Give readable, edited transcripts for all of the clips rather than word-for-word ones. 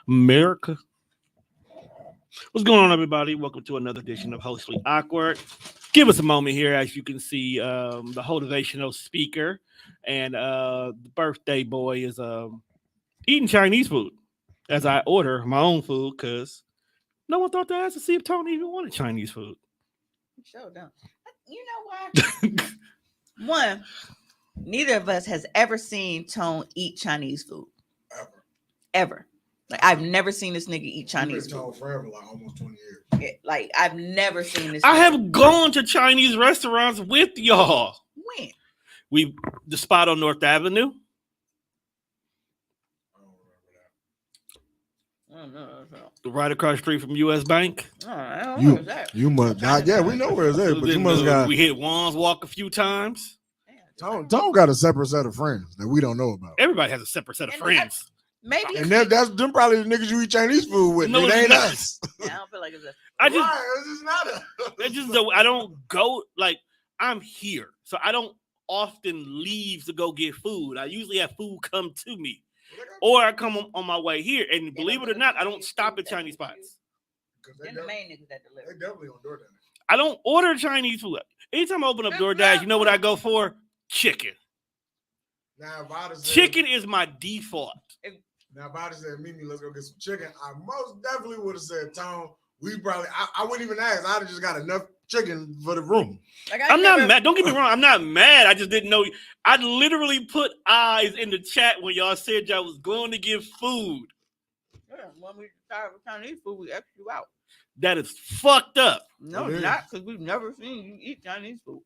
America. What's going on, everybody? Welcome to another edition of Hoecially Awkward. Give us a moment here, as you can see, the motivational speaker and the birthday boy is eating Chinese food as I order my own food because no one thought to ask to see if Tony even wanted Chinese food. Sure don't. You know why? One, neither of us has ever seen Tone eat Chinese food. Ever. Like I've never seen this nigga eat Chinese food. Forever, like almost 20 years. Yeah, like I've never seen this. I nigga. have gone to Chinese restaurants with y'all. When? The spot on North Avenue. I don't know. Right across the street from US Bank. I don't know where's that. You must not. Yeah, we know where it's at, but you must got. We hit Wan's Walk a few times. Tom got a separate set of friends that we don't know about. Everybody has a separate set of friends. Maybe. And that's them probably the niggas you eat Chinese food with. No, it ain't not. us. Yeah, I don't feel like it's a. It's just I don't go like I'm here, so I don't often leave to go get food. I usually have food come to me, or I come on my way here. And believe it or not, I don't stop at Chinese spots. They're the main niggas that deliver. They definitely on DoorDash. I don't order Chinese food. Anytime I open up DoorDash, you know what I go for? Chicken. Now, if I'd have said, Chicken is my default. Now, if I'd have said, Mimi, let's go get some chicken, I most definitely would have said, Tone, I wouldn't even ask. I'd have just got enough chicken for the room. Like, I'm not mad. Don't get me wrong. I'm not mad. I just didn't know. I literally put eyes in the chat when y'all said y'all was going to give food. Yeah, when we started with Chinese food, we asked you out. That is fucked up. No, it's not, because we've never seen you eat Chinese food.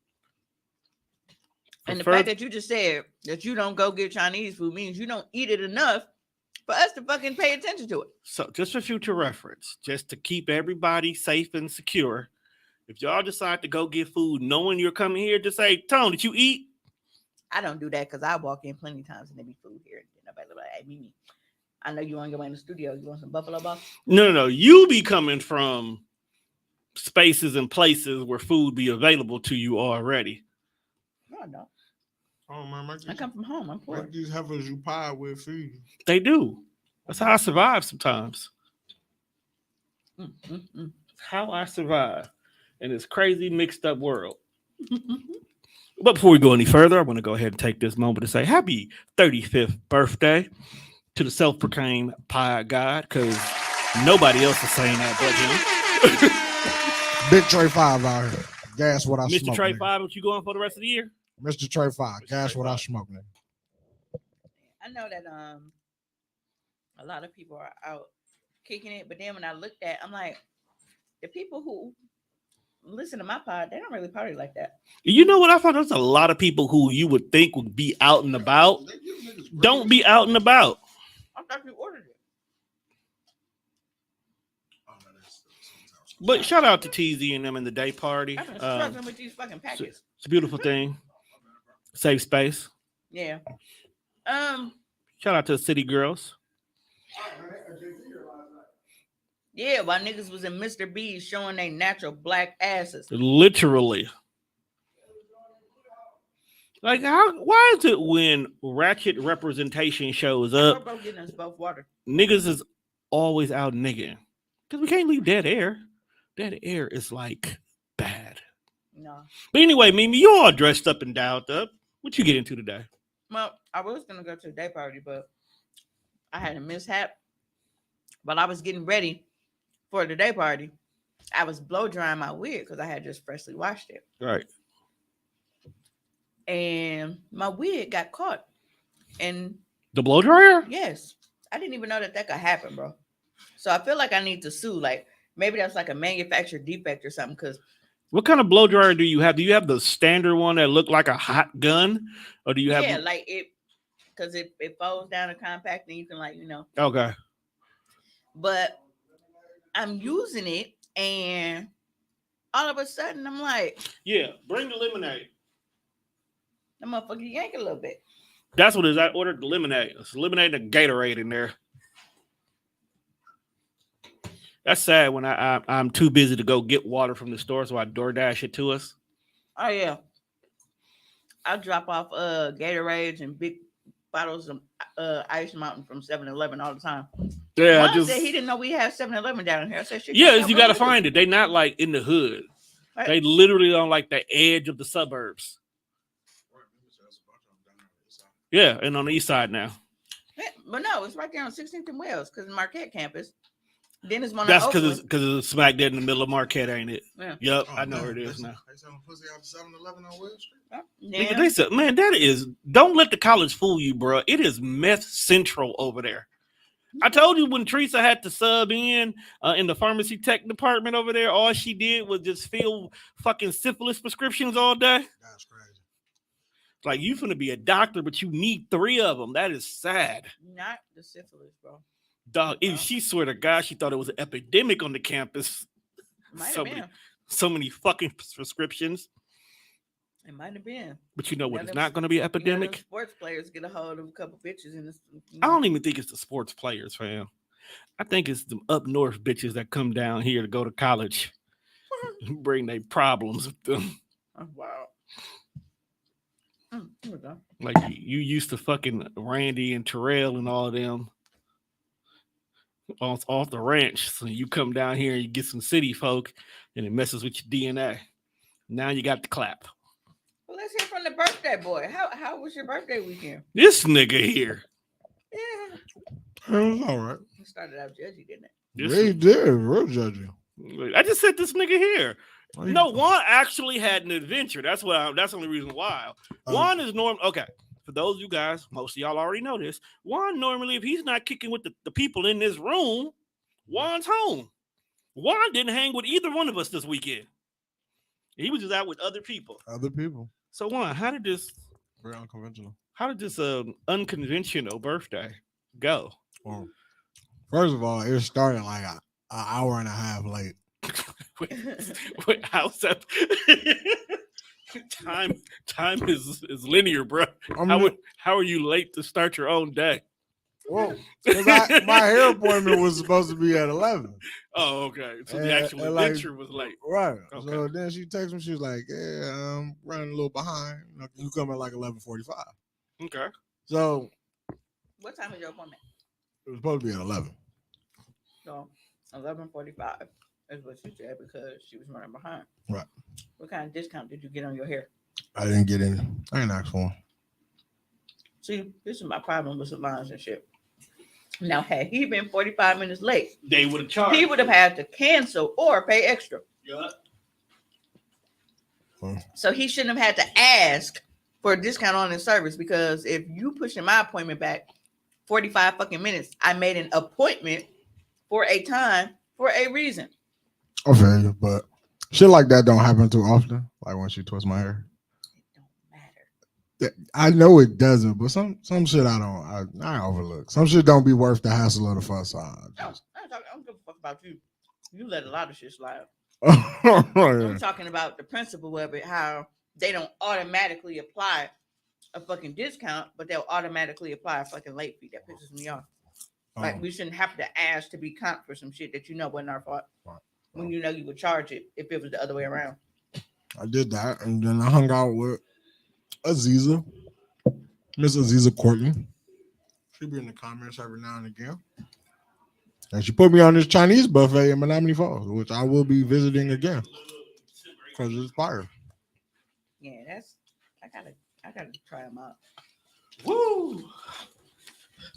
And the Prefer- fact that you just said that you don't go get Chinese food means you don't eat it enough for us to fucking pay attention to it. So just for future reference, just to keep everybody safe and secure, if y'all decide to go get food knowing you're coming here, just say, Tone, did you eat? I don't do that because I walk in plenty of times and there be food here. And nobody be like, hey, Mimi, I know you want to go in the studio. You want some buffalo balls? No. You be coming from spaces and places where food be available to you already. No, I don't. Oh, man, I come from home. I'm poor. Like these heifers you pie with food. They do. That's how I survive sometimes. How I survive in this crazy mixed up world. But before we go any further, I want to go ahead and take this moment to say happy 35th birthday to the self-proclaimed pie god, because nobody else is saying that but him. Big Trey 5 out here. Gas what I Mr. smoke. Trey nigga. 5, what you going for the rest of the year? Mr. Trey 5. Gas Trey what I 5. smoke, nigga. I know that a lot of people are out kicking it, but then when I looked at, I'm like, the people who listen to my pod, they don't really party like that. You know what I found? There's a lot of people who you would think would be out and about. Don't be out and about. I thought you ordered it. But shout out to TZ and them in the day party. I've been struggling with these fucking packets. It's a beautiful thing. Safe space. Yeah. Shout out to the city girls. Yeah, while niggas was in Mr. B's showing their natural black asses. Literally. Like, why is it when ratchet representation shows We're up, both getting us both water. niggas is always out nigging? Because we can't leave dead air. Dead air is like bad. No. But anyway, Mimi, you all dressed up and dialed up. What you get into today? Well, I was gonna go to a day party, but I had a mishap. While I was getting ready for the day party, I was blow drying my wig because I had just freshly washed it. Right. And my wig got caught. And The blow dryer? yes, I didn't even know that could happen, bro. So I feel like I need to sue. Like maybe that's like a manufacturer defect or something. Because What kind of blow dryer do you have? Do you have the standard one that look like a hot gun? Or do you have like it, because it folds down and compact and you can like, Okay. But I'm using it and all of a sudden I'm like, Yeah, bring the lemonade. that motherfucker yank a little bit. That's what it is. I ordered the lemonade. It's lemonade and a Gatorade in there. That's sad when I'm too busy to go get water from the store, so I DoorDash it to us. Oh yeah. I'll drop off Gatorades and big bottles of Ice Mountain from 7-Eleven all the time. Yeah, Juan said he didn't know we have 7-Eleven down here. I said, shit, yeah, y'all you got to really do. find it. They not like in the hood. Right. They literally on like the edge of the suburbs. Yeah, and on the east side now. Yeah, but no, it's right there on 16th and Wells because the Marquette campus. Then it's one That's on because Hoecially. it's smack dead in the middle of Marquette, ain't it? Yeah. Yep, Oh, I know damn, where it is now. They selling pussy out of 7-Eleven on West Street. Nigga, Yeah. they said, man, that is. Don't let the college fool you, bro. It is meth central over there. I told you when Teresa had to sub in the pharmacy tech department over there, all she did was just fill fucking syphilis prescriptions all day. That's crazy. Like, you finna be a doctor, but you need 3 of them. That is sad. Not the syphilis, bro. Dog, if she swear to God, she thought it was an epidemic on the campus. Might So have been. So many fucking prescriptions. It might have been. But you know what? Now It's them- not going to be an You know, them epidemic. sports players get a hold of a couple bitches in this. I don't even think it's the sports players, fam. I think it's the up north bitches that come down here to go to college, bring their problems with them. Oh, wow. Here we go. Like you used to fucking Randy and Terrell and all of them off the ranch. So you come down here and you get some city folk and it messes with your DNA. Now you got the clap. Well, let's hear from the birthday boy. How was your birthday weekend? This nigga here. Yeah. It was all right. It started out judgy, didn't it? This They did. Real judgy. I just said this nigga here. Why you- No, Juan actually had an adventure. That's that's the only reason why. Juan is normal. Okay. For those of you guys, most of y'all already know this. Juan normally, if he's not kicking with the people in this room, Juan's home. Juan didn't hang with either one of us this weekend. He was just out with other people. Other people. So Juan, how did this Very unconventional. unconventional birthday go? Well, first of all, it started like an hour and a half late. Wait, how's that? Time is linear, bro. I mean, How are you late to start your own day? well, because my hair appointment was supposed to be at 11. Oh, okay. So the And- actual and, like, adventure was late. Right. Okay. So then she texted me. She was like, "Yeah, I'm running a little behind. You come at like 11:45." Okay. So What time is your appointment? it was supposed to be at 11. So 11:45 is what she said because she was running behind. Right. What kind of discount did you get on your hair? I didn't get any. I didn't ask for one. See, this is my problem with salons and shit. Now, had he been 45 minutes late, They would have charged. he would have had to cancel or pay extra. Yeah. So he shouldn't have had to ask for a discount on his service because if you pushing my appointment back 45 fucking minutes, I made an appointment for a time for a reason. I feel you, but shit like that don't happen too often. Like when she twists my hair. It don't matter. I know it doesn't, but some shit I overlook. Some shit don't be worth the hassle of the fuss. No, I don't give a fuck about you. You let a lot of shit slide. Yeah. I'm talking about the principle of it, how they don't automatically apply a fucking discount, but they'll automatically apply a fucking late fee. That pisses me off. Like we shouldn't have to ask to be comped for some shit that you know wasn't our fault. Right. When you know you would charge it if it was the other way around. I did that, and then I hung out with Aziza, Miss Aziza Courtney. She be in the comments every now and again. And she put me on this Chinese buffet in Menominee Falls, which I will be visiting again because it's fire. Yeah, I gotta try them out. Woo!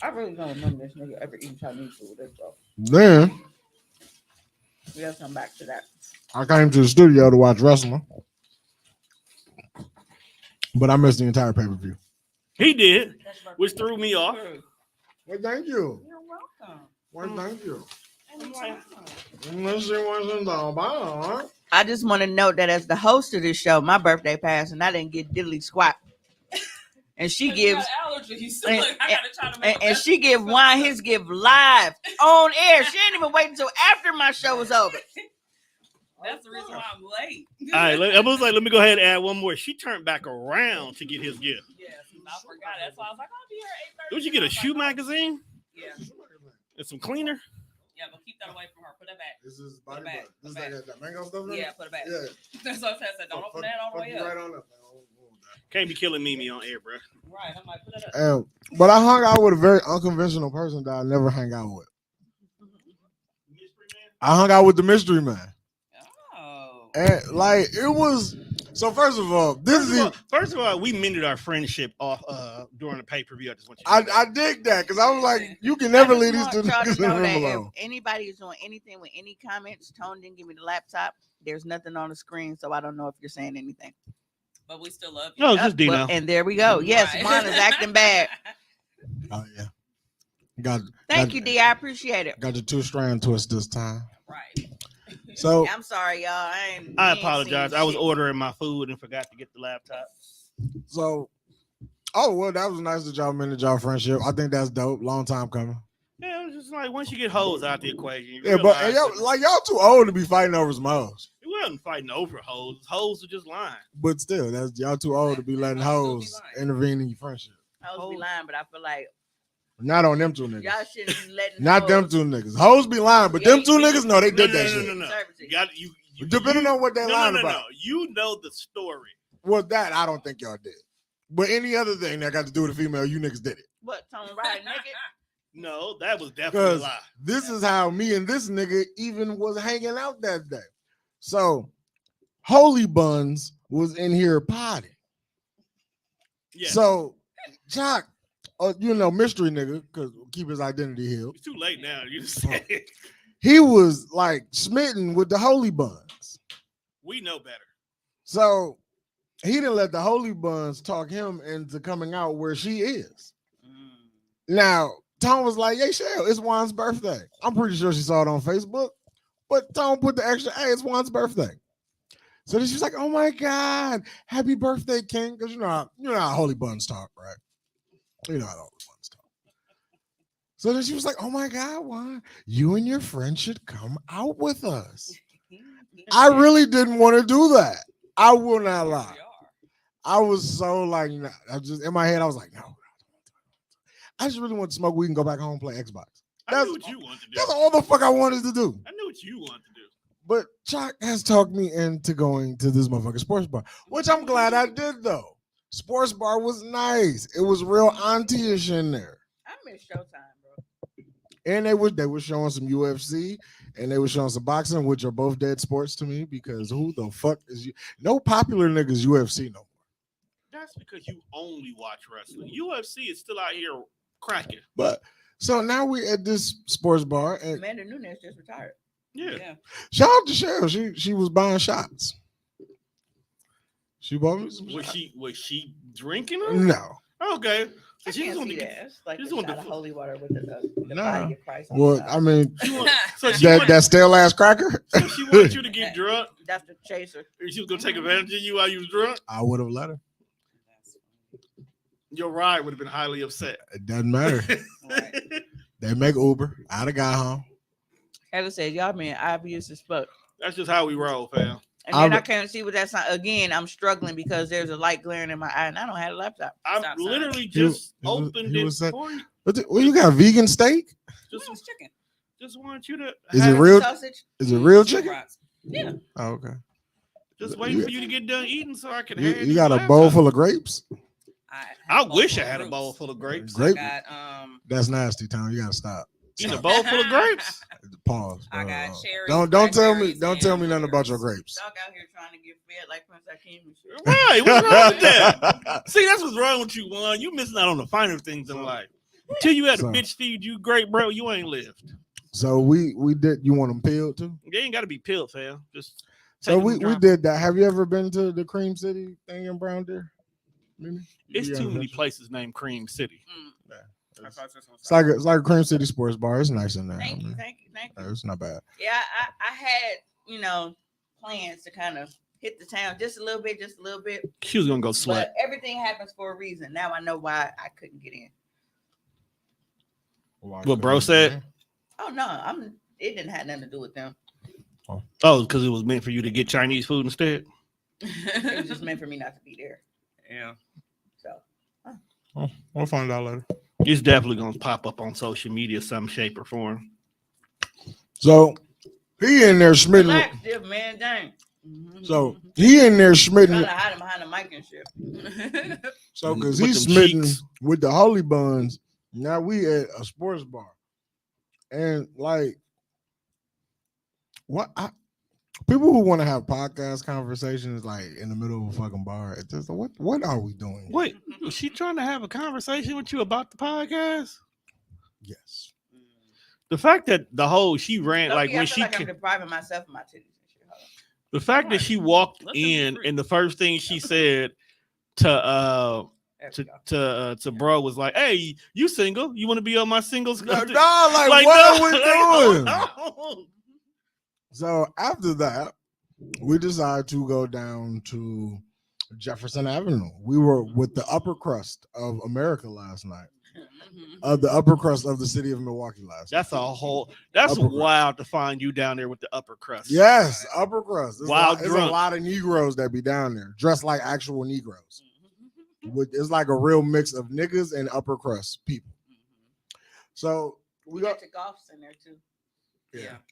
I really don't remember this nigga ever eating Chinese food. That's all. Then We gotta come back to that. I came to the studio to watch wrestling, but I missed the entire pay-per-view. He did, which threw me off. Well, thank you. You're welcome. Well, thank you. Anytime. Let's see what's in the bar. I just want to note that as the host of this show, my birthday passed and I didn't get diddly squat. And she gives allergies. and- Look, I gotta try to make and she give wine his gift live on air. She didn't even wait until after my show was over. That's the reason why I'm late. All right, I was like, let me go ahead and add one more. She turned back around to get his gift. Yes, I forgot. That's why I was like, I'll be here at 8:30. Did you get a shoe magazine Yeah, and some cleaner? yeah, but keep that away from her. Put that back. This is body Put it back, butter. This is put it like that mango stuff. Yeah, put it back. Yeah. That's what I said. Don't open that all the way Right up. on up. Can't be killing Mimi on air, bro. Right. I'm like, put that up. But I hung out with a very unconventional person that I never hang out with. I hung out with the mystery man. Oh. And like it was so first of all, First of all, we mended our friendship off during the pay-per-view. I just want you to know I that. dig that because I was like, you can never I leave just these two want y'all to niggas in the know room that alone. if anybody is doing anything with any comments, Tone didn't give me the laptop. There's nothing on the screen, so I don't know if you're saying anything. But we still love you. No, it's just Dino. Well, and there we go. Yes, Right. Juan is acting bad. Oh yeah. Thank you, D. I appreciate it. Got the 2-strand twist this time. Right. So I'm sorry, y'all. I I apologize. I was ordering my food and forgot to get the laptop. oh well, that was nice that y'all mended y'all friendship. I think that's dope. Long time coming. Yeah, it was just like once you get hoes out the equation, you Yeah, but realize that y'all too old to be fighting over some hoes. we wasn't fighting over hoes. Hoes are just lying. But still, that's y'all too old to be letting hoes intervene in your friendship. I was be lying, but I feel like Not on them two niggas. y'all shouldn't be letting Not them two niggas. Hoes be lying, but them two niggas, no, they did that shit. No. Conservative. You got you. Depending on what they lying No. about. You know the story. Well, that I don't think y'all did. But any other thing that got to do with a female, you niggas did it. What, Tone riding naked? No, that was definitely a Because lie. this is how me and this nigga even was hanging out that day. So, Holy Buns was in here potting. Yeah. So, Jock, mystery nigga, because keep his identity hid. It's too late now. You just said it. He was like smitten with the Holy Buns. We know better. So, he didn't let the Holy Buns talk him into coming out where she is. Now, Tom was like, "Hey, Shell, it's Juan's birthday." I'm pretty sure she saw it on Facebook, but Tom put the extra, "Hey, it's Juan's birthday." So then she's like, "Oh my God, happy birthday, King!" Because you know how Holy Buns talk, right? You know how Holy Buns talk. So then she was like, "Oh my God, Juan, you and your friend should come out with us." I really didn't want to do that. I will not lie. I was so like, I just in my head, I was like, no. I just really want to smoke weed and go back home and play Xbox. I knew what you wanted to do. That's all the fuck I wanted to do. I knew what you wanted to do. But Chuck has talked me into going to this motherfucking sports bar, which I'm glad I did though. Sports bar was nice. It was real auntie-ish in there. I miss Showtime, bro. And they were showing some UFC and they were showing some boxing, which are both dead sports to me because who the fuck is you? No popular niggas UFC no more. That's because you only watch wrestling. UFC is still out here cracking. But so now we at this sports bar and Amanda Nunes just retired. Yeah. shout out to Cheryl. She was buying shots. She bought me some shots. Was she drinking them? No. Okay. I So she can't just see wanted to that. It's like she a just wanted shot to- of holy water with the Nah. body of Christ on Well, the side. I mean, so she that stale ass cracker. so she wanted you to get drunk. That's the chaser. And she was gonna take advantage of you while you was drunk. I would have let her. Your ride would have been highly upset. It doesn't matter. They make Uber. I'd have got home. As I said, y'all being obvious as fuck. That's just how we roll, fam. And then I can't see what that's not. Again, I'm struggling because there's a light glaring in my eye and I don't have a laptop. I Stop literally He just was- opened he it was saying- for you. Well, you got vegan steak? Just, Where's chicken? just want you to. Is have it real? Sausage? Is it real Chicken chicken? brats. Yeah. Oh, okay. Just waiting for you to get done eating so I can. You, hand you got a laptop. bowl full of grapes? I wish I had a bowl full of grapes. Grape? I got That's nasty, Tom. You gotta stop. Eating a bowl full of grapes. Pause. I got cherries. Don't tell me. blackberries, Don't tell me and nothing about your blueberries. grapes. Dog out here trying to get fed like Prince Hakeem and shit. Right. What's wrong with that? See, that's what's wrong with you, Juan. You missing out on the finer things in life. Until you had a So- bitch feed you great, bro, you ain't lived. So we did. You want them peeled too? They ain't got to be peeled, fam. Just So take 'em we and drop 'em. did that. Have you ever been to the Cream City thing in Brown Deer? Mimi? It's You too ever many been? places named Cream City. It's like a Cream City sports bar. It's nice in there. Thank you, man. thank you, thank you. It's not bad. Yeah, I had, plans to kind of hit the town just a little bit. She was gonna go sweat. But everything happens for a reason. Now I know why I couldn't get in. What bro said? Oh no, it didn't have nothing to do with them. Oh, because it was meant for you to get Chinese food instead. It was just meant for me not to be there. Yeah. So Oh, we'll find out later. It's definitely gonna pop up on social media, some shape or form. So he in there smitten. relax, Div, man, dang. So he in there trying smitten. to hide him behind the mic and shit. So because With he's them smitten cheeks. with the holy buns. Now we at a sports bar, and like what people who want to have podcast conversations like in the middle of a fucking bar. It's just what are we doing? Wait, was she trying to have a conversation with you about the podcast? Yes. The fact that she ran Low-key, like I when feel she like I'm depriving myself of my titties and shit. Hold on. the fact that Right. she walked Let them be in free. and the first thing she said to There we to go. to bro was like, "Hey, you single? You want to be on my singles?" Like what are we doing? no. So after that, we decided to go down to Jefferson Avenue. We were with the upper crust of America last night. The upper crust of the city of Milwaukee last night. That's Upper crust. wild to find you down there with the upper crust. Yes, upper crust. Wild There's a drunk. lot of Negroes that be down there, dressed like actual Negroes. It's like a real mix of niggas and upper crust people. So we We got got your golfs in there too.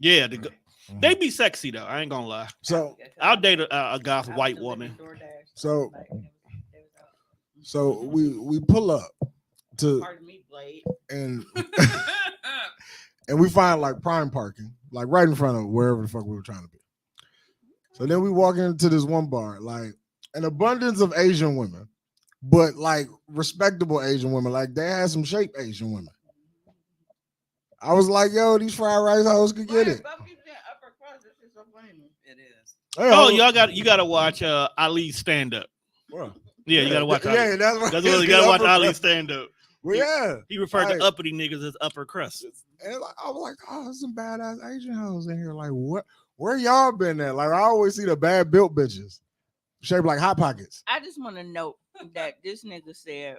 Yeah, they Mhm. be sexy though. I ain't gonna lie. So I'll date a goth I white was delivering woman. DoorDash, So- like, it was out. so we pull up to Pardon me, Blade. and and we find like prime parking, like right in front of wherever the fuck we were trying to be. So then we walk into this one bar, like an abundance of Asian women, but like respectable Asian women. Like they had some shape Asian women. I was like, yo, these fried rice hoes could get it. Both keep saying upper crust. This is so funny. It is. Hey, Oh, hoes- you gotta watch Ali stand up. Well, Yeah, you gotta watch Ali. Yeah, that's what You gotta watch Ali stand up. Well, yeah. He referred Like- to uppity niggas as upper crust. And like, I was like, oh, there's some badass Asian hoes in here. Like, what? Where y'all been at? Like, I always see the bad built bitches shaped like hot pockets. I just want to note that this nigga said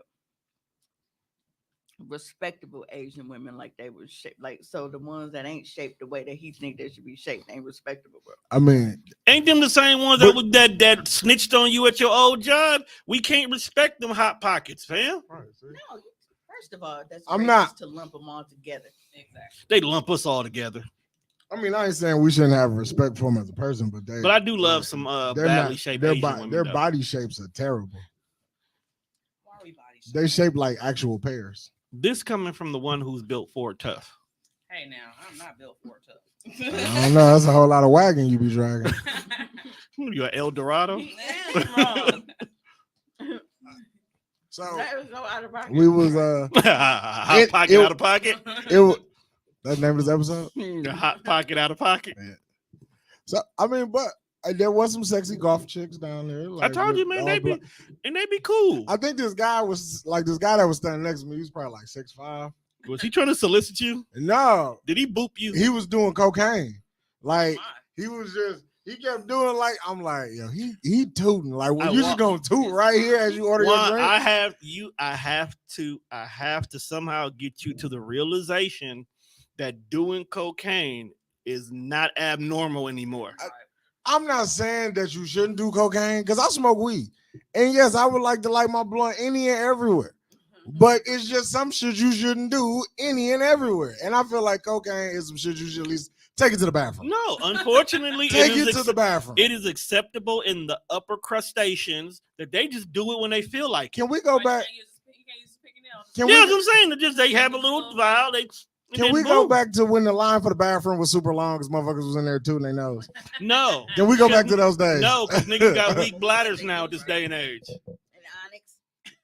respectable Asian women, like they were shaped, like, so the ones that ain't shaped the way that he think they should be shaped ain't respectable, bro. I mean, Ain't them the same ones But- that snitched on you at your old job? We can't respect them hot pockets, fam. No, first of all, that's I'm racist not- to lump them all together. Exactly. They lump us all together. I mean, I ain't saying we shouldn't have respect for them as a person, but But I do love some they're badly not- shaped their Asian bo- women. their though. body shapes are terrible. Why are we body They shaming? shape like actual pears. This coming from the one who's built Ford Tough. Hey, now I'm not built for it tough. I don't know. That's a whole lot of wagon you be dragging. You a El Dorado? He is wrong. So That was so out of pocket. we was Hot pocket out of pocket. it was that's the name of this episode. Hot pocket out of pocket. So I mean, but there was some sexy golf chicks down there. I like, told you, with man, all they black- be cool. I think this guy was like this guy that was standing next to me. He was probably like 6'5". Was he trying to solicit you? No, Did he boop you? he was doing cocaine. Like My. he kept doing like I'm like, yo, he tooting. Like, well, I you wa- just gonna toot right here as you order your One, drink. I have to somehow get you to the realization that doing cocaine is not abnormal anymore. I'm not saying that you shouldn't do cocaine because I smoke weed. And yes, I would like to light my blunt any and everywhere. But it's just some shit you shouldn't do any and everywhere. And I feel like cocaine is some shit you should at least take it to the bathroom. No, unfortunately, Take it it is to the bathroom. it is acceptable in the upper crustaceans that they just do it when they feel like it. Can we go back? You can't use picking nails. Can Yeah, we that's what I'm saying. They just they have a little vial. can we go back to when the line for the bathroom was super long because motherfuckers was in there tooting their nose? No, Can we go back to those days? no, because niggas got weak bladders now this day and age. And Onyx.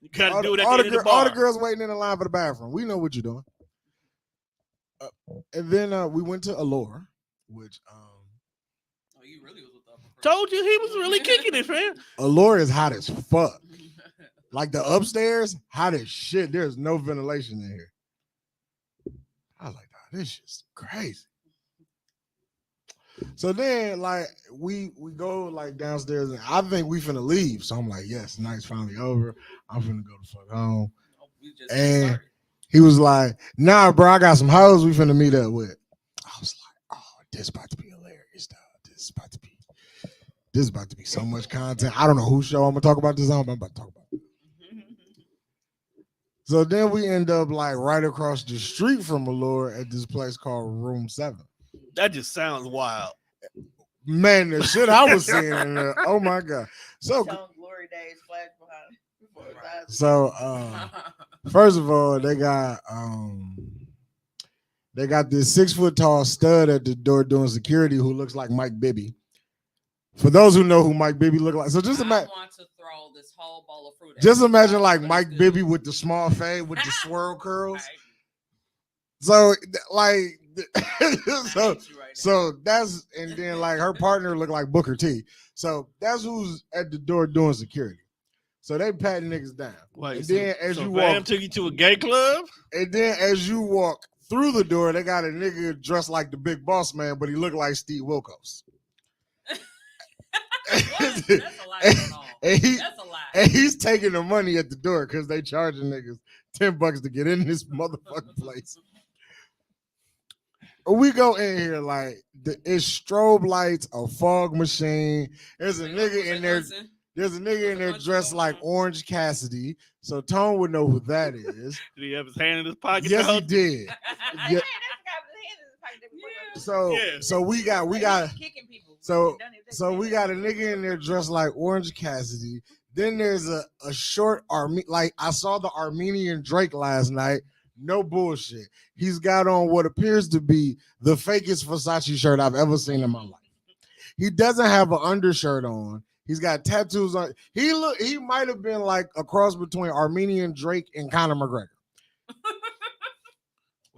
You gotta all, do it the, at all, the the, end of the gir- all the bar. girls waiting in the line for the bathroom. We know what you're doing. And then we went to Allure, which Oh, you really was with the upper crust. Told you he was really kicking it, man. Allure is hot as fuck. Like the upstairs, hot as shit. There's no ventilation in here. I was like, nah, this shit's crazy. So then, like, we go like downstairs, and I think we finna leave. So I'm like, yes, night's finally over. I'm finna go the fuck home. Oh, we just And- started. He was like, nah, bro, I got some hoes we finna meet up with. I was like, oh, this about to be hilarious, dog. This is about to be so much content. I don't know whose show I'm gonna talk about this on, but I'm about to talk about it. So then we end up like right across the street from Allure at this place called Room 7. That just sounds wild. Man, the shit I was seeing in there. Oh my god. So Tone glory days flash behind before his eyes. so first of all, they got this 6 foot tall stud at the door doing security who looks like Mike Bibby. For those who know who Mike Bibby look like, so just I imagine. want to throw this whole bowl of fruit. At Just you, imagine like but it's Mike good. Bibby with the small fade with the swirl curls. I hate So like you. I so hate you right now. so that's and then like her partner looked like Booker T. So that's who's at the door doing security. So they patting niggas down. Wait, And so, then as so you Bam walk took you to a gay club? and then as you walk through the door, they got a nigga dressed like the big boss man, but he looked like Steve Wilkos. What? That's a lot going on. That's a lot. And he's taking the money at the door because they charging niggas $10 to get in this motherfucking place. We go in here like it's strobe lights, a fog machine. There's a nigga in there. Listen, There's a nigga in there Bunch dressed going like on. Orange Cassidy, so Tone would know who that is. Did he have his hand in his pocket? Yes, he dog? did. I Yeah. swear that guy with his hand in his pocket before Yeah. So, Yeah. so we got Like, he's kicking people. so- He done it. So we got a nigga in there dressed like Orange Cassidy. Then there's a short like I saw the Armenian Drake last night. No bullshit. He's got on what appears to be the fakest Versace shirt I've ever seen in my life. He doesn't have an undershirt on. He's got tattoos on. He might have been like a cross between Armenian Drake and Conor McGregor.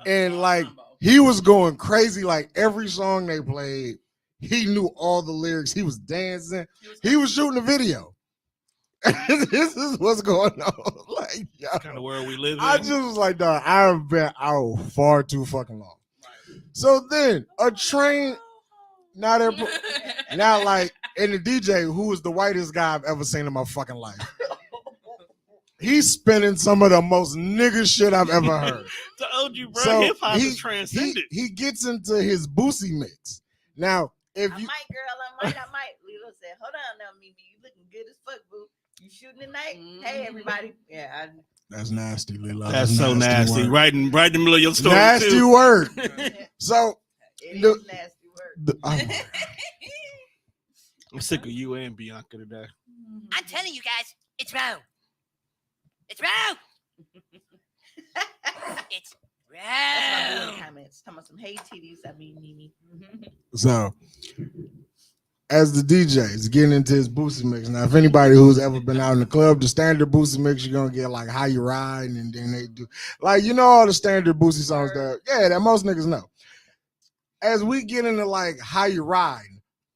And like he was going crazy. Like every song they played, he knew all the lyrics. He was dancing. He was shooting a video. This is what's going on. Like, yo, Kind of world we live in. I just was like, dog, I've been out far too fucking long. So then a train, now they're now like, and the DJ, who is the whitest guy I've ever seen in my fucking life. He's spinning some of the most nigga shit I've ever heard. The OG bro, So hip hop he- is transcended. He gets into his Boosie mix. Now, if I you might, girl. I might. Lilo said, "Hold on, now, Mimi. You looking good as fuck, boo. You shooting tonight? Hey, everybody. Yeah, that's nasty, Lila. That's so nasty. Word. Right in the middle of your story Nasty too. word. it So is The- nasty word. I'm sick of you and Bianca today. I'm telling you guys, it's wrong. It's wrong. It's That's my wrong. bully comments. Talking about some hey titties. I mean, Mimi. So, as the DJ is getting into his Boosie mix, now if anybody who's ever been out in the club, the standard Boosie mix, you're gonna get like How You Ride, and then they do like all the standard Boosie songs that most niggas know. As we get into like How You Ride,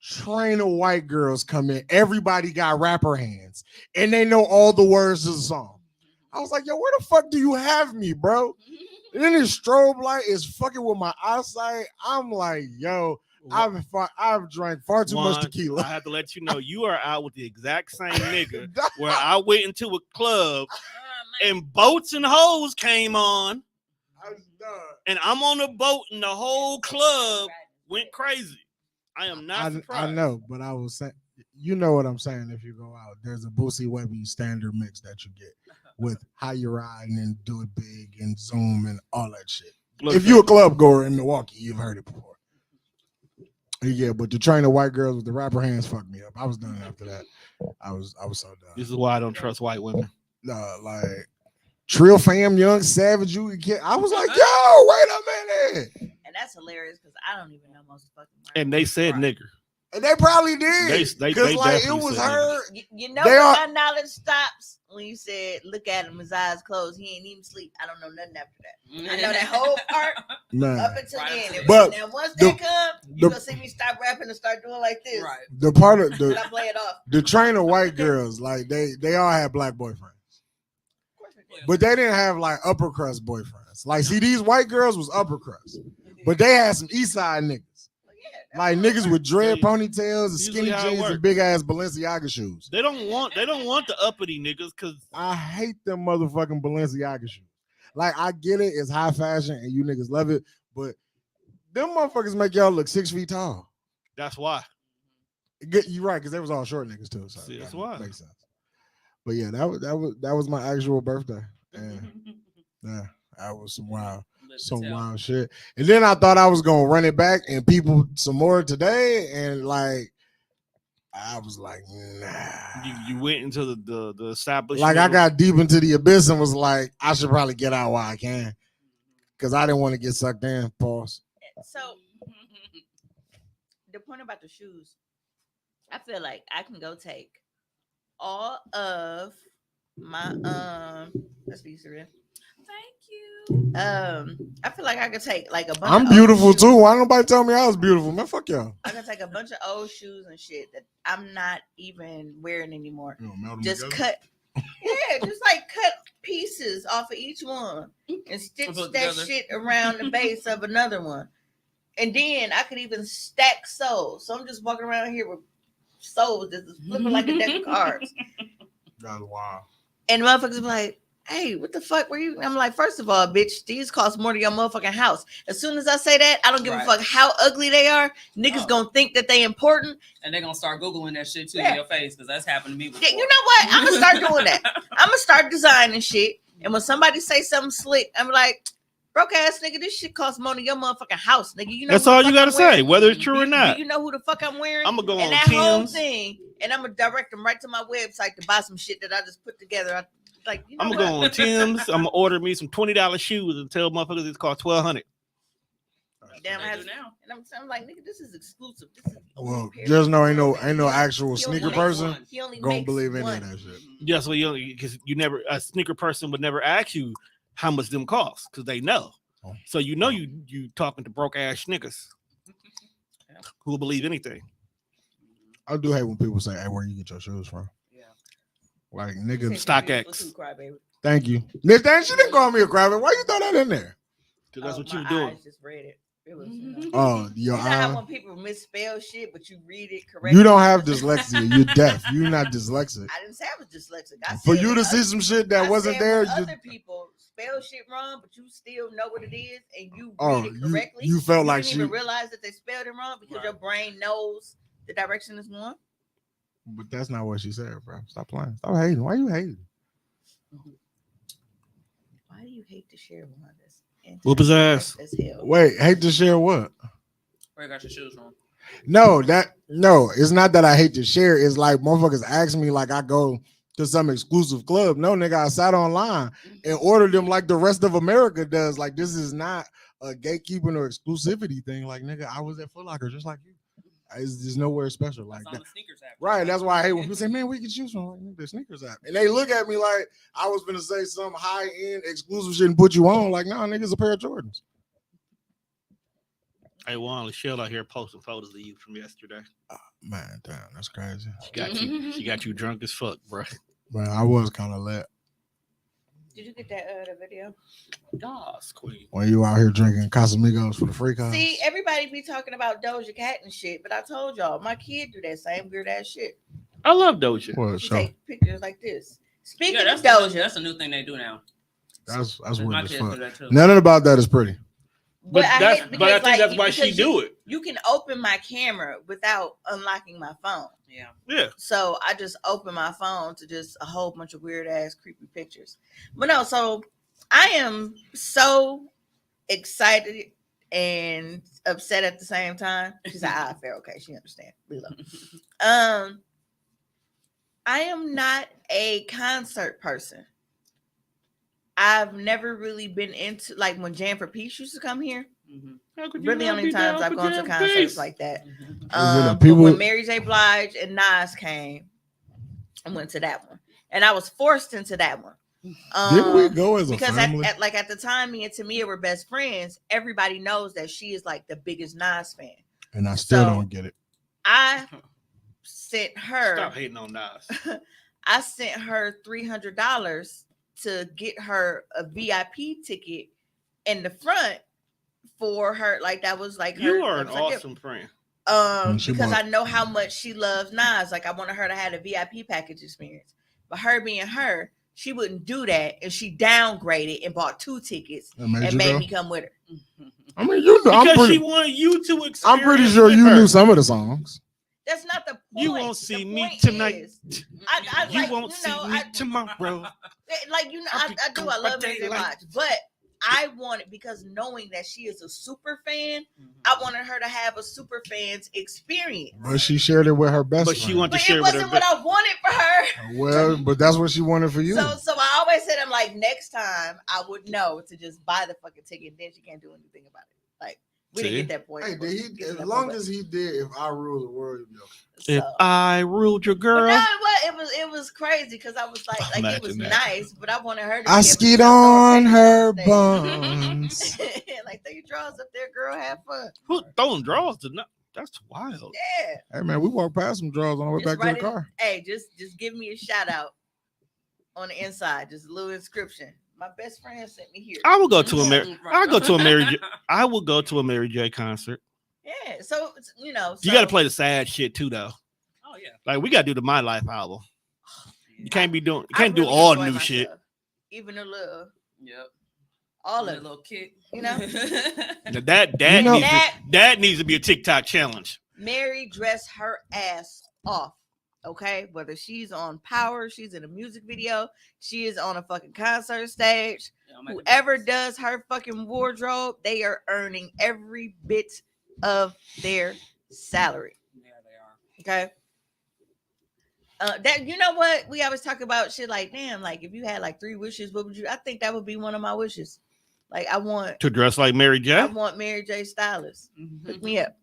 train of white girls come in. Everybody got rapper hands, and they know all the words to the song. I was like, yo, where the fuck do you have me, bro? And then his strobe light is fucking with my eyesight. I'm like, yo, I've drank far too much One, tequila. I have to let you know you are out with the exact same nigga where I went into a club and boats and hoes came on, and I'm on a boat and the whole club went crazy. I am not surprised. I know, but I was saying, you know what I'm saying. If you go out, there's a Boosie Webby standard mix that you get with How You Ride and Do It Big and Zoom and all that shit. Look, If you're a club goer in Milwaukee, you've heard it before. Yeah, but the train of white girls with the rapper hands fucked me up. I was done after that. I was so done. this is why I don't trust white women. Like Trill Fam, Young Savage, you can I was like, yo, wait a minute. And that's hilarious because I don't even know most fucking words. And they said nigger. And they probably did. They Because like it definitely was said her. You know They where are- my knowledge stops when you said, "Look at him, his eyes closed. He ain't even sleep." I don't know nothing after that. I know that whole part Man. up until Right then. up to And But now once the- they come, you the- gonna see me stop rapping and start doing like this. Right. The part of And the I play it off. the train of white girls, like they all had black boyfriends. Of course we do. But they didn't have like upper crust boyfriends. Like, see, these white girls was upper crust. But they had some east side niggas. Well, yeah, that's Like what it niggas was. with dread See, ponytails and usually skinny how it jeans work. and big ass Balenciaga shoes. They don't want the uppity niggas because I hate them motherfucking Balenciaga shoes. Like, I get it, it's high fashion and you niggas love it, but them motherfuckers make y'all look 6 feet tall. that's why. You're right, because they was all short niggas too. So See, that's that why. makes sense. But yeah, that was my actual birthday. And yeah, that was some wild. to Some tell. wild shit. And then I thought I was gonna run it back and people some more today, and like I was like, nah. You went into the establishment. Like I got deep into the abyss and was like, I should probably get out while I can, because I didn't want to get sucked in. Pause. So the point about the shoes, I feel like I can go take all of my let's be serious. Thank you. I feel like I could take like a bunch I'm of beautiful old shoes. too. Why nobody tell me I was beautiful? Man, fuck y'all. I can take a bunch of old shoes and shit that I'm not even wearing anymore. You know, melt them Just together. cut, yeah, just like cut pieces off of each one and stitch Put that together. shit around the base of another one. And then I could even stack soles. So I'm just walking around here with soles just flipping like a deck of cards. That's wild. And motherfuckers be like, hey, what the fuck were you? I'm like, first of all, bitch, these cost more than your motherfucking house. As soon as I say that, I don't give Right. a fuck how ugly they are. Niggas gonna think that they important. And they're gonna start Googling that shit too Yeah. in your face, because that's happened to me before. Yeah, you know what? I'm gonna start doing that. I'm gonna start designing shit. And when somebody say something slick, I'm like, broke ass nigga, this shit costs more than your motherfucking house, nigga. You know That's who the all you fuck gotta I'm say, wearing? whether it's true or Do not. you know who the fuck I'm wearing? I'm gonna go and on that whole Tim's. thing, and I'm gonna direct them right to my website to buy some shit that I just put together. Like, you know I'm what? gonna go on Tim's. I'm gonna order me some $20 shoes and tell motherfuckers it's cost $1,200. Damn, They I do have, now. and I'm like, nigga, this is exclusive. This is Well, only just know ain't pair. no actual He only sneaker makes person one. He only gonna makes believe any one. of that shit. Yeah, so because you never a sneaker person would never ask you how much them cost because they know. Oh. So you know you talking to broke ass niggas who will believe anything. I do hate when people say, "Hey, where you get your shoes from?" Yeah. Like, Say nigga, she's StockX. beautiful too, crybaby. thank you. Nick, she didn't call me a crab. Why you throw that in there? Because that's what my you doing. eyes just read it. It was, Oh, you your know how eye. when people misspell shit, but you read it correctly. You don't have dyslexia. You're deaf. You're not dyslexic. I didn't say I was dyslexic. I For said you when to see some shit that I wasn't said there, when you other people spell shit wrong, but you still know what it is, and you Oh, read it you- correctly. you felt like didn't even she- realize that they spelled it wrong because your brain knows the direction is going. but that's not what she said, bro. Stop playing. Stop hating. Why you hating? Why do you hate to share one that's Whoop his ass. as hell? Wait, hate to share what? Where you got your shoes from? No, it's not that I hate to share. It's like motherfuckers ask me like I go to some exclusive club. No, nigga, I sat online and ordered them like the rest of America does. Like, this is not a gatekeeping or exclusivity thing. Like, nigga, I was at Foot Locker just like you. There's nowhere special like That's that. on the sneakers app. Right, that's why I hate when people say, "Man, we can choose from like nigga, the sneakers app," and they look at me like I was gonna say some high end exclusive shit and put you on. Like, nah, niggas, a pair of Jordans. Hey, Juan, Michelle out here posting photos of you from yesterday. Man, damn, that's crazy. She got you drunk as fuck, bro. Man, I was kind of lit Did you get that the video? Gosh, queen. when you out here drinking Casamigos for the free cars. See, everybody be talking about Doja Cat and shit, but I told y'all my kid do that same weird ass shit. I love Doja. What She show? take pictures like this. Speaking Yeah, of that's Doja, that's a new thing they do now. That's My weird as kids do fuck. that too. Nothing about that is pretty. But I that's hate but I because, think like, that's why she because do it. you can open my camera without unlocking my phone. Yeah. Yeah. So I just open my phone to just a whole bunch of weird ass creepy pictures. But no, so I am so excited and upset at the same time. She's like, ah, fair, okay, she understand. Reload. I am not a concert person. I've never really been into like when Jam for Peace used to come here. How could you Really, not only be times down I've for gone to Jam concerts Peace? like that. Was it a But people- when Mary J. Blige and Nas came, I went to that one, and I was forced into that one. Didn't we go as a Because family? at the time, me and Tamia were best friends. Everybody knows that she is like the biggest Nas fan. And I still so- don't get it. I sent her. Stop hating on Nas. I sent her $300 to get her a VIP ticket in the front for her. Like that was like her. You are an that was her gift. awesome friend. And she Because bought- I know how much she loves Nas. Like I wanted her to have a VIP package experience. But her being her, she wouldn't do that, and she downgraded and bought 2 tickets It made and you made go? me come with her. I mean, you know, Because she wanted you to experience. I'm pretty sure with you her. knew some of the songs. That's not the point. You won't The see me point tonight. is, I You like, won't you see know, me I- tomorrow. like you know, I'll I be do. I gone by love Mary J. daylight. Blige, but I wanted, because knowing that she is a super fan, Mhm. I wanted her to have a super fan's experience. But she shared it with her best But she friend. wanted to But share it with her. wasn't what I wanted for her. Well, but that's what she wanted for you. So I always said, I'm like, next time I would know to just buy the fucking ticket, and then she can't do anything about it. Like, we didn't See? get that point. Hey, but did get he? to As that long point, as he did, if I rule the world, it'd be okay. If so. I ruled your But girl, no, it was crazy because I was like it was Imagine that. nice, but I wanted her to. I be able to skied throw on pictures her stage. buns. Like, throw your drawers up there, girl. Have fun. who throwing draws to not? That's wild. Yeah. Hey man, we walked past some drawers on the way Just back to write the it. car. Hey, just give me a shout out on the inside, just a little inscription. My best friend sent me here. I will go to a Mary. Mhm. I go to a Mary. I will go to a Mary J concert. Yeah, so you know, You got to play the sad shit too, though. Oh yeah. Like we got to do the My Life album. You can't be doing. You I can't do really all enjoy new myself. shit. Even a little, Yep. all A of it. little kick. You know? Now that You know- needs that needs to be a TikTok challenge. Mary dressed her ass off. Okay, whether she's on Power, she's in a music video, she is on a fucking concert stage. Yeah, I'm at the Whoever business. does her fucking wardrobe, they are earning every bit of their salary. Yeah, they are. Okay. That, you know what, we always talk about shit like, damn, like if you had like 3 wishes, what would you? I think that would be one of my wishes. Like I want To dress like Mary J. Mary J. Stylist. Hook me up.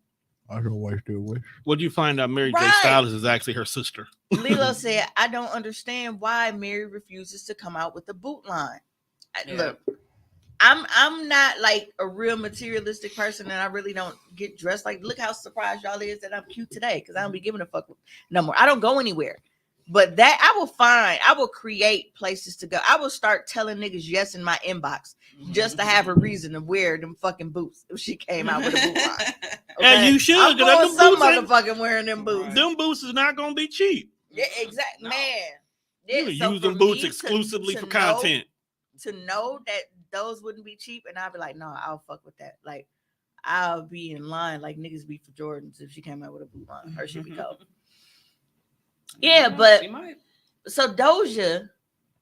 I can wish to wish. What do you find out? Mary J. Right. Stylist is actually her sister. Lilo said, I don't understand why Mary refuses to come out with a boot line. Yeah. Look, I'm not like a real materialistic person, and I really don't get dressed like. Look how surprised y'all is that I'm cute today, because I don't be giving a fuck no more. I don't go anywhere, but that I will create places to go. I will start telling niggas yes in my inbox just to have a reason to wear them fucking boots if she came out with a boot line. Yeah, you should, I'm 'cause going them some boots ain't- motherfucking wearing them boots. Right. Them boots is not gonna be cheap. Yeah, exactly, No. man. You Yeah, can so use for them boots me exclusively to for know- content. To know that those wouldn't be cheap, and I'd be like, no, I'll fuck with that. Like, I'll be in line like niggas be for Jordans if she came out with a boot line. Her should be cold. Yeah, but She might. so Doja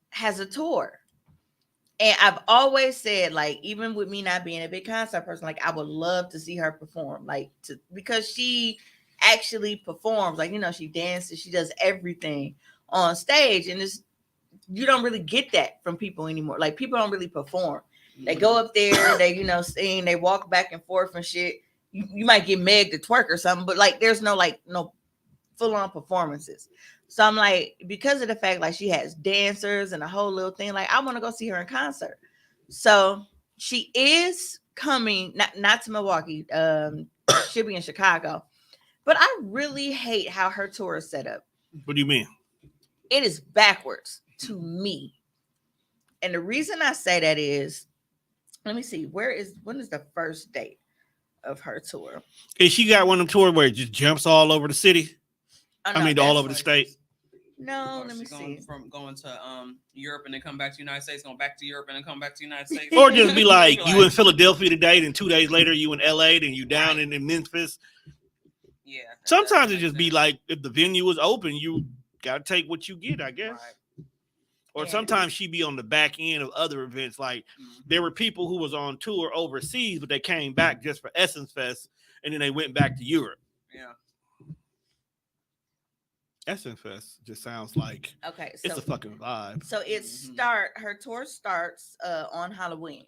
has a tour. And I've always said, like, even with me not being a big concert person, like, I would love to see her perform, because she actually performs. Like, you know, she dances, she does everything on stage, and you don't really get that from people anymore. Like, people don't really perform. They go up there, they, you know, sing, they walk back and forth and shit. You might get Meg to twerk or something, but like, there's no full-on performances. So I'm like, because of the fact like she has dancers and a whole little thing, like I want to go see her in concert. So she is coming, not to Milwaukee. She'll be in Chicago. But I really hate how her tour is set up. What do you mean? It is backwards to me. And the reason I say that is, let me see, when is the first date of her tour? Is she got one of them tours where it just jumps all over the city? Oh, I mean, all that's over the like- state. No, Or let me she going see. from going to Europe and then come back to the United States, going back to Europe and then come back to the United States. Or just be like, you in Philadelphia today, then 2 days later you in LA, then you down Right. in Memphis. Yeah. that Sometimes it makes just be sense. like, if the venue is open, you gotta take what you get, I guess. Right. Or Yeah. sometimes she be on the back end of other events. Like Mhm. there were people who was on tour overseas, but they came back just for Essence Fest, and then they went back to Europe. Yeah. Essence Fest just sounds like Okay, it's so a fucking vibe. so her tour starts on Halloween.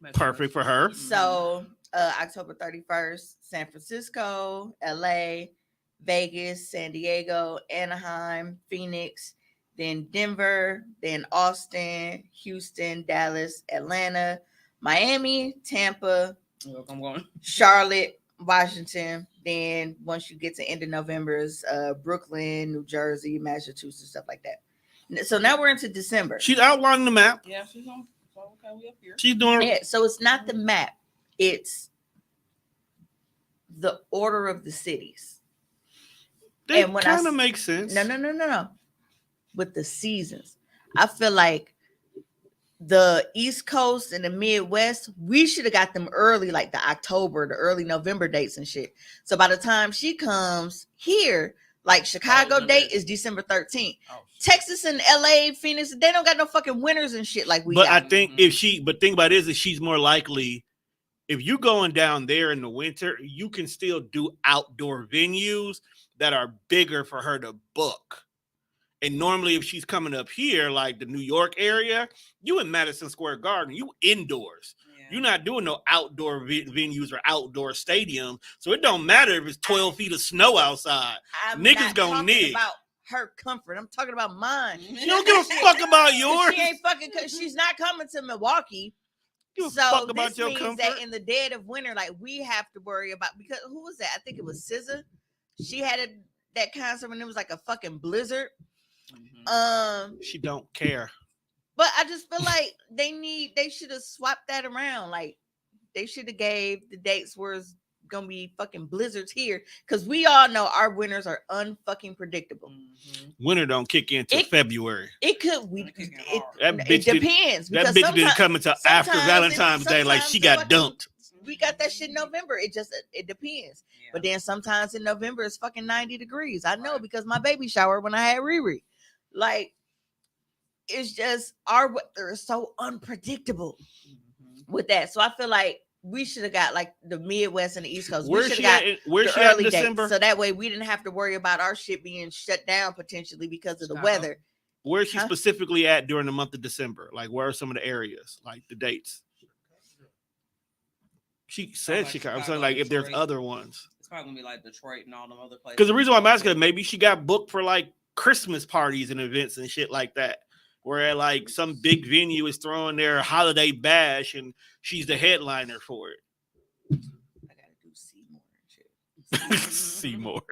Makes Perfect sense. for her. So October 31st, San Francisco, LA, Vegas, San Diego, Anaheim, Phoenix, then Denver, then Austin, Houston, Dallas, Atlanta, Miami, Tampa, Look, I'm going. Charlotte, Washington. Then once you get to end of November is Brooklyn, New Jersey, Massachusetts, stuff like that. So now we're into December. She's outlining the map. Yeah, she's on. So, okay, we up here. She's doing Yeah, so it's not the map, it's the order of the cities. that and when I kind of s- makes sense. No. With the seasons. I feel like the East Coast and the Midwest, we should have got them early, like the October, the early November dates and shit. So by the time she comes here, Like Chicago Oh, date is December 13th. Oh, Texas and LA, Phoenix, they don't got no fucking winters and shit like we But I got. think but think about it is that she's more likely, if you going down there in the winter, you can still do outdoor venues that are bigger for her to book. And normally, if she's coming up here, like the New York area, you in Madison Square Garden, you indoors. yeah. You're not doing no outdoor venues or outdoor stadiums. So it don't matter if it's 12 feet of snow outside. I'm Niggas not gonna talking nig. about her comfort. I'm talking about mine. You don't give a fuck about yours. She ain't fucking. She's not coming to Milwaukee. Give a So fuck about this your means comfort. that in the dead of winter, like we have to worry about, because who was that? I think it was SZA. She had that concert when it was like a fucking blizzard. She don't care. But I just feel like they should have swapped that around. Like they should have gave the dates where it's gonna be fucking blizzards here, because we all know our winters are unfucking predictable. Winter don't kick in till February. It could it depends, That because bitch didn't come until after sometimes Valentine's Day, like sometimes she the got fucking- dumped. we got that shit in November. It depends. Yeah. But then sometimes in November it's fucking 90 degrees. I know Right. because my baby showered when I had Riri. Like, it's just our weather is so unpredictable with that. So I feel like we should have got like the Midwest and the East Coast. Where's We should she have at? got Where's the she at in early dates, December? so that way we didn't have to worry about our shit being shut down potentially because of the Chicago. weather. Where's she Huh? specifically at during the month of December? Like, where are some of the areas? Like the dates? She said like Chicago. I'm Chicago, saying like if there's Detroit. other ones. It's probably gonna be like Detroit and all them other places. Because the reason why I'm asking, maybe she got booked for like Christmas parties and events and shit like that, where like some big venue is throwing their holiday bash and she's the headliner for it. I gotta do Seymour and shit. Seymour.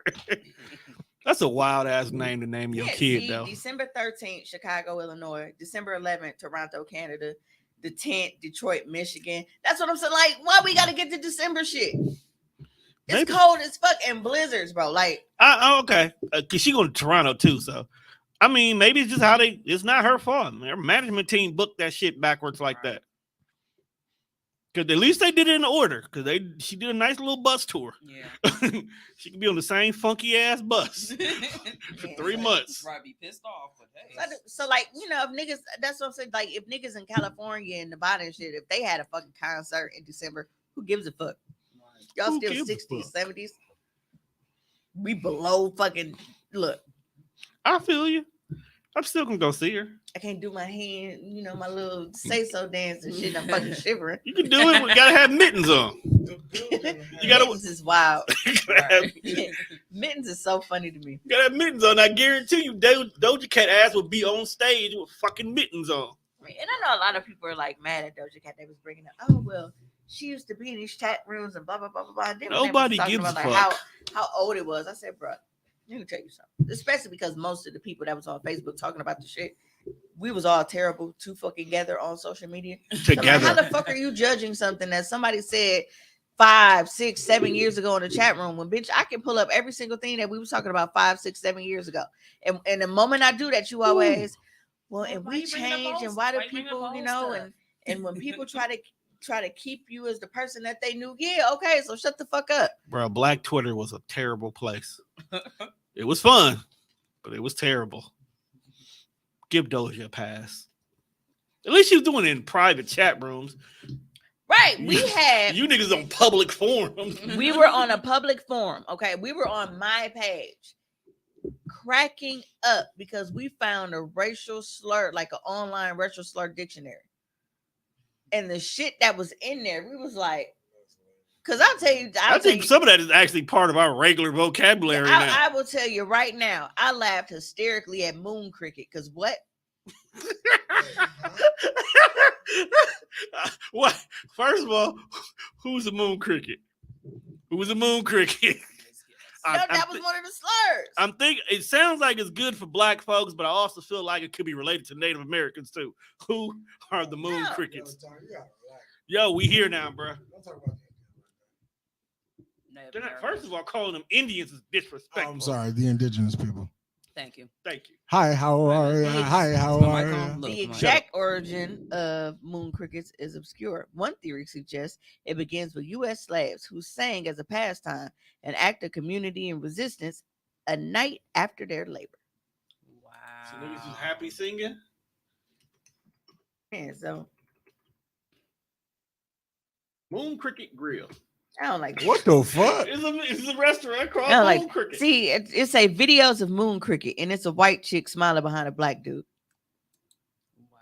That's a wild ass name to name your kid, see, though. December 13th, Chicago, Illinois. December 11th, Toronto, Canada. The 10th, Detroit, Michigan. That's what I'm saying. Like, why we gotta get to December shit? It's Maybe. cold as fuck and blizzards, bro. Like, Okay, because she going to Toronto too. So, I mean, maybe it's just how they. It's not her fault. Her management team booked that shit backwards like that. Because at least they did it in order. Because she did a nice little bus tour. Yeah. She could be on the same funky ass bus for 3 months. Probably be pissed off, but hey. so like, you know, if niggas, that's what I'm saying. Like, if niggas in California and Nevada and shit, if they had a fucking concert in December, who gives a fuck? Y'all Who still gives a 60s, fuck? 70s. We below fucking look. I feel you. I'm still gonna go see her. I can't do my hand, you know, my little say so dance and shit. I'm fucking shivering. You can do it. We gotta have mittens on. You gotta- Mittens is wild. You gotta have, Mittens is so funny to me. you gotta have mittens on. I guarantee you, Doja Cat ass would be on stage with fucking mittens on. And I know a lot of people are like mad at Doja Cat. They was bringing up, oh well, she used to be in these chat rooms and blah blah blah blah blah. Then when they was Nobody talking gives about, a like, fuck. how old it was. I said, bro, let me tell you something. Especially because most of the people that was on Facebook talking about the shit, we was all terrible to fucking together on social media. So I'm like, how Together. the fuck are you judging something that somebody said 5, 6, 7 years ago in the chat room? When bitch, I can pull up every single thing that we was talking about 5, 6, 7 years ago. And the moment I do that, you always, well, and why we you bringing up change, old and why do stuff? Why you bringing people, up you old know, stuff? and when people try to keep you as the person that they knew, yeah, okay, so shut the fuck up. Bro, Black Twitter was a terrible place. It was fun, but it was terrible. Give Doja a pass. At least she was doing it in private chat rooms. Right, we had You niggas on public forums. we were on a public forum, okay? We were on my page cracking up because we found a racial slur, like an online racial slur dictionary. And the shit that was in there, we was like, because I think some of that is actually part of our regular vocabulary now. I will tell you right now, I laughed hysterically at moon cricket because what? What? First of all, who's a moon cricket? Who's a moon cricket? No, that was one of the slurs. I'm thinking it sounds like it's good for black folks, but I also feel like it could be related to Native Americans too. Who are the moon No. crickets? Yo, we here now, bro. First of all, calling them Indians is disrespectful. I'm sorry, the indigenous people. Thank you. Thank you. Hi, how are you? Hi, how My are mic on? you? Look, The come on. exact origin of moon crickets is obscure. One theory suggests it begins with U.S. slaves who sang as a pastime, an act of community and resistance a night after their labor. Wow. So niggas just happy singing. And so Moon Cricket Grill. I don't like What the fuck? It's a restaurant called I don't Moon like. Cricket. See, it's a videos of moon cricket, and it's a white chick smiling behind a black dude. Wow.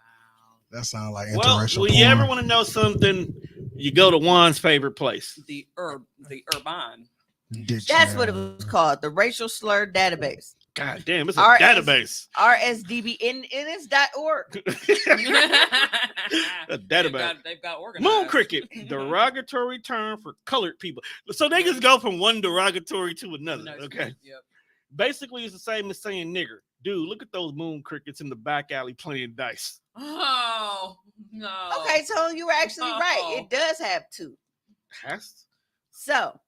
That sounds like Well, interracial when you ever porn. want to know something, you go to Juan's favorite place. The urban. That's what it was called, the racial slur database. God damn, it's a RS database. RSDB and it's .org. A database. They've got organized. Moon Cricket, derogatory term for colored people. So they just go from one derogatory to another. Next Okay. one, Yep. Basically, it's the same as saying nigger. Dude, look at those moon crickets in the back alley playing dice. Oh no. Okay, Tone, you were actually right. It does have two. Has So,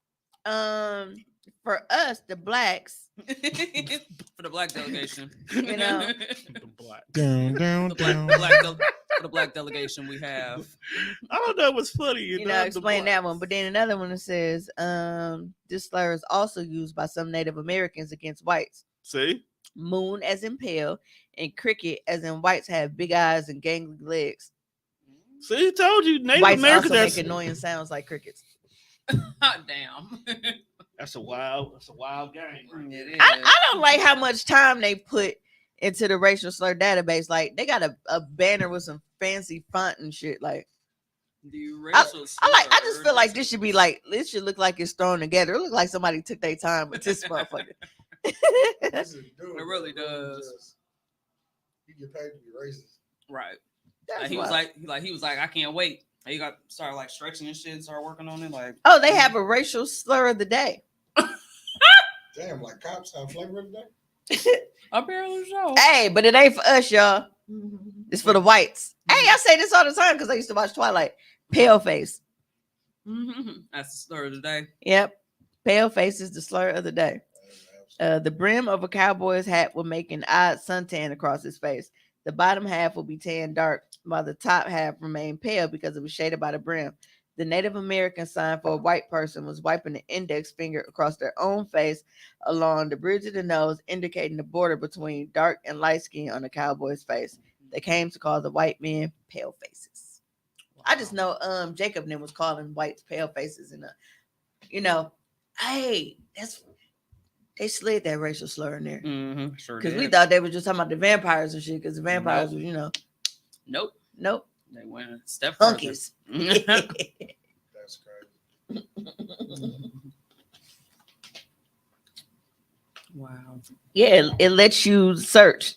for us, the blacks, For the black delegation. You know. the black. Down, down, the down. for the black delegation we have. I don't know what's funny. you know, explain that one. But then another one that says, this slur is also used by some Native Americans against whites. See? Moon as in pale, and cricket as in whites have big eyes and gangly legs. See, told you, Native Whites America. also make annoying sounds like crickets. Damn. That's a wild game. Right? It is. I don't like how much time they put into the racial slur database. Like they got a banner with some fancy font and shit. Like The racial I just feel like this should be like this should look like it's thrown together. It look like somebody took their time with this motherfucker. It really does. You get paid to be racist. Right. That's He was wild. like, I can't wait. And he got started like stretching and shit, started working on it. Like, Oh, they have a racial slur of the day. Damn, like cops have flavor today. apparently so. Hey, but it ain't for us, y'all. It's for the whites. Hey, I say this all the time because I used to watch Twilight. Pale face. That's the slur of the day. Yep. Pale face is the slur of the day. The brim of a cowboy's hat will make an odd suntan across his face. The bottom half will be tan dark, while the top half remained pale because it was shaded by the brim. The Native American sign for a white person was wiping the index finger across their own face along the bridge of the nose, indicating the border between dark and light skin on the cowboy's face. They came to call the white men pale faces. I just know Jacob then was calling whites pale faces, and hey, they slid that racial slur in there. Mm-hmm. Sure Because did. we thought they were just talking about the vampires and shit. Because the vampires were, Nope. nope, They went a step further. hunkies. That's crazy. Wow. Yeah, it lets you search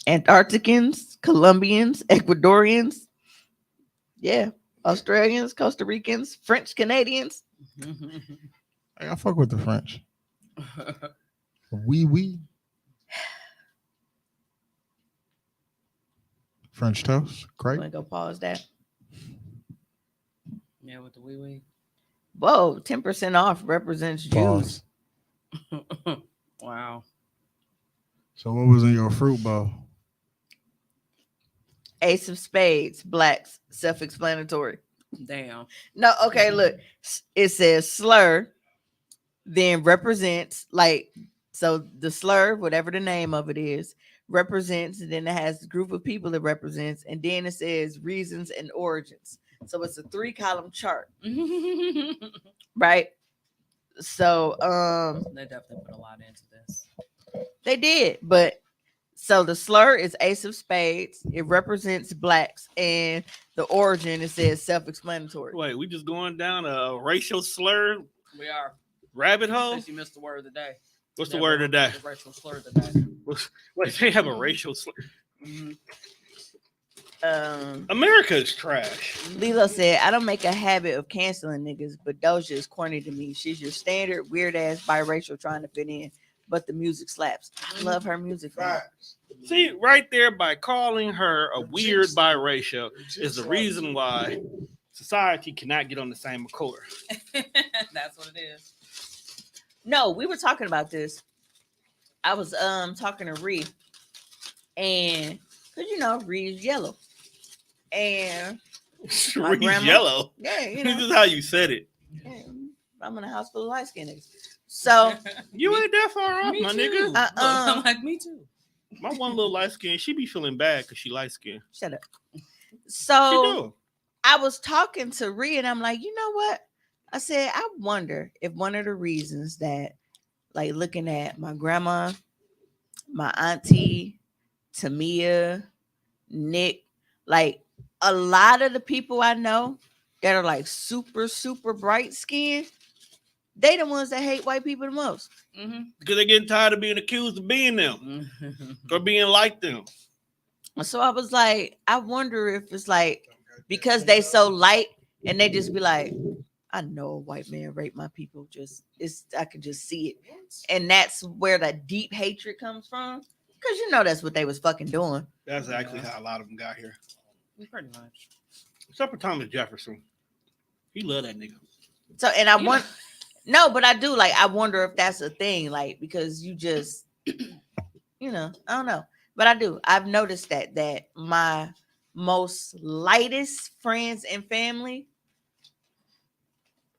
Antarcticans, Colombians, Ecuadorians, Australians, Costa Ricans, French Canadians. Hey, I fuck with the French. Oui. French toast, I'm great. gonna go pause that. Yeah, with the wee wee. Whoa, 10% off represents Jews. Pause. Wow. So what was in your fruit bowl? Ace of Spades, blacks, self-explanatory. Damn. No, okay, look. It says slur, then represents, like, so the slur, whatever the name of it is, represents, and then it has the group of people it represents, and then it says reasons and origins. So it's a 3-column chart, right? So They definitely put a lot into this. they did, but so the slur is Ace of Spades, it represents blacks, and the origin it says self-explanatory. Wait, we just going down a racial slur We are. rabbit hole? Since you missed the word of the day. What's the word of the day? The racial slur of the day. Wait, they have a racial slur. Mm-hmm. America is trash. Lilo said, I don't make a habit of canceling niggas, but Doja is corny to me. She's your standard weird ass biracial trying to fit in, but the music slaps. I love her music. Man. See, right there, by calling her a weird biracial is the reason why society cannot get on the same accord. That's what it is. No, we were talking about this. I was talking to Ree, and because Ree's yellow. And Reed's grandma- yellow. yeah, This is how you said it. yeah, I'm in a house full of light skinned niggas. So You ain't that far off, Me my too. nigga. Look, I'm like, me too. My one little light skin, she be feeling bad because she light skin. shut up. She So do. I was talking to Rhea and I'm like, you know what? I said, I wonder if one of the reasons that, like, looking at my grandma, my auntie, Tamia, Nick, like a lot of the people I know that are like super, super bright skin, they the ones that hate white people the most. Because they're getting tired of being accused of being them or being like them. So I was like, I wonder if it's like because they so light and they just be like, I know a white man raped my people. Just I can just see it. And that's where the deep hatred comes from. Because you know that's what they was fucking doing. That's actually how a lot of them got here. Pretty much. Except for Thomas Jefferson. He love that nigga. So and I want no, but I do like I wonder if that's a thing, like because you just you know, I don't know. But I do. I've noticed that my most lightest friends and family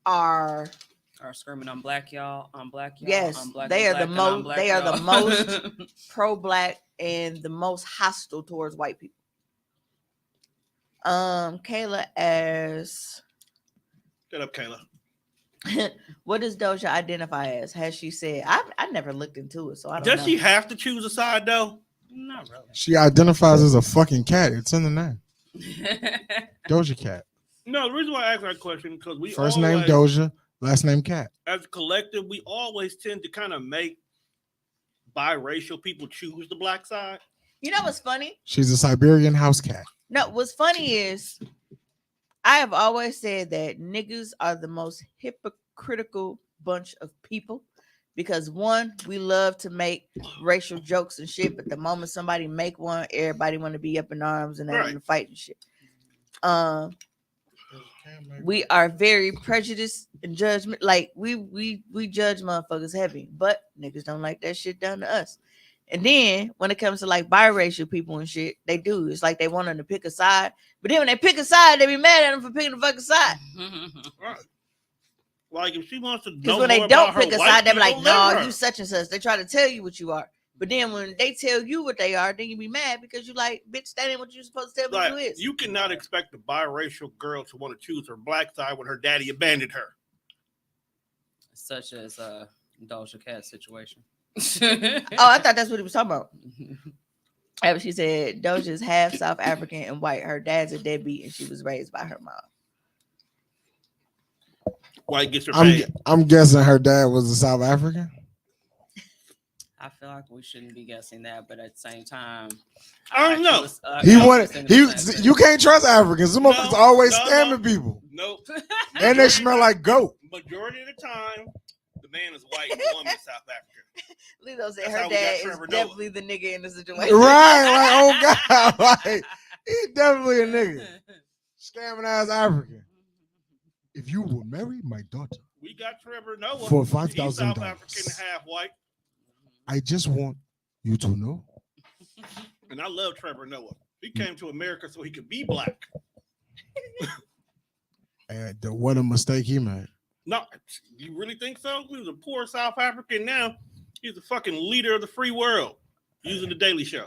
are screaming, I'm black, y'all. I'm black, y'all. yes, I'm black, they are black, the and I'm most black, they are the y'all. most pro-black and the most hostile towards white people. Kayla asks, Get up, Kayla. what does Doja identify as? Has she said? I never looked into it, so I don't Does know. she have to choose a side though? Not really. She identifies as a fucking cat. It's in the name. Doja Cat. No, the reason why I asked that question because we First always, name Doja, last name Cat. as a collective, we always tend to kind of make biracial people choose the black side. You know what's funny? She's a Siberian house cat. No, what's funny is I have always said that niggas are the most hypocritical bunch of people because one, we love to make racial jokes and shit, but the moment somebody make one, everybody want to be up in arms and having to fight and shit. We are very prejudiced and judgment. Like we judge motherfuckers heavy, but niggas don't like that shit done to us. And then when it comes to like biracial people and shit, they do. It's like they want them to pick a side, but then when they pick a side, they be mad at them for picking the fucking side. Right. Like if she wants to know Because when they more don't about her pick a white side, they be like, people, let "No, her. you such and such." They try to tell you what you are, but then when they tell you what they are, then you be mad because you like, bitch, that ain't what you supposed to tell me Like, who is. you cannot expect a biracial girl to want to choose her black side when her daddy abandoned her. Such as Doja Cat situation. Oh, I thought that's what he was talking about. She said Doja is half South African and white. Her dad's a deadbeat, and she was raised by her mom. White gets her paid. I'm guessing her dad was a South African. I feel like we shouldn't be guessing that, but at the same time, I don't know. You can't trust Africans. Some motherfuckers always scamming people. Nope. And they smell like goat. Majority of the time, the man is white and the woman is South African. Lito said That's her how we got dad is Trevor Noah. definitely the nigga in the situation. Right, like, oh God, like, he's definitely a nigga. Scamming ass African. If you will marry my daughter We got Trevor Noah for He's $5,000, South African and half white. I just want you to know. And I love Trevor Noah. He came to America so he could be black. And what a mistake he made. No, you really think so? He was a poor South African. Now he's the fucking leader of the free world using the Daily Show.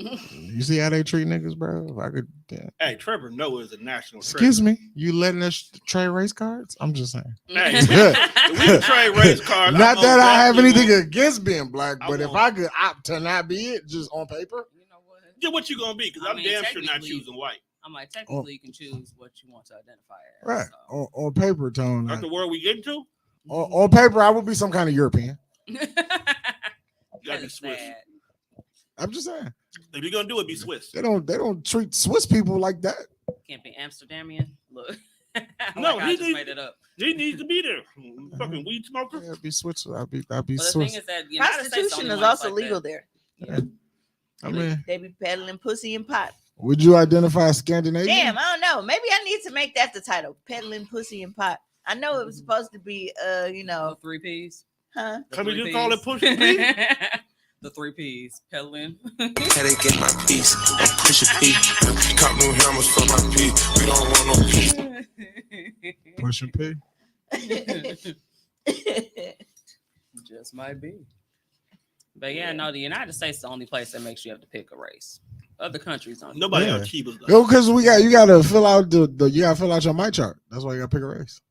You see how they treat niggas, bro? If I could, yeah. Hey, Trevor Noah is a national Excuse treasure. me, you letting us trade race cards? I'm just saying. Hey, we can trade race cards. Not that I have anything want. against being black, but if want- I could opt to not be it, just on paper. You know what? Yeah, what you gonna be? Because I I'm mean, damn sure not technically- choosing white. I'm like, technically, you can choose what you want to identify as. Right. So. On paper, Tone. That's the world we get into. On paper, I would be some kind of European. Gotta be Swiss. Bad. I'm just saying. If you're gonna do it, be Swiss. They don't treat Swiss people like that. Can't be Amsterdamian. Look. No, like I he just needs- made it up. He needs to be there. Fucking weed smoker. Yeah, be Swiss. I'd be But the Swiss. thing is that the United States Prostitution only is ones also like legal that. there. Yeah. I mean, They be peddling pussy and pot. would you identify as Scandinavian? Damn, I don't know. Maybe I need to make that the title. Peddling pussy and pot. I know it was supposed to be you The know, 3 P's. huh? The Can we 3 just call it Ps. push the P? The 3 P's. Peddling. Headache in my piece. Push a P. Cop new hammers for my P. We don't want no P. Pushing P. Just might be. But yeah, no, the United States is the only place that makes you have to pick a race. Other countries don't. Nobody Yeah. got cheapers. Yo, because you gotta fill out you gotta fill out your mic chart. That's why you gotta pick a race.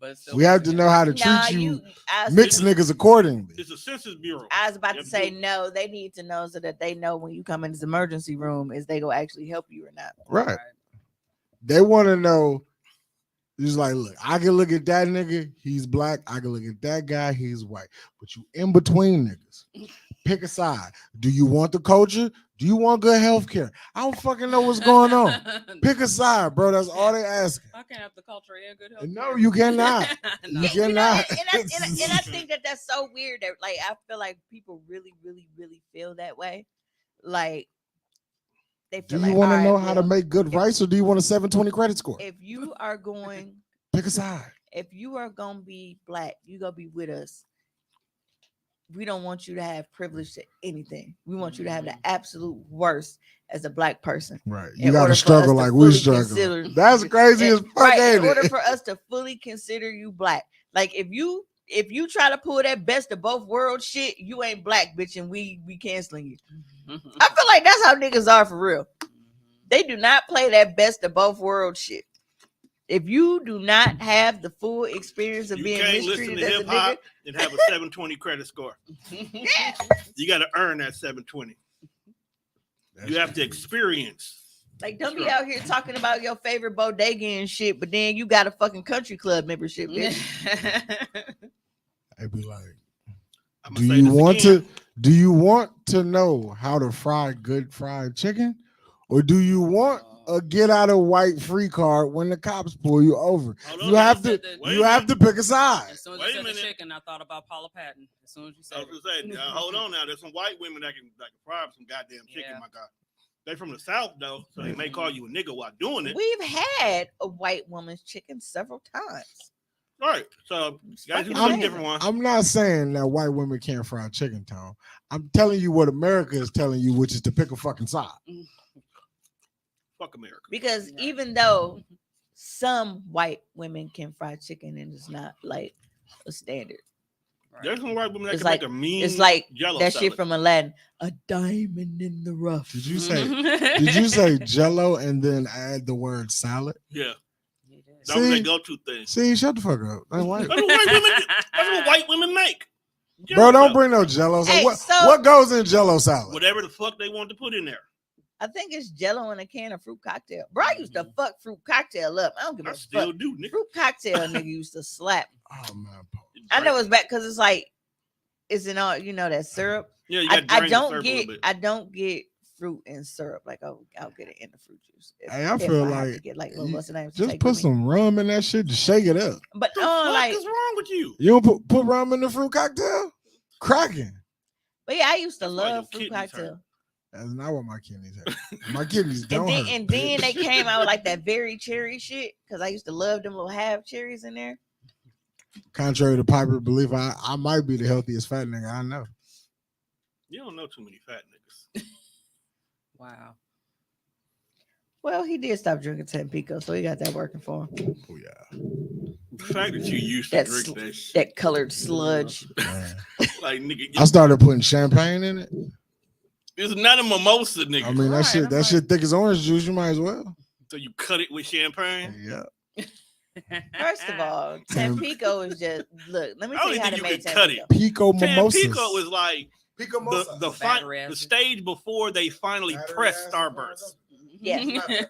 But it's still We have to know how to treat Nah, you I was mixed thinking- niggas accordingly. It's a Census Bureau. I was about You to have say do- no. They need to know so that they know when you come in this emergency room is they gonna actually help you or not. Right. They want to know. It's like, look, I can look at that nigga, he's black. I can look at that guy, he's white. But you in between niggas. Pick a side. Do you want the culture? Do you want good health care? I don't fucking know what's going on. Pick a side, bro. That's all they asking. I can't have the culture and good health. No, you cannot. No. You cannot. And I think that that's so weird that like I feel like people really, really, really feel that way. Like they Do feel you like, want to all know right, how to well, make good rice or do you want a 720 credit score? if you are going, Pick a side. if you are gonna be black, you gonna be with us. We don't want you to have privilege to anything. We want you to have the absolute worst as a black person. Right. In You got order to for struggle us to like we fully struggle. consider- That's crazy as fuck, Right, ain't in order it? for us to fully consider you black. Like if you try to pull that best of both worlds shit, you ain't black, bitch, and we canceling you. I feel like that's how niggas are for real. They do not play that best of both worlds shit. If you do not have the full experience of You being can't listen mistreated to as a hip nigga, hop and have a 720 credit score. You got to earn that 720. You have to experience. like don't be out here talking about your favorite bodega and shit, but then you got a fucking country club membership, bitch. I'd be like, I'm do gonna say you this want again. do you want to know how to fry good fried chicken? Or do you want a get out of white free card when the cops pull you over? Hold You on, have man. to Wait you a have to minute. pick a side. As soon as Wait you a said the minute. chicken, I thought about Paula Patton. As soon as you I said was gonna say, hold on now. There's some white women that can fry up some goddamn chicken, Yeah. my God. They from the South though, so they may call you a nigga while doing it. We've had a white woman's chicken several times. All right. So guys, you fucking do a amazing. different one. I'm not saying that white women can't fry chicken, Tom. I'm telling you what America is telling you, which is to pick a fucking side. Fuck America. Because Right. even though some white women can fry chicken and it's not like a standard. Right. There's some white women that It's can like- make a mean It's like Jell-O that salad. shit from Aladdin, a diamond in the rough. Did you say Jello and then add the word salad? Yeah, It is. that was See? their go-to thing. See, shut the fuck up. That's white. That's what white women. That's what white women make. Bro, Jell-O don't salad. bring no Jello. So Hey, what, so- what goes in Jello salad? Whatever the fuck they want to put in there. I think it's Jello in a can of fruit cocktail. Bro, I used to fuck fruit cocktail up. I don't give I a still fuck. do, nigga. Fruit cocktail nigga used to slap. Oh man, Paul. I know it's bad because it's like it's in all that syrup. Yeah, you I, got I don't get fruit and syrup. Like I'll get it in the fruit juice. Hey, I feel have to like get like little you what's the name? to just take put with me. some rum in that shit to shake it up. But What the fuck like, is wrong with you? You don't put rum in the fruit cocktail? Cracking. but yeah, I used to That's why your love fruit kidneys hurt. cocktail. That's not what my kidneys hurt. My kidneys And don't then, hurt. and then they bitch. came out with like that very cherry shit because I used to love them little half cherries in there. Contrary to popular belief, I might be the healthiest fat nigga I know. You don't know too many fat niggas. Wow. Well, he did stop drinking Tampico, so he got that working for him. Oh yeah. The fact that you used to That's- drink that shit. That colored sludge. Man. Like, nigga, I started putting champagne in it. it's not a mimosa, nigga. I mean, Right, that I'm shit thick as orange juice. You might as well. So you cut it with champagne? Yeah. First of all, Tampico is just look. Let me I tell don't you how think to you make can cut Tampico. it. Pico mimosas. Tampico was like Pico the acid. stage before they finally Battery pressed acid, Starburst. Yeah.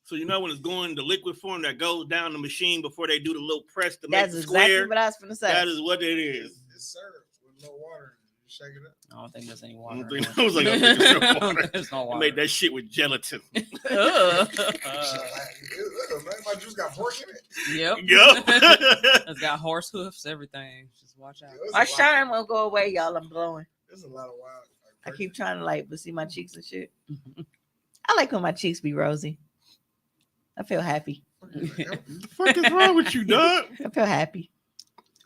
So you know when it's going to liquid form that goes down the machine before they do the little press to That's make the exactly square. what I was gonna say. That is what it is. It's syrup with no water. You shake it up. I don't think there's any I water. don't in think it. I was like, I think there's no water. There's no I water. made that shit with gelatin. Ugh. My juice got pork in it. Yep. Yup. It's got horse hoofs, everything. Just watch out. My shine won't go away, y'all. I'm blowing. There's a lot of wild. I keep trying to like, but see my cheeks and shit. I like when my cheeks be rosy. I feel happy. What the fuck is wrong with you, dog? I feel happy.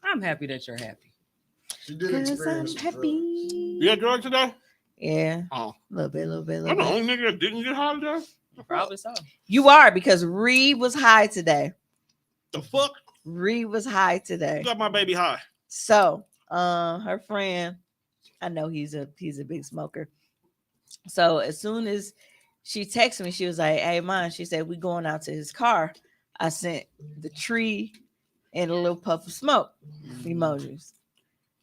I'm happy that you're happy. She did 'Cause I'm experience some drugs. happy. You got drugs today? Yeah, Oh, a little bit, I'm the little bit. only nigga that didn't get high today. Probably so. You are because Reed was high today. The fuck? Reed was high today. You got my baby high. So Her friend, I know he's a big smoker. So as soon as she texted me, she was like, "Hey, mom," she said, "We going out to his car." I sent the tree and a little puff of smoke emojis.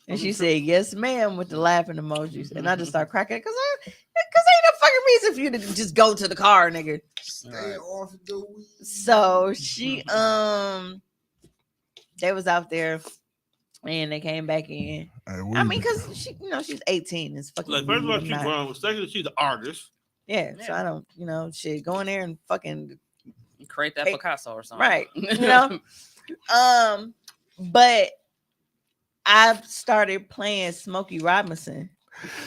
And she said, "Yes, ma'am," with the laughing emojis. And I just started cracking because ain't no fucking reason for you to just go to the car, nigga. Stay off the weed. So she they was out there and they came back in. Hey, I mean, because she's 18. It's fucking Like, first of weed. all, I'm she's not- grown. Second, she's an artist. Yeah, so I don't, shit, go in there and fucking Create that Hey, Picasso or something. right, but I've started playing Smokey Robinson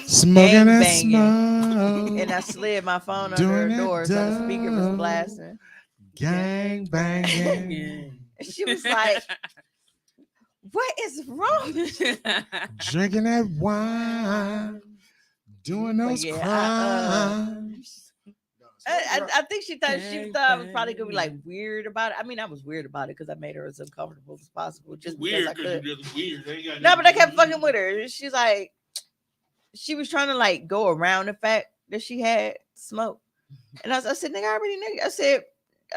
smoking that Gangbanging. smoke. and I slid my phone under her Doing that door so the speaker was dope. blasting. Gang banging. And she was like, "What is wrong?" Drinking that wine. Doing But those yeah, crimes. I think she thought I was probably gonna be like weird about it. I mean, I was weird about it because I made her as uncomfortable as possible, just Weird because I because could. you're just weird. They ain't got No, but I kept nothing- fucking with her. She's like, she was trying to like go around the fact that she had smoke, and I said, "Nigga, I already knew." I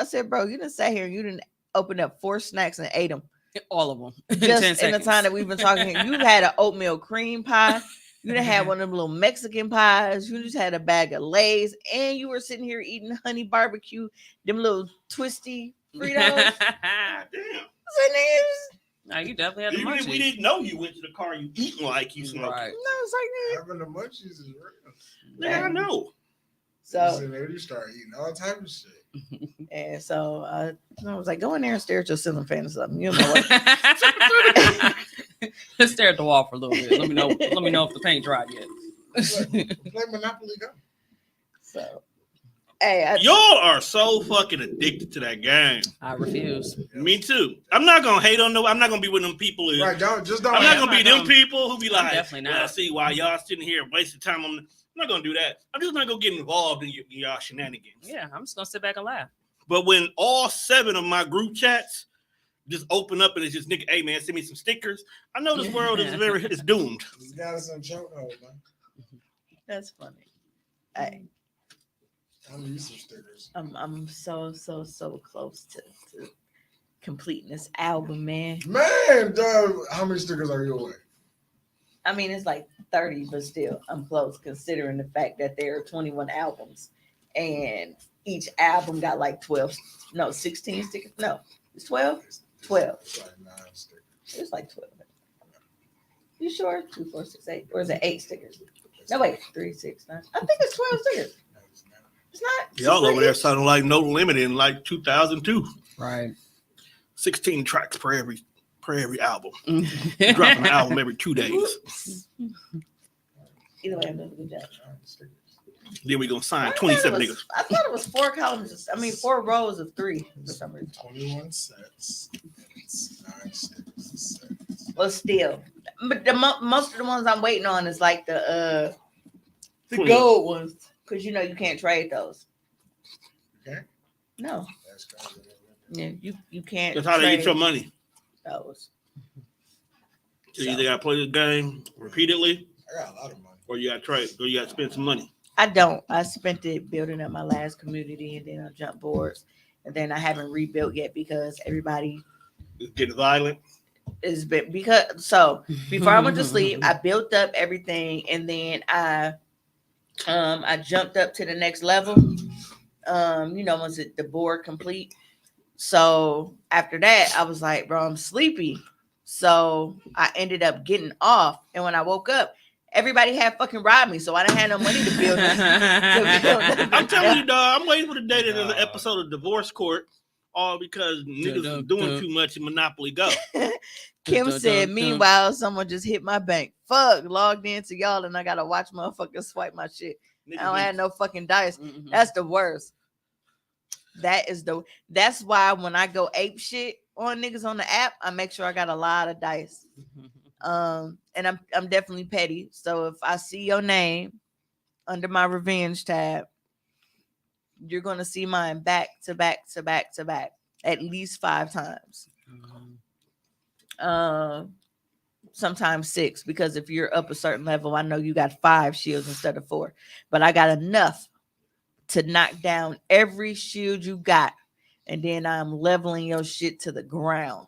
said, "Bro, you done sat here and you didn't open up 4 snacks and ate them All of them. just in the time that we've been talking. You've had an oatmeal cream pie." You done had one of them little Mexican pies. You just had a bag of Lay's, and you were sitting here eating honey barbecue, them little twisty Fritos. God damn. So niggas, No, you definitely had the Even if we munchies. didn't know you went to the car, you eating like you smoking. Right. no, it's like Having the munchies is real. Yeah, I know. so. You start eating all type of shit. And so I was like, go in there and stare at your ceiling fan or something. You know what? Let's stare at the wall for a little bit. Let me know if the paint dried yet. Play Monopoly Go. So, hey, Y'all are so fucking addicted to that game. I refuse. Me too. I'm not gonna hate on no. I'm not gonna be with them people. Right, don't. I'm not gonna be I'm not them gonna- people who be I'm like, definitely not. "Well, see why y'all sitting here wasting time on." I'm not gonna do that. I'm just not gonna get involved in y'all shenanigans. Yeah, I'm just gonna sit back and laugh. But when all 7 of my group chats just open up and it's just nigga, hey man, send me some stickers. I know this world is it's doomed. This guy is some chokehold, man. that's funny. Hey, I need some stickers. I'm so close to completing this album, man. Man, dog, how many stickers are you away? I mean, it's like 30, but still, I'm close considering the fact that there are 21 albums and each album got like 16 stickers. No, it's 12. 12. It's like 9 stickers. It's like 12. You sure? 2, 4, 6, 8, or is it 8 stickers? No, wait, 3, 6, 9. I think it's 12 stickers. It's not. Y'all over there sounding like No Limit in like 2002. Right. 16 tracks per every album. Dropping an album every 2 days. Either way, I'm doing a good job. 9 stickers. Then we gonna sign I thought 27 it was- niggas. I thought it was 4 columns. 4 rows of 3 for some reason. 21 sets. It's 9 stickers a set. Well, still, but most of the ones I'm waiting on is like the Hmm. gold ones, because you can't trade those. Okay. No, That's crazy. yeah, you can't. That's how they get trade your money. those. So you either gotta play this game repeatedly, I got a lot of money. or you gotta trade, or you gotta spend some money. I don't. I spent it building up my last community, and then I jump boards, and then I haven't rebuilt yet because everybody It's getting violent. is because so before I went to sleep, I built up everything, and then I jumped up to the next level. Once the board complete. So after that, I was like, bro, I'm sleepy. So I ended up getting off, and when I woke up, everybody had fucking robbed me, so I didn't have no money to build this. I'm telling you, dog. I'm waiting for the day that there's an episode of Divorce Court, all because niggas is doing too much in Monopoly Go. Kim said, meanwhile, someone just hit my bank. Fuck, logged into y'all, and I gotta watch motherfuckers swipe my shit. I don't have no fucking dice. Mhm. That's the worst. That's why when I go ape shit on niggas on the app, I make sure I got a lot of dice. And I'm definitely petty. So if I see your name under my revenge tab, you're gonna see mine back to back to back to back at least 5 times. sometimes 6, because if you're up a certain level, I know you got 5 shields instead of 4, but I got enough to knock down every shield you got, and then I'm leveling your shit to the ground.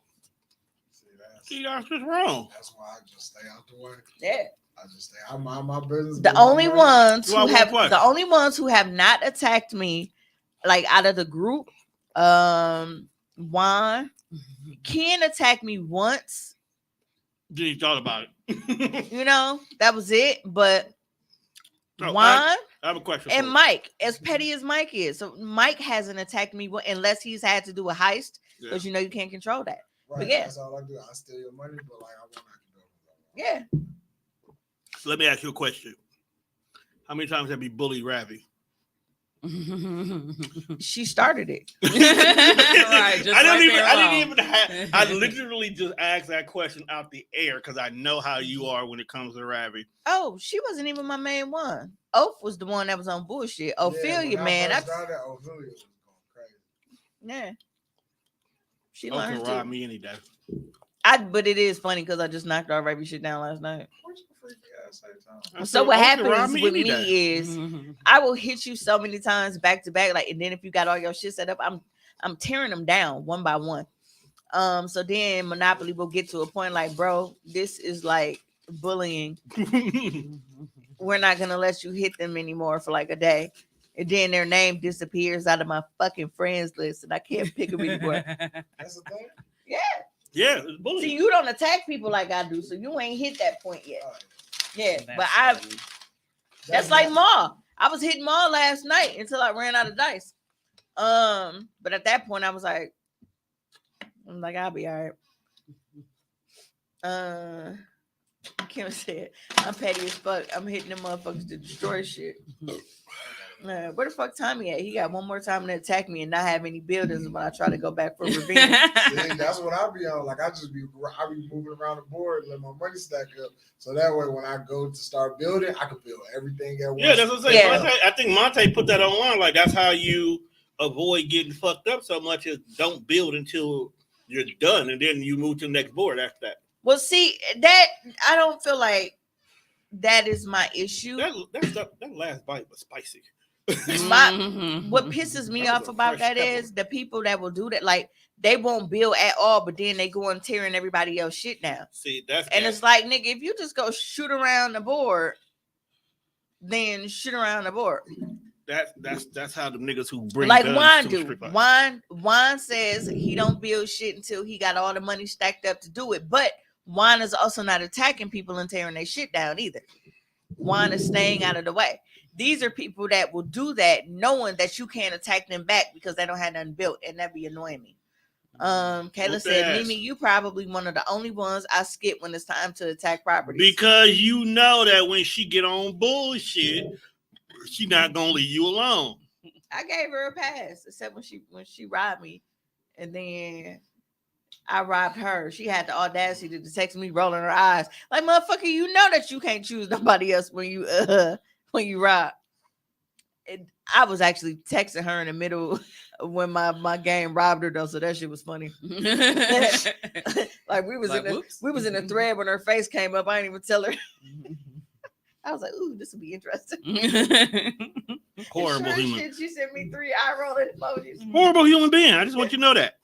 See, that's just wrong. That's why I just stay out the way. Yeah. I just stay. I mind my business. The only ones Well, who one have question. the only ones who have not attacked me, like out of the group, Juan can attack me once. You thought about it. You know, that was it. But So, Juan I have a question. and for Mike, as petty as Mike is, so Mike hasn't attacked me unless he's had to do a heist, you. because you know you can't control that. Right, but yeah. that's all I do. I steal your money, but like I won't knock you Yeah. Let me ask you a question. How many times have you bullied Ravi? She started it. Right, just I right didn't there alone. I literally just asked that question out the air because I know how you are when it comes to Ravi. Oh, she wasn't even my main one. Oath was the one that was on bullshit. Ophelia, man. Ophelia was going crazy. Yeah. She Oh, learned can rob too. me any day. But it is funny because I just knocked our Ravi shit down last night. I So said, what "Oh, can rob happens with any me day." is I will hit you so many times back to back, like, and then if you got all your shit set up, I'm tearing them down one by one. So then Monopoly will get to a point like, bro, this is like bullying. We're not gonna let you hit them anymore for like a day. And then their name disappears out of my fucking friends list, and I can't pick them anymore. That's the thing. Yeah. Yeah, it's bullying. See, you don't attack people like I do, so you ain't hit that point yet. Yeah, but that's like Ma. I was hitting Ma last night until I ran out of dice. But at that point, I was like, I'll be all right. Kim said, I'm petty as fuck. I'm hitting them motherfuckers to destroy shit. Where the fuck Tommy at? He got one more time to attack me and not have any buildings when I try to go back for revenge. See, that's what I be on. Like I be moving around the board, let my money stack up, so that way when I go to start building, I can build everything at once. Yeah, that's what I'm saying. Yeah. Monte, I think Monte put that online. Like that's how you avoid getting fucked up so much. Is don't build until you're done, and then you move to the next board after that. Well, see, that I don't feel like that is my issue. That last bite was spicy. What pisses me That was off a about fresh that pepper. is the people that will do that. Like they won't build at all, but then they go and tearing everybody else shit down. See, that's And it's like, nigga, if you just go shoot around the board, then shoot around the board. that's how the niggas who bring Like guns Juan to do. Street Fighter. Juan says he don't build shit until he got all the money stacked up to do it. But Juan is also not attacking people and tearing their shit down either. Juan is staying out of the way. These are people that will do that knowing that you can't attack them back because they don't have nothing built, and that'd be annoying me. Kayla Whoop said, ass. Mimi, you probably one of the only ones I skip when it's time to attack properties. Because you know that when she get on bullshit, she not gonna leave you alone. I gave her a pass, except when she robbed me, and then I robbed her. She had the audacity to text me rolling her eyes. Like, motherfucker, you know that you can't choose nobody else when you rob. And I was actually texting her in the middle when my game robbed her though, so that shit was funny. Like we was in a thread when her face came up. I didn't even tell her. I was like, ooh, this will be interesting. Horrible Sure human. shit, she sent me 3 eye rolling emojis. Horrible human being. I just want you to know that.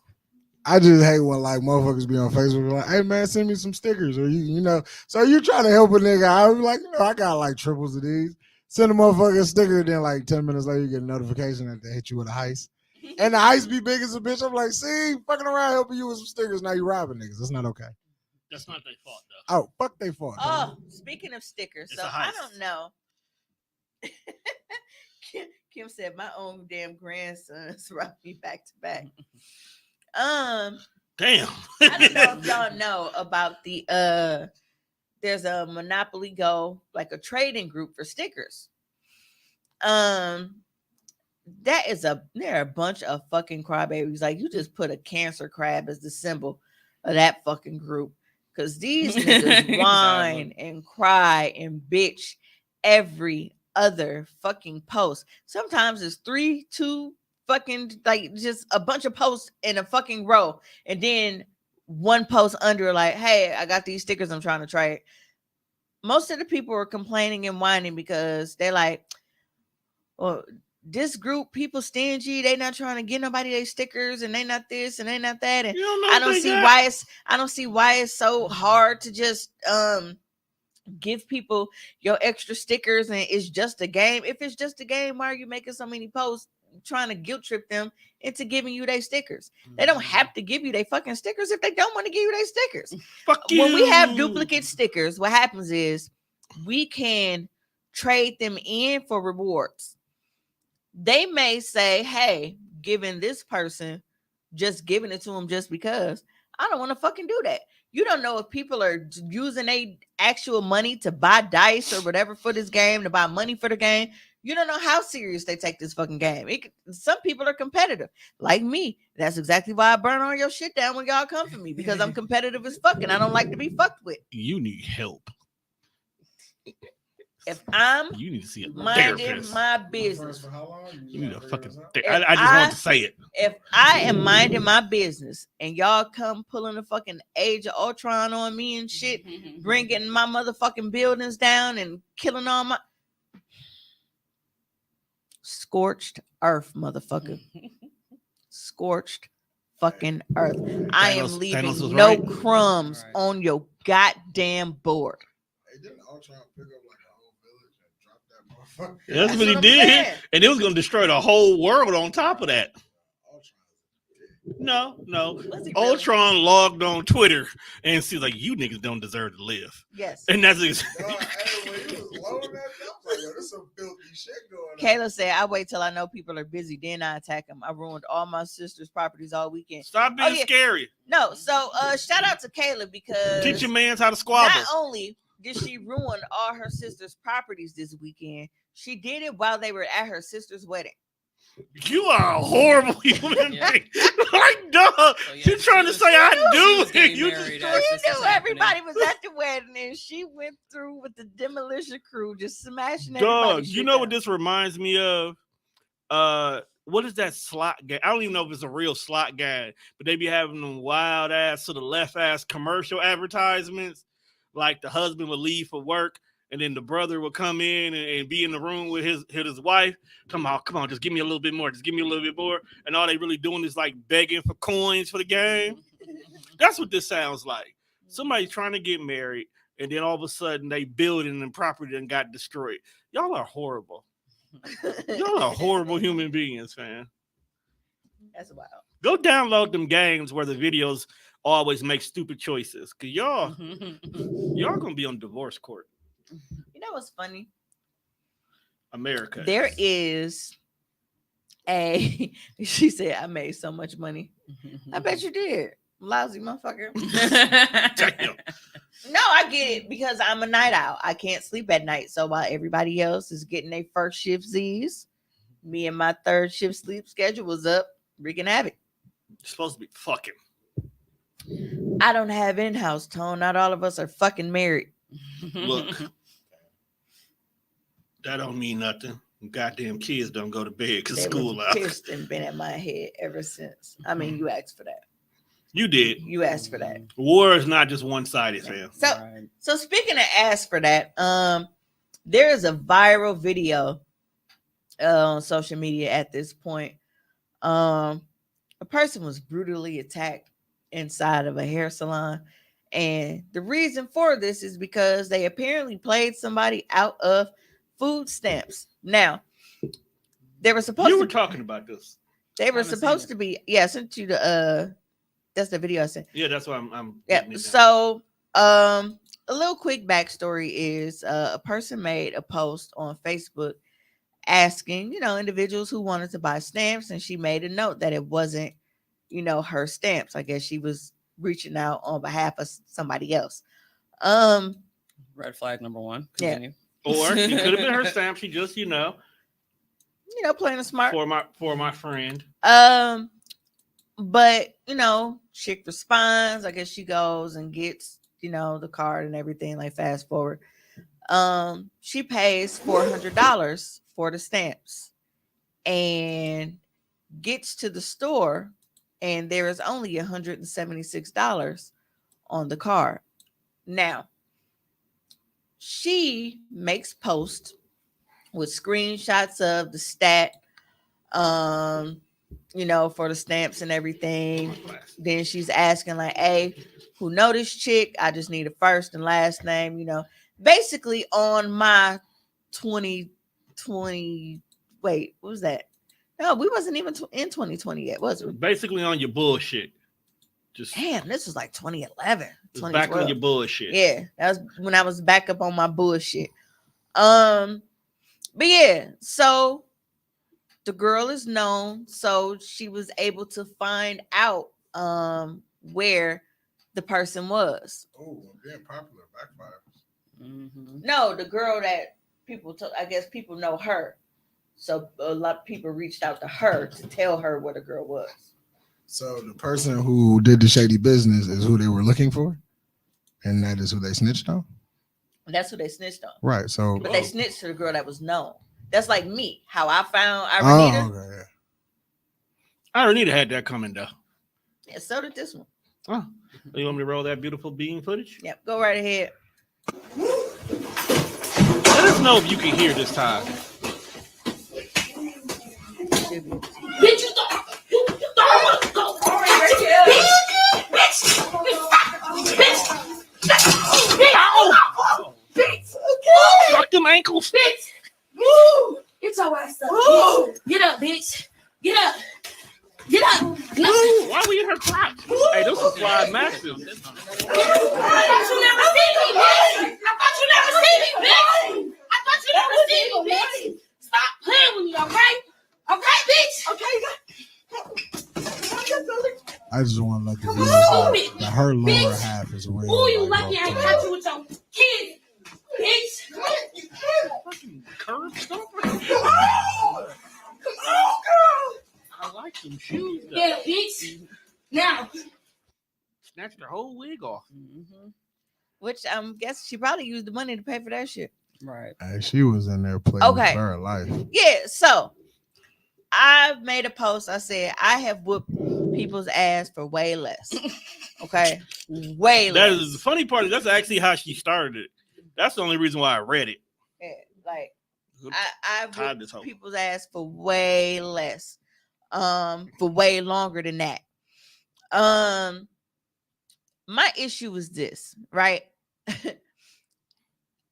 I just hate when like motherfuckers be on Facebook like, hey man, send me some stickers, or you know. So you trying to help a nigga out, be like, you know, I got like triples of these. Send a motherfucker a sticker, then like 10 minutes later you get a notification that they hit you with a heist. And the heist be big as a bitch. I'm like, see, fucking around helping you with some stickers. Now you robbing niggas. That's not okay. That's not their fault though. Oh, fuck they fault. Oh, speaking of stickers, It's so a I heist. don't know. Kim said my own damn grandsons robbed me back to back. Damn. I don't know if y'all know about the there's a Monopoly Go, like a trading group for stickers. There are a bunch of fucking crybabies. Like you just put a cancer crab as the symbol of that fucking group. Cause these niggas whine and cry and bitch every other fucking post. Sometimes it's 3, 2 fucking, like just a bunch of posts in a fucking row, and then one post under like, hey, I got these stickers I'm trying to trade. Most of the people are complaining and whining because they're like, well, this group people stingy, they not trying to get nobody their stickers, and they not this and they not that. And You don't know I what don't they see got. why it's so hard to just give people your extra stickers and it's just a game. If it's just a game, why are you making so many posts trying to guilt trip them into giving you their stickers? They don't have to give you their fucking stickers if they don't want to give you their stickers. Fuck you. When we have duplicate stickers, what happens is we can trade them in for rewards. They may say, hey, giving this person, just giving it to them just because. I don't want to fucking do that. You don't know if people are using a actual money to buy dice or whatever for this game, to buy money for the game. You don't know how serious they take this fucking game. Some people are competitive, like me. That's exactly why I burn all your shit down when y'all come for me, because I'm competitive as fuck and I don't like to be fucked with. You need help. If I'm You need to see a minding therapist. my business, For how long? You need a fucking. If I just want to say it. if I am minding my business and y'all come pulling the fucking Age of Ultron on me and shit, bringing my motherfucking buildings down and killing all my scorched earth, motherfucker. Scorched fucking earth. I am Thanos leaving was no right. crumbs Right. on your goddamn board. Hey, didn't Ultron pick up like a whole village and drop that motherfucker? That's what he I'm did. saying. And it was going to destroy the whole world on top of that. Ultron. No. Was he really? Ultron logged on Twitter and see like, you niggas don't deserve to live. Yes. And that's Hey, when he was loading that, I was like, yo, there's some filthy shit going on. Kayla said, I wait till I know people are busy, then I attack them. I ruined all my sister's properties all weekend. Stop being Oh, yeah. scary. No, so shout out to Kayla because Teach your mans how to squabble. not only did she ruin all her sister's properties this weekend, she did it while they were at her sister's wedding. You are a horrible human Yeah. being. Like, dog. So, yeah, You're trying to she say was- I she was do it. getting You just married She as this knew is happening. everybody was at the wedding, and she went through with the demolition crew, just smashing Dog, everybody's you shit know what down. this reminds me of? What is that slot game? I don't even know if it's a real slot game, but they be having them wild ass to the left ass commercial advertisements. Like the husband would leave for work, and then the brother would come in and be in the room with his wife. Come on, just give me a little bit more. Just give me a little bit more. And all they really doing is like begging for coins for the game. That's what this sounds like. Somebody's trying to get married, and then all of a sudden they building and property and got destroyed. Y'all are horrible. Y'all are horrible human beings, man. That's wild. Go download them games where the videos always make stupid choices. Cause y'all gonna be on divorce court. You know what's funny? America. There is a. She said, "I made so much money." I bet you did, lousy motherfucker. Damn. No, I get it because I'm a night owl. I can't sleep at night. So while everybody else is getting their first shift Z's, me and my third shift sleep schedule was up wreaking havoc. You're supposed to be fucking. I don't have in-house tone. Not all of us are fucking married. Look. That don't mean nothing. Goddamn kids don't go to bed because They school was out. pissed and been at my head ever since. I mean, you asked for that. You did. You asked for that. War is not just one-sided, fam. So, Right. so speaking of ask for that, there is a viral video on social media at this point. A person was brutally attacked inside of a hair salon, and the reason for this is because they apparently played somebody out of food stamps. Now, they were supposed You were to. talking about this. They were haven't seen supposed it. to be. Yeah, I sent you the. That's the video I sent. Yeah, that's why I'm Yeah. getting it down. So, a little quick backstory is a person made a post on Facebook asking, individuals who wanted to buy stamps, and she made a note that it wasn't, her stamps. I guess she was reaching out on behalf of somebody else. Red flag number one. Yeah. Continue. Or it could have been her stamp. She just, Playing a smart. for my friend. But chick responds. I guess she goes and gets, the card and everything. Like fast forward. She pays $400 for the stamps and gets to the store and there is only $176 on the card. Now, she makes posts with screenshots of the stat, for the stamps and everything. Then she's asking like, "Hey, who know this chick? I just need a first and last name." Basically on my 2020. Wait, what was that? No, we wasn't even in 2020 yet, was we? Basically on your bullshit. Just Damn, this was like 2011, just back on your 2012. bullshit. Yeah, that was when I was back up on my bullshit. But yeah, so the girl is known, so she was able to find out where the person was. Oh, being popular backfires. Mm-hmm. No, the girl that I guess people know her. So a lot of people reached out to her to tell her where the girl was. So the person who did the shady business is who they were looking for, and that is who they snitched on. That's who they snitched on. Right. So, But they snitched to the girl that was known. That's like me. How I found oh, Ironita. okay, yeah. I already had that coming though. Yeah, so did this one. Oh, you want me to roll that beautiful bean footage? Yep, go right ahead. Let us know if you can hear this time. Bitch, you thought I was going to go. Bitch, Fuck them ankles. bitch, move. Get your ass up. Bitch. Get up, bitch. Get up. Get up. Why we in her crotch? Hey, those are fly massive. I thought you never seen me, bitch. I thought you never seen me, bitch. I thought you never seen me, bitch. Stop playing with me, okay? Okay, bitch. Okay. I just want to let the viewers know that her lower half is real. Ooh, you like, lucky I up ain't to got you with your kids, bitch. Fucking curve stomper. I like them shoes. Though. Yeah, bitch. Now. Snatched her whole wig off. Mm-hmm. Which I'm guessing she probably used the money to pay for that shit. Right. Hey, she was in there playing Okay. for her life. Yeah, so I made a post. I said I have whooped people's ass for way less. Okay, way That less. is the funny part. That's actually how she started it. That's the only reason why I read it. Yeah, like I've Tied this whooped hoe. people's ass for way less. For way longer than that. My issue is this, right?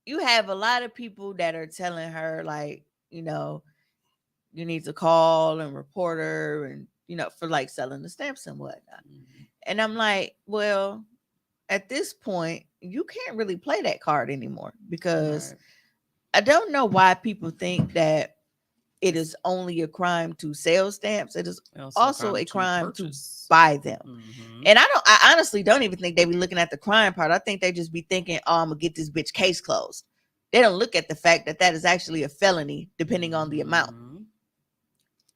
You have a lot of people that are telling her, like, you need to call and report her and, for like selling the stamps and whatnot. Mm-hmm. And I'm like, well, at this point, you can't really play that card anymore because Right. I don't know why people think that it is only a crime to sell stamps. It is also a crime to buy them. Mm-hmm. And I honestly don't even think they be looking at the crime part. I think they just be thinking, oh, I'm gonna get this bitch case closed. They don't look at the fact that that is actually a felony depending on the amount. Mm-hmm.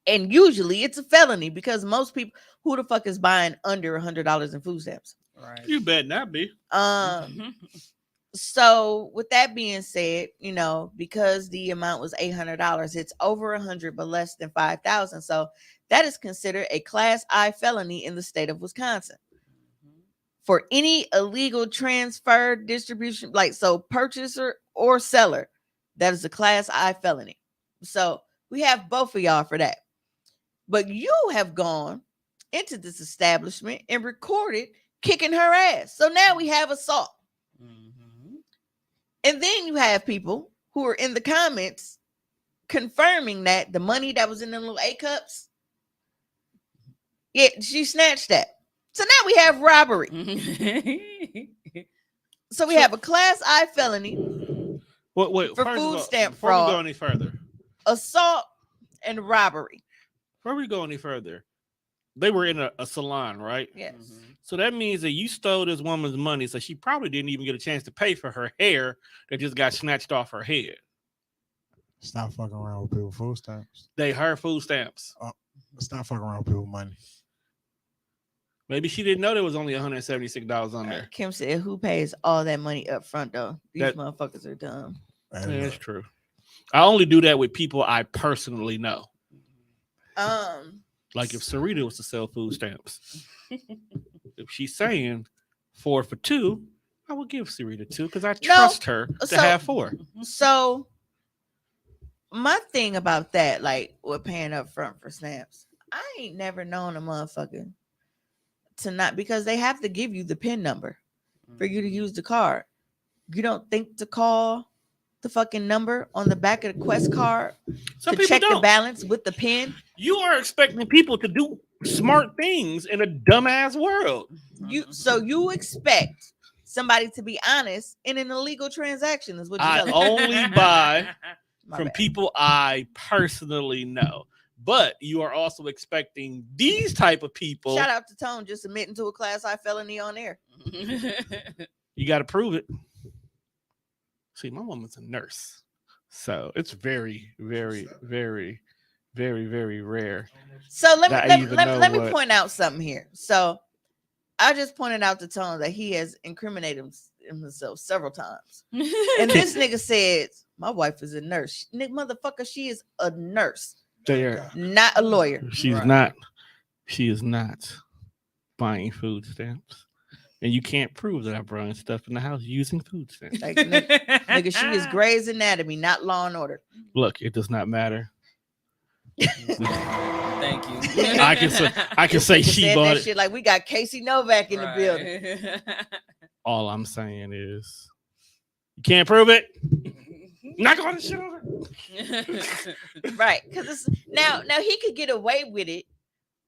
And usually it's a felony because most people, who the fuck is buying under $100 in food stamps? Right. You better not be. So with that being said, because the amount was $800, it's over 100 but less than 5,000. So that is considered a class I felony in the state of Wisconsin. For any illegal transfer, distribution, like so purchaser or seller, that is a class I felony. So we have both of y'all for that. But you have gone into this establishment and recorded kicking her ass. So now we have assault. Mm-hmm. And then you have people who are in the comments confirming that the money that was in them little A cups, yeah, she snatched that. So now we have robbery. So we have a class I felony, Wait, for first of food all, stamp before fraud. we go any further, assault, and robbery. before we go any further, they were in a salon, right? Yes. Mm-hmm. So that means that you stole this woman's money, so she probably didn't even get a chance to pay for her hair that just got snatched off her head. Stop fucking around with people food stamps. They her food stamps. Stop fucking around with people money. Maybe she didn't know there was only $176 on there. Kim said, "Who pays all that money up front though? These That- motherfuckers are dumb." And, Yeah, that's true. I only do that with people I personally know. Like if Sarita was to sell food stamps, if she's saying 4 for 2, I would give Sarita 2 because I trust her to so- have 4. So my thing about that, like with paying up front for stamps, I ain't never known a motherfucker to not, because they have to give you the PIN number for you to use the card. You don't think to call the fucking number on the back of the Quest card Some to people check the don't. balance with the PIN? You are expecting people to do smart things in a dumbass world. You expect somebody to be honest in an illegal transaction is what you're I telling me. only buy My from bad. people I personally know. But you are also expecting these type of people. Shout out to Tone just admitting to a class I felony on air. You got to prove it. See, my woman's a nurse. So it's very, very, very, very, very rare. So let that I me even let me know what- point out something here. So I just pointed out to Tone that he has incriminated himself several times. And this nigga said, my wife is a nurse. Nigga, motherfucker, she is a nurse, There, not a lawyer. she's Right. not. She is not buying food stamps, and you can't prove that I'm buying stuff in the house using food stamps. Like, nigga, she is Grey's Anatomy, not Law and Order. Look, it does not matter. Thank you. I can say Nigga she said bought that it. shit like we got Casey Novak in the building. building. All I'm saying is, you can't prove it. Not going to shit on it. Right. Because it's now he could get away with it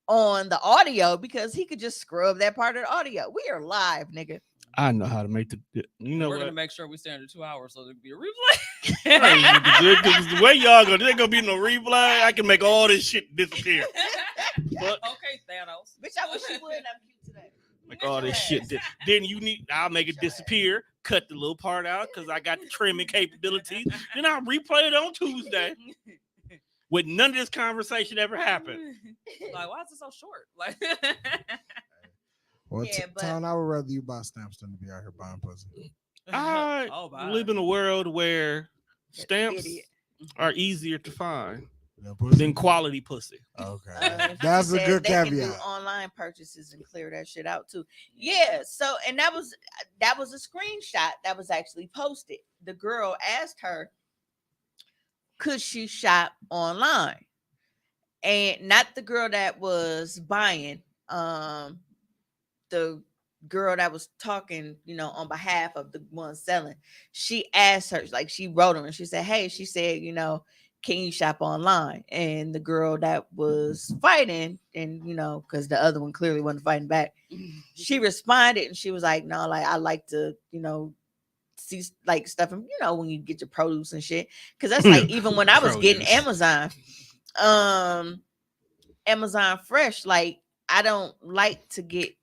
on the audio because he could just scrub that part of the audio. We are live, nigga. I know how to make the. You know We're what? gonna make sure we stay under 2 hours so there'll be a replay. Because the way y'all go, there ain't gonna be no replay. I can make all this shit disappear. But Okay, Thanos. Bitch, I wish you would. I'm cute today. make all this shit. Then you need. I'll make it disappear. Cut the little part out because I got the trimming capabilities. Then I'll replay it on Tuesday. With none of this conversation ever happened. Like, why is it so short? Like, Well, Yeah, but- Town, I would rather you buy stamps than to be out here buying pussy. I oh, bye. live in a world where stamps Idiot. are easier to find Yeah, pussy? than quality pussy. Okay. She That's a said good they can do caveat. online purchases and clear that shit out too. Yeah. So, and that was a screenshot that was actually posted. The girl asked her, could she shop online? And not the girl that was buying, the girl that was talking, on behalf of the one selling. She asked her, like, she wrote her and she said, hey, she said, can you shop online? And the girl that was fighting, and because the other one clearly wasn't fighting back, she responded and she was like, no, like, I like to, see like stuff, and when you get your produce and shit, because that's like even when I was getting Produce. Amazon Fresh, like I don't like to get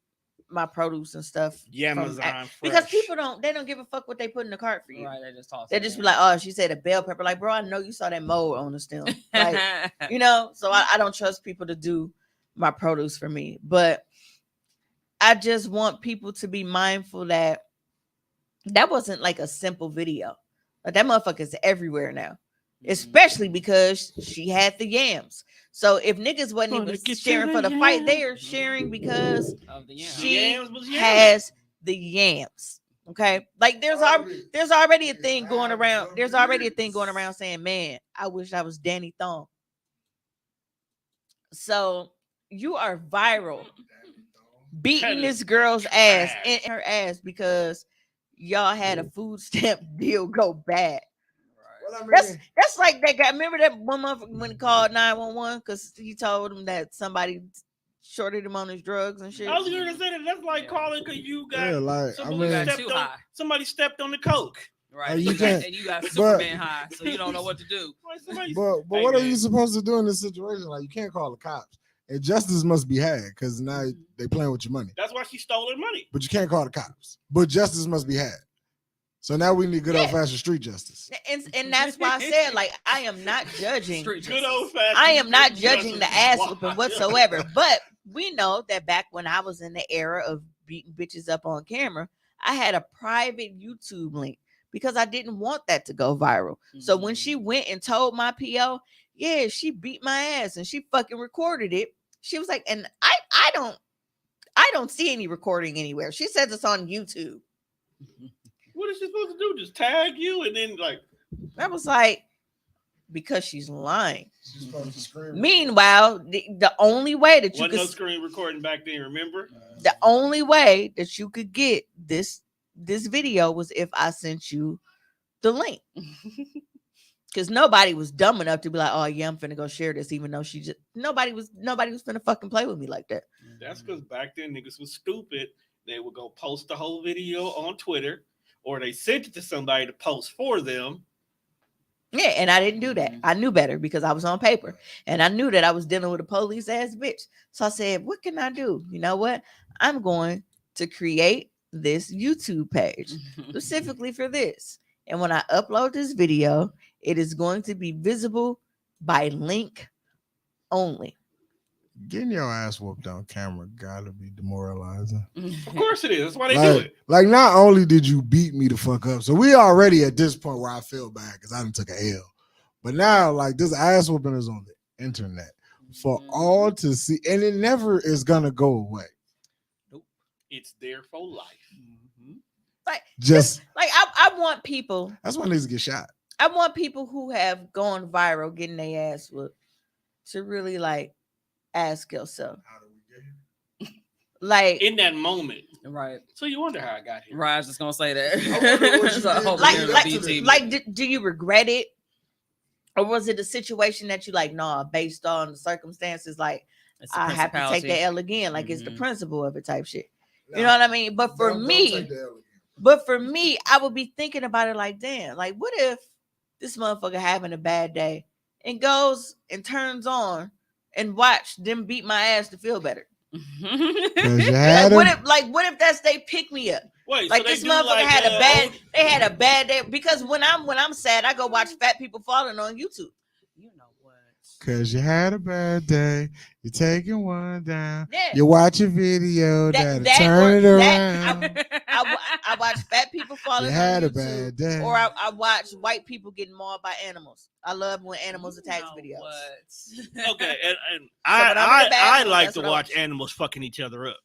my produce and stuff Yeah, from- Amazon because Fresh. people don't give a fuck what they put in the cart for you. Right, they just toss They it just be in. like, oh, she said a bell pepper. Like, bro, I know you saw that mold on the stem. Like, so I don't trust people to do my produce for me. But I just want people to be mindful that wasn't like a simple video. Like, that motherfucker's everywhere now, especially because she had the yams. So if niggas wasn't Gonna even get sharing you for the the fight, yams. they are sharing because Of the she Yams was yams. has the yams. Okay, like there's already a thing going around. There's already a thing going around saying, "Man, I wish I was Danny Thong." So you are viral, beating this girl's ass in her ass because y'all had a food stamp deal go bad. Well, I That's like that guy. Remember that one motherfucker when he called 911 because he told him that somebody shorted him on his drugs and shit. I was gonna say that that's like calling because you got yeah, like I somebody, mean, got stepped too on, high. somebody stepped on the coke. Right. Oh, you You got, can't- and you got but- Superman high, so you don't know what to do. Like somebody- but Hey, what are man. you supposed to do in this situation? Like, you can't call the cops. And justice must be had because now they playing with your money. That's why she stole her money. But you can't call the cops. But justice must be had. So now we need good Yeah. old fashioned street justice. And that's why I said, like, I am not judging. Street Good justice. old fashioned. I am not judging the ass whooping whatsoever. But we know that back when I was in the era of beating bitches up on camera, I had a private YouTube link because I didn't want that to go viral. So when she went and told my PO, yeah, she beat my ass and she fucking recorded it She was like, and I don't see any recording anywhere. She says it's on YouTube. What is she supposed to do? Just tag you and then like? I was like, because she's lying. She's supposed to scream. Meanwhile, the only way that you Wasn't could no screen recording back then. Remember? the only way that you could get this video was if I sent you the link. Because nobody was dumb enough to be like, oh yeah, I'm finna go share this, even though nobody was finna fucking play with me like that. That's because back then niggas was stupid. They would go post the whole video on Twitter, or they sent it to somebody to post for them. Yeah, and I didn't do that. I knew better because I was on paper, and I knew that I was dealing with a police ass bitch. So I said, what can I do? You know what? I'm going to create this YouTube page specifically for this. And when I upload this video, it is going to be visible by link only. Getting your ass whooped on camera gotta be demoralizing. Of course it is. That's why they do it. Like, not only did you beat me the fuck up, so we already at this point where I feel bad because I done took a L. But now, like, this ass whooping is on the internet for all to see, and it never is gonna go away. Nope. It's there for life. Like, Just like I want people. that's why niggas get shot. I want people who have gone viral getting their ass whooped to really like ask yourself, How do we get here? like, In that moment. Right. So you wonder how I got here. Right. I was just gonna say that. I wonder what you So I did. hope like, you're like, BT. like, do you regret it, or was it a situation that you like, nah, based on the circumstances, like It's a I have to take principality. the L again, like it's the Mhm. principle of it type shit. You know what I mean? But for Don't me, take the L again. But for me, I would be thinking about it like, damn, like what if this motherfucker having a bad day and goes and turns on and watch them beat my ass to feel better? 'Cause you had What if that's they pick me up? Wait, Like so they this do motherfucker like, had a bad day because when I'm sad, I go watch fat people falling on YouTube. You know what? Cause you had a bad day, you're taking one down. Yeah. You watch a video That- that that turn it or- around. I watch fat people falling You had on a YouTube, bad day. or I watch white people getting mauled by animals. I love when animals attack videos. Okay, and when I'm in a bad I mood, like that's to what I watch watch. animals fucking each other up.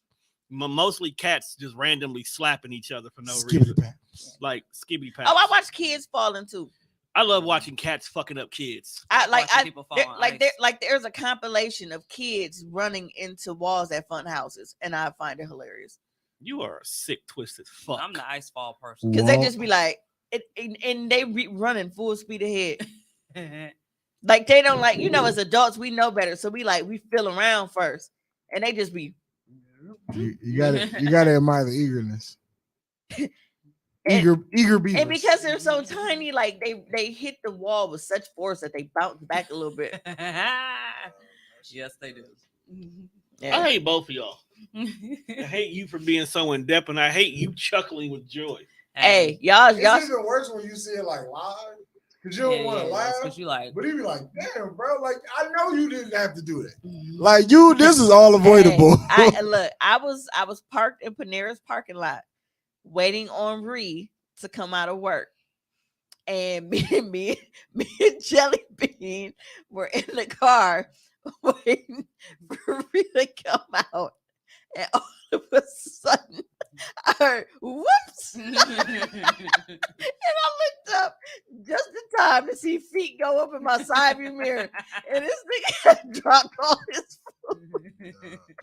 Mostly cats just randomly slapping each other for no Skibbity reason. paps. Like skibbity paps. Oh, I watch kids falling too. I love watching cats fucking up kids. Watching people fall on ice. There's a compilation of kids running into walls at fun houses, and I find it hilarious You are a sick, twisted fuck. I'm the ice fall person. because they Whoa. just be like, and they running full speed ahead. Like they don't like, as adults we know better, so we feel around first, and they just be. You gotta admire the eagerness. Eager beavers. And because they're so tiny, like they hit the wall with such force that they bounce back a little bit. Yes, they do. Yeah. I hate both of y'all. I hate you for being so in depth, and I hate you chuckling with joy. Hey, y'all. It's even worse when you see it like live. Cause you don't want to laugh. Because you like, But he be like, damn, bro, like I know you didn't have to do that. Like this is all avoidable. Hey, I was parked in Panera's parking lot waiting on Ree to come out of work. And me and Jelly Bean were in the car waiting for Ree to come out. And all of a sudden, I heard whoops. And I looked up just in time to see feet go up in my side view mirror. And this nigga had dropped all his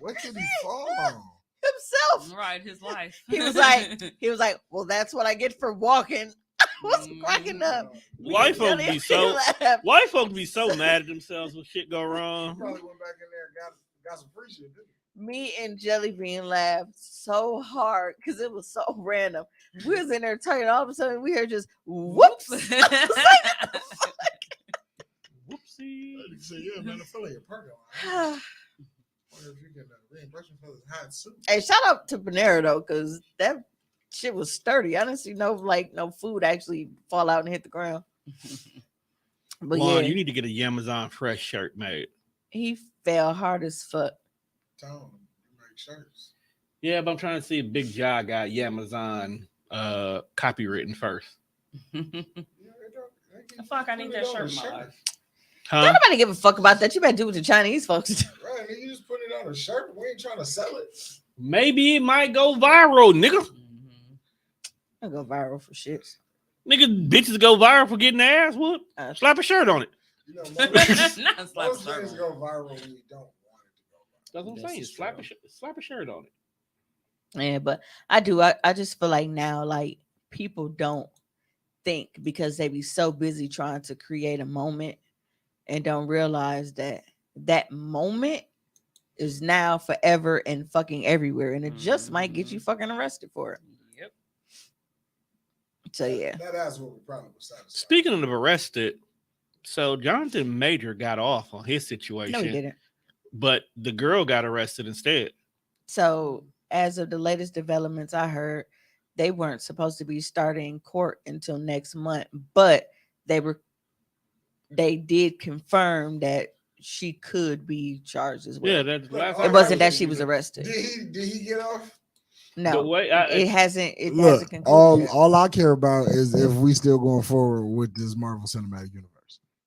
What did he fall on? himself. right, his life. He was like, well, that's what I get for walking. I was cracking up. White folk Jelly be so laughed. white folk be so mad at themselves when shit go wrong. Probably went back in there and got some free shit, didn't Me and Jelly Bean laughed so hard because it was so random. We was in there talking, all of a sudden we heard just whoops. I was like, Whoopsie. he? He said, yeah, man, I feel like a parking lot. Wonder if you get a reimbursement for this hot soup. Hey, shout out to Panera though, because that shit was sturdy. I didn't see no food actually fall out and hit the ground. But Juan, yeah, you need to get a Amazon Fresh shirt made. he fell hard as fuck. Tone, you make shirts. Yeah, but I'm trying to see if Big Jaw got Amazon copywritten first. Fuck, I need that shirt in my life. Huh? Don't nobody give a fuck about that. You better do what the Chinese folks do. Right, nigga, you just put it on a shirt. We ain't trying to sell it. Maybe it might go viral, nigga. I go viral for shits. Nigga, bitches go viral for getting their ass whooped. Slap a shirt on it. You know, Not most things go viral when you don't want it to go viral. That's what I'm saying. Slap a shirt on it. Yeah, but I do. I just feel like now, like people don't think because they be so busy trying to create a moment and don't realize that that moment is now forever and fucking everywhere, and it just might get you fucking arrested for it. Yep. So yeah, That's what we probably was satisfied. Speaking of arrested, so Jonathan Major got off on his situation. no, he didn't. But the girl got arrested instead. So as of the latest developments I heard, they weren't supposed to be starting court until next month, but they did confirm that she could be charged as well. Yeah, that's the last It wasn't that she was arrested. Did he get off? The No, way it hasn't. It Look, hasn't concluded. yet. all I care about is if we still going forward with this Marvel Cinematic Universe.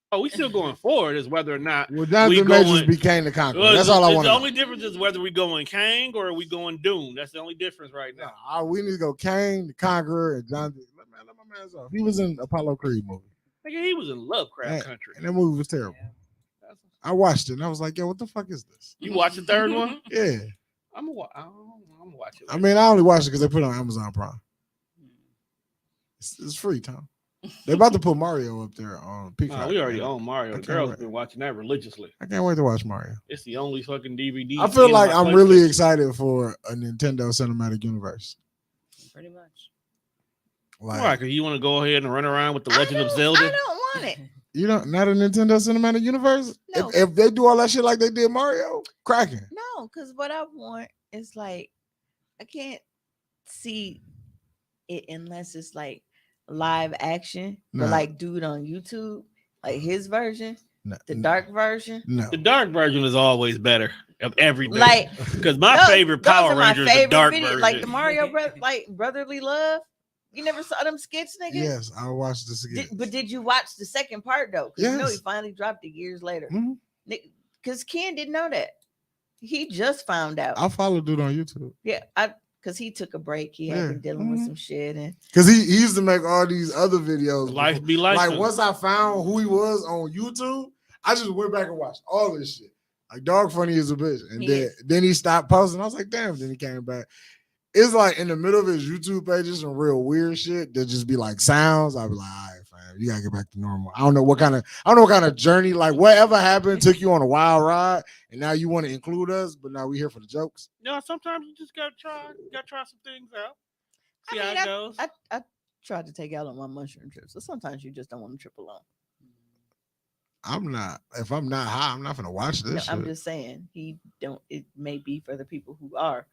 Oh, we still going forward is whether or not Well, Jonathan Majors became the Conqueror. Well, That's all I want. The only difference is whether we going Kang or we going Doom. That's the only difference right now. No, we need to go Kang, the Conqueror, and Jonathan. Let my man off. He was in Apollo Creed movie. Nigga, he was in Lovecraft Country. And that movie was terrible. I watched it and I was like, yo, what the fuck is this? You watched the third one? Yeah. I'm gonna watch it. I mean, I only watched it because they put it on Amazon Prime. It's free, Tom. They about to put Mario up there on Peacock. We already own Mario. The girls wait. been watching that religiously. I can't wait to watch Mario. It's the only fucking DVD. I feel like I'm really PlayStation. excited for a Nintendo Cinematic Universe. Pretty much. Like, Why? Because you want to go ahead and run around with the I Legend of don't- Zelda? I don't want it. you know, not a Nintendo Cinematic Universe? No. If they do all that shit like they did Mario, cracking. No, because what I want is like I can't see it unless it's like live action, Nah. but like dude on YouTube, like his version, No, the dark version. No. The dark version is always better of everything. Like because my those- favorite those Power are my Ranger is the favorite dark videos, version. like the Mario like Brotherly Love. You never saw them skits, nigga? Yes, I watched this again. But did you watch the second part though? Because you know he Yes. finally dropped it years later. Mhm. Because Ken didn't know that. He just found out. I follow dude on YouTube. Yeah, because he took a break. He had Yeah. been dealing with Mhm. some shit, and Because he used to make all these other videos. Life before. be like Like once I found who he was on YouTube, I just went back and watched all this shit. Like Dog Funny is a bitch. And He then he stopped posting. I was like, damn, then he came back. It's like in the middle of his YouTube pages, some real weird shit that just be like sounds. I'll be like, all right, fam, you gotta get back to normal. I don't know what kind of journey, like whatever happened, took you on a wild ride, and now you want to include us, but now we here for the jokes. No, sometimes you just gotta try some things out. See I how mean, it goes. I tried to take out on my mushroom trip, so sometimes you just don't want to trip alone. If I'm not high, I'm not gonna watch this No, shit. I'm just saying it may be for the people who are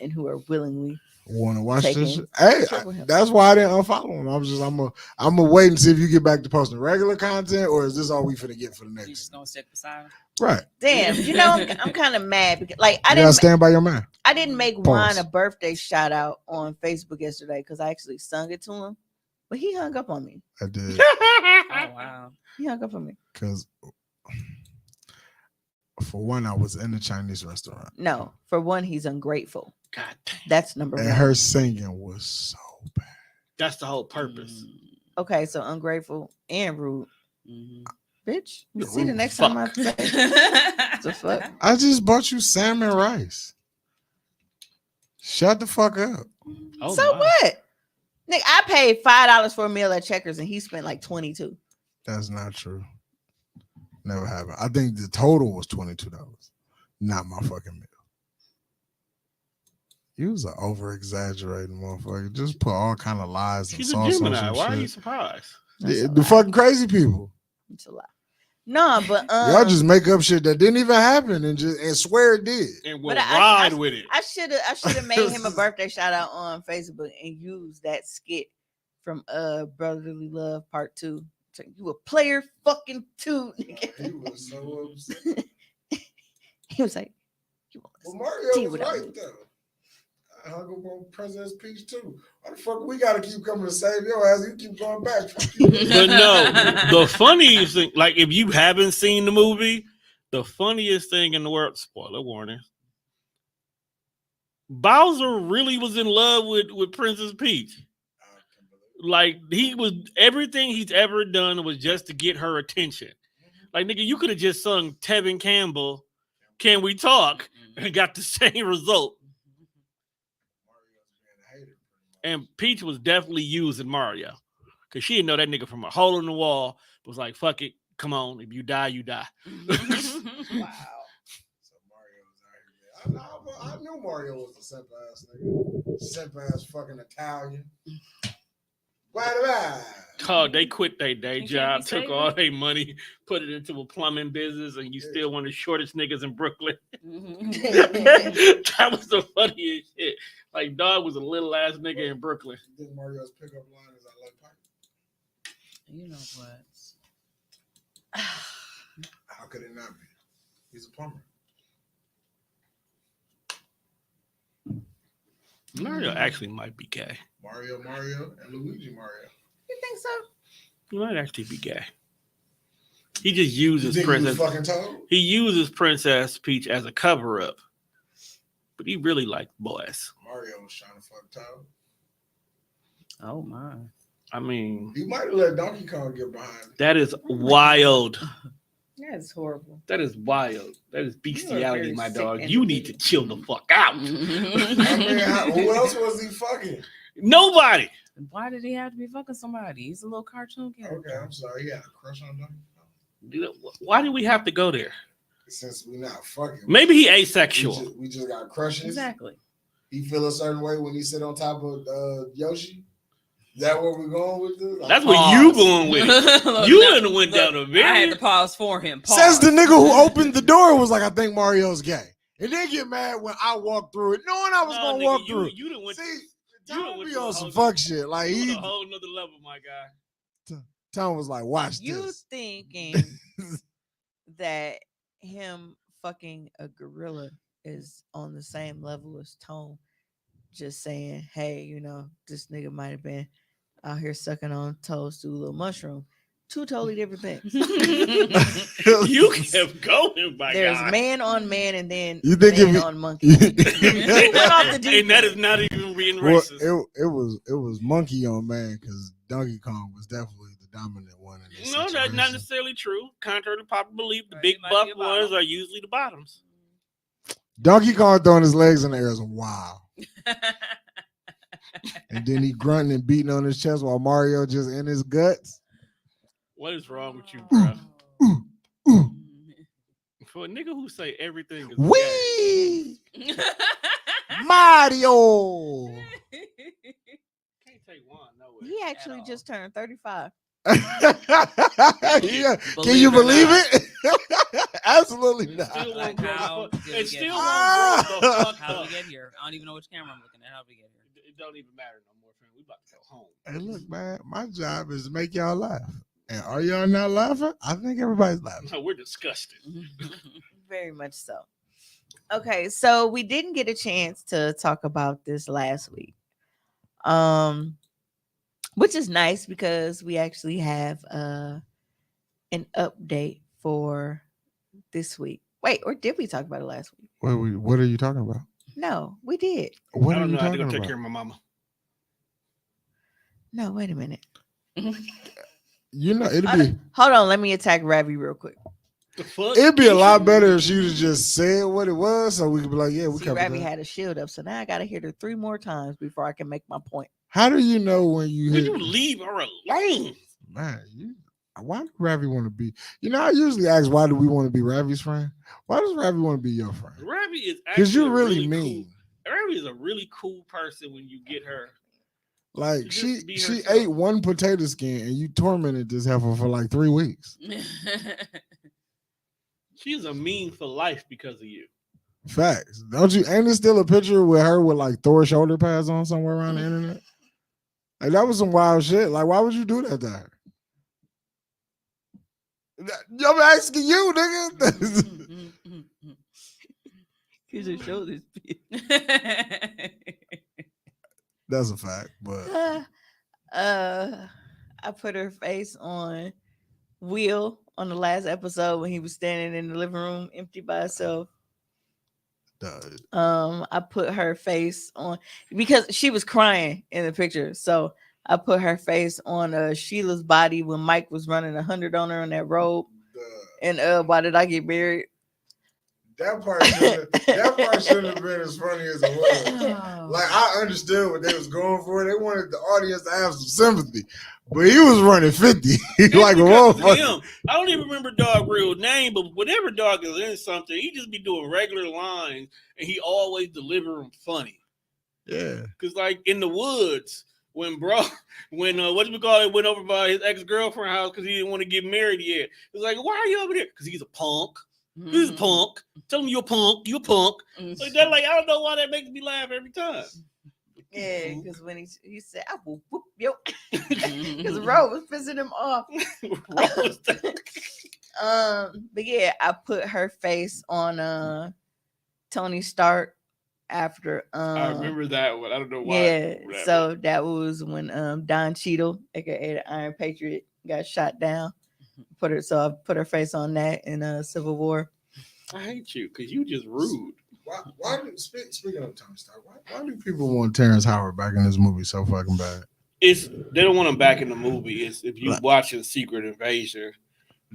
and who are willingly. Want to watch taking this shit? Hey, trip with him. that's why I didn't unfollow him. I'm gonna wait and see if you get back to posting regular content, or is this all we finna get for the You next? just gonna sit beside him? Right. Damn, you know I'm kind of mad because like You gotta stand by your man. I didn't make Pause. Juan a birthday shout out on Facebook yesterday because I actually sung it to him, but he hung up on me. I did Oh wow. He hung up on me. because for one, I was in the Chinese restaurant No, for one, he's ungrateful. God damn. That's number and one. her singing was so bad. That's the whole purpose. Okay, so ungrateful and rude, Mhm. bitch. You You're see the rude next fuck. time I say the fuck. I just bought you salmon rice. Shut the fuck up. Oh, So my. what? Nick, I paid $5 for a meal at Checkers and he spent like 22. That's not true. Never happened. I think the total was $22. Not my fucking meal. You was an over exaggerating motherfucker. Just put all kind of lies and She's a sauce on Gemini. some Why are shit. you surprised? That's a The lie. fucking crazy people. It's a lie. No, but Y'all just make up shit that didn't even happen and swear it did. And we'll But ride with it. I should have made him a birthday shout out on Facebook and used that skit from Brotherly Love Part 2. So you a player fucking 2, nigga. He was so upset. He was like, you want Well, to Mario see was what I right do? though. I hung up on President's Peach too. Why the fuck we gotta keep coming to save your ass? You keep going back. Fuck you. But no, the funniest thing, like if you haven't seen the movie, the funniest thing in the world, spoiler warning, Bowser really was in love with Princess Peach. Like he was everything he's ever done was just to get her attention. Like nigga, you could have just sung Tevin Campbell, "Can We Talk?" and got the same result. And Peach was definitely using Mario because she didn't know that nigga from a hole in the wall. Was like, fuck it, come on, if you die, you die. Wow. So Mario was out here. I knew Mario was a simp ass nigga. Simp ass fucking Italian. Bye. Oh, they quit their day You can't job, be took saving all it. their money, put it into a plumbing business, and you still one of the shortest niggas in Brooklyn. That was the funniest shit. Like, dog was a little ass nigga in Brooklyn. You think Mario's pickup line is I like pipe? You know what? How could it not be? He's a plumber. Mario actually might be gay. Mario, and Luigi Mario. You think so? He might actually be gay. He just uses You think he was Princess. fucking told? He uses Princess Peach as a cover up, but he really liked boys. Mario was trying to fuck Toad. Oh my. I mean, He might have let Donkey Kong get behind him. that is wild. That's horrible. That is wild. That is bestiality, very my sick dog. and You need to chill the fuck out. I mean, who else was he fucking? Nobody. Why did he have to be fucking somebody? He's a little cartoon character. Okay, I'm sorry. He had a crush on Donkey Kong. You know, why do we have to go there? Since we not fucking, Maybe he asexual. we just got crushes. Exactly. He feel a certain way when he sit on top of Yoshi. Is that where we're going with this? That's where you going with it. Look, You no, done went look, down a I had very. to pause for him. Pause. Says the nigga who opened the door was like, I think Mario's gay. And then get mad when I walked through it, knowing I was No, gonna nigga, walk through it. You done went. See, you done Tom went be to a on some whole- fuck shit. Like You he, on a whole nother level, my guy. Tom was like, watch You this. thinking that him fucking a gorilla is on the same level as Tone? Just saying, hey, you know, this nigga might have been out here sucking on toes through a little mushroom. Two totally different things. You kept going, my There's guy. man on man and then You think man if on monkey. you, He went off the deep And that end. is not even being well, racist. it was monkey on man because Donkey Kong was definitely the dominant one in this No, that's situation. not necessarily true. Contrary to popular belief, the Right, big it might buff be a bottom. ones are usually the bottoms. Donkey Kong throwing his legs in the air is wild. And then he grunting and beating on his chest while Mario just in his guts. What is wrong with you, bro? Ooh, ooh, For a nigga who say everything is gay, wee! Mario! can't take one nowhere. He actually all. just turned 35. Yeah. Can you Believe it or believe not. it? Absolutely It not. still won't Like grow how the fuck. did It we still get won't grow the fuck How up. did we get here? I don't even know which camera I'm looking at. How did we get here? It don't even matter no more, friend. We about to go home. Hey, look, man, my job is to make y'all laugh. And are y'all not laughing? I think everybody's laughing. No, we're disgusted. Very much so. Okay, so we didn't get a chance to talk about this last week. Which is nice because we actually have an update for this week. Wait, or did we talk about it last week? What are you talking about? No, we did. What I are don't you know. I have to talking go take about? care of my mama. No, wait a minute. You know, Hold on, let me attack Ravi real quick. The fuck? it'd be a lot better if she would have just said what it was, so we could be like, yeah, we See, covered Ravi that. had a shield up, so now I gotta hit her 3 more times before I can make my point. How do you know when you Will hit? you leave her alone? Man, why do Ravi want to be? You know, I usually ask, why do we want to be Ravi's friend? Why does Ravi want to be your friend? Ravi is actually Because you're really cool. mean. Ravi is a really cool person when you get her. Like Just she be she herself. ate one potato skin and you tormented this heifer for like 3 weeks. She's a mean for life because of you. Facts. Don't you? Ain't there still a picture with her with like Thor shoulder pads on somewhere around the internet? Like that was some wild shit. Like, why would you do that to her? I'm asking you, nigga. Here's her shoulders. That's a fact, but I put her face on Will on the last episode when he was standing in the living room empty by himself. I put her face on because she was crying in the picture. So I put her face on Sheila's body when Mike was running 100 on her on that road. And why did I get married? That part shouldn't have been as funny as it was. Like, I understood what they was going for. They wanted the audience to have some sympathy. But he was running 50. Like a motherfucker. I don't even remember dog real name, but whenever dog is in something, he just be doing regular lines and he always deliver them funny. Yeah. Cause like in the woods, when went over by his ex-girlfriend's house because he didn't want to get married yet. It's like, why are you over there? Because he's a punk. He's a punk. Tell him you're a punk. You're a punk. Like that. Like, I don't know why that makes me laugh every time. Yeah, because when he said, "I will whoop you," because Ro was pissing him off. But yeah, I put her face on Tony Stark after. I remember that one. I don't know why. Yeah, so that was when Don Cheadle, aka the Iron Patriot, got shot down. I put her face on that in Civil War. I hate you because you just rude. Speaking of Tony Stark, why do people want Terrence Howard back in this movie so fucking bad? They don't want him back in the movie. It's if you watching Secret Invasion.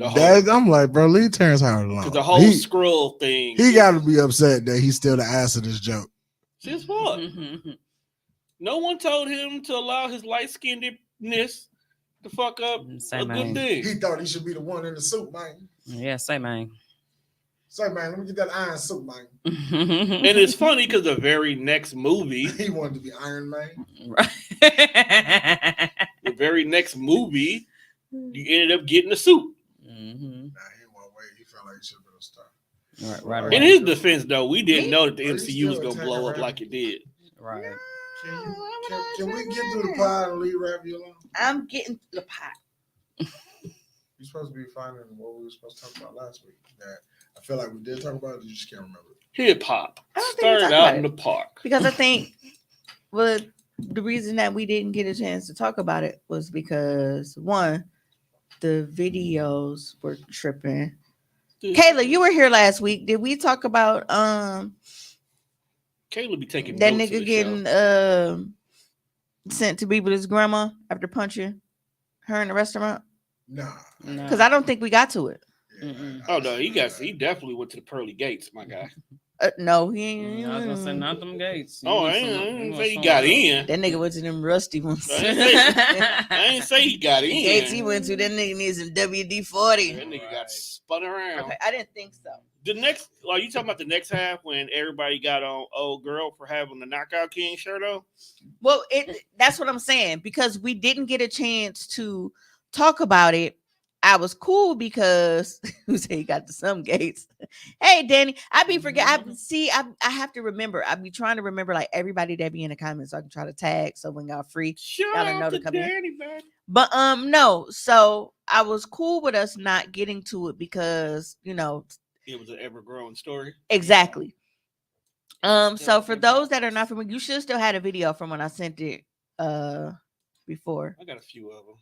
I'm like, bro, leave Terrence Howard alone. The whole Skrull thing. He got to be upset that he's still the ass of this joke. It's his fault. No one told him to allow his light-skinnedness to fuck up good thing. He thought he should be the one in the suit, man. Yeah, say, man. Say, man, let me get that iron suit, man. And it's funny because the very next movie, he wanted to be Iron Man. Right. The very next movie, you ended up getting a suit. Nah, he went away. He felt like he should have been a star. Right. In his defense, though, we didn't know that the MCU was gonna blow up like it did. Right. Can we get through the pod and leave Ravi alone? I'm getting the pot. You're supposed to be finding what we were supposed to talk about last week. That I feel like we did talk about it. You just can't remember. Hip hop started out in the park because I think the reason that we didn't get a chance to talk about it was because one, the videos were tripping. Kayla, you were here last week. Did we talk about Kayla be taking that nigga getting sent to be with his grandma after punching her in the restaurant? Nah, because I don't think we got to it. Oh no, he definitely went to the pearly gates, my guy. No, he ain't. I was gonna say not them gates. Oh, I ain't say he got in. That nigga went to them rusty ones. I ain't say he got in. The gates he went to, that nigga needs some WD-40. That nigga got spun around. Okay, I didn't think so. The next, are you talking about the next half when everybody got on old girl for having the Knockout King shirt on? Well, that's what I'm saying because we didn't get a chance to talk about it. I was cool because who say he got to some gates? Hey, Danny, I be forget. I have to remember. I be trying to remember like everybody that be in the comments so I can try to tag. So when y'all free, y'all know to come in. But no, so I was cool with us not getting to it because it was an ever-growing story. Exactly. So for those that are not familiar, you should still had a video from when I sent it before. I got a few of them.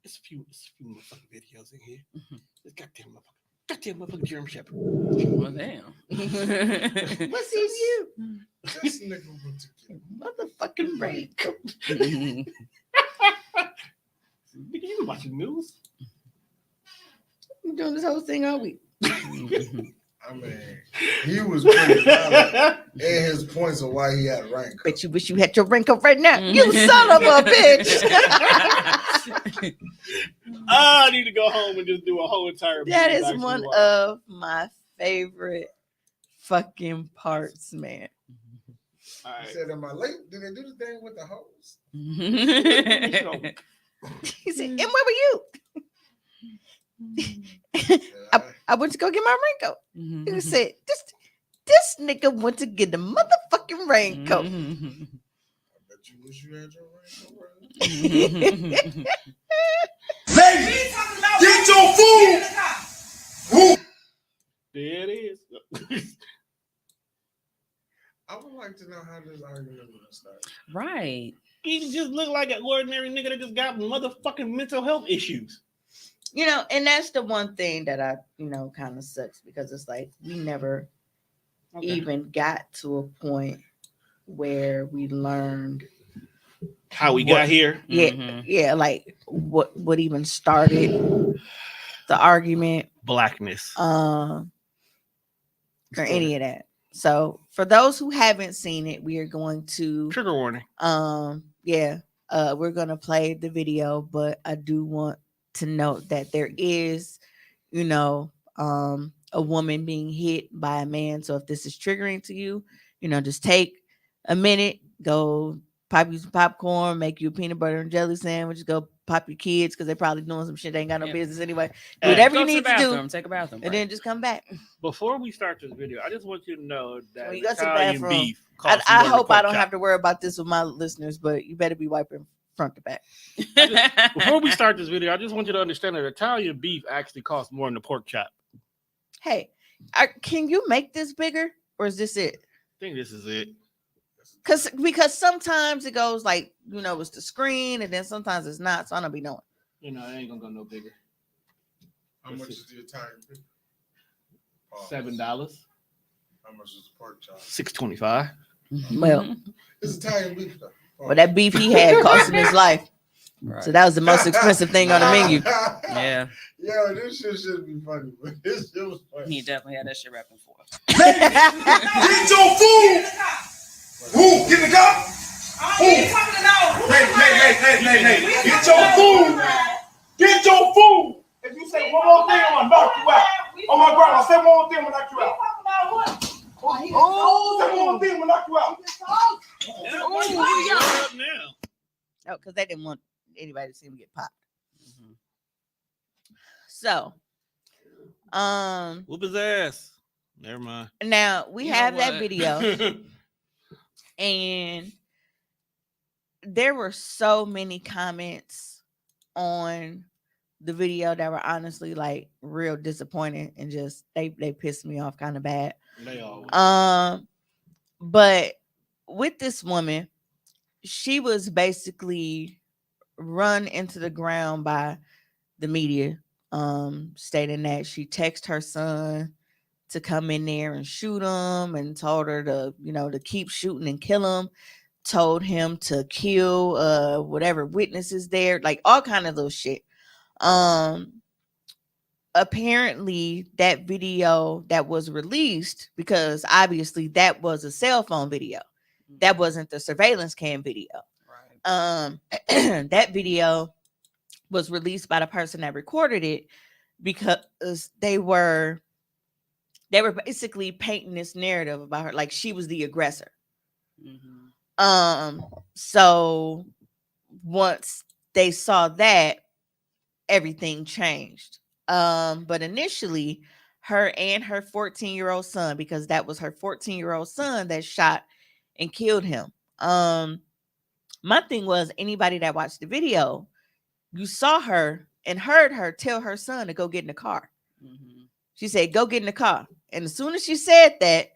It's a few motherfucking videos in here. This goddamn motherfucking German Shepherd. Well, damn. What's in you? This nigga went to get motherfucking raincoat. Nigga, you been watching news? I'm doing this whole thing all week. I mean, he was pretty valid in his points of why he had a raincoat. Bet you wish you had your raincoat right now. You son of a bitch. I need to go home and just do a whole entire. That is one of my favorite fucking parts, man. All right. He said, "Am I late? Did they do the thing with the hose?" He said, "And where were you?" I went to go get my raincoat. He said, "This nigga went to get the motherfucking raincoat." I bet you wish you had your raincoat, bro. Ladies, get your food. There it is. I would like to know how this argument would start. Right. He just look like an ordinary nigga that just got motherfucking mental health issues. And that's the one thing that I, kind of sucks because it's like we never Okay. even got to a point where we learned How we what- got here. yeah, like what even started the argument, Blackness. or any of that. So for those who haven't seen it, we are going to Trigger warning. we're gonna play the video, but I do want to note that there is, a woman being hit by a man. So if this is triggering to you, just take a minute, go pop you some popcorn, make you a peanut butter and jelly sandwich, go pop your kids because they're probably doing some shit they ain't got no Yeah. business anyway. Do Hey, whatever Go you to the need to do, bathroom, take a bathroom and break. then just come back. Before we start this video, I just want you to know that When you go to the Italian bathroom, beef I costs more than hope I pork don't chop. have to worry about this with my listeners, but you better be wiping front to back. Before we start this video, I just want you to understand that Italian beef actually costs more than the pork chop. Hey, can you make this bigger, or is this it? I think this is it. Because sometimes it goes like it's the screen, and then sometimes it's not. So I don't be knowing. You know, it ain't gonna go no bigger. How much is the Italian beef? $7. How much is the pork chop? $6.25. Well, It's Italian beef though. but that beef he had cost him his life. Right. So that was the most expensive thing on the menu. Yeah, Yo, this shit shouldn't be funny, but this shit was funny. he definitely had that shit rapping for us. Get your food! Who? Get in the car! Who? Hey, get your food! Get your food! If you say one more thing, I'm gonna knock you out. Oh my God, I'll say one more thing, I'm gonna knock you out. Oh, say one more thing, I'm gonna knock you out. What's up now? Oh, because they didn't want anybody to see him get popped. So, Whoop his ass. Never mind. now we You know have that what? video, and there were so many comments on the video that were honestly like real disappointing, and just they pissed me off kind of bad. They always. But with this woman, she was basically run into the ground by the media, stating that she texted her son to come in there and shoot him, and told her to keep shooting and kill him, told him to kill whatever witnesses there, like all kind of little shit. Apparently that video that was released, because obviously that was a cell phone video, that wasn't the surveillance cam video. Right. That video was released by the person that recorded it, because they were basically painting this narrative about her like she was the aggressor. So once they saw that, everything changed. But initially, her and her 14-year-old son, because that was her 14-year-old son that shot and killed him. My thing was, anybody that watched the video, you saw her and heard her tell her son to go get in the car. She said, "Go get in the car." And as soon as she said that,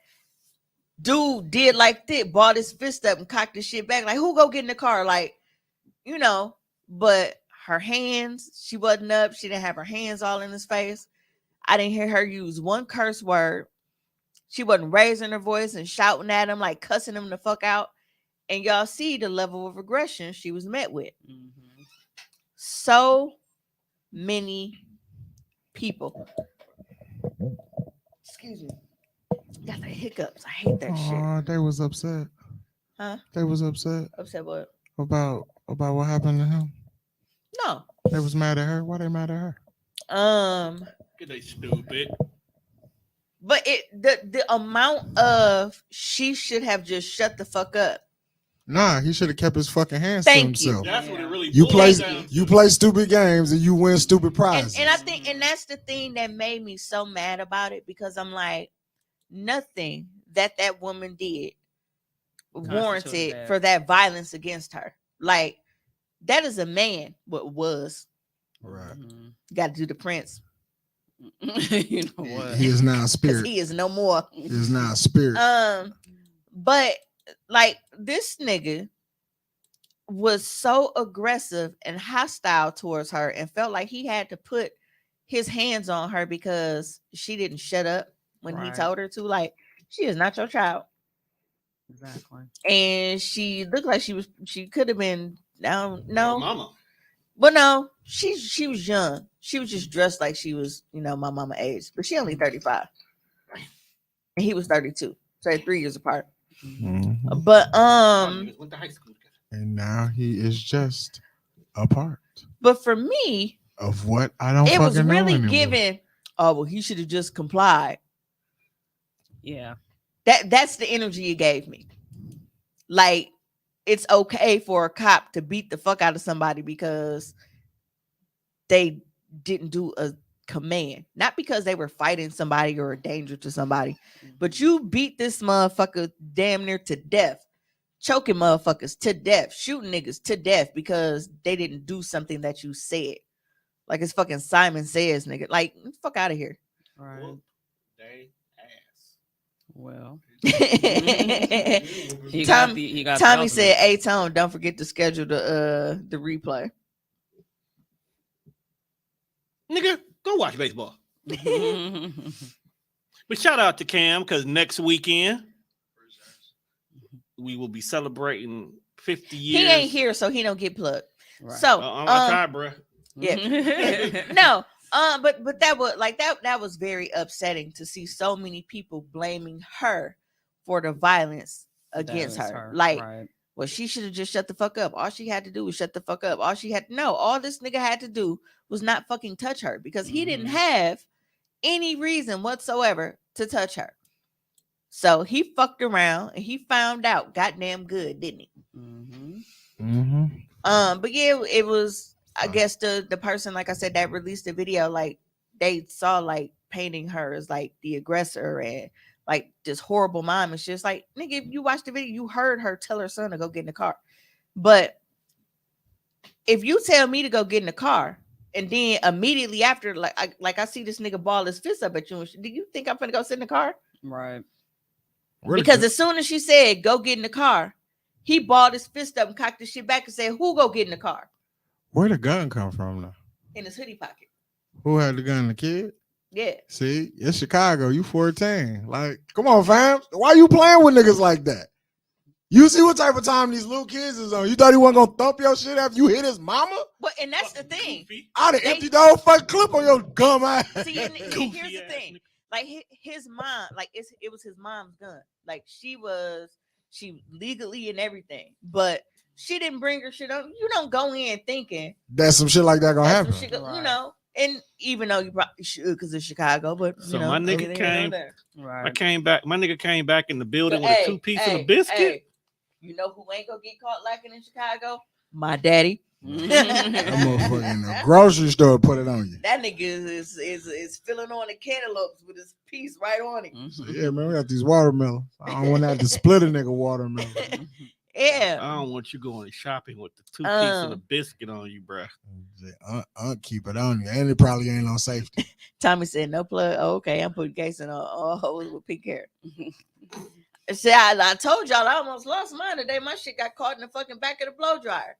dude did like that, brought his fist up and cocked his shit back, like, "Who go get in the car?" Like, but her hands, she wasn't up. She didn't have her hands all in his face. I didn't hear her use one curse word. She wasn't raising her voice and shouting at him, like cussing him the fuck out. And y'all see the level of aggression she was met with. So many people. Excuse me. Got the hiccups. I hate that shit. They was upset. Huh? They was upset Upset what? about what happened to him. No. They was mad at her. Why they mad at her? Get they stupid. But the amount of she should have just shut the fuck up. Nah, he should have kept his fucking hands Thank to you. himself. That's what it really You boils play down to. you play stupid games and you win stupid prizes. And I think, and that's the thing that made me so mad about it, because I'm like, nothing that woman did warranted that. for that violence against her. Like, that is a man. What was Right. got to do the prince. You know what? He is now a Because spirit. he is no more. He is now a spirit. But like, this nigga was so aggressive and hostile towards her, and felt like he had to put his hands on her because she didn't shut up when he Right. told her to. Like, She is not your child. Exactly. And she looked like she could have been down. Your No, mama. but no, she was young. She was just dressed like she was, my mama age, but she only 35. And he was 32. So they're 3 years apart. Mhm. But Y'all niggas went to high school together. And now he is just a part but for me, of what I don't it fucking was know really anymore. given, oh well, he should have just complied. Yeah. That's the energy it gave me. Like, it's okay for a cop to beat the fuck out of somebody because they didn't do a command, not because they were fighting somebody or a danger to somebody, but you beat this motherfucker damn near to death, choking motherfuckers to death, shooting niggas to death because they didn't do something that you said. Like it's fucking Simon Says, nigga. Like, fuck out of here. Right. Whoop they ass. Well, Tommy he got the said, "Hey Tone, don't forget to schedule the replay." Nigga, go watch baseball. ultimate. But shout out to Cam because next weekend we will be celebrating 50 years. He ain't here, so he don't get plugged. Right. So I tried, bro. yeah. No, but that was like that was very upsetting to see so many people blaming her for the violence against her. Like, right. well, she should have just shut the fuck up. All she had to do was shut the fuck up. All this nigga had to do was not fucking touch her because he didn't have any reason whatsoever to touch her. So he fucked around and he found out goddamn good, didn't he? But yeah, it was, I guess the person, like I said, that released the video, like they saw like painting her as like the aggressor and like this horrible mom. And she's like, nigga, if you watched the video, you heard her tell her son to go get in the car. But if you tell me to go get in the car and then immediately after, like I see this nigga ball his fist up at you, and do you think I'm gonna go sit in the car? Right. Because as soon as she said go get in the car, he balled his fist up and cocked his shit back and said, "Who go get in the car?" Where'd the gun come from now? In his hoodie pocket. Who had the gun? The kid? Yeah. See, it's Chicago. You 14. Like, come on, fam. Why you playing with niggas like that? You see what type of time these little kids is on. You thought he wasn't gonna thump your shit after you hit his mama? But and that's the thing. I'd have emptied the whole fucking clip on your gum ass. See, and here's the thing. Like his mom, like it was his mom's gun. Like she legally and everything, but she didn't bring her shit on. You don't go in thinking that's some shit like that gonna happen. You know, and even though you probably should because it's Chicago, but So my nigga came. Right. I came back. My nigga came back in the building with a 2-piece and a biscuit. Hey, you know who ain't gonna get caught lacking in Chicago? My daddy. That motherfucker in the grocery store put it on you. That nigga is filling on the cantaloupes with his piece right on it. So, yeah, man, we got these watermelons. I don't want to have to split a nigga watermelon. Yeah. I don't want you going shopping with the 2-piece and a biscuit on you, bruh. Keep it on you. And it probably ain't on safety. Tommy said no plug. Oh, okay, I'm putting Jason on all hoes with pink hair. See, I told y'all I almost lost mine today. My shit got caught in the fucking back of the blow dryer.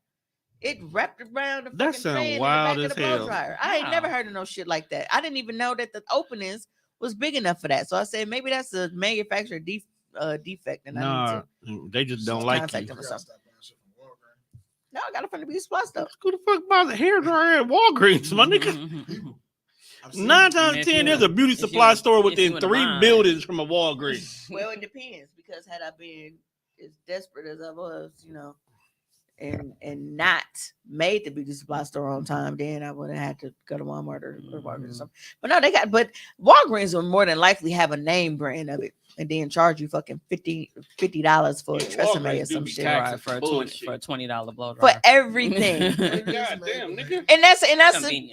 It wrapped around the That fucking sound fan in the wild back as of the blow hell. dryer. I ain't never heard of no shit like that. I didn't even know that the openings was big enough for that. So I said maybe that's a manufacturer defect. And I need to they just don't like you. contact them or something. No, I got it from the Beauty Supply stuff. Who the fuck buys a hair dryer at Walgreens, my nigga? 9 times out of 10, there's a beauty supply store within 3 buildings from a Walgreens. Well, it depends because had I been as desperate as I was, and not made the beauty supply store on time, then I would have had to go to Walmart or Walgreens or something. But no, but Walgreens will more than likely have a name brand of it and then charge you fucking $50 for a Tresemme or some shit. Right, for a $20 blow dryer. For everything. Goddamn, nigga. And that's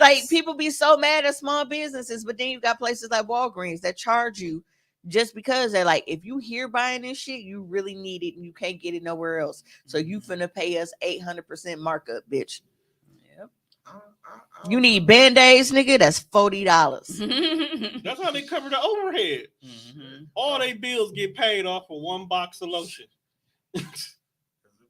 like people be so mad at small businesses, but then you got places like Walgreens that charge you just because they're like, if you here buying this shit, you really need it and you can't get it nowhere else. So you finna pay us 800% markup, bitch. Yep. You need Band-Aids, nigga, that's $40. That's how they cover the overhead. All they bills get paid off for 1 box of lotion. It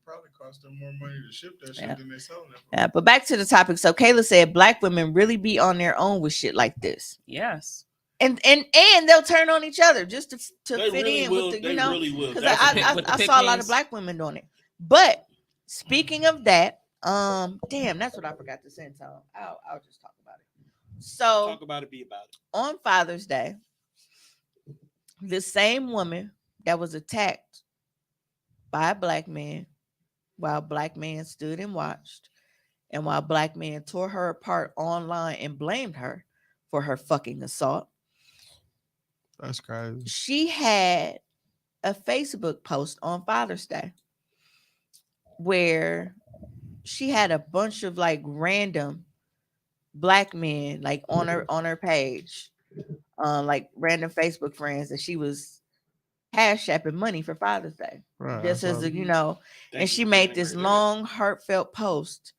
probably cost them more money to ship that shit than they selling it for. Yeah, but back to the topic. So Kayla said black women really be on their own with shit like this. Yes. and they'll turn on each other just to They fit really in will. with the, They really will. because That's a big with the I saw a lot of pick-ins. black women doing it. But speaking of that, damn, that's what I forgot to send to. I'll just talk about it. So talk about it. Be about it. on Father's Day, the same woman that was attacked by a black man while black man stood and watched, and while black man tore her apart online and blamed her for her fucking assault, That's crazy. she had a Facebook post on Father's Day where she had a bunch of like random black men like on her page, like random Facebook friends that she was cash apping money for Father's Day, Right. just as a, and Thank she you. made this Right there. long heartfelt post,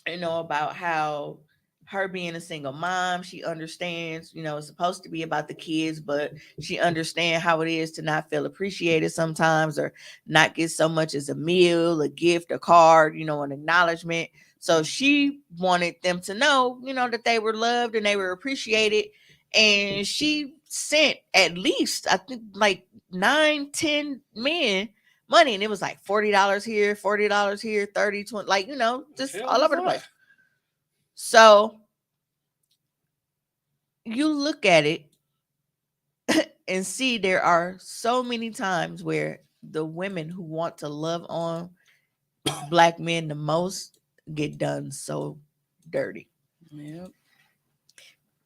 about how her being a single mom, she understands, it's supposed to be about the kids, but she understands how it is to not feel appreciated sometimes, or not get so much as a meal, a gift, a card, an acknowledgement. So she wanted them to know, that they were loved and they were appreciated. And she sent at least, I think, like 9-10 men money, and it was like $40 here, $40 here, 30, 20, like, just Hell all over the yeah. place. So you look at it and see there are so many times where the women who want to love on black men the most get done so dirty. Yep.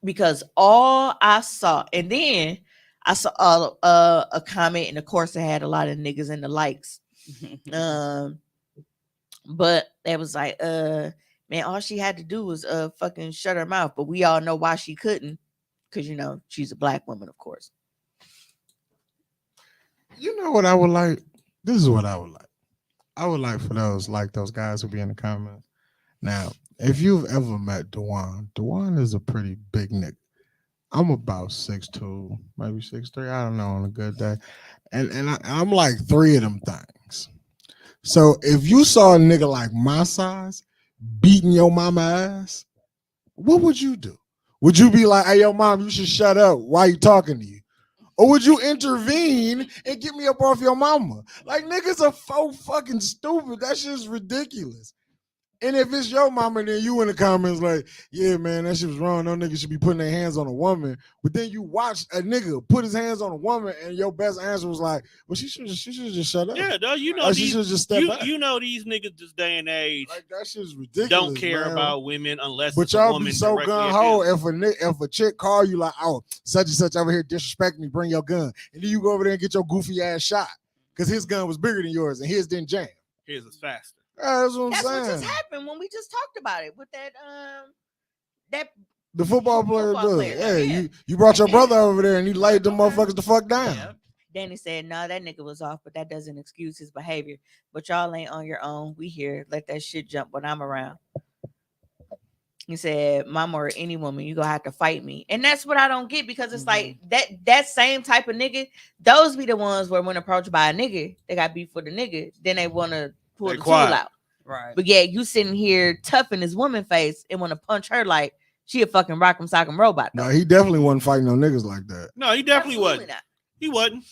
Because all I saw, and then I saw a comment, and of course it had a lot of niggas in the likes. But it was like, man, all she had to do was fucking shut her mouth. But we all know why she couldn't, because she's a black woman, of course. You know what I would like? This is what I would like. I would like for those guys who be in the comments. Now, if you've ever met Dewan is a pretty big nigga. I'm about 6'2", maybe 6'3", I don't know, on a good day. And I'm like 3 of them things. So if you saw a nigga like my size beating your mama ass, what would you do? Would you be like, hey, yo, mom, you should shut up. Why you talking to you? Or would you intervene and get me up off your mama? Like, niggas are so fucking stupid. That shit's ridiculous. And if it's your mama, then you in the comments like, yeah, man, that shit was wrong. No nigga should be putting their hands on a woman. But then you watch a nigga put his hands on a woman, and your best answer was like, well, she should just shut up. Yeah, no, Like, she should just step back. You know these niggas this day and age Like, that shit's ridiculous. don't care man. about women unless But it's a y'all woman be so directly gun at ho them. if a chick call you like, oh, such and such over here disrespecting me, bring your gun, and then you go over there and get your goofy ass shot because his gun was bigger than yours and his didn't jam. His is faster. That's what I'm That's saying. what just happened when we just talked about it with that The football player Football does. player, Hey, yeah. you brought your brother over there and he laid them motherfuckers the fuck down. Yep. Danny said, "No, that nigga was off, but that doesn't excuse his behavior. But y'all ain't on your own. We here. Let that shit jump when I'm around." He said, "Mama or any woman, you gonna have to fight me," and that's what I don't get, because it's like that same type of nigga. Those be the ones where when approached by a nigga, they got beef with the nigga, then they want to pull They the quiet. tool out. Right. But yeah, you sitting here tough in this woman face and want to punch her like she a fucking rock'em sock'em robot. No, he definitely wasn't fighting no niggas like that. No, he definitely Absolutely wasn't. not. He wasn't.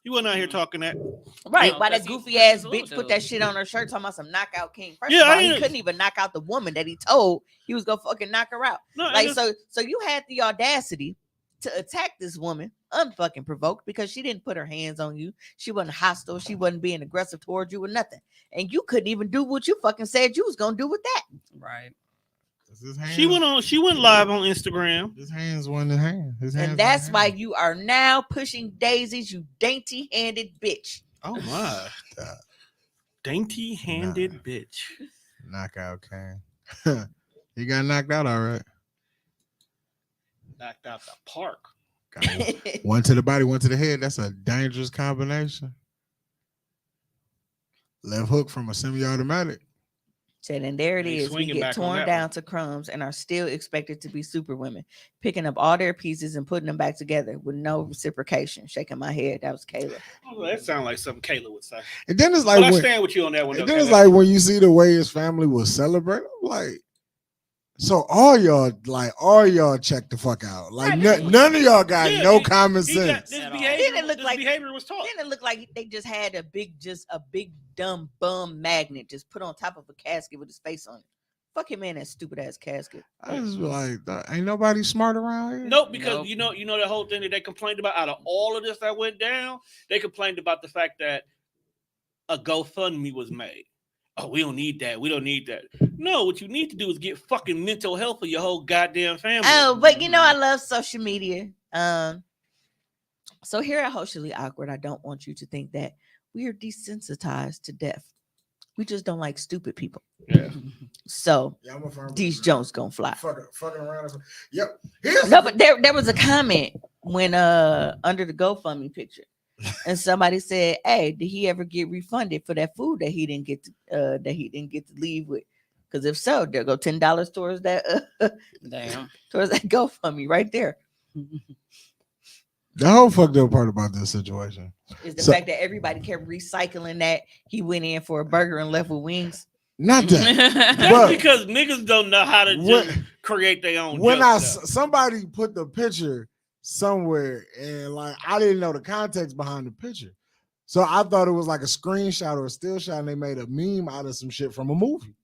He wasn't out here talking that. Right, No, why that 'cause goofy he's ass a bitch little put dude. that shit on her shirt talking about some knockout king. First Yeah, of all, I he ain't- couldn't even knock out the woman that he told he was gonna fucking knock her out. No, Like, so you had the audacity to attack this woman unfucking provoked because she didn't put her hands on you. She wasn't hostile. She wasn't being aggressive towards you or nothing. And you couldn't even do what you fucking said you was gonna do with that. Right. She went live on Instagram. His hands wasn't his hand. His hands And that's wasn't why hand. you are now pushing daisies, you dainty-handed bitch. Oh my. Dainty-handed bitch. Knockout King. He got knocked out all right. Knocked out the park. Got one to the body, one to the head. That's a dangerous combination. Left hook from a semi-automatic. Said, and there it They is. We swinging get back on torn that down one. to crumbs and are still expected to be super women, picking up all their pieces and putting them back together with no reciprocation. Shaking my head. That was Kayla. Oh, that sounds like something Kayla would say. And then it's But like I when, stand with you on that one. and Though, then it's Kayla. like when you see the way his family was celebrating, I'm like, So all y'all check the fuck out. Like Right. none of y'all got Yeah, no common He got sense. this At all. behavior. Then it looked This like- behavior was taught. Then it looked like they just had a big dumb bum magnet just put on top of a casket with his face on it. Fuck him in that stupid ass casket. I was like, ain't nobody smart around here. Nope, because Nope. you know the whole thing that they complained about. Out of all of this that went down, they complained about the fact that a GoFundMe was made. Oh, we don't need that. We don't need that. No, what you need to do is get fucking mental health for your whole goddamn family. Oh, but I love social media. So here at Hoecially Awkward, I don't want you to think that we are desensitized to death. We just don't like stupid people. Yeah. So Yeah, I'm a firm these believer. Jones gonna fly. Fucking around. Yep. No, but there was a comment when under the GoFundMe picture, and somebody said, "Hey, did he ever get refunded for that food that he didn't get to leave with? Because if so, there go $10 towards that Damn. towards that GoFundMe right there." The whole fucked up part about this situation. Is the So- fact that everybody kept recycling that he went in for a burger and left with wings. Not that. That's But- because niggas don't know how to just create their own. When jokes. somebody put the picture somewhere and like I didn't know the context behind the picture, so I thought it was like a screenshot or a still shot, and they made a meme out of some shit from a movie.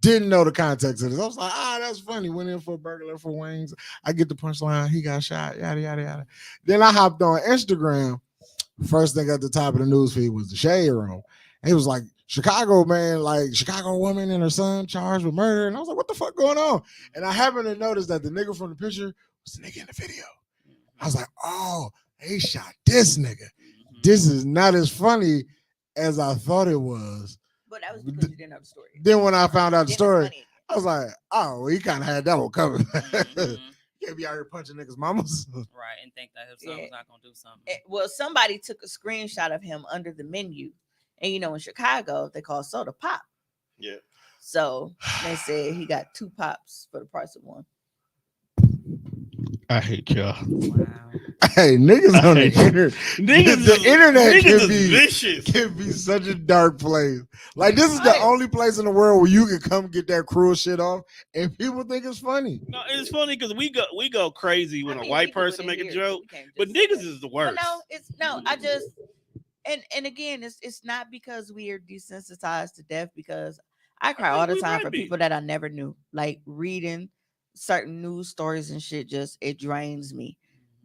Didn't know the context of this. I was like, that's funny. Went in for a burger, left for wings. I get the punchline. He got shot. Yada yada yada. Then I hopped on Instagram. First thing at the top of the news feed was the Shade Room. He was like, Chicago man, like Chicago woman and her son charged with murder. And I was like, what the fuck going on? And I happened to notice that the nigga from the picture was the nigga in the video. I was like, oh, they shot this nigga. This is not as funny as I thought it was. But that was because you didn't know the story. Then when I found out the Then it's story, funny. I was like, oh, well, he kind of had that one coming. Mhm. You can't be out here punching niggas' mamas. Right, and think that his son Yeah. was not gonna do something. Well, somebody took a screenshot of him under the menu, and in Chicago they call soda pop. Yeah. So they said he got 2 pops for the price of 1. I hate y'all. Wow. Hey, niggas on the Hey. internet. Niggas The is- internet niggas can is be- vicious. Can be such a dark place. Like this is the Right. only place in the world where you can come get that cruel shit off, and people think it's funny. No, it's funny because we go crazy when I a mean, white people person wouldn't make a hear it, so joke, we can't but just say niggas that. is the Well, worst. I just and again, it's not because we are desensitized to death, because I cry all the we time might for be. people that I never knew. Like reading certain news stories and shit, just it drains me.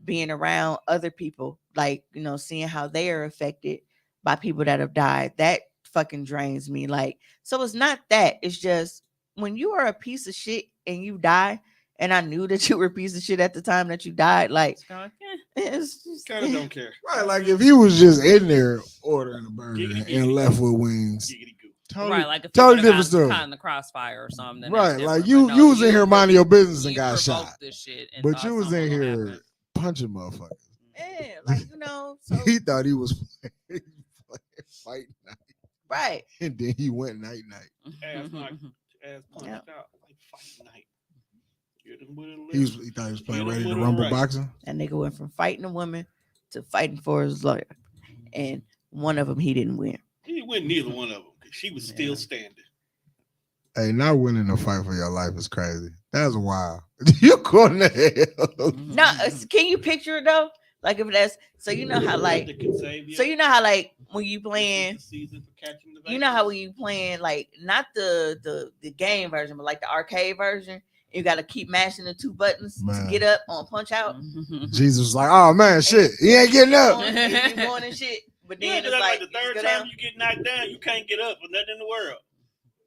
Being around other people, like seeing how they are affected by people that have died, that fucking drains me. Like, so it's not that. It's just when you are a piece of shit and you die, and I knew that you were a piece of shit at the time that you died. Like, It's kinda like, it's just Kind of don't care. Right, like if he was just in there ordering a burger Giggity, and giggity. left with wings, Giggity goo. totally, right, like if totally you different would've story. got caught in the crossfire or something. then Right, that's like different. But you no, was in here minding your business and you got provoked shot, this shit and but thought you was something in gonna here happen. punching motherfuckers. yeah, like so He thought he was playing fight night, right. and then he went night night. Ass knocked, ass punched Yeah. out like fight night. Get him with a He lick. thought he was playing Get him ready to with a rumble right. boxing. That nigga went from fighting a woman to fighting for his lawyer, and one of them he didn't win. He didn't win neither one of them because she was still Yeah. standing. Hey, not winning a fight for your life is crazy. That's wild. You going to hell? No, can you picture it though? Like if that's so, how like That can save you. so like when you This is playing, the season for catching the you know how when Vikings. you playing like not the game version, but like the arcade version, you got to keep mashing the 2 buttons Man. to get up on punch out. Jesus was like, oh man, shit, he ain't getting up. You going and shit, but Yeah, then 'cause it's that's like the you just third go time down. you get knocked down, you can't get up for nothing in the world.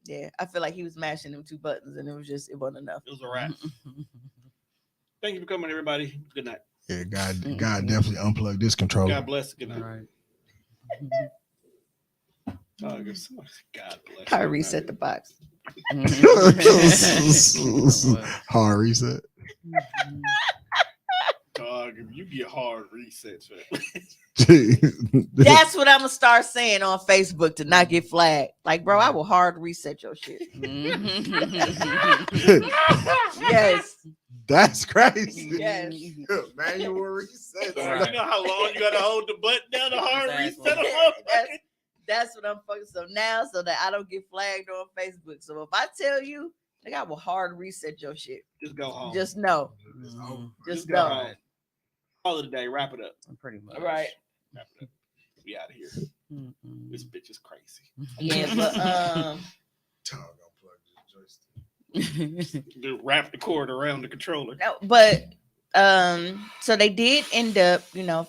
Yeah, I feel like he was mashing them 2 buttons, and it wasn't enough. It was a wrap. Thank you for coming, everybody. Good night. Yeah, God definitely unplugged this controller. God bless. Good night. Right. Oh, God bless. I reset the box. Hard reset. Dog, if you get hard resets, That's what I'm gonna start saying on Facebook to not get flagged. Like, bro, I will hard reset your shit. Yes, That's crazy. yes. Manual reset. you Right. know how long you gotta hold the button down to hard Exactly. reset a That's, motherfucker? that's what I'm fucking. So now, so that I don't get flagged on Facebook. So if I tell you, Like I will hard reset your shit. Just go home. Just know. Mhm. Just go know. home. Call it a day. Wrap it up. Pretty much. Right. Wrap it up. We out of here. Mhm. This bitch is crazy. Yeah, but Tom gonna plug this joystick. Just wrap the cord around the controller. no, but so they did end up,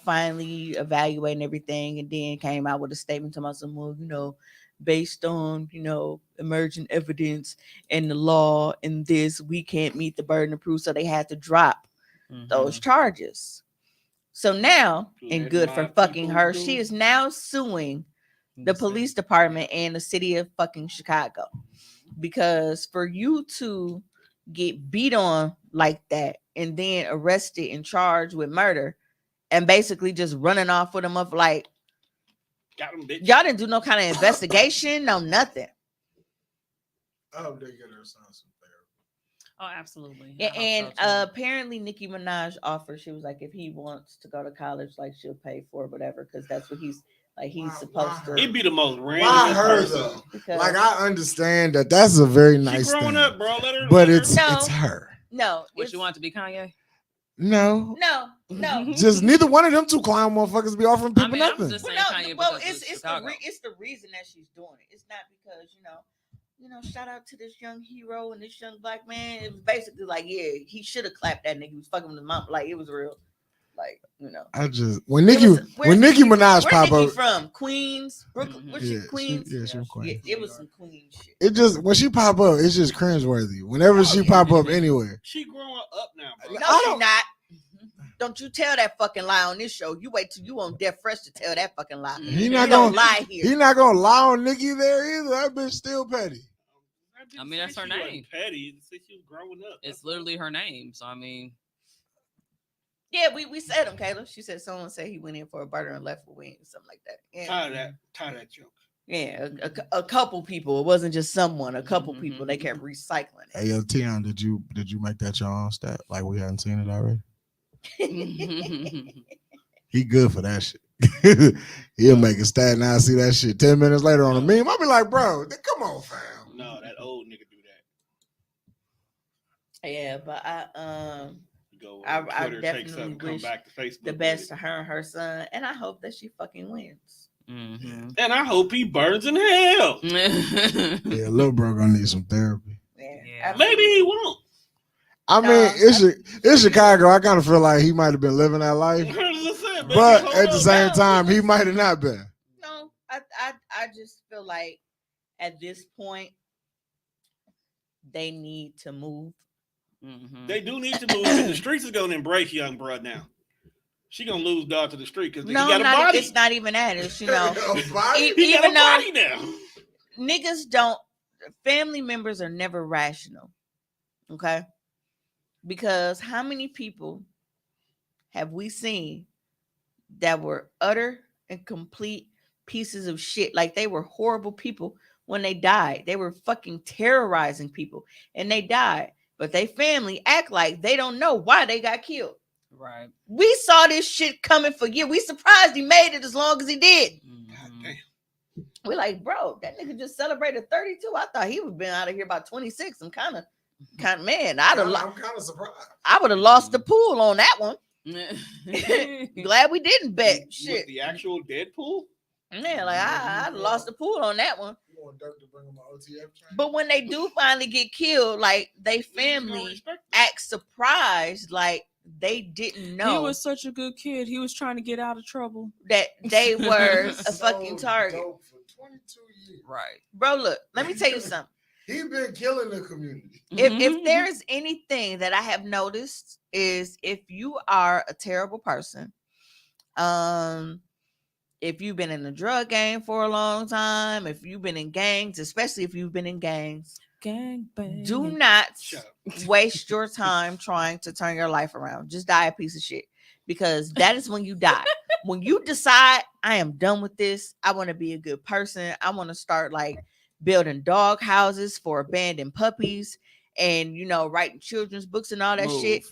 finally evaluating everything and then came out with a statement to myself, well, based on, emerging evidence and the law and this, we can't meet the burden of proof. So they had to drop those charges. So now, and Let good for my fucking people her, go. she is now suing the police department and the city of fucking Chicago. Because for you to get beat on like that and then arrested and charged with murder and basically just running off with them up like Got him, bitch. y'all didn't do no kind of investigation, no nothing. I hope they get her son some therapy. Oh, absolutely. Yeah, I hope and so, too. apparently Nicki Minaj offered, she was like, if he wants to go to college, like she'll pay for it, whatever, because that's what he's like, he's Why supposed her? to. He'd be the most random. Why her person. though? Because Like I understand that that's a very She nice growing thing, up, bro. Let her. but let her- it's No. her. no, What it's, you want to be Kanye? No, no. just neither one of them two clown motherfuckers be offering I people mean, I'm nothing. just Well, saying no, Kanye well, because it's Chicago. it's the reason that she's doing it. It's not because shout out to this young hero and this young black man. It was basically like, yeah, he should have clapped that nigga. He was fucking with his mom. Like it was real. Like I just when It Nicki was- when where's Nicki Minaj where pop Nicki up, from? Queens, Brooklyn. Mhm. Was she yeah, Queens? she from Yeah, Queens. It was some Queen shit. It just when she pop up, it's just cringeworthy. Whenever she yeah. pop up anywhere, She growing up now, bro. No, I she don't- not. Don't you tell that fucking lie on this show. You wait till you on Death Fresh to tell that fucking lie. he We not don't gonna lie here. he not gonna lie on Nicki there either. That bitch still petty. didn't I mean, that's say her she wasn't name. Petty. She said she was growing up. It's literally her name. So I mean, Yeah, we said him, Kayla. She said someone said he went in for a burger and left for wings, something like that. Yeah, Tie that joke. yeah, a couple people. It wasn't just someone. A couple people. They kept recycling it. Hey, yo, Tion, did you make that your own stat? Like we hadn't seen it already. He good for that shit. He'll make a stat and I see that shit 10 minutes later on a meme. I'll be like, bro, come on, fam. No, that old nigga do that. Yeah, but You go I on Twitter, take definitely something, come wish back to Facebook. the with best it. to her and her son, and I hope that she fucking wins. mhm. And I hope he burns in hell. Yeah, little bro gonna need some therapy. Yeah, Yeah. Maybe he won't. I No, mean, it's Chicago. I kind of feel like he might have been living that life, but at the same time, he might have not been. No, I just feel like at this point they need to move. Mhm. They do need to move because the streets is gonna embrace young broad now. She gonna lose dog to the street because No, he got a body. it's not even that. It's He got even a though body now. niggas don't, family members are never rational. Okay, because how many people have we seen that were utter and complete pieces of shit? Like they were horrible people when they died. They were fucking terrorizing people and they died. But they family act like they don't know why they got killed. Right. We saw this shit coming for years. We surprised he made it as long as he did. God Mhm. damn. We're like, bro, that nigga just celebrated 32. I thought he would have been out of here by 26. I'm kind of man. I'm kind of surprised. I would have lost the pool on that one. Glad we didn't bet. With Shit. the actual Deadpool. Yeah, like I lost the pool on that one. You want Dirk to bring him an OTF train? But when they do finally get killed, like they family act surprised, like they didn't know He was such a good kid. He was trying to get out of trouble. that they were a So fucking target. dope for 22 years. Right. Bro, look, let me tell you something. He been killing the community. If there is anything that I have noticed is if you are a terrible person, if you've been in the drug game for a long time, if you've been in gangs, especially if you've been in gangs, Gang bang. do not Shut up. waste your time trying to turn your life around. Just die a piece of shit, because that is when you die. When you decide, I am done with this, I want to be a good person, I want to start like building dog houses for abandoned puppies and writing children's books and all that shit.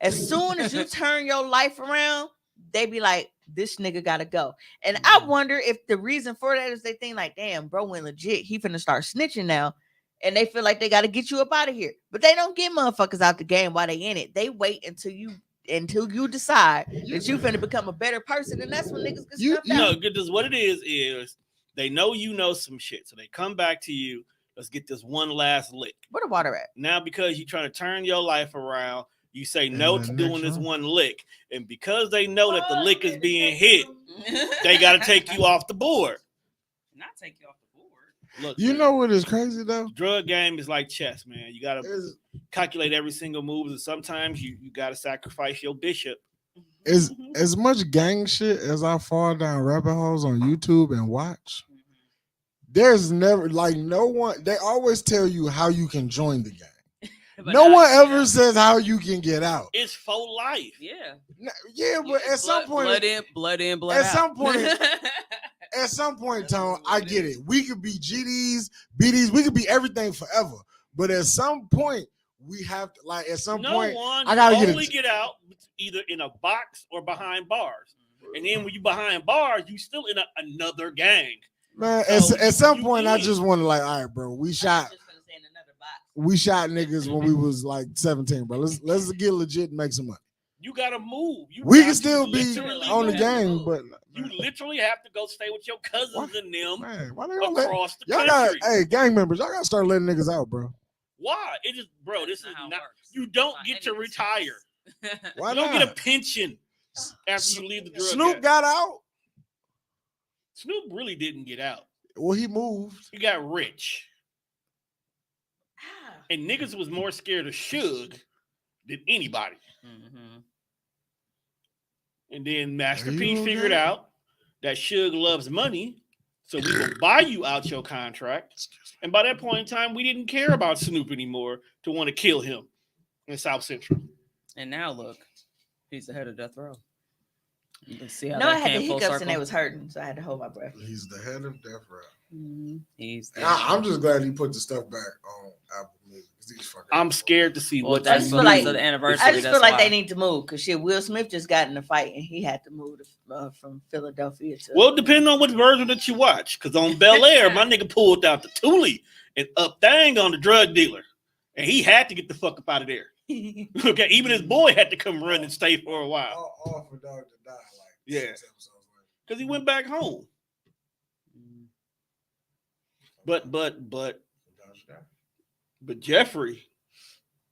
As soon as you turn your life around, they be like, this nigga gotta go. And I wonder if the reason for that is they think like, damn, bro went legit, he finna start snitching now. and they feel like they got to get you up out of here. But they don't get motherfuckers out the game while they in it. They wait until you decide that you finna become a better person, and that's when niggas get snuffed No, out. because what it is they know you know some shit, so they come back to you. Let's get this one last lick. Where the water at? Now, because you're trying to turn your life around, you say no to doing this one lick, and because they know that the lick is being hit, they got to take you off the board. Not take you off the board. Look, You man, know what is crazy though? drug game is like chess, man. You got to Is calculate every single move, and sometimes you got to sacrifice your bishop. is as much gang shit as I fall down rabbit holes on YouTube and watch. There's never like no one. They always tell you how you can join the gang. But No not- one ever yeah. says how you can get out. It's for life. Yeah. Yeah, but at some point, blood in, blood in, blood at out. some point, at some point, Tone, I get it. We could be GDs, BDs, we could be everything forever. But at some point, we have to like. At some No point, one I gotta get only it. get out either in a box or behind bars. And then when you behind bars, you still in another gang. Man, So at some you point, I in. just want to like, all right, bro. We shot niggas when we was like 17, bro. Let's get legit and make some money. You gotta move. We got can to still be literally on the move. game, but You literally have to go stay with your cousins What? and them man, why they don't let across the y'all got? country. Hey, gang members, y'all gotta start letting niggas out, bro. Why? It is, bro. This is That's not how it not. works. You don't Not get to any retire. Why You don't not? get a pension after you leave the drug. Snoop game. got out. Snoop really didn't get out. Well, he moved. He got rich, and niggas was more scared of Suge than anybody. Mhm. And then Master Are you P figured okay? out that Suge loves money, so we will buy you out your contract. And by that point in time, we didn't care about Snoop anymore to want to kill him in South Central. And now look, he's the head of Death Row. Let's see how No, that I had the came full hiccups circle. and it was hurting, so I had to hold my breath. He's the head of Death Row. Mhm. He's the I'm just glad he put the stuff back on Apple Music. 'Cause these fucking- I'm scared to see Well, what that's just they feel do. like- because of the anniversary. I just that's feel like why. they need to move because shit. Will Smith just got in a fight and he had to move from Philadelphia to. Well, depending on which version that you watch, because on Bel Air, my nigga pulled out the Thule and up thang on the drug dealer, and he had to get the fuck up out of there. Okay, even his boy had to come run and stay for a while all for dog to die. Like Yeah. 6 episodes later. because he went back home. But Dog Jeffrey,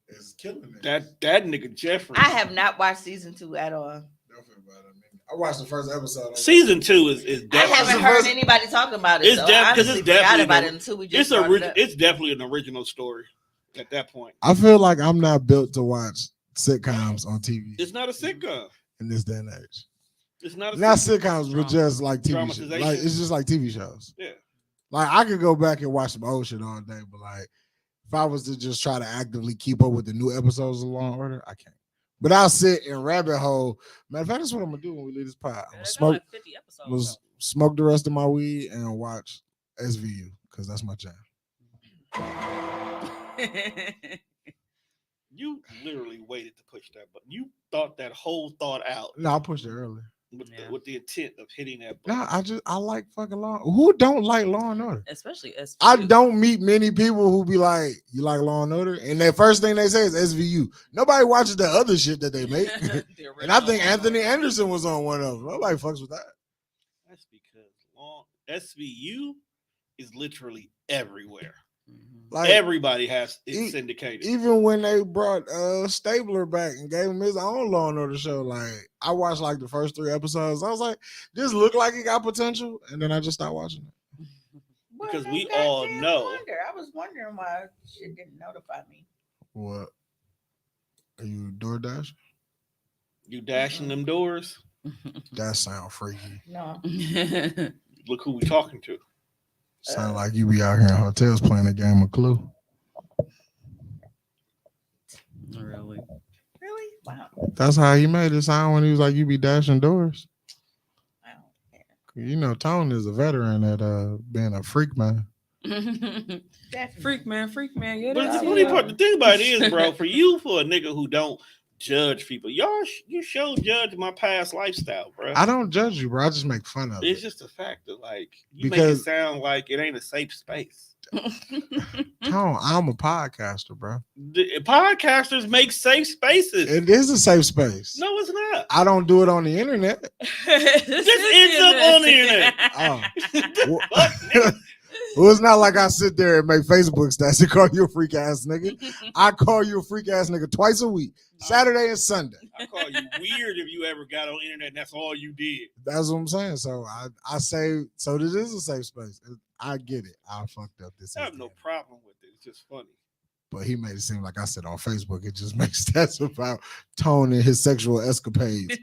is killing it. that nigga Jeffrey. I have not watched season 2 at all. Don't feel bad. I watched the first episode. Season 2 is I definitely haven't heard anybody talk about it. It's So I def- 'cause honestly it's forgot definitely about the- it until we just brought it up. it's definitely an original story at that point. I feel like I'm not built to watch sitcoms on TV It's not a sitcom. in this day and age. It's not a Not sitcom. sitcoms, but just like TV shows. Dramatization. Like it's just like TV shows. Yeah. Like I could go back and watch some old shit all day, but like if I was to just try to actively keep up with the new episodes of Law and Order, I can't. But I'll sit in rabbit hole. Matter of fact, that's what I'm gonna do when we leave this pod. I'm Yeah, gonna they got smoke, like 50 episodes. was smoke the rest of my weed and watch SVU because that's my jam. though. You literally waited to push that button. You thought that whole thought out No, I pushed it early. Yeah. with the intent of hitting that button. No, I like fucking Law. Who don't like Law and Order? Especially SVU. I don't meet many people who be like, "You like Law and Order," and the first thing they say is SVU. Nobody watches the other shit that they make, The and I original think one. Anthony Anderson was on one of them. Nobody fucks with that. That's because SVU is literally everywhere. Mhm. Like Everybody has it E- syndicated. even when they brought Stabler back and gave him his own Law and Order show, like I watched like the first 3 episodes. I was like, "This looked like it got potential," and then I just stopped watching it. Because Well, we no all goddamn know. wonder. I was wondering why shit didn't notify me. What? Are you DoorDash? You dashing them doors. That sound freaky. No. Look who we talking to. Sound like you be out here in hotels playing a game of Clue. Really? Really? Wow. That's how he made it sound when he was like, "You be dashing doors." Wow. You know, Tone is a veteran at being a freak man. Definitely. Freak man. Yeah, But that's the funny it. part, the thing about it is, bro, for you, for a nigga who don't judge people, you show judge my past lifestyle, bro. I don't judge you, bro. I just make fun of It's it. just a fact that like you make Because- it sound like it ain't a safe space. Tone, I'm a podcaster, bro. The podcasters make safe spaces. It is a safe space. No, it's not. I don't do it on the internet. This ends up on the internet. Oh. Well, it's not like I sit there and make Facebook stats and call you a freak ass nigga. I call you a freak ass nigga twice a week, Saturday and Sunday. I call you weird if you ever got on the internet and that's all you did. That's what I'm saying. So I say, so this is a safe space. I get it. I fucked up this. I have no problem with it. It's just funny. But he made it seem like I said on Facebook, it just makes stats about Tone and his sexual escapades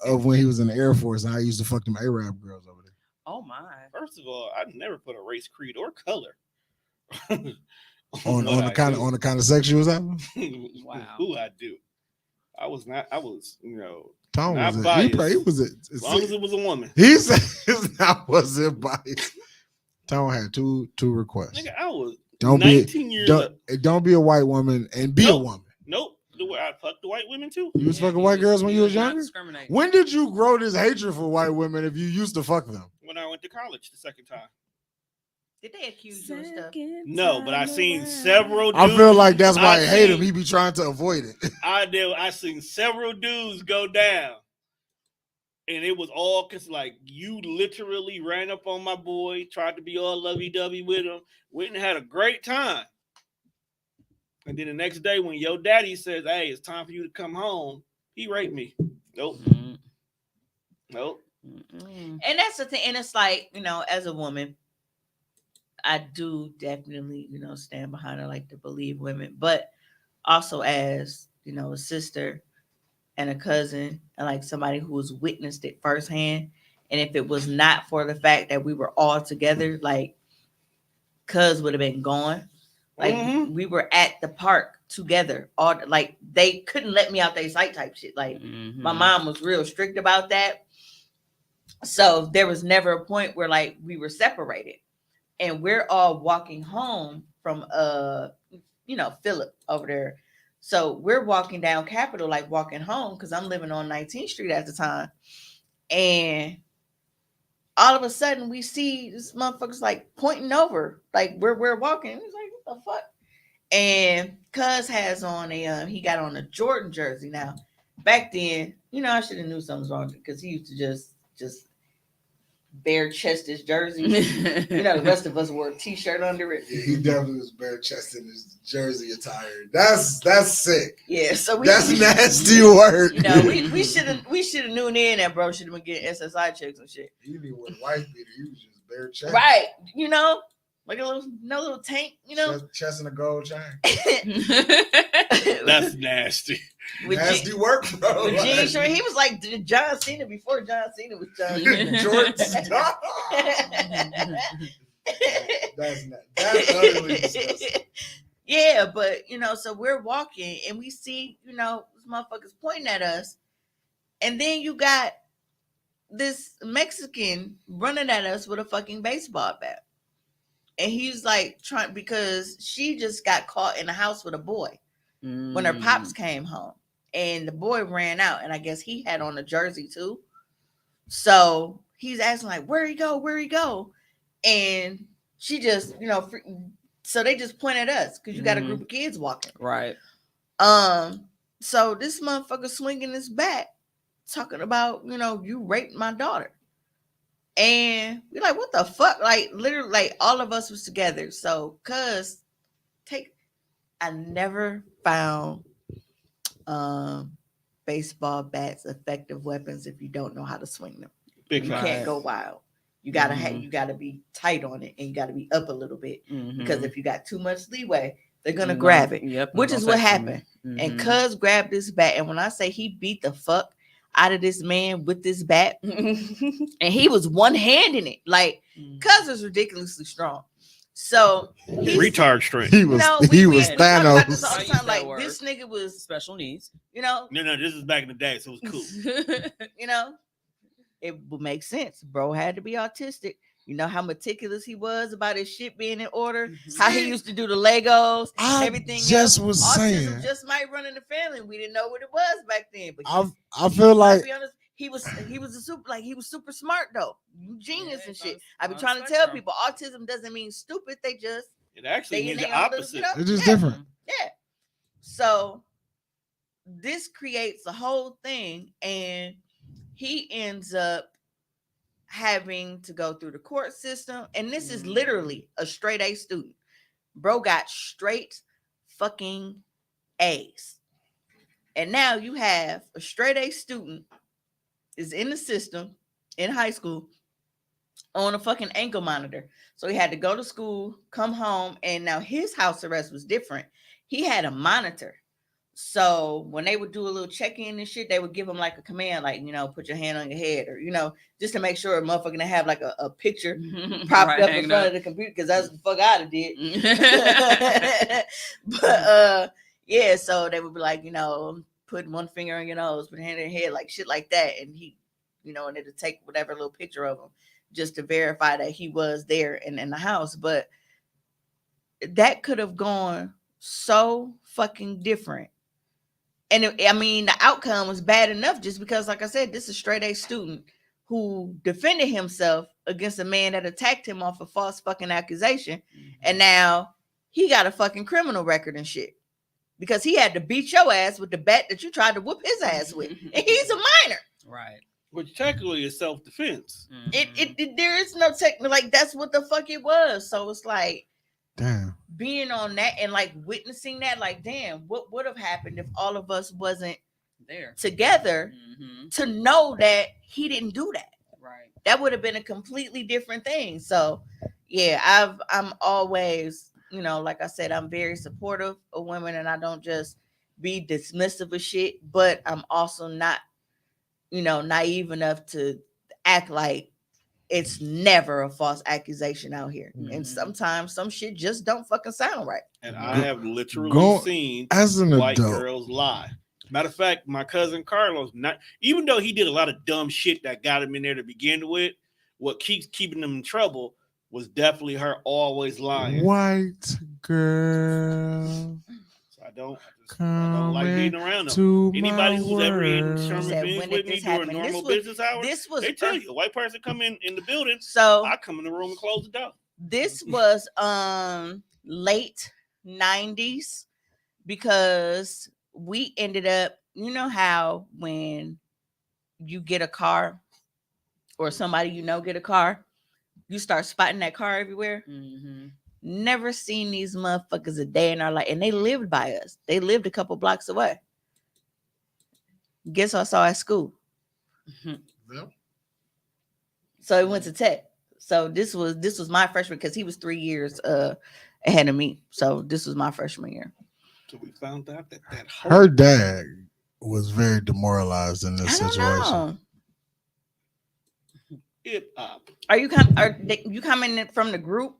of when he was in the Air Force and I used to fuck them Arab girls over there. Oh my. First of all, I never put a race, creed, or color On the kind of sex you was having? Wow. Who I do. I was, you know, Tone not was biased. he was as long as it was a woman. He said I wasn't biased. Tone had two requests. Nigga, I was Don't 19 years old. Don't be a white woman and be a Nope. woman. Nope. The way I fucked the white women too. You was fucking white girls when you was younger? Discriminate. When did you grow this hatred for white women if you used to fuck them? When I went to college the second time. Did they accuse you of stuff? No, but I seen several dudes. I feel like that's why I hate him. seen- He be trying to avoid it. I seen several dudes go down. And it was all because, like, you literally ran up on my boy, tried to be all lovey-dovey with him, went and had a great time. And then the next day when your daddy says, hey, it's time for you to come home, he raped me. Nope. Nope. And that's the thing. And it's like, you know, as a woman, I do definitely, you know, stand behind. I like to believe women, but also as, you know, a sister and a cousin and like somebody who has witnessed it firsthand. And if it was not for the fact that we were all together, like cuz would have been gone. Like we were at the park together. All like they couldn't let me out their sight type shit. Like my mom was real strict about that. So there was never a point where like we were separated. And we're all walking home from you know, Philip over there. So we're walking down Capitol, like walking home, because I'm living on 19th Street at the time. And all of a sudden we see this motherfucker's like pointing over, like where we're walking. It's like, what the fuck? And cuz has on he got on a Jordan jersey. Now, back then, you know, I should have knew something was wrong because he used to just bare chest his jersey. You know, the rest of us wore a t-shirt under it. Yeah, he definitely was bare chested in his jersey attire. That's sick. Yeah, so That's nasty work. You know, we should have knew then that bro should have been getting SSI checks and shit. He didn't wear white beater. He was just bare chest. Right. You know, like a little tank, you know. Chest and a gold chain. That's nasty. With Nasty work, bro. with jeans short. He was like John Cena before John Cena was John Cena. Jordan. That's utterly disgusting. Yeah, but you know, so we're walking and we see, you know, this motherfuckers pointing at us, and then you got this Mexican running at us with a fucking baseball bat. And he's like trying because she just got caught in the house with a boy when her pops came home. And the boy ran out, and I guess he had on a jersey too. So he's asking like, where he go? Where he go? And she just, you know, so they just point at us because you got a group of kids walking. Right. So this motherfucker swinging his bat, talking about, you know, you raped my daughter. And we're like, what the fuck? Like, literally, like, all of us was together. So, I never found baseball bats effective weapons if you don't know how to swing them. Big You fact. can't go wild. You gotta you gotta be tight on it, and you gotta be up a little bit because if you got too much leeway, they're gonna grab it. Yep, Which is what happened. Mm-hmm. And Cuz grabbed this bat, and when I say he beat the fuck out of this man with this bat, and he was one-handing it, like Cuz is ridiculously strong. So Retard strength. He was we was talk about this Thanos. all the I use time, that like word. this nigga was, Special needs. you know, No, this is back in the day, so it was cool. you know, it would make sense. Bro had to be autistic. You know how meticulous he was about his shit being in order. How he used to do the Legos, everything. just else. was Autism saying. just might run in the family. We didn't know what it was back then. But I feel like to be honest, he was super smart though. You genius Yeah, and shit. it's I be on trying to tell spectrum. people autism doesn't mean stupid. They just It actually They in means the their own little opposite. ghetto. It's just Yeah. different. Yeah. So this creates a whole thing, and he ends up having to go through the court system. And this is literally a straight A student. Bro got straight fucking A's. And now you have a straight A student is in the system in high school on a fucking ankle monitor. So he had to go to school, come home, and now his house arrest was different. He had a monitor. So when they would do a little check-in and shit, they would give him like a command, like, you know, put your hand on your head, or, you know, just to make sure a motherfucker gonna have like a picture propped Right, up in hanging front up. of the computer, because that's the fuck I'd have did. But yeah, so they would be like, you know, put one finger on your nose, put your hand on your head, like shit like that. And he, you know, and it'd take whatever little picture of him just to verify that he was there and in the house. But that could have gone so fucking different. And I mean, the outcome was bad enough just because, like I said, this is a straight A student who defended himself against a man that attacked him off a false fucking accusation. And now he got a fucking criminal record and shit because he had to beat your ass with the bat that you tried to whoop his ass with. And he's a minor. Right. Which technically is self-defense. It there is no technical, like, that's what the fuck it was. So it's like, Damn. being on that and like witnessing that, like, damn, what would have happened if all of us wasn't There. together to know that he didn't do that? Right. That would have been a completely different thing. So yeah, I'm always, you know, like I said, I'm very supportive of women, and I don't just be dismissive of shit, but I'm also not, you know, naive enough to act like it's never a false accusation out here. And sometimes some shit just don't fucking sound right. And I have literally Go- seen as an white adult. girls lie. Matter of fact, my cousin Carlos, not even though he did a lot of dumb shit that got him in there to begin with, what keeps keeping him in trouble was definitely her always lying. White girl. So I don't like being around them. To Anybody my who's ever in world. Sherman Said, Vince when with did me this during happen? normal This was- business hours, This was they tell you, a white person come in the building, so I come in the room and close the door. this was late 90s, because we ended up, you know how when you get a car or somebody you know get a car, you start spotting that car everywhere. Never seen these motherfuckers a day in our life, and they lived by us. They lived a couple blocks away. Guess what I saw at school? Yep. So he went to Tech. So this was my freshman, because he was 3 years ahead of me. So this was my freshman year. So we found out that Her dad was very demoralized in this I don't situation. know. hip hop. Are you coming in from the group?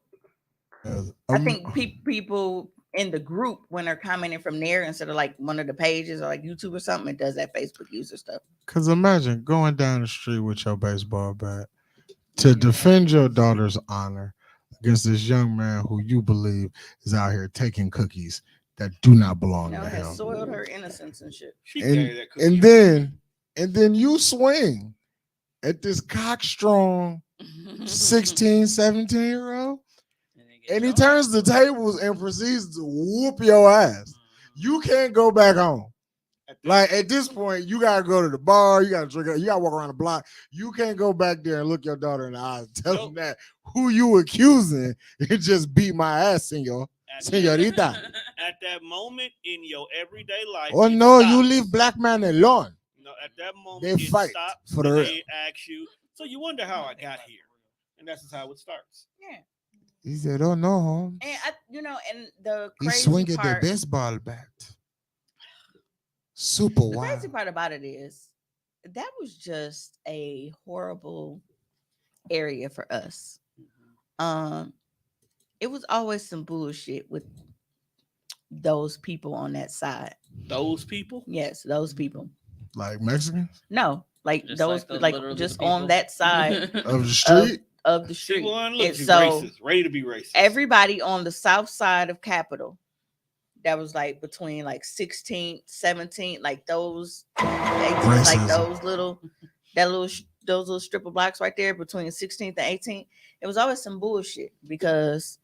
I think people in the group, when they're commenting from there instead of like one of the pages or like YouTube or something, it does that Facebook user stuff. Because imagine going down the street with your baseball bat to defend your daughter's honor against this young man who you believe is out here taking cookies that do not belong You know, to has him. soiled her innocence and shit. She carried that cookie. And then you swing at this cockstrong 16, 17-year-old, and he turns the tables and proceeds to whoop your ass. You can't go back home. Like, at this point, you gotta go to the bar, you gotta drink, you gotta walk around the block. You can't go back there and look your daughter in the eyes and tell them that who you accusing it just beat my ass, señorita. At that moment in your everyday life, Oh it no, stops. you leave black man alone. No, at that moment They it fight stops for the and real. they ask you. So you wonder how I got here, and that's just how it starts. Yeah. He said, "Oh no, Holmes. And and the He crazy swinging the part, baseball bat. Super the wild." crazy part about it is that was just a horrible area for us. It was always some bullshit with those people on that side. Those people? Yes, those people. Like Mexicans No, like Just those, like the like literal just people. on that side of the street. of the See, street. one, look, And she's so racist, ready to be racist. everybody on the south side of Capitol, that was like between like 16th, 17th, like those 18th, like Racism. those little strip of blocks right there between 16th and 18th. It was always some bullshit because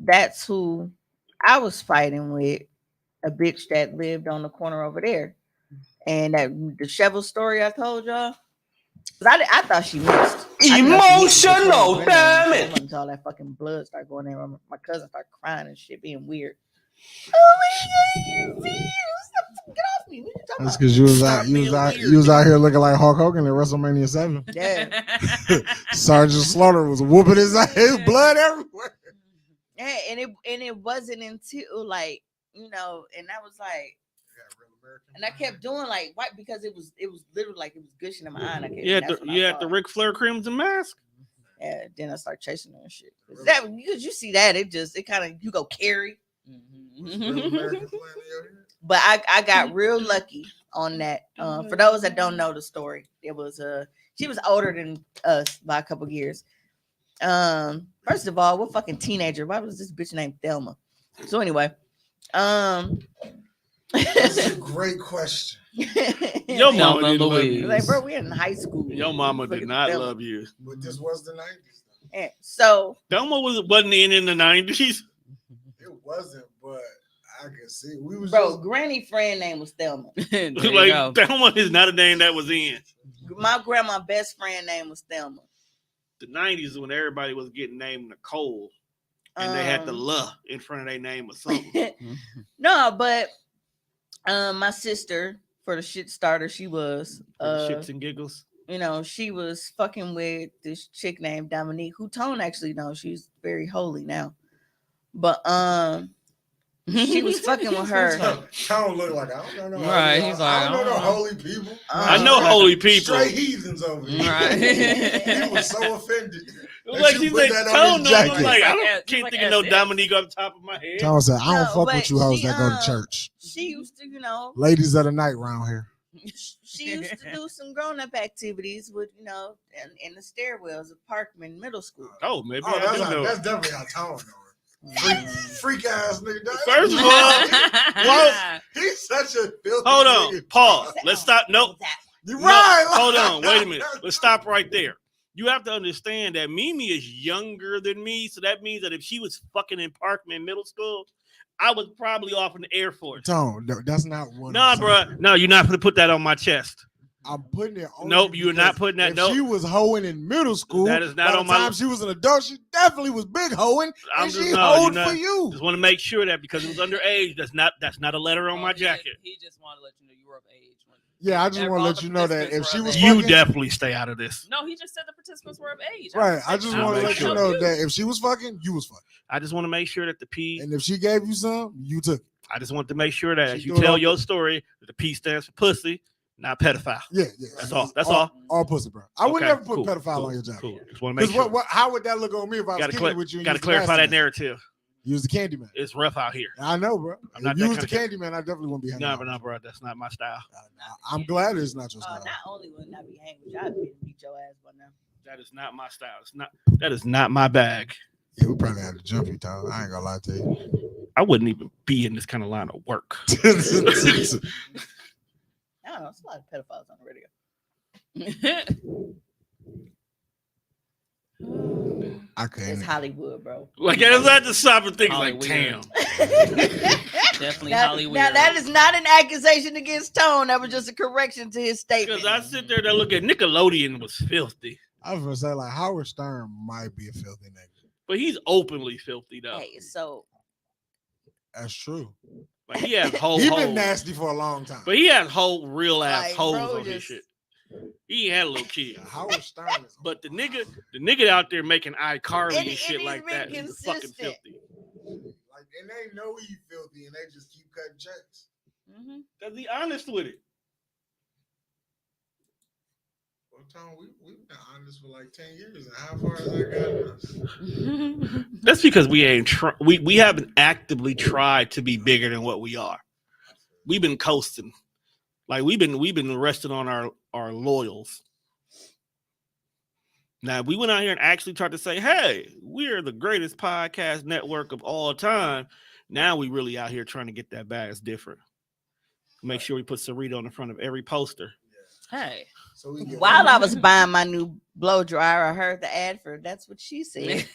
that's who I was fighting with, a bitch that lived on the corner over there. And that the shovel story I told y'all, 'cause I thought she missed. Emotional, damn it. Until all that fucking blood started going in. My cousin started crying and shit, being weird. Oh my god, get off me! What you talking That's about? because you was Stop out, you was being out, weird, you was out nigga. here looking like Hulk Hogan at WrestleMania 7. Yeah, Sergeant Slaughter was whooping his blood everywhere. yeah, and it wasn't until like and I was like, and I kept doing like white because it was literally like it was gushing in my eye. And I kept, You had that's the when I saw the it. Ric Flair crimson mask. Yeah, then I start chasing her and shit. Because you see that it kind of you go carry. But I got real lucky on that. For those that don't know the story, it was she was older than us by a couple years. First of all, what fucking teenager? Why was this bitch named Thelma? So anyway, That's a great question. Your Thelma mama didn't love Louise. you. like, bro, we in high school. Your mama did Fucking not Thelma. love you. But this was the 90s. Yeah, so Thelma wasn't in the 90s. It wasn't, but I could see. We was bro, just, granny friend name was Thelma. There you Like go. Thelma is not a name that was in My grandma best friend name was Thelma. the 90s when everybody was getting named Nicole and they had the Um, "la" in front of their name or something. No, but my sister, for the shit starter, she was For the shits and giggles. she was fucking with this chick named Dominique, who Tone actually knows. She's very holy now. But she was fucking with her. I don't look like I don't know. Right, Holy, he's I like, don't know no I don't know. holy people. I know holy people. Straight heathens over here. Right. He was so offended. It was like You she put said, that on Tone his knows. I'm jacket. like, I Like, can't it's think like of no as if. Dominique off the top of my head. Tom said, I don't No, fuck but with you hoes she, that go to church. She used to, Ladies of the night round here. she used to do some grown-up activities with, in the stairwells of Parkman Middle School. Oh, maybe Oh, I do know. that's definitely how Tom know her. Freak ass nigga. First of all, well, he's such a filthy hold on, nigga. pause. Let's stop. Nope. You're No, right. hold on. Wait a minute. Let's stop right there. You have to understand that Mimi is younger than me, so that means that if she was fucking in Parkman Middle School, I was probably off in the Air Force. Tom, that's not what Nah, I'm bro. saying. No, you're not going to put that on my chest. I'm putting it on. Nope, you you're not because putting that. If Nope. she was hoeing in middle school, That is not by on the my time list. she was an adult, she definitely was big hoeing, I'm and just- she no, hoed you're for not. you. Just want to make sure that because it was underage, that's not a letter on my jacket. He just wanted to let you know you were of age. Yeah, I just want to All let the you know that if participants she were was of You fucking, definitely stay out of this. No, he just said the participants were of age. right, I just I'll want to make let sure. you know that if she was fucking, you was fucking, I just want to make sure that the P. and if she gave you some, you took it. I just want to make sure that She as you do it tell off your the- story, that the P stands for pussy, not pedophile. Yeah. That's all. That's all. All pussy, bro. I would Okay, never put cool, pedophile cool, on your jacket. Cool. Just want to make Because sure. how would that look on me if I was Gotta kicking with you? And gotta you was clarify nasty that man? narrative. You was the candy man. It's rough out here. I know, bro. I'm not If you that was the kind of candy man, I definitely wouldn't be hanging No, out but with no, bro. That's not my style. you. I'm glad it's not your style. Not only would I be hanging with you, I'd be beat your ass by now. That is not my style. It's not. That is not my bag. Yeah, we probably had to jump you, Tom. I ain't gonna lie to you. I wouldn't even be in this kind of line of work. I don't know. There's a lot of pedophiles on the radio. I It's couldn't. Hollywood, bro. Like that's not the stop and think like, Hollywood. damn. Definitely now, Hollywood. now that is not an accusation against Tone. That was just a correction to his statement. Because I sit there and look at Nickelodeon was filthy, I was gonna say like Howard Stern might be a filthy nigga. but he's openly filthy though. Hey, so That's true. Like he has whole He holes, been nasty for a long time. but he has whole real ass Like, holes bro, on his just- shit. He ain't had a little kid. Howard Stern is But the nigga out there making iCarly and And shit he's like been that is fucking consistent. filthy. like, and they know he filthy, and they just keep cutting checks. mhm. Cause he honest with it. Well, Tom, we've been honest for like 10 years, and how far has that gotten us? That's because we ain't we haven't actively tried to be bigger than what we are. We've been coasting. Like we've been resting on our loyals. Now, if we went out here and actually tried to say, hey, we're the greatest podcast network of all time. Now we really out here trying to get that bag. It's different. Make sure we put Sarita on the front of every poster. Hey. So we get While I was buying my new blow dryer, I heard the ad for That's What She Said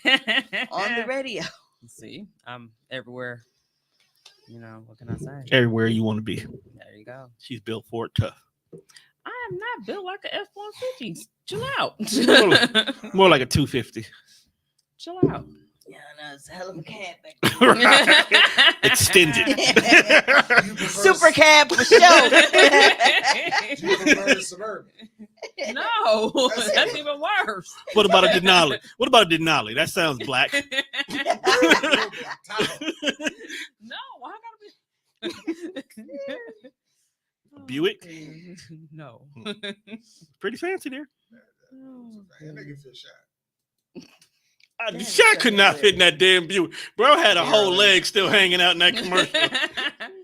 on the radio. See, I'm everywhere. You know, what can I say? Everywhere you want to be. There you go. She's built for it tough. I am not built like an F-150. Chill out. More like a 250. Chill out. Yeah, no, it's a hell of a cab. Right. Extended. Super cab for sure. You prefer the Suburban. No, that's even worse. What about a Denali? What about a Denali? That sounds black. No, why gotta be Buick? No. Pretty fancy there. That nigga feel shot. The shot could not fit in that damn Buick. Bro had a whole leg still hanging out in that commercial.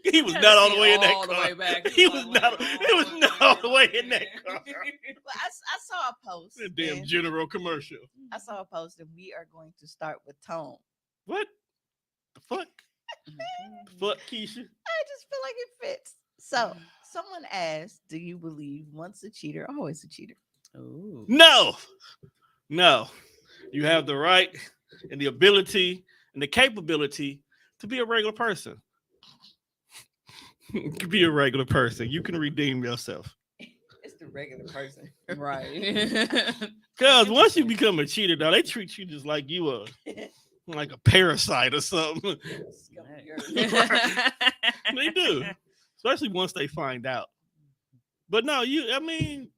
He was not all the way in that all the car. way back. He was not. He was not all the way in that car. Well, I saw a post. That damn and general commercial. I saw a post, and we are going to start with Tone. What the fuck? Fuck Keisha. I just feel like it fits. So, someone asked, "Do you believe once a cheater, always a cheater?" Ooh. No, no. You have the right and the ability and the capability to be a regular person. You can be a regular person. You can redeem yourself. It's the regular person, Right. Because once you become a cheater, now they treat you just like you are, like a parasite or something. They do, especially once they find out. But no, I mean,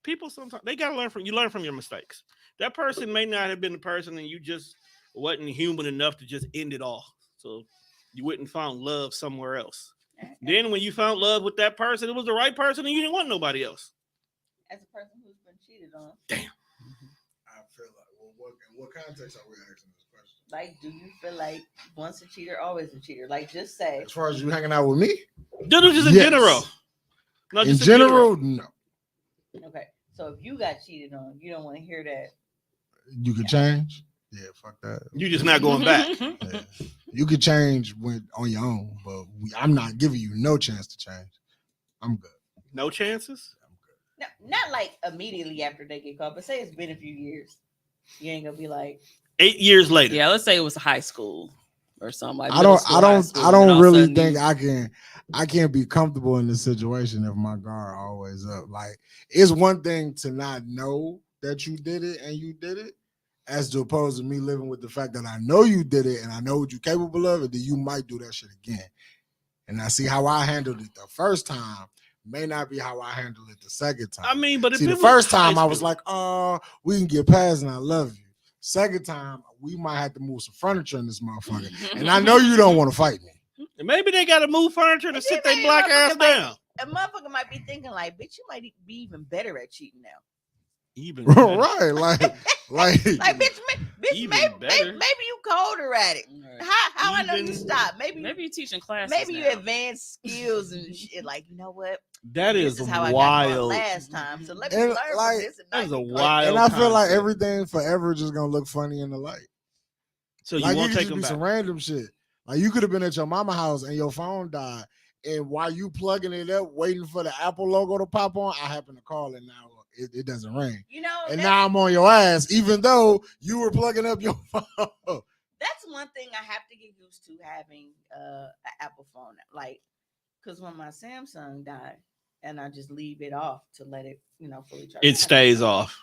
people sometimes they gotta learn from you. Learn from your mistakes. That person may not have been the person, and you just wasn't human enough to just end it all. So you wouldn't find love somewhere else. Then when you found love with that person, it was the right person, and you didn't want nobody else. As a person who's been cheated on, I feel like, well, in what context are we asking this question? like, do you feel like once a cheater, always a cheater? Like, just say, As far as you hanging out with me? Just in Yes. general. No, In just general, no. okay, so if you got cheated on, you don't want to hear that. You could change. Yeah, fuck that. You just not going back. Yeah. You could change on your own, but I'm not giving you no chance to change. I'm good. No chances. No, not like immediately after they get caught, but say it's been a few years. You ain't gonna be like, 8 years later. Yeah, let's say it was high school or something like. I don't really think I can't be comfortable in this situation if my guard always up. Like, it's one thing to not know that you did it and you did it, as opposed to me living with the fact that I know you did it and I know what you're capable of, and then you might do that shit again. And I see how I handled it the first time may not be how I handle it the second time. I mean, but if see, it the was first high time I was school- like, oh, we can get past and I love you. Second time, we might have to move some furniture in this motherfucker. And I know you don't want to fight me. maybe they got to move furniture to And sit then their maybe black motherfucker ass might- down. a motherfucker might be thinking like, bitch, you might be even better at cheating now. Even Right, like Like, bitch, Even maybe better. you colder at it. How I know you Even- stop? Maybe Maybe you're teaching classes. maybe you now. advance skills and shit. Like, you know what? That This is is how I got caught wild. last time. So let me And, learn like, from this. And That not is a get caught. wild. and I feel like concept. everything forever just gonna look funny in the light. So you Like, won't could take just them be back. some random shit. Like, you could have been at your mama house and your phone died, and while you plugging it up, waiting for the Apple logo to pop on, I happen to call it now. It doesn't ring, You know, and that's, now I'm on your ass, even though you were plugging up your phone. that's one thing I have to get used to having an Apple phone. Like, because when my Samsung died, and I just leave it off to let it, fully charge. It stays off.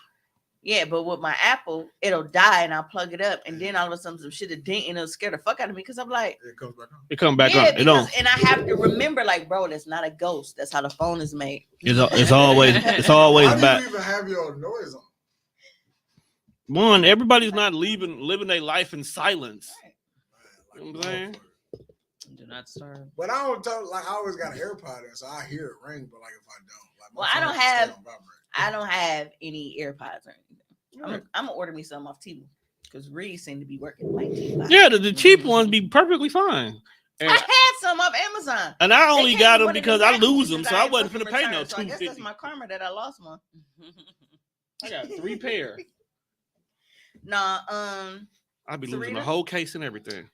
Yeah, but with my Apple, it'll die and I'll plug it up, and then all of a sudden some shit is ding and it'll scare the fuck out of me because I'm like, It comes back on. It come back yeah, on. It don't. and I have to remember, like, bro, that's not a ghost. That's how the phone is made. It's always Why do back. you even have your noise on? One, everybody's not living their life in silence. Man, You know what I'm saying? Do not disturb. But I don't tell, like, I always got an AirPod in, so I hear it ring. But like, if I don't, like, my Well, I phone don't just stay have- on vibrate. I don't have any AirPods or anything. Right. I'm gonna order me some off Temu because Reed seemed to be working like Temu. Yeah, the cheap ones be perfectly fine. And, I had some off Amazon. and I They only came got in them one of because them I lose packages them, so I I wasn't fucking finna pay no returned. So I guess that's $250. my karma that I lost one. I got 3 pair. Nah, I'd be losing Serena? the whole case and everything.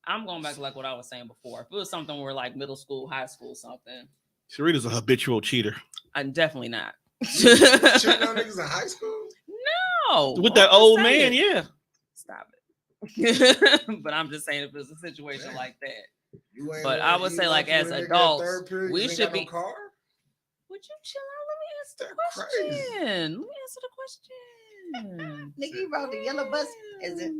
I'm going back to like what I was saying before. If it was something where like middle school, high school, something, Sarita's a habitual cheater. I'm definitely not. Cheating on niggas in high school? No, With I'm that just old saying. man, yeah. Stop But I'm just saying if it's a situation Damn. like that. You ain't But wanna I would eat say, like, lunch as with a nigga at adults, third period 'cause we he ain't should got no be. car? Would you chill out? Let me answer the That's question. crazy. Let me answer the question. Nigga, you rode the yellow bus. Is it?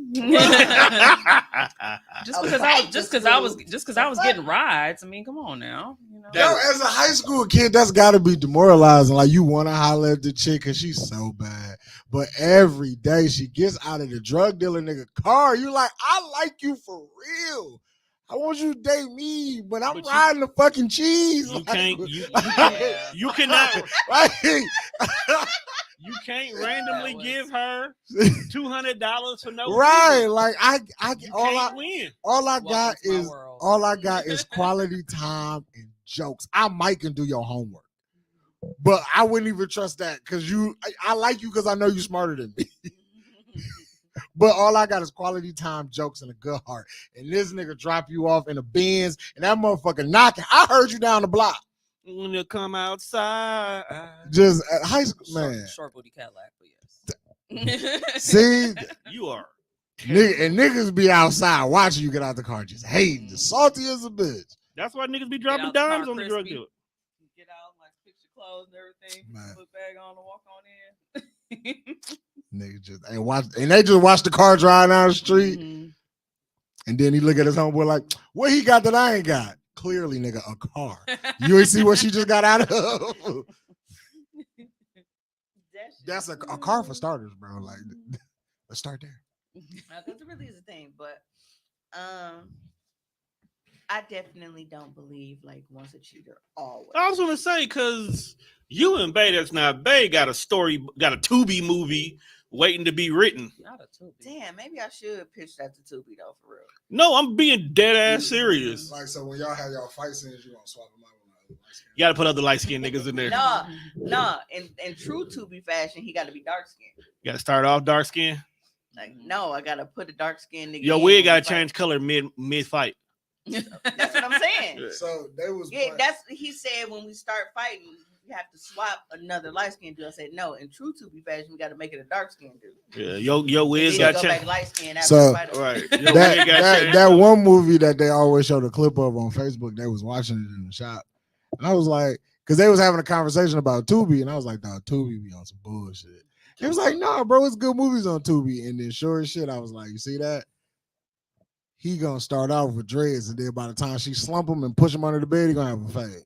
just A because bike to I was school. I was getting rides. I mean, come on now. You know. Yo, as a high school kid, that's got to be demoralizing. Like, you want to holler at the chick because she's so bad. But every day she gets out of the drug dealer nigga car, you like, I like you for real. I want you to date me, but I'm But you- riding the fucking cheese. You Like, can't. Yeah. You cannot. like, You can't randomly was- give her $200 for no right. reason. Like, You all I can't win. all I Welcome got to my is world. all I got is quality time and jokes. I might can do your homework, but I wouldn't even trust that because I like you because I know you smarter than me. But all I got is quality time, jokes, and a good heart. And this nigga drop you off in a Benz, and that motherfucker knocking. I heard you down the block. When you come outside, Just at high school, man. Short booty Cadillac, but yes. See, you are. and niggas be outside watching you get out the car, just hating, just salty as a bitch. That's why niggas be Get dropping out the car dimes on the drug crispy. dealer. Get out, like, fix your clothes and everything. Put Man. your book bag on and walk on in. Niggas just and they just watch the car drive down the street, Mhm. and then he look at his homeboy like, what he got that I ain't got? Clearly, nigga, a car. You ain't see what she just got out of. That's a car for starters, bro. Like, let's start there. Because it really is a thing, but I definitely don't believe like once a cheater, always. I was gonna say because you and Bay That's Not Bay got a Tubi movie waiting to be written. Not a Tubi. Damn, maybe I should pitch that to Tubi though, for real. No, I'm being dead ass serious. Like, so when y'all have y'all fight scenes, you gonna swap them out with You got to put other light skinned niggas in there. No, in true Tubi fashion, he got to be dark skinned. You got to start off dark skin. Like, no, I gotta put a dark skinned nigga. Your in wig when got we to change color mid fight. That's what I'm saying. So they was Yeah, that's he said when we start fighting, we have to swap another light skinned dude. I said no. In true Tubi fashion, we got to make it a dark skinned dude. Yeah, your wig Then got you go changed. back light skinned after So- the fight. Right. Your that, wig got that, changed. that one movie that they always show the clip of on Facebook, they was watching it in the shop. And I was like, because they was having a conversation about Tubi, and I was like, dog, Tubi be on some bullshit. He was like, nah, bro, it's good movies on Tubi. And then sure as shit, I was like, you see that? He gonna start off with dreads, and then by the time she slump him and push him under the bed, he gonna have a fade.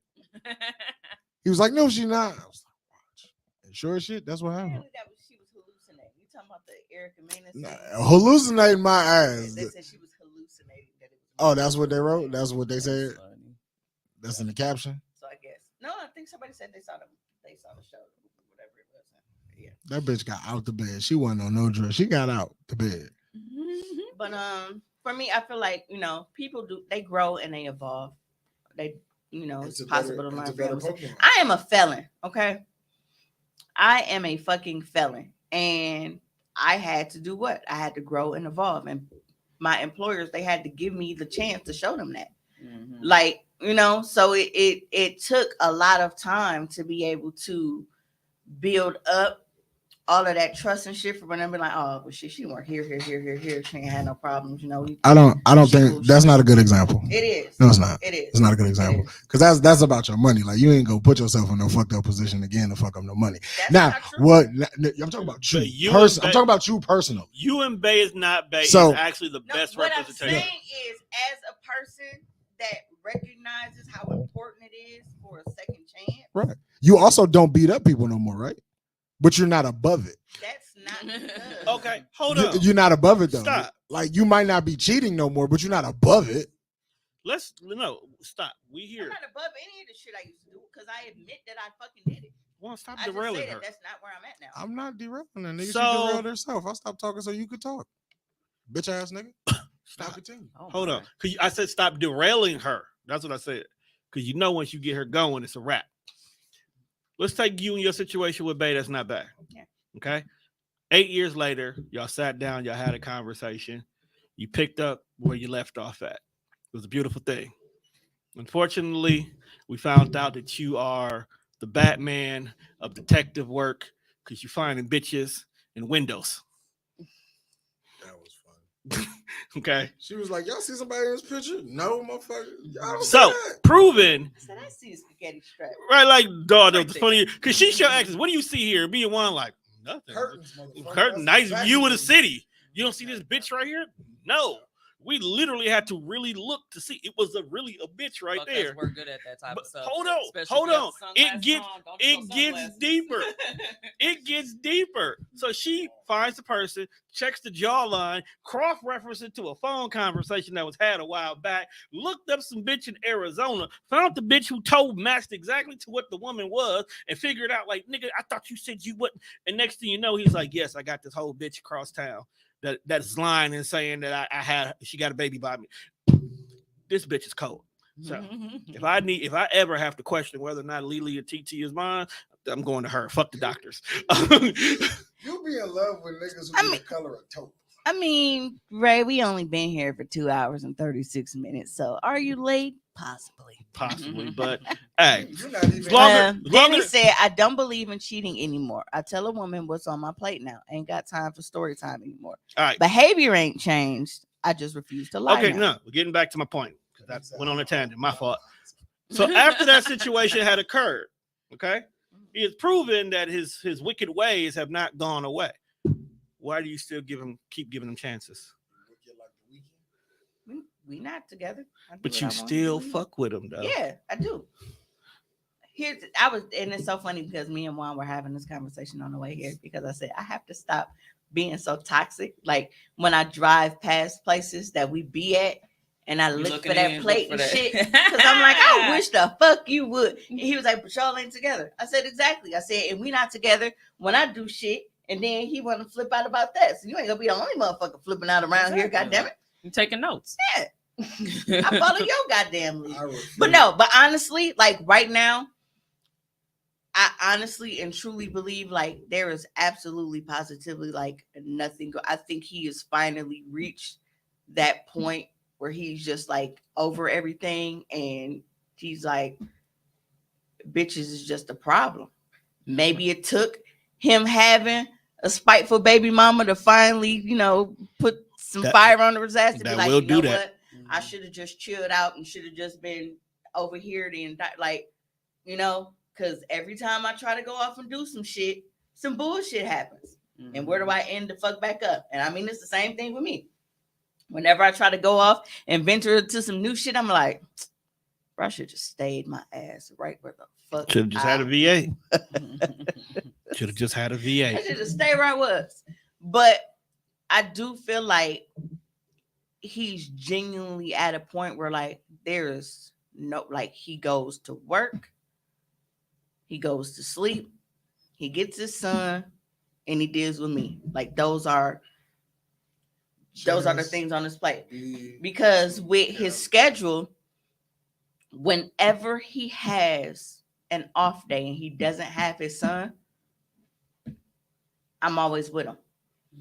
He was like, no, she not. I was like, watch. And sure as shit, that's what happened. Apparently she was hallucinating. You talking about the Erica Mena scene? Nah, hallucinating my ass. They said she was hallucinating. That it was Oh, that's what they wrote? That's what they said? Funny. That's in the caption? So I guess no. I think somebody said they saw the show, whatever it was. Yeah. That bitch got out the bed. She wasn't on no dress. She got out the bed. But for me, I feel like people they grow and they evolve. They it's possible to learn from them. I am a felon, okay? I am a fucking felon, and I had to do what? I had to grow and evolve, and my employers they had to give me the chance to show them that. Mhm. Like so it took a lot of time to be able to build up all of that trust and shit for when I'm like, oh, but she weren't here. She ain't had no problems, I don't think that's not a good example. It is. No, it's not. It is. It's not a good example because that's about your money. Like, you ain't gonna put yourself in no fucked up position again to fuck up no money. That's Now, not true. what I'm talking about But you. you and I'm talking about you personally. You and Bay Is Not Bay So- is actually the No, best what I'm representation. saying is, as a person that recognizes how important it is for a second chance, Right. You also don't beat up people no more, right? But you're not above it. that's not good. Okay, hold on. You're not above it though. Stop. Like, you might not be cheating no more, but you're not above it. Stop. We I'm here. not above any of the shit I used to do because I admit that I fucking did it. Well, stop I just derailing say her. that that's not where I'm at now. I'm not derailing that nigga. So- She derailed herself. I stopped talking so you could talk. Bitch ass nigga. Now Stop. continue. Oh, Hold my. on. 'Cause I said stop derailing her. That's what I said. Because once you get her going, it's a wrap. Let's take you and your situation with Bay That's Not Bay. Yeah. Okay. 8 years later, y'all sat down, y'all had a conversation. You picked up where you left off at. It was a beautiful thing. Unfortunately, we found out that you are the Batman of detective work because you're finding bitches in windows. That was fun. Okay. She was like, y'all see somebody in this picture? No, motherfucker. Y'all don't So see that. proven, I said, I see a spaghetti strap. right? Like, dog, Right that's there. funny because she showed actors. What do you see here? Me and one like nothing. Curtains, motherfucker. Curtain, That's nice exactly view of what the it city. You don't see this bitch right here? No. We literally had to really look to see. It was really a bitch right Because there. we're good at that type But of stuff. hold on, Especially hold if you have on. sunglasses It gets on, don't you know sunglasses? deeper. It gets deeper. So she finds the person, checks the jawline, cross-referenced it to a phone conversation that was had a while back, looked up some bitch in Arizona, found the bitch who told matched exactly to what the woman was, and figured out, like, nigga, I thought you said you wouldn't. And next thing you know, he's like, yes, I got this whole bitch across town that's lying and saying that she got a baby by me. This bitch is cold. So if I ever have to question whether or not Lily or TT is mine, I'm going to her. Fuck the doctors. You be in love with niggas who be the color of taupe. I mean, Ray, we only been here for 2 hours and 36 minutes. So are you late? Possibly. But hey, You're not even. Danny said, I don't believe in cheating anymore. I tell a woman what's on my plate now. Ain't got time for story time anymore. All right. Behavior ain't changed. I just refuse to lie. Okay, now. no, we're getting back to my point. That went on a tangent. My fault. So after that situation had occurred, okay, he has proven that his wicked ways have not gone away. Why do you still keep giving him chances? We not together. But you still fuck with him though. Yeah, I do. And it's so funny because me and Juan were having this conversation on the way here because I said I have to stop being so toxic. Like when I drive past places that we be at, and I look for that plate and shit, because I'm like, I wish the fuck you would. And he was like, but y'all ain't together. I said, exactly. I said, and we not together when I do shit, and then he want to flip out about that. So you ain't gonna be the only motherfucker flipping out around here, goddamn it. You taking notes? Yeah. I follow your goddamn lead. But honestly, like right now, I honestly and truly believe like there is absolutely positively like nothing. I think he has finally reached that point where he's just like over everything and he's like, bitches is just a problem. Maybe it took him having a spiteful baby mama to finally, put some fire under his ass to be like, what? I should have just chilled out and should have just been over here the entire, because every time I try to go off and do some shit, some bullshit happens. Mm-hmm. And where do I end the fuck back up? And I mean, it's the same thing with me. Whenever I try to go off and venture into some new shit, I'm like, bro, I should just stayed my ass right where the fuck. Should have just had a VA. Should have just had a VA. I should just stay where I was. But I do feel like he's genuinely at a point where like there is no, like he goes to work, he goes to sleep, he gets his son, and he deals with me. Like those are the things on his plate. Because with his schedule, whenever he has an off day and he doesn't have his son, I'm always with him.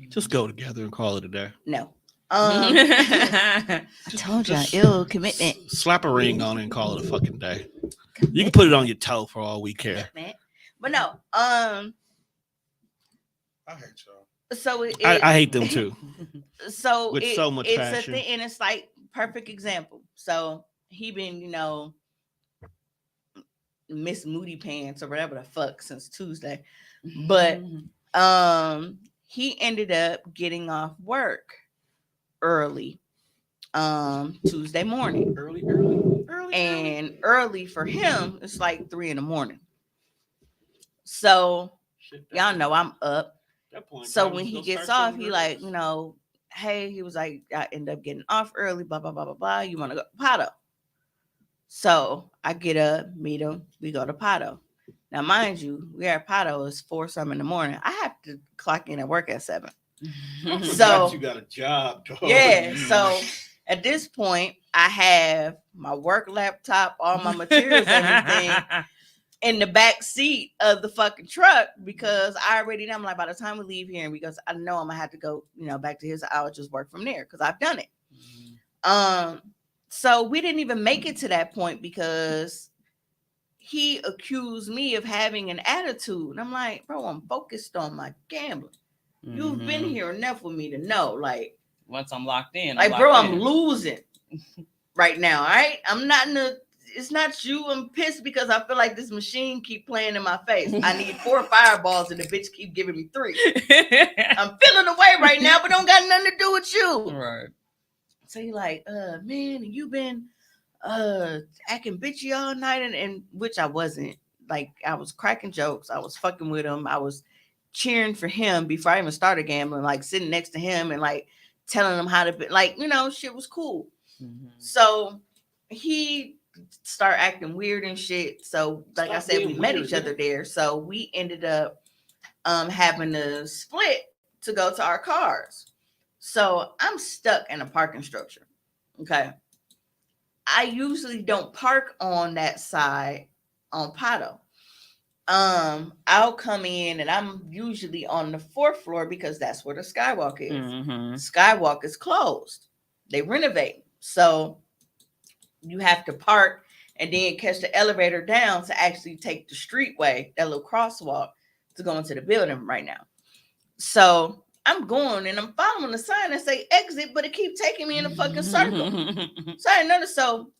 Just go together and call it a day. No. I told y'all, ill commitment. Slap a ring on it and call it a fucking day. You can put it on your toe for all we care. But no, I hate y'all. So I hate them too. So with so much passion. And it's like perfect example. So he been, Miss Moody Pants or whatever the fuck since Tuesday. But he ended up getting off work early Tuesday morning. Early. And early for him, it's like 3 a.m. So y'all know I'm up. So when he gets off, he like, hey, he was like, I end up getting off early, blah, blah, blah, blah, blah. You want to go to Pato? So I get up, meet him, we go to Pato. Now, mind you, we are at Pato, it's 4-something in the morning. I have to clock in at work at 7. So you got a job, dog. Yeah. So at this point, I have my work laptop, all my materials, everything in the back seat of the fucking truck because I already know. I'm like, by the time we leave here, and because I know I'm gonna have to go, back to his, I'll just work from there because I've done it. So we didn't even make it to that point because he accused me of having an attitude. And I'm like, bro, I'm focused on my gambling. You've been here enough with me to know, like, once I'm locked in, Like, bro, locked I'm in. losing right now. All right, I'm not in the. It's not you. I'm pissed because I feel like this machine keep playing in my face. I need 4 fireballs and the bitch keep giving me 3. I'm feeling away right now, but don't got nothing to do with you. Right. So you like, man, you been acting bitchy all night, and which I wasn't. Like, I was cracking jokes, I was fucking with him, I was cheering for him before I even started gambling, like sitting next to him and like telling him how to be, like, shit was cool. Mm-hmm. So he started acting weird and shit. So like I said, we met each other there. So we ended up having to split to go to our cars. So I'm stuck in a parking structure. Okay. I usually don't park on that side on Pato. I'll come in and I'm usually on the 4th floor because that's where the skywalk is. Mm-hmm. Skywalk is closed. They renovate. So you have to park and then catch the elevator down to actually take the streetway, that little crosswalk, to go into the building right now. So I'm going and I'm following the sign that say exit, but it keeps taking me in a fucking circle. So I noticed. So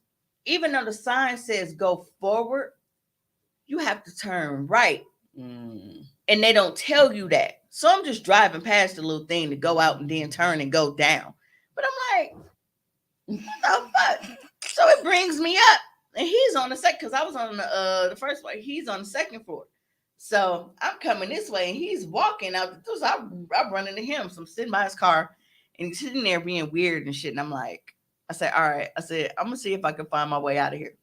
even though the sign says go forward, you have to turn right. Mm. And they don't tell you that. So I'm just driving past the little thing to go out and then turn and go down. But I'm like, what the fuck? So it brings me up. And he's on the second, because I was on the first floor. He's on the 2nd floor. So I'm coming this way and he's walking out the door. So I run into him. So I'm sitting by his car and he's sitting there being weird and shit. And I'm like, I said, all right. I said, I'm going to see if I can find my way out of here.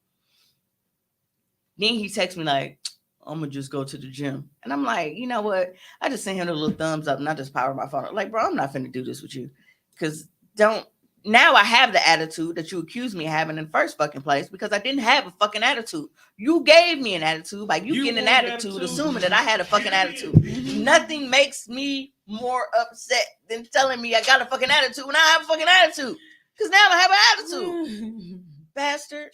Then he texts me like, I'm going to just go to the gym. And I'm like, you know what? I just sent him a little thumbs up and I just power my phone. Like, bro, I'm not finna do this with you. Because now I have the attitude that you accused me of having in the first fucking place, because I didn't have a fucking attitude. You gave me an attitude by you getting an attitude, assuming that I had a fucking attitude. Nothing makes me more upset than telling me I got a fucking attitude when I have a fucking attitude. Because now I have an attitude. Bastard.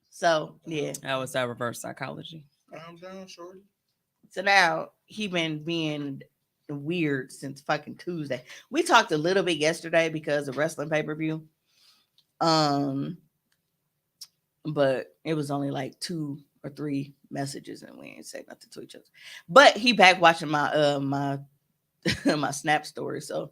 So, yeah. That was that reverse psychology. Calm down, shorty. So now he been being weird since fucking Tuesday. We talked a little bit yesterday because of wrestling pay-per-view. But it was only like 2 or 3 messages and we ain't say nothing to each other. But he back watching my my Snap story. So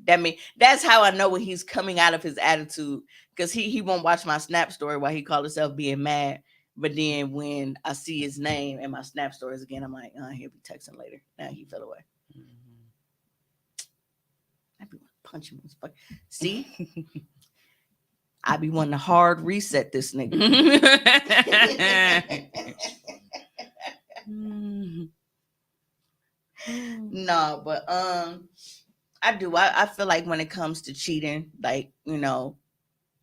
that's how I know when he's coming out of his attitude, because he won't watch my Snap story while he call himself being mad. But then when I see his name and my Snap stories again, I'm like, he'll be texting later. Now he fell away. I be punching him. See, I be wanting to hard reset this nigga. No, but I do. I feel like when it comes to cheating, like,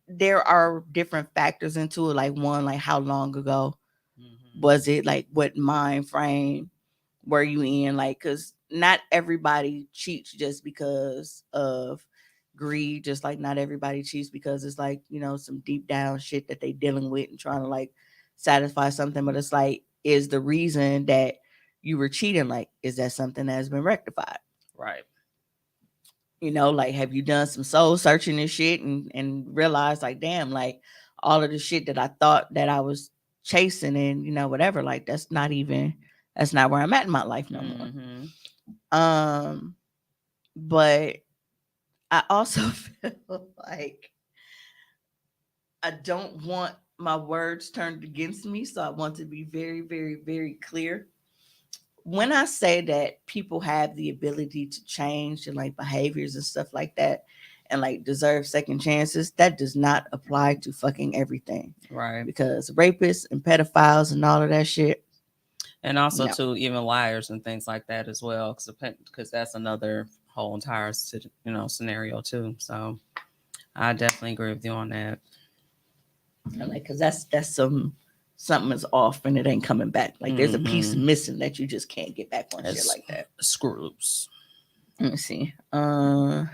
there are different factors into it. Like, one, like how long ago was it? Like, what mind frame were you in? Like, because not everybody cheats just because of greed. Just like not everybody cheats because it's like, some deep down shit that they dealing with and trying to like satisfy something. But it's like, is the reason that you were cheating, like, is that something that has been rectified? Right. Like, have you done some soul searching and shit and realized like, damn, like all of the shit that I thought that I was chasing and, whatever, like that's not where I'm at in my life no more. But I also feel like I don't want my words turned against me. So I want to be very, very, very clear. When I say that people have the ability to change and like behaviors and stuff like that and like deserve second chances, that does not apply to fucking everything. Right. Because rapists and pedophiles and all of that shit. And also to even liars and things like that as well. Because that's another whole entire scenario too. So I definitely agree with you on that. Like, because that's something is off and it ain't coming back. Like, there's a piece missing that you just can't get back on shit like that. Screws. Let me see. Danny,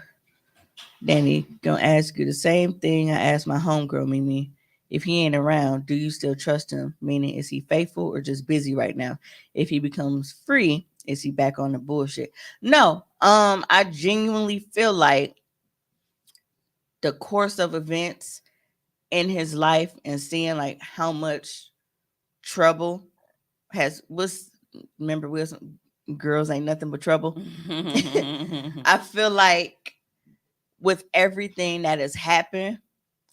gonna ask you the same thing I asked my homegirl Mimi. If he ain't around, do you still trust him? Meaning, is he faithful or just busy right now? If he becomes free, is he back on the bullshit? No. I genuinely feel like the course of events in his life and seeing like how much trouble was remember Wilson, girls ain't nothing but trouble. I feel like with everything that has happened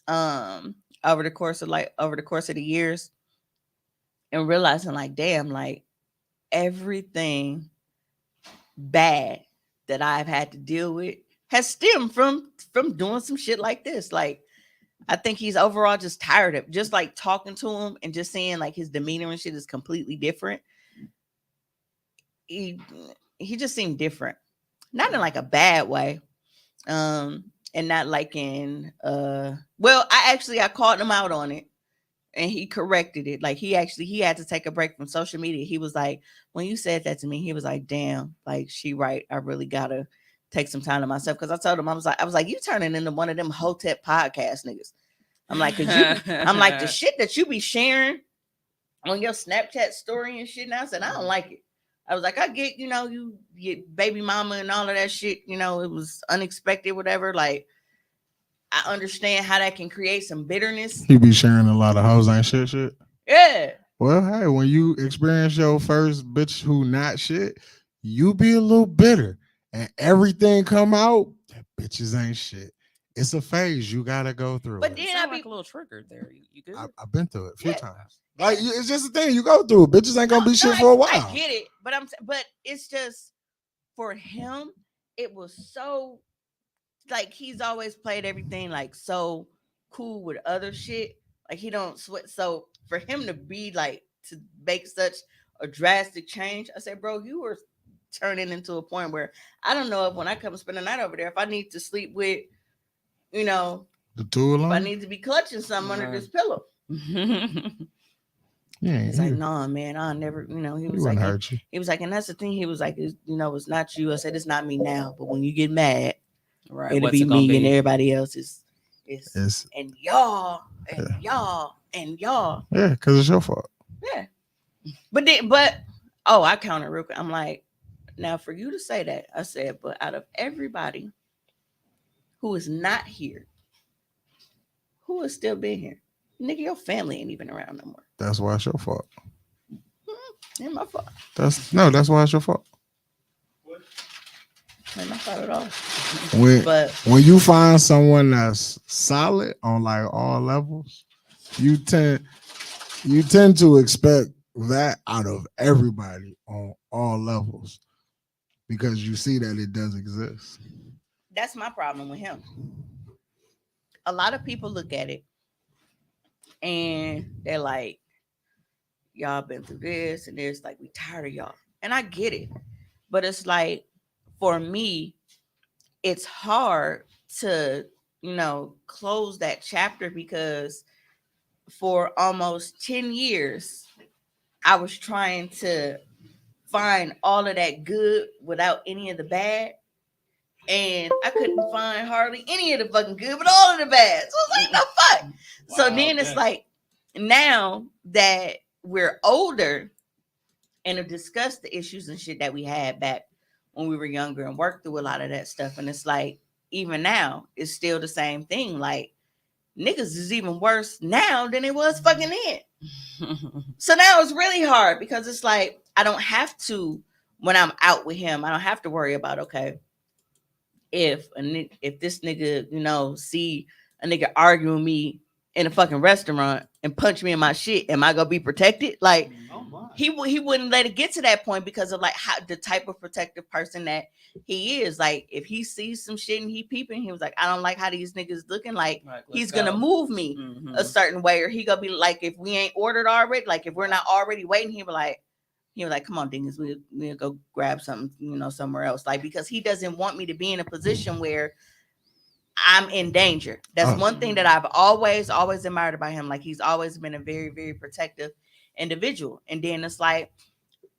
over the course of the years, and realizing like damn, like everything bad that I've had to deal with has stemmed from doing some shit like this. Like I think he's overall just tired of just like talking to him and just seeing like his demeanor and shit is completely different. He just seemed different. Not in like a bad way. And not like in well, I called him out on it and he corrected it. Like he had to take a break from social media. He was like, when you said that to me, he was like, damn, like she right. I really gotta take some time to myself. Cause I told him, I was like, you turning into one of them Hotep podcast niggas. I'm like, I'm like the shit that you be sharing on your Snapchat story and shit. And I said, I don't like it. I was like, I get, you get baby mama and all of that shit, it was unexpected, whatever. Like, I understand how that can create some bitterness. He be sharing a lot of hoes ain't shit. Yeah. Well, hey, when you experience your first bitch who not shit, you be a little bitter. And everything come out, that bitches ain't shit. It's a phase you gotta go through. But it. then You I sound be like a little triggered there. You good? I've been through it a few Yeah. times. Like it's just a thing you go through. Bitches ain't gonna be shit for a while. I get it, but it's just for him, it was so like he's always played everything like so cool with other shit. Like he don't sweat. So for him to be like to make such a drastic change, I said, bro, you were turning into a point where I don't know if when I come spend the night over there, if I need to sleep with, the tool if I on. need to be clutching something under this pillow. Yeah, He's like, nah, man, I'll never, he was like, hurt you. he was like, and that's the thing. He was like, it's not you. I said, it's not me now, but when you get mad, Right. it'll be me and everybody else is and y'all and y'all and y'all. Yeah, because it's your fault. Yeah. But I counted real quick. I'm like, now for you to say that, I said, but out of everybody who is not here, who has still been here? Nigga, your family ain't even around no more. That's why it's your fault. Ain't my fault. That's why it's your fault. Ain't my fault at all. When you find someone that's solid on like all levels, you tend to expect that out of everybody on all levels because you see that it does exist. That's my problem with him. A lot of people look at it and they're like, y'all been through this and this, like we tired of y'all. And I get it. But it's like, for me, it's hard to, close that chapter because for almost 10 years, I was trying to find all of that good without any of the bad. And I couldn't find hardly any of the fucking good, but all of the bad. So it's like, no fuck. Wow, so then it's like, now that we're older and have discussed the issues and shit that we had back when we were younger and worked through a lot of that stuff. And it's like, even now, it's still the same thing. Like, niggas is even worse now than it was fucking then. So now it's really hard because it's like, I don't have to, when I'm out with him, I don't have to worry about, okay, if this nigga, see a nigga arguing with me in a fucking restaurant and punch me in my shit, am I gonna be protected? Like, he wouldn't let it get to that point because of like how the type of protective person that he is. Like, if he sees some shit and he peeping, he was like, I don't like how these niggas looking. Like he's gonna move me a certain way, or he gonna be like, if we ain't ordered already, like if we're not already waiting, he was like, come on, dingus, we'll go grab something, somewhere else. Like, because he doesn't want me to be in a position where I'm in danger. That's one thing that I've always admired about him. Like, he's always been a very, very protective individual. And then it's like,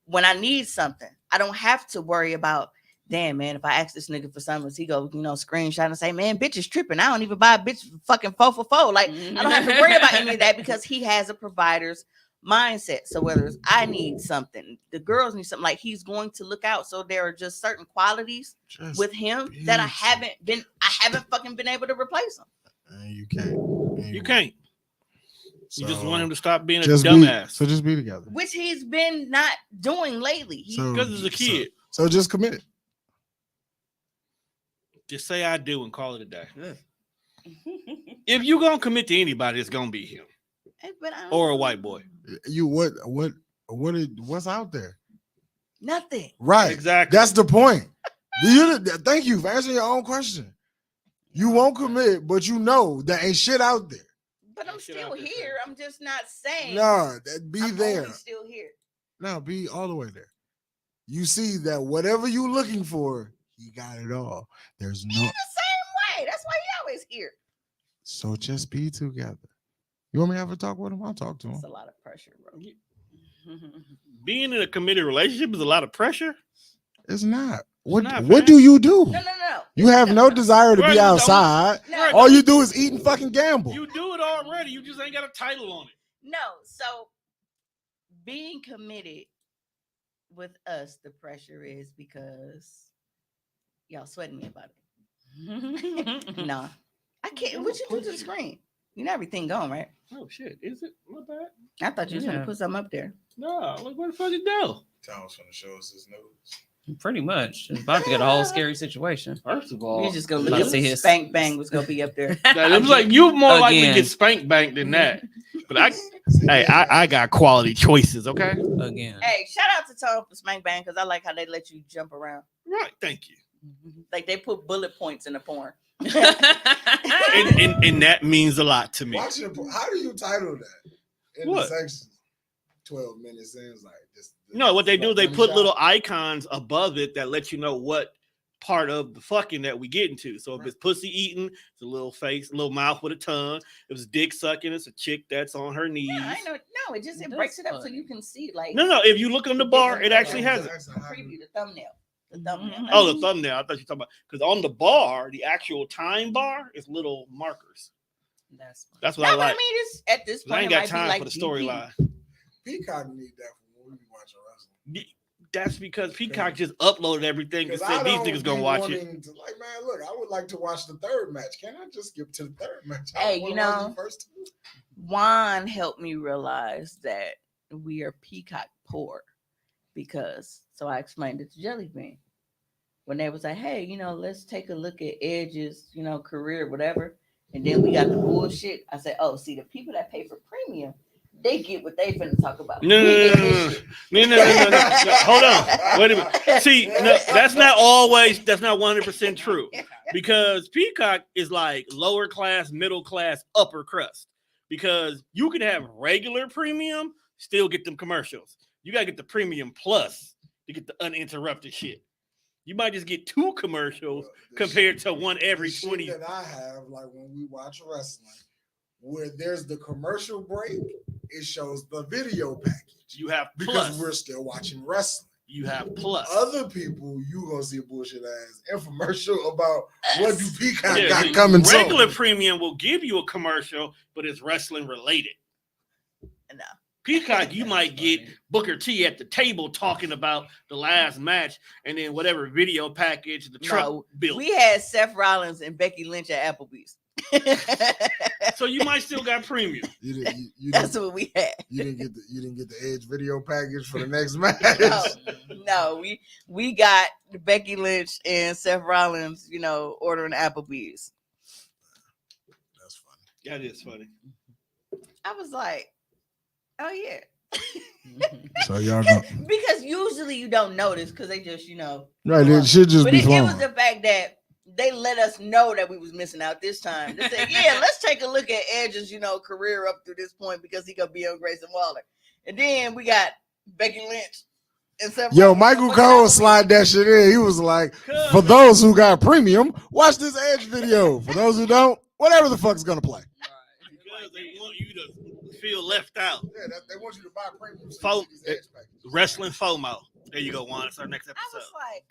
when I need something, I don't have to worry about, damn, man, if I ask this nigga for something, he go, screenshot and say, man, bitch is tripping. I don't even buy a bitch fucking 4 for 4. Like, I don't have to worry about any of that because he has a provider's mindset. So whether it's I need something, the girls need something, like, he's going to look out. So there are just certain qualities with him that I haven't fucking been able to replace him. and you can't. You can't. You just want him to stop being a just dumbass. So just be together. Which he's been not doing lately. Because he's a kid. So just commit it. Just say I do and call it a day. If you're gonna commit to anybody, it's gonna be him or a white boy. You what's out there? Nothing. Right. Exactly. That's the point. Thank you for answering your own question. You won't commit, but you know there ain't shit out there. But I'm still here. I'm just not saying. No, be I'm there. only still here. No, be all the way there. You see that whatever you looking for, he got it all. There's no. In the same way. That's why he always here. So just be together. You want me to have a talk with him? I'll talk to him. It's a lot of pressure, bro. Being in a committed relationship is a lot of pressure. It's not. What not, what man. do you do? No. You have no desire to Right, be you don't. outside. No. All you do is eat and fucking gamble. You do it already. You just ain't got a title on it. No. So being committed with us, the pressure is because y'all sweating me about it. Nah. I can't. What you do to the screen? You know everything gone, right? Oh shit! Is it? My bad. I thought you was gonna put something up there. No, look what the fuck it do. Tom's gonna show us his nose. Pretty much. It's about to get a whole scary situation. First of all, You're just gonna Let's look at see his- Spank Bang was gonna be up there. it was like you more likely Again. get spank banked than that. But I got quality choices. Okay. Again. Hey, shout out to Tom for Spank Bang because I like how they let you jump around. Right. Thank you. Like they put bullet points in the porn. And that means a lot to me. How do you title that? What? The section? 12 minutes in, it's like this. No, what they do is they put little icons above it that let you know what part of the fucking that we get into. So if it's pussy eating, it's a little face, a little mouth with a tongue. If it's dick sucking, it's a chick that's on her knees. Yeah, I know. No, it just That's breaks it up so funny. you can see like No. If you look on the bar, it actually has it. preview the thumbnail. The thumbnail. Oh, the thumbnail. I thought you were talking about because on the bar, the actual time bar is little markers. That's funny. That's what No, I but I like. mean, it's at this 'Cause I point ain't it got might be time like for the GP. storyline. Peacock need that for when we be watching wrestling. That's because Peacock just uploaded everything and said these niggas gonna watch it. Like, man, look, I would like to watch the third match. Can I just skip to the third match? Hey, I you wanna watch know, the first two. Juan helped me realize that we are Peacock poor because so I explained it to Jelly Bean when they was like, hey, you know, let's take a look at Edge's, you know, career, whatever. And then we got the bullshit. I said, oh, see, the people that pay for premium, they get what they finna talk about. No. Hold on. Wait a minute. See, no, that's not 100% true. Because Peacock is like lower class, middle class, upper crust. Because you can have regular premium, still get them commercials. You gotta get the premium plus to get the uninterrupted shit. You might just get 2 commercials compared to one every the 20. shit that I have, like when we watch wrestling, where there's the commercial break, it shows the video package. You have Because plus. we're still watching wrestling. You have plus. Other people, you gonna see a bullshit ass infomercial about what do Peacock Yeah, got the coming regular soon. premium will give you a commercial, but it's wrestling related. No. Peacock, you might get Booker T at the table talking about the last match, and then whatever video package the truck No, built. we had Seth Rollins and Becky Lynch at Applebee's. So you might still got premium. You That's didn't, what we had. you didn't get the Edge video package for the next match. No, we got Becky Lynch and Seth Rollins, you know, ordering Applebee's. That's funny. That is funny. I was like, oh yeah. So y'all go. Because usually you don't notice because they just, you know. Right, it should just But be it flowing. was the fact that they let us know that we was missing out this time. They said, yeah, let's take a look at Edge's, you know, career up through this point because he gonna be on Grayson Waller. And then we got Becky Lynch and Seth Yo, Rollins. Michael Cole slide that shit in. He was like, for those who got premium, watch this Edge video. For those who don't, whatever the fuck's gonna play. Because they want you to feel left out. Yeah, they want you to buy premium. So you see these Edge Wrestling FOMO. There you go, Juan. It's our next I episode. was like,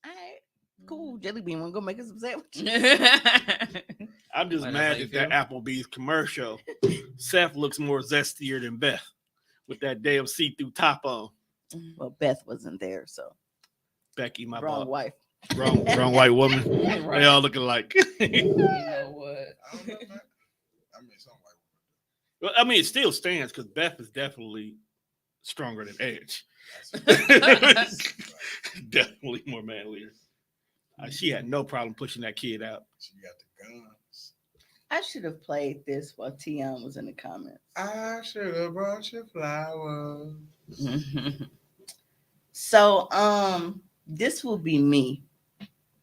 all right, cool. Jelly Bean wanna go make us some sandwiches. I'm just Whatever mad you at that Applebee's commercial. Seth looks more zestier than Beth with that damn see-through top on. Well, Beth wasn't there, so Becky, my wrong bad. wife. Wrong white woman. Right. They all looking like. You know what? I don't know, man. I mean, something like Well, I mean, it still stands because Beth is definitely stronger than Edge. Definitely more manlier. She had no problem pushing that kid out. she got the guns. I should have played this while Tion was in the comments. I should have brought you flowers. So, this will be me.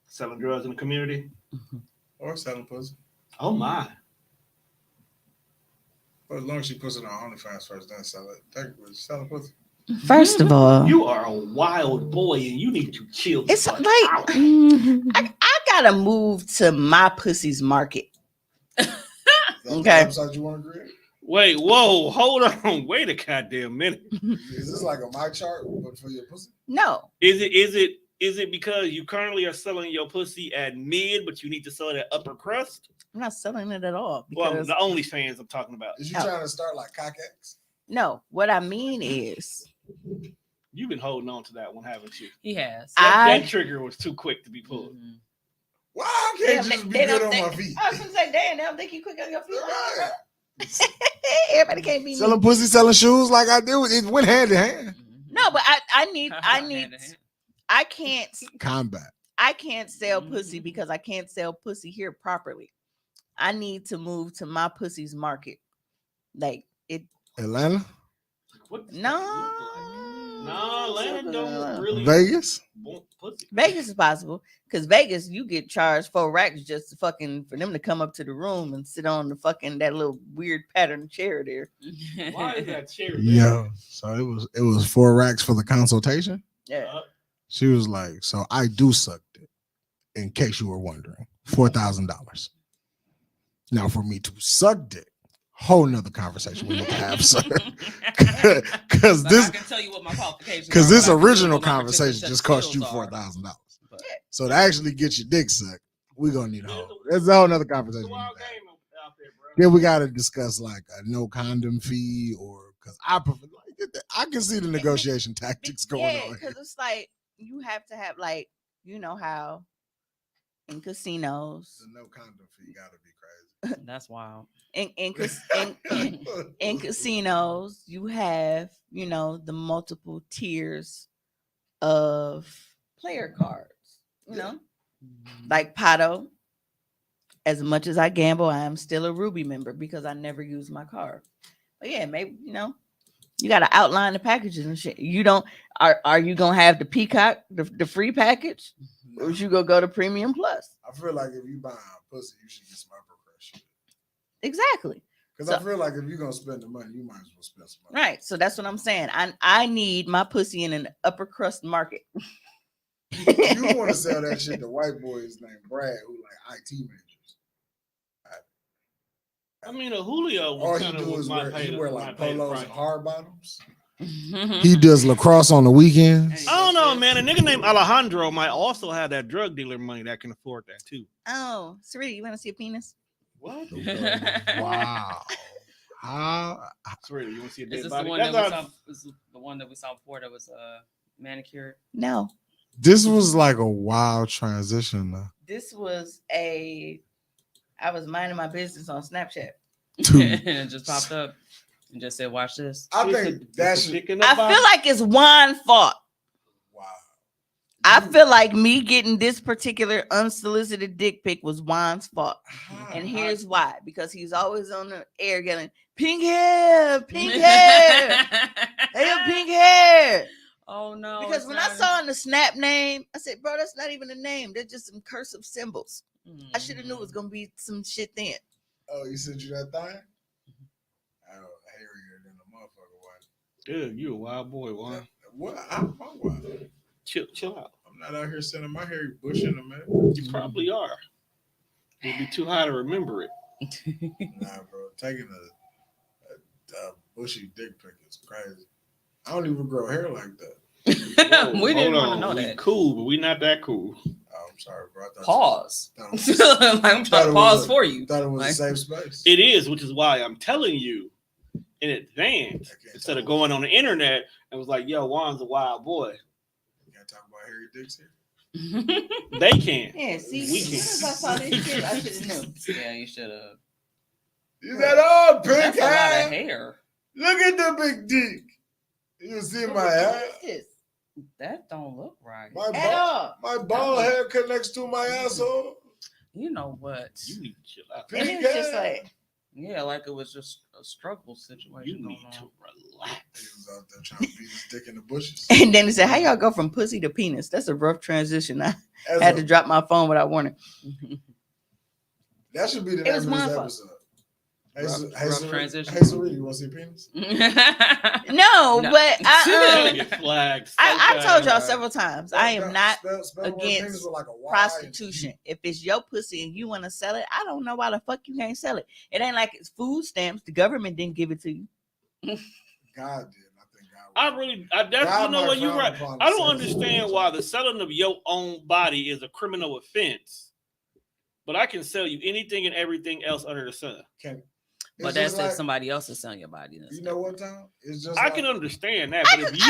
Selling drugs in the community. Or selling pussy. Oh my! But as long as she puts it on OnlyFans first, then sell it. Technically, selling pussy. First of all, You are a wild boy, and you need to chill. the it's fuck like out. I gotta move to my pussy's market. Is that Okay. the website you want to create? Wait, whoa, hold on, wait a goddamn minute. Is this like a my chart but for your pussy? No, Is it because you currently are selling your pussy at mid, but you need to sell it at upper crust? I'm not selling it at all. Well, Because the OnlyFans I'm talking about. Is you Oh. trying to start like CockX? no, what I mean is You've been holding on to that one, haven't you? He has. That trigger was too quick to be pulled. Mhm. Why I can't They- just be they good don't on think- my feet? I was gonna say, damn, they don't think you quick on your feet. Right. Everybody can't be Selling me. pussy, selling shoes like I do. It went hand in hand. Mhm. No, but I need Hand in hand. I can't Combat. sell pussy Mhm. because I can't sell pussy here properly. I need to move to my pussy's market. Like it Atlanta, What does no that look like? No, Atlanta don't really Vegas. want pussy. Vegas is possible because Vegas you get charged 4 racks just to fucking for them to come up to the room and sit on the fucking that little weird pattern chair there. Why is that chair there? Yeah. So it was 4 racks for the consultation. Yeah. She was like, "So I do suck dick." In case you were wondering, $4,000. Now for me to suck dick, whole nother conversation we need to have, sir. Because Like, this I can tell you what my qualifications Because are, this but I can tell you original what my particular conversation set just of cost you skills are. $4,000. But- So to actually get your dick sucked, we're gonna need a whole. That's a whole nother It's a conversation. we wild need to have. game out there, bro. Then we gotta discuss like a no condom fee, or because I prefer. I can see the negotiation tactics going Yeah, on. because it's like you have to have like you know how in casinos The no condom fee gotta be crazy. That's wild. in casinos you have the multiple tiers of player cards, like Pato. As much as I gamble, I am still a Ruby member because I never use my card. But yeah, maybe you got to outline the packages and shit. You don't are you gonna have the Peacock, the free package, or is you gonna go to Premium Plus? I feel like if you buy a pussy, you should get some upper crust shit. Exactly. Because So- I feel like if you're gonna spend the money, you might as well spend some money. Right. So that's what I'm saying. I need my pussy in an upper crust market. You want to sell that shit to white boys named Brad who like IT majors. I mean, a Julio All was he kind do of is wear like polos and hard bottoms. He He does lacrosse on the weekends. I don't know, man. A nigga named Alejandro might also have that drug dealer money that can afford that too. Oh, Sarita, you want to see a penis? What? Wow. How? Really, you want to see a Is dead this body? the one That's that we not- saw? This is the one that we saw before that was manicured. No. This was like a wild transition. Though. This was I was minding my business on Snapchat. Two. And it just popped up and just said, "Watch this." I It's think a that's dick in the I box. feel like it's Juan's fault. wow. I feel like me getting this particular unsolicited dick pic was Juan's fault. And here's why. Because he's always on the air yelling, pink hair, pink hair. They have pink hair. Oh no! Because it's when I not- saw in the snap name, I said, bro, that's not even a name. They're just some cursive symbols. I should have knew it was gonna be some shit then. Oh, you sent you that thing? Oh, hairier than a motherfucker. What? Dude, you a wild boy, Juan. What? I'm wild. Chill out. I'm not out here sending my hairy bush in a minute. You probably are. It'd be too high to remember it. Nah, bro. Taking a bushy dick pic is crazy. I don't even grow hair like that. Whoa, we didn't hold want to on. know We that. cool, but we not that cool. Oh, I'm sorry, bro. I thought Pause. You, Like, I'm Thought trying it to was pause a- for you. thought it was Like- a safe space. It is, which is why I'm telling you in advance I can't instead of talk- going on the internet and was like, yo, Juan's a wild boy. You can't talk about hairy dicks here. They can. Yeah, see, We as can't. soon as I saw this shit, I should have known. Yeah, you should have. You said, oh, big That's a lot of hair. hair. Look at the big dick. You see But my what hair? is this? That don't look right. At all. My bald hair connects to my asshole. You know what? You need to chill out. And it's just like, Yeah, like it was just a struggle situation. You going need on. to He relax. was out there trying to beat his dick in the bushes. and then he said, "How y'all go from pussy to penis?" That's a rough transition. I As had a- to drop my phone without warning. That should be the It name was of this one fuck. episode. Rough transition. Hey, Serena, you want to see penis? No, No. but Gotta I get flagged. so I told y'all bad. several times I am not Spell the word against penis with like a Y and prostitution. If it's your pussy and you want to sell it, I don't know why the fuck you can't sell it. It ain't like it's food stamps. The government didn't give it to you. God did. I think God. I definitely, God you know might what, you're frown right. upon I don't sex. understand why the selling of your own body is a criminal offense, but I can sell you anything and everything else under the sun. It's But that's just if like, somebody else is selling your body. you know what, Tom? It's just I like, can understand that, I but just- if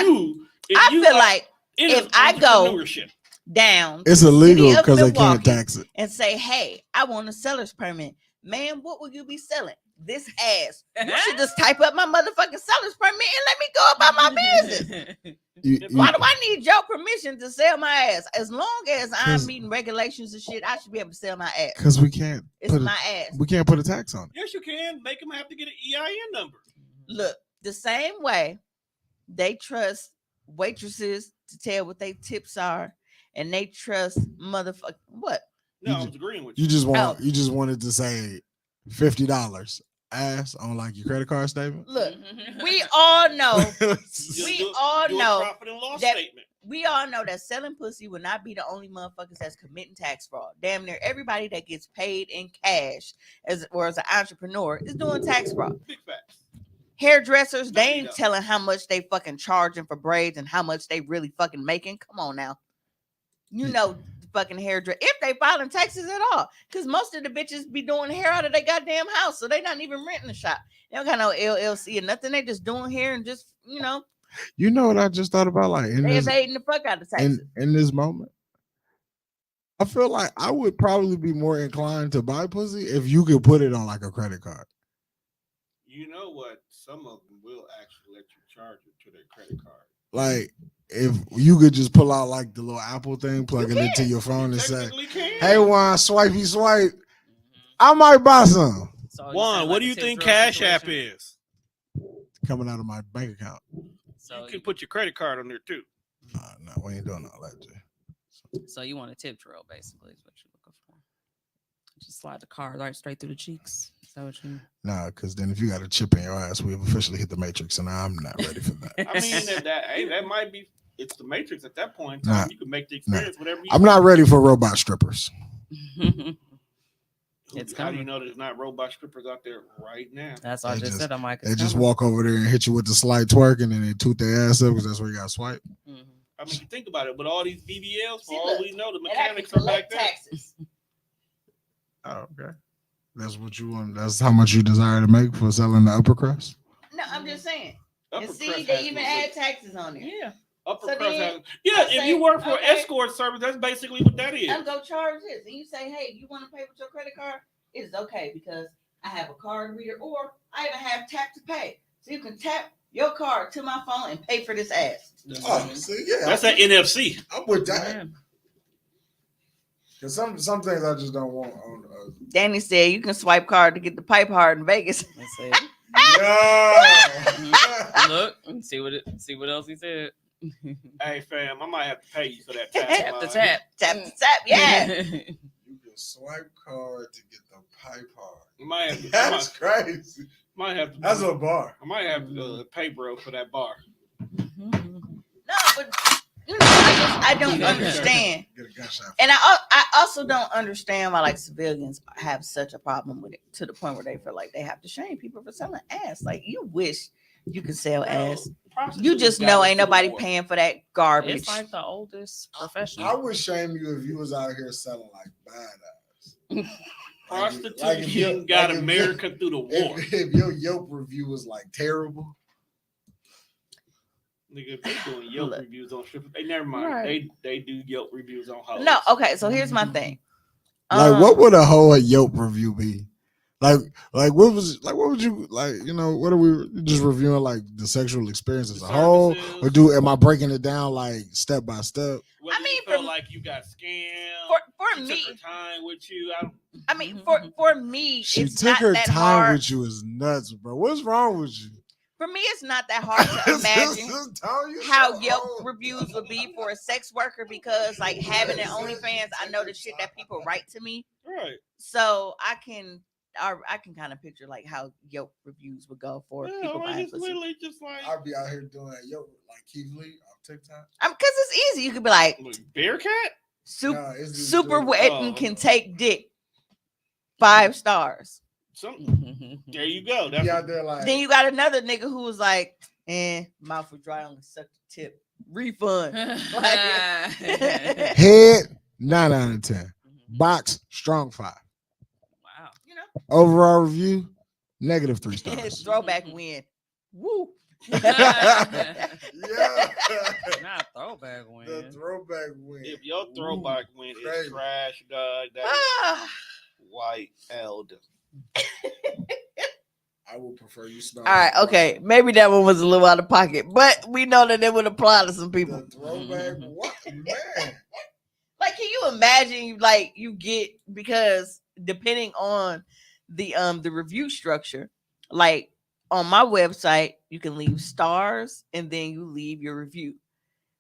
you feel like it if is I go entrepreneurship. down it's to the illegal city of because they can't Milwaukee tax it. and say, "Hey, I want a seller's permit." Man, what will you be selling? This ass. You should just type up my motherfucking seller's permit and let me go about my business. Why do I need your permission to sell my ass? As long as I'm 'Cause- meeting regulations and shit, I should be able to sell my ass. Because we can't. It's my ass. We can't put a tax on it. Yes, you can. Make them have to get an EIN number. Look, the same way they trust waitresses to tell what their tips are, and they trust motherfucker what? No, You I ju- was agreeing with You you. just Oh. wanted to say $50 ass on like your credit card statement. Look, we all know, Just we do- all do a know profit and loss that- statement. we all know that selling pussy will not be the only motherfuckers that's committing tax fraud. Damn near everybody that gets paid in cash as an entrepreneur is doing tax fraud. Big facts. Hairdressers, they No, you ain't don't. telling how much they fucking charging for braids and how much they really fucking making. Come on now. You know the fucking hairdresser, if they filing taxes at all. Because most of the bitches be doing hair out of their goddamn house. So they not even renting a shop. They don't got no LLC or nothing. They just doing hair and just, You know what I just thought about? Like in they this, evading the fuck out of taxes. in this moment, I feel like I would probably be more inclined to buy pussy if you could put it on like a credit card. You know what? Some of them will actually let you charge it to their credit card. Like if you could just pull out like the little Apple thing, plug it into your phone, and say, Technically can. "Hey, Juan, swipey swipe. I might buy some So you Juan, said what like do a you tip think drill Cash App situation? is? coming out of my bank account." So You can put your credit card on there too. No, we ain't doing all that, Jay. So you want a tip drill, basically, is what you're looking for. Just slide the card right straight through the cheeks. Is that what you? Nah, because then if you got a chip in your ass, we've officially hit the matrix, and I'm not ready for that. I mean that might be it's the Matrix at that point in Nah, time. You can make the experience whatever you I'm not ready for robot strippers. It's How do you coming. know there's not robot strippers out there right now? That's what I They just just- said. I'm like, They just walk over there and hit you with the slight twerk, and then they toot their ass up because that's where you got to swipe. I mean, you think about it, but all these BBLs, for See, all look, we know, the And I can mechanics are back collect there. taxes. Oh, okay. That's what you want. That's how much you desire to make for selling the upper crust. No, I'm just saying. Upper And see, crust they has even no add limit. taxes on there. Yeah. Upper So crust then has, yeah. I If say, you work for okay. an escort service, that's basically what that is. I'm gonna charge this, and you say, "Hey, you want to pay with your credit card?" It's okay because I have a card reader, or I even have tap to pay, so you can tap your card to my phone and pay for this ass. Oh, see, yeah, That's that NFC. I'm with Yeah. Because some things I just don't want on. Danny said you can swipe card to get the pipe hard in Vegas. Let's see. Yeah. Look and see what else he said. Hey fam, I might have to pay you for that tap. Tap the tap. Tap to tap, yeah. You can swipe card to get the pipe hard. You might have to. That's crazy. might have to. That's a bar. I might have to pay bro for that bar. No, but I don't understand, Get a gunshot. and I also don't understand why like civilians have such a problem with it to the point where they feel like they have to shame people for selling ass. Like you wish you could sell ass. You just know ain't nobody paying for that garbage. It's like the oldest profession. I would shame you if you was out here selling like badass. Prostitution got America through the war. If your Yelp review was like terrible. Nigga, they doing Yelp Look. reviews on strippers. They never mind. Right. They do Yelp reviews on hoes. No, okay. So here's my thing. Like, what would a whole Yelp review be? Like what would you like? You know, what are we just reviewing? Like the sexual experience as The a whole, services. or am I breaking it down like step by step? Whether I mean, you felt for- like you got scammed, for she me, took her time with you. I mean, for me, She it's took not her that time hard. with you is nuts, bro. What's wrong with you? For me, it's not that hard to imagine Just tell you how so Yelp old. reviews would be for a sex worker because, like, having an OnlyFans, I know the shit that people write to me, Right. so I can kind of picture like how Yelp reviews would go for Yeah, people like, buying it's pussy. literally just like I'd be out here doing yo like Keith Lee on TikTok. Because it's easy. You could be like Bearcat. super Nah, it's this super dude. wet Oh. and can take dick. 5 stars. There you go. That's Be out there like Then you got another nigga who was like, mouth was dry, only sucked the tip. Refund. Like, head 9 out of 10, box strong 5. Wow. you know, Overall review -3 stars. throwback win. Woo. Yeah, Not throwback win. the throwback win. if your throwback win is crazy. trash, dog. That is Ah, white elder. I would prefer you smell. all right, okay. Maybe that one was a little out of pocket, but we know that it would apply to some people. The throwback, what man? Like, can you imagine, like, you get, because depending on the review structure, like on my website, you can leave stars and then you leave your review.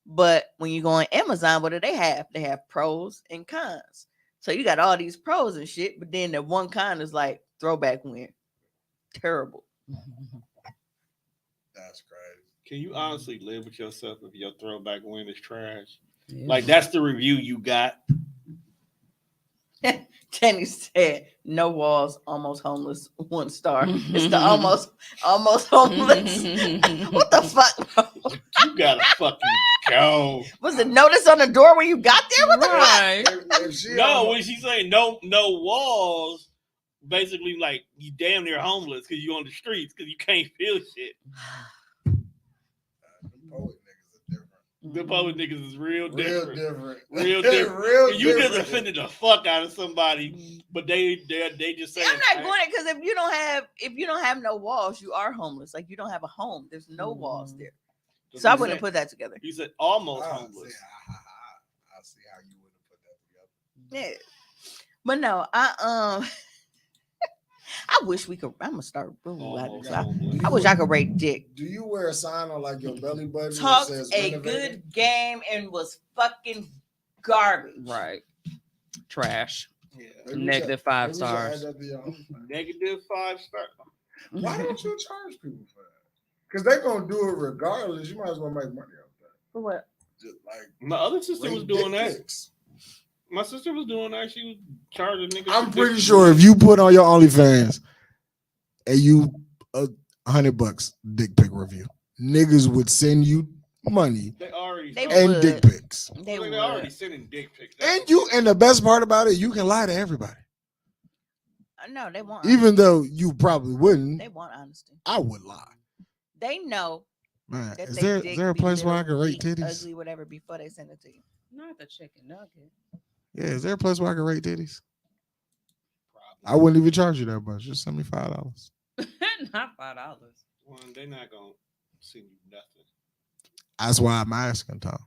But when you go on Amazon, what do they have? They have pros and cons. So you got all these pros and shit, but then the one con is like throwback win. Terrible. That's crazy. Can you honestly live with yourself if your throwback win is trash? Yeah. Like that's the review you got. Jenny said, "No walls, almost homeless, 1 star." It's the almost homeless. What the fuck, bro? You gotta fucking go. Was the notice on the door when you got there? What the fuck? Right. If she No, almost- when she's saying no walls, basically like you damn near homeless because you on the streets because you can't feel shit. the poet niggas are different. The public niggas is real different. Real different. Real different. Real You just different. offended the fuck out of somebody, but they just saying. I'm not going it because if you don't have no walls, you are homeless. Like, you don't have a home. There's no walls there. So I wouldn't put that together. You said almost I homeless. see how you wouldn't put that together. Yeah. But no, I wish we could. I'm gonna start. Almost I homeless. wish I could rate dick. Do you wear a sign on like your belly button that Talked says a renovated? good game and was fucking garbage. Right. Trash. Yeah. Maybe we Negative should- 5 maybe we should stars. add that to your own. -5 stars. Why don't you charge people for that? Because they're gonna do it regardless. You might as well make money off that. For what? Just like My other sister was rate doing dick that. pics. My sister was doing that. She was charging niggas. I'm for pretty dick sure if you put on your OnlyFans and you $100 dick pic review, niggas would send you money They already. They and would. dick pics. They They're would. already sending dick pics. And the best part about it, you can lie to everybody. No, they want. Even though you probably wouldn't, they want honesty. I would lie. They know Man, that is they there a be place where I can little, rate weak, titties? ugly, whatever, before they send it to you. Not the chicken nugget. Yeah, is there a place where I can rate titties? I wouldn't even charge you that much. Just send me $5. Not $5. One, they're not gonna send you nothing. That's why I'm asking, Tom.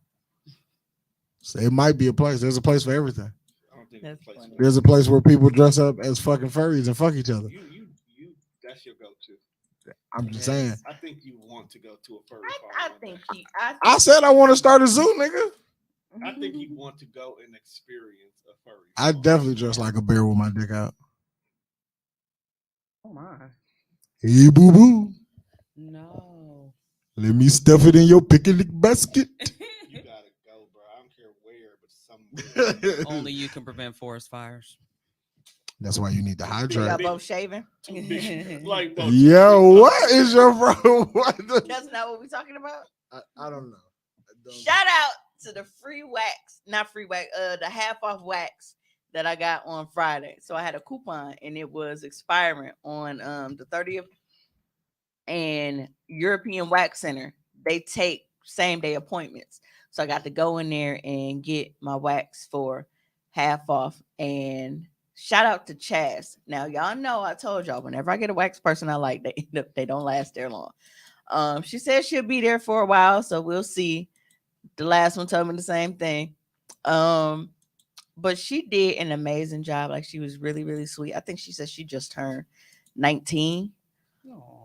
So it might be a place. There's a place for everything. I don't think That's there's a place funny. for There's a place where people dress up as fucking furries and fuck each other. you. That's your go-to. I'm just saying. I think you want to go to a furry farm. I one think day. I said I want to start a zoo, nigga. I think you want to go and experience a furry. I farm. definitely dress like a bear with my dick out. Oh my. Hey, boo boo. No. Let me stuff it in your picnic basket. You gotta go, bro. I don't care where, but somewhere. Only you can prevent forest fires. That's why you need to You hydrate. got both shaving. Too big. Like both. Yo, what is your problem? What the- That's not what we're talking about. I don't know. Shout out to the free wax, not free wax, the half off wax that I got on Friday. So I had a coupon and it was expiring on the 30th. And European Wax Center, they take same day appointments. So I got to go in there and get my wax for half off. And shout out to Chaz. Now y'all know I told y'all whenever I get a wax person I like, they don't last there long. She said she'll be there for a while, so we'll see. The last one told me the same thing. But she did an amazing job. Like she was really, really sweet. I think she said she just turned 19.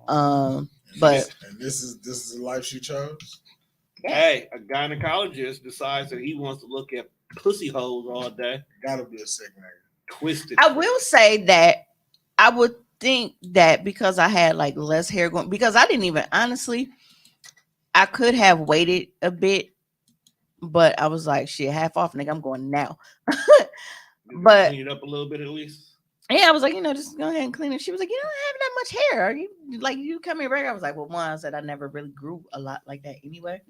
But and this is the life she chose. yes. Hey, a gynecologist decides that he wants to look at pussy holes all day. Gotta be a sick nigga. Twisted. I will say that I would think that because I had like less hair going, because I didn't even honestly, I could have waited a bit, but I was like, shit, half off, nigga, I'm going now. But clean it up a little bit at least. yeah, I was like, just go ahead and clean it. She was like, you don't have that much hair. Are you come here regular? I was like, well, one, I said I never really grew a lot like that anyway.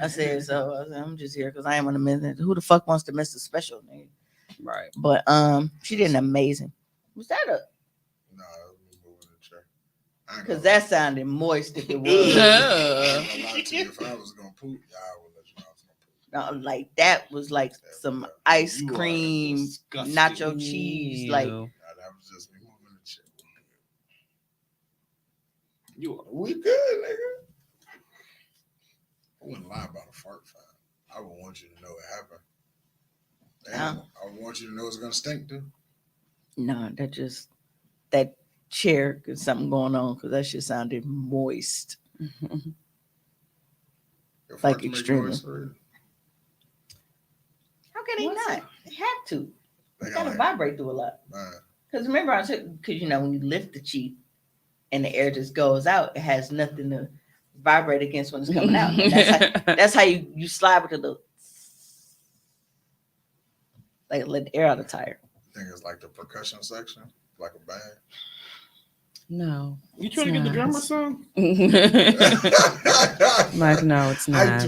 I said, I'm just here because I am on a minute. Who the fuck wants to miss a special nigga? Right. But she did an amazing. Was that a? No, let me move in the chair. Because that sounded moist if it was. If I was gonna poop, y'all would let you know I was gonna poop. No, like that was like some ice You are cream, disgusting. nacho cheese. Like Nah, that was just me moving the chair. You are. We good, nigga. I wouldn't lie about a fart fight. I would want you to know it happened. Damn, I want you to know it's gonna stink too. no, that chair got something going on because that shit sounded moist. Your Like farts make extremely. noise for real. How can they What's not? They have to. They They got gotta like, vibrate through a lot. man, Because remember, I took because when you lift the cheek and the air just goes out, it has nothing to vibrate against when it's coming out. And that's how you slide with the little like let the air out of the tire. I think it's like the percussion section, like a band. No. You trying to get the drummer song? Mike, no, it's I not.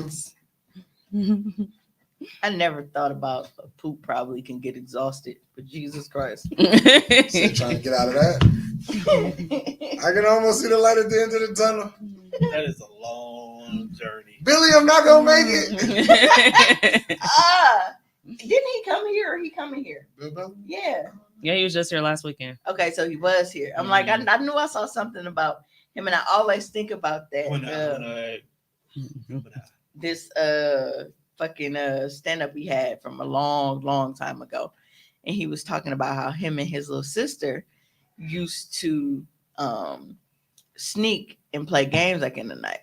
do. I never thought about a poop probably can get exhausted, but Jesus Christ. Still trying to get out of that. I can almost see the light at the end of the tunnel. That is a long journey. Billy, I'm not gonna make it. Didn't he come here or he coming here? Bill Bellamy? Yeah. Yeah, he was just here last weekend. Okay, so he was here. I'm like, I knew I saw something about him, and I always think about that. This fucking stand up he had from a long time ago, and he was talking about how him and his little sister used to sneak and play games like in the night,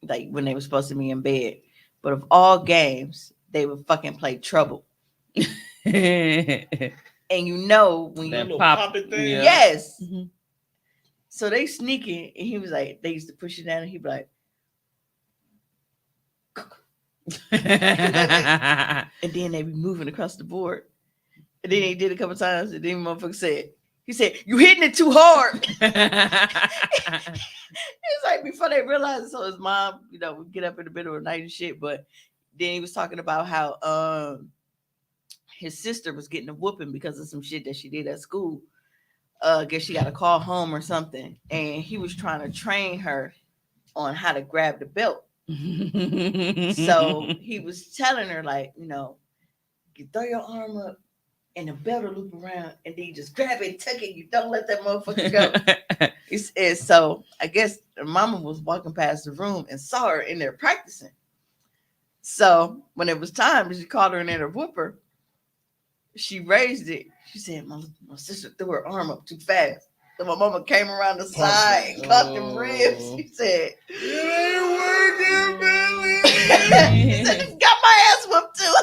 like when they were supposed to be in bed. But of all games, they would fucking play Trouble. And when you That little pop- popping thing. yeah. yes. Mhm. So they sneaking, and he was like, they used to push it down, and he'd be like, and then they be moving across the board. And then he did it a couple times, and then motherfucker he said, you hitting it too hard. It's like before they realized it, so his mom, would get up in the middle of the night and shit. But then he was talking about how his sister was getting a whooping because of some shit that she did at school. I guess she got a call home or something, and he was trying to train her on how to grab the belt. So he was telling her, like, you throw your arm up and the belt will loop around, and then you just grab it, tuck it, you don't let that motherfucker go. So I guess the mama was walking past the room and saw her in there practicing. So when it was time, she called her in there to whoop her. She raised it. She said, my sister threw her arm up too fast. So my mama came around the side and caught them ribs. She said, It ain't working, Billy. she said, got my ass whooped too.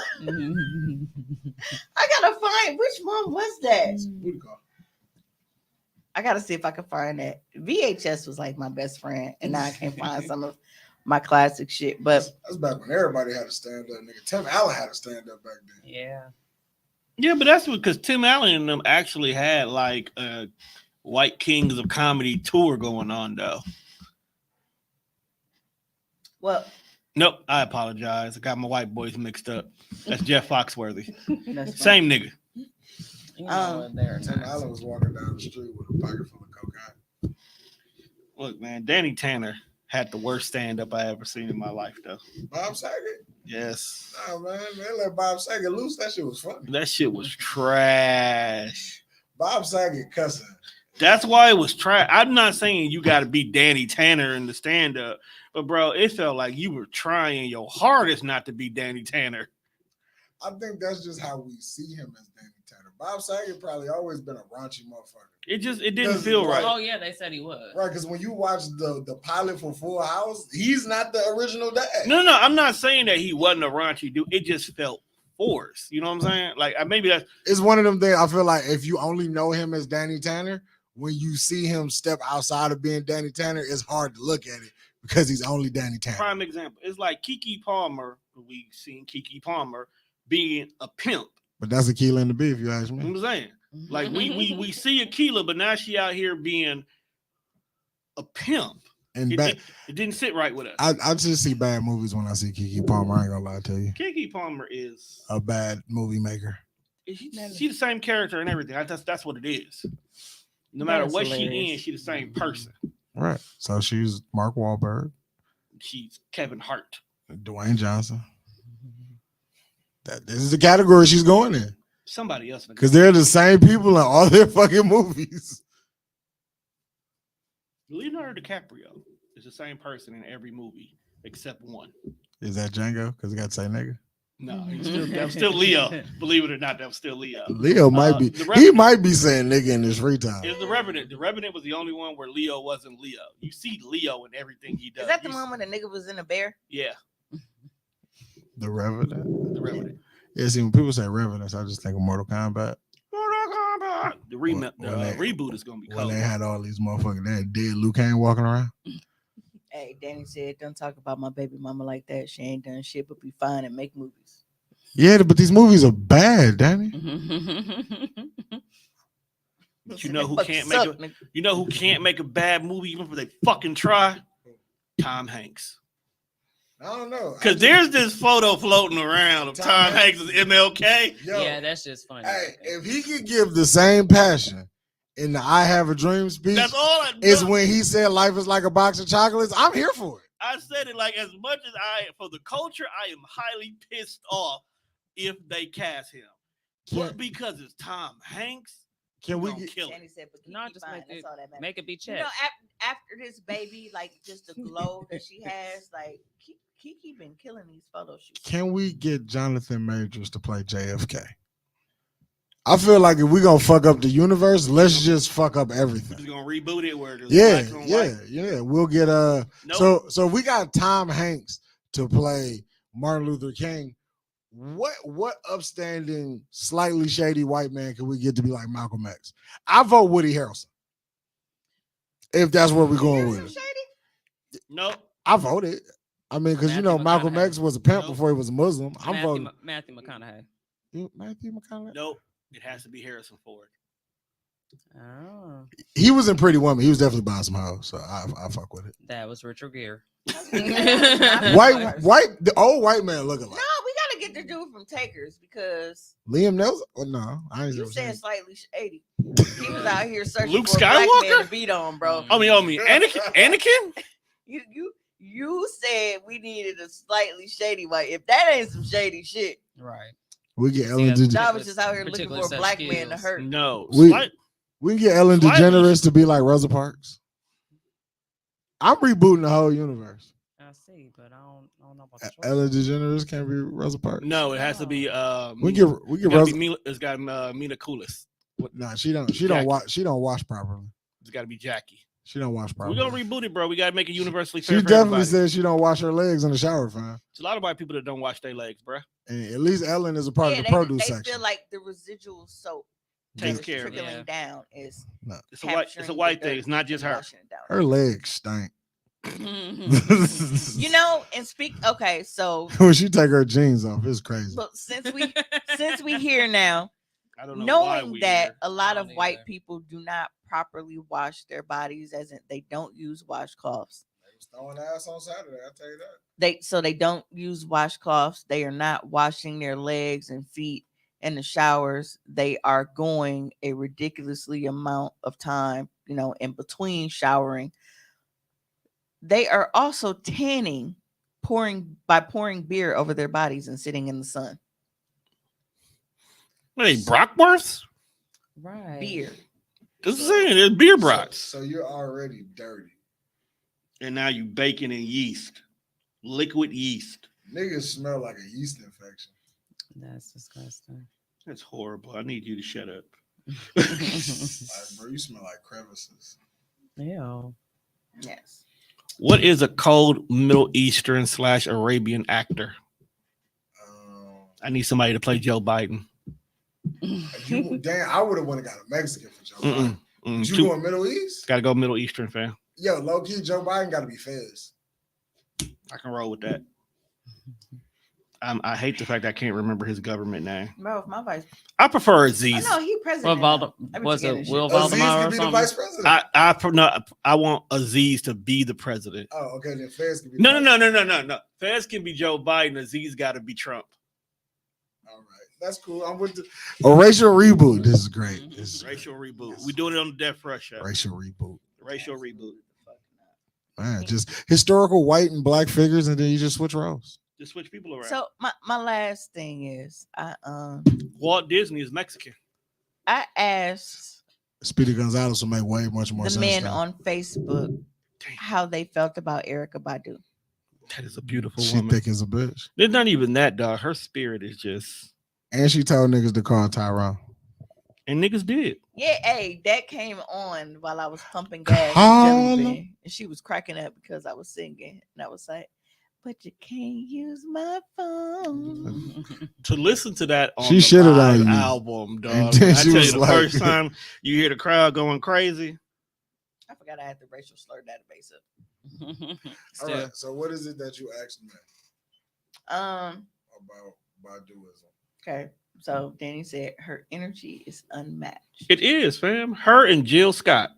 I gotta find which one was that. Booty call. I gotta see if I can find that. VHS was like my best friend, and now I can't find some of my classic shit. But That's back when everybody had to stand up, nigga. Tim Allen had to stand up back then. Yeah. Yeah, but that's because Tim Allen and them actually had like a White Kings of Comedy tour going on, though. well, Nope, I apologize. I got my white boys mixed up. That's Jeff Foxworthy. that's Same nigga. You know what, they're Tim nice. Allen was walking down the street with a pocket full of cocaine. Look, man, Danny Tanner Had the worst stand up I ever seen in my life, though. Bob Saget. Yes. Nah, man, they let Bob Saget loose. That shit was funny. That shit was trash. Bob Saget cussing. That's why it was trash. I'm not saying you got to be Danny Tanner in the stand up, but bro, it felt like you were trying your hardest not to be Danny Tanner. I think that's just how we see him as Danny Tanner. Bob Saget probably always been a raunchy motherfucker. It didn't Does- feel right. Oh yeah, they said he was. Right, because when you watch the pilot for Full House, he's not the original dad. No, I'm not saying that he wasn't a raunchy dude. It just felt forced. You know what I'm saying? Like maybe that's It's one of them things. I feel like if you only know him as Danny Tanner, when you see him step outside of being Danny Tanner, it's hard to look at it because he's only Danny Tanner. prime example. It's like Keke Palmer. We seen Keke Palmer being a pimp. But that's Aquila and the Beef, you ask You know me. what I'm saying? Like we see Aquila, but now she out here being a pimp. And It didn't sit right with us. I just see bad movies when I see Keke Palmer. I ain't gonna lie to you. Keke Palmer is A bad movie maker. she's the same character and everything. That's what it is. No matter That's what she hilarious. in, she's the same person. Right. So she's Mark Wahlberg, She's Kevin Hart. Dwayne Johnson. This is the category she's going in. Somebody else. Because they're the same people in all their fucking movies. Leonardo DiCaprio is the same person in every movie except one. Is that Django? Because he got to say nigga. No, that was still Leo. Believe it or not, that was still Leo. Leo might be. The He Revenant. might be saying nigga in his free time. It was the Revenant. The Revenant was the only one where Leo wasn't Leo. You see Leo in everything he does. Is that the You one when the nigga was in a bear? Yeah, The Revenant. the Revenant. Yeah, see, when people say Revenants, I just think of Mortal Kombat. The When they- reboot is gonna be When cold. they had all these motherfuckers, they had dead Liu Kang walking around. Hey, Danny said, "Don't talk about my baby mama like that. She ain't done shit but be fine and make movies." Yeah, but these movies are bad, Danny. But you know who Fuck can't suck, make nigga. You know who can't make a bad movie even if they fucking try? Tom Hanks. I don't know. Because there's this photo floating around of Tom Tom Hanks. Hanks as MLK. Yo, Yeah, that's just funny. hey, if he could give the same passion in the "I Have a Dream" speech, That's all I is know. when he said life is like a box of chocolates. I'm here for it. I said it like as much as for the culture, I am highly pissed off if they cast him. Can, But because it's Tom Hanks, can we gonna get? kill Danny it. said, "But keep No, it just fine. make That's it all that matters." make it be You checked. know, after this baby, like just the glow that she has, like Kiki been killing these photo shoots. Can we get Jonathan Majors to play JFK? I feel like if we're gonna fuck up the universe, let's just fuck up We're everything. just gonna reboot it where there's Yeah, black on yeah, white. yeah. We'll get Nope. So we got Tom Hanks to play Martin Luther King. What upstanding, slightly shady white man can we get to be like Malcolm X? I vote Woody Harrelson. If that's where we're going with it. Shady? Nope. I voted. I mean, because you know Matthew Malcolm McConaughey. X was a pimp Nope. before he was a Muslim. I'm voting Matthew McConaughey. Matthew McConaughey. Nope. It has to be Harrison Ford. Oh, He was in Pretty Woman. He was definitely buying some hoes, so I fuck with it. that was Richard Gere. The old white man looking No, like we gotta get the dude from Takers because Liam Nelson. Oh, no, I ain't you never said seen. slightly shady. He was out here searching Luke for a black man Skywalker? to beat on, bro. I mean, Anakin? You said we needed a slightly shady white. If that ain't some shady shit, Right. We get See, Ellen. that's- DeGeneres. I was just out here looking Particular for a set black man to skills. hurt. No. We- Slight- We can get Ellen Slightly- DeGeneres to be like Rosa Parks. I'm rebooting the whole universe. I see, but I don't know about the choice. Ellen DeGeneres can't be Rosa Parks. No, it has to be. we get Rosa. It's got Mina Kunis. Nah, she don't Jackie. watch. She don't wash properly. It's got to be Jackie. She don't wash We're properly. gonna reboot it, bro. We gotta make it universally She fair. for definitely everybody. said she don't wash her legs in the shower, fam. There's a lot of white people that don't wash their legs, bro. And at least Ellen is a part Yeah, of the produce they section. feel like the residual soap Takes that's care of it. trickling Yeah. down is It's a white. It's a white thing. It's not just her. washing it down. Her legs stink. You know, and okay, so When she take her jeans off, it's crazy. but since we here now, I don't know why knowing we that here. a lot I of don't white either. people do not properly wash their bodies, as in they don't use washcloths. They was throwing ass on Saturday, I'll tell you that. They don't use washcloths. They are not washing their legs and feet in the showers. They are going a ridiculously amount of time, in between showering. They are also tanning, pouring beer over their bodies and sitting in the sun. What are they, Brockwursts? Right. Beer. This is saying it's beer brats. So you're already dirty. And now you baking in yeast. Liquid yeast. Niggas smell like a yeast infection. That's disgusting. That's horrible. I need you to shut up. Like, bro, you smell like crevices. Ew. Yes. What is a cold Middle Eastern / Arabian actor? I need somebody to play Joe Biden. Damn, I would have wanted got a Mexican for Joe Biden. You Too- going Middle East? Gotta go Middle Eastern, fam. Yo, low key, Joe Biden got to be Fez. I can roll with that. I hate the fact that I can't remember his government name. Bro, if my vice. I prefer Oh, Aziz. no, he president. Well, now. I be was forgetting it this Will shit. Aziz Valdemar could or be the something? vice president. I want Aziz to be the president. Oh, okay, then Fez could be. No. Fez can be Joe Biden. Aziz got to be Trump. All right, that's cool. I'm with the racial reboot. This is great. This is Racial reboot. We doing it on the Death Rush show. racial reboot. Racial reboot. Man, just historical white and black figures, and then you just switch roles. Just switch people around. So my last thing is Walt Disney is Mexican. I asked Speedy Gonzalez will make way much more the sense. men now. on Facebook how they felt about Erica Badu. That is a beautiful She woman. thick as a bitch, It's not even that, dog. Her spirit is just. and she told niggas to call Tyrone. And niggas did. Yeah, hey, that came on while I was pumping gas. Call And, him. and she was cracking up because I was singing, and I was like, "But you can't use my phone." To listen to that on She the shitted live on you. album, dog. And then I she tell was you, the like- first time you hear the crowd going crazy. I forgot I had the racial slur database up. All right, so what is it that you asked me about Baduism? Okay. So Danny said her energy is unmatched. It is, fam. Her and Jill Scott.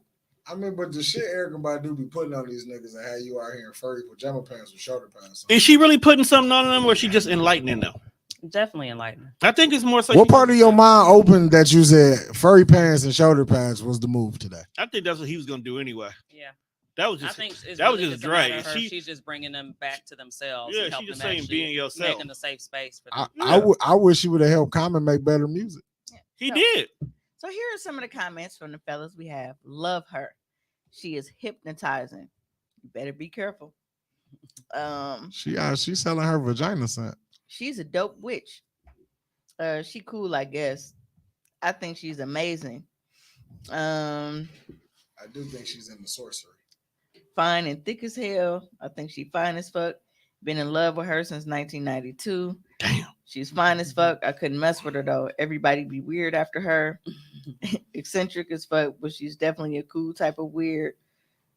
I mean, but the shit Erica Badu be putting on these niggas and how you out here in furry pajama pants with shoulder pads. Is she really putting something on them, or is she just enlightening them? Definitely enlightening. I think it's more so. What part of your mind opened that you said furry pants and shoulder pads was the move today? I think that's what he was gonna do anyway. Yeah. That was I just. think it's that was really just a matter Dre. of her. She's just bringing them back to themselves. Yeah, and she helping just them saying actually being yourself. making a safe space for them. I wish she would have helped Common make better music. He So- did. So here are some of the comments from the fellas we have. Love her. She is hypnotizing. You better be careful. She's selling her vagina scent. She's a dope witch. She cool, I guess. I think she's amazing. I do think she's into sorcery. Fine and thick as hell. I think she fine as fuck. Been in love with her since 1992. Damn. She's fine as fuck. I couldn't mess with her though. Everybody be weird after her. Eccentric as fuck, but she's definitely a cool type of weird.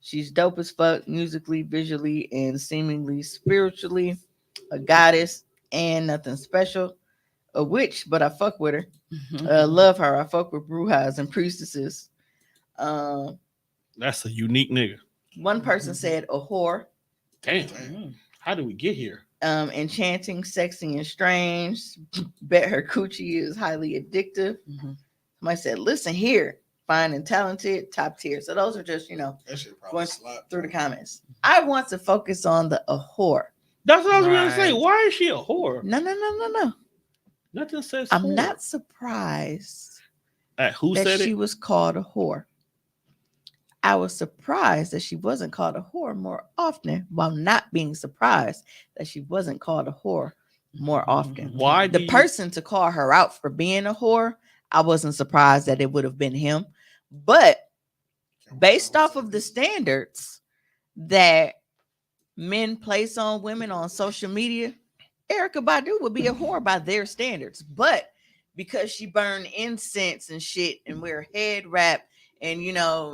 She's dope as fuck, musically, visually, and seemingly spiritually. A goddess and nothing special. A witch, but I fuck with her. Love her. I fuck with brujas and priestesses. That's a unique nigga. One person said a whore. Damn. How did we get here? Enchanting, sexy, and strange. Bet her coochie is highly addictive. Somebody said, listen here, fine and talented, top tier. So those are just, That shit probably going slapped. through the comments. I want to focus on the a whore. That's what I was gonna say. Right. Why is she a whore? No. Nothing says. I'm whore. not surprised Who that said she it? was called a whore. I was surprised that she wasn't called a whore more often, while not being surprised that she wasn't called a whore more often. Why The do you- person to call her out for being a whore, I wasn't surprised that it would have been him. But based off of the standards that men place on women on social media, Erica Badu would be a whore by their standards. But because she burned incense and shit and wear head wrap, and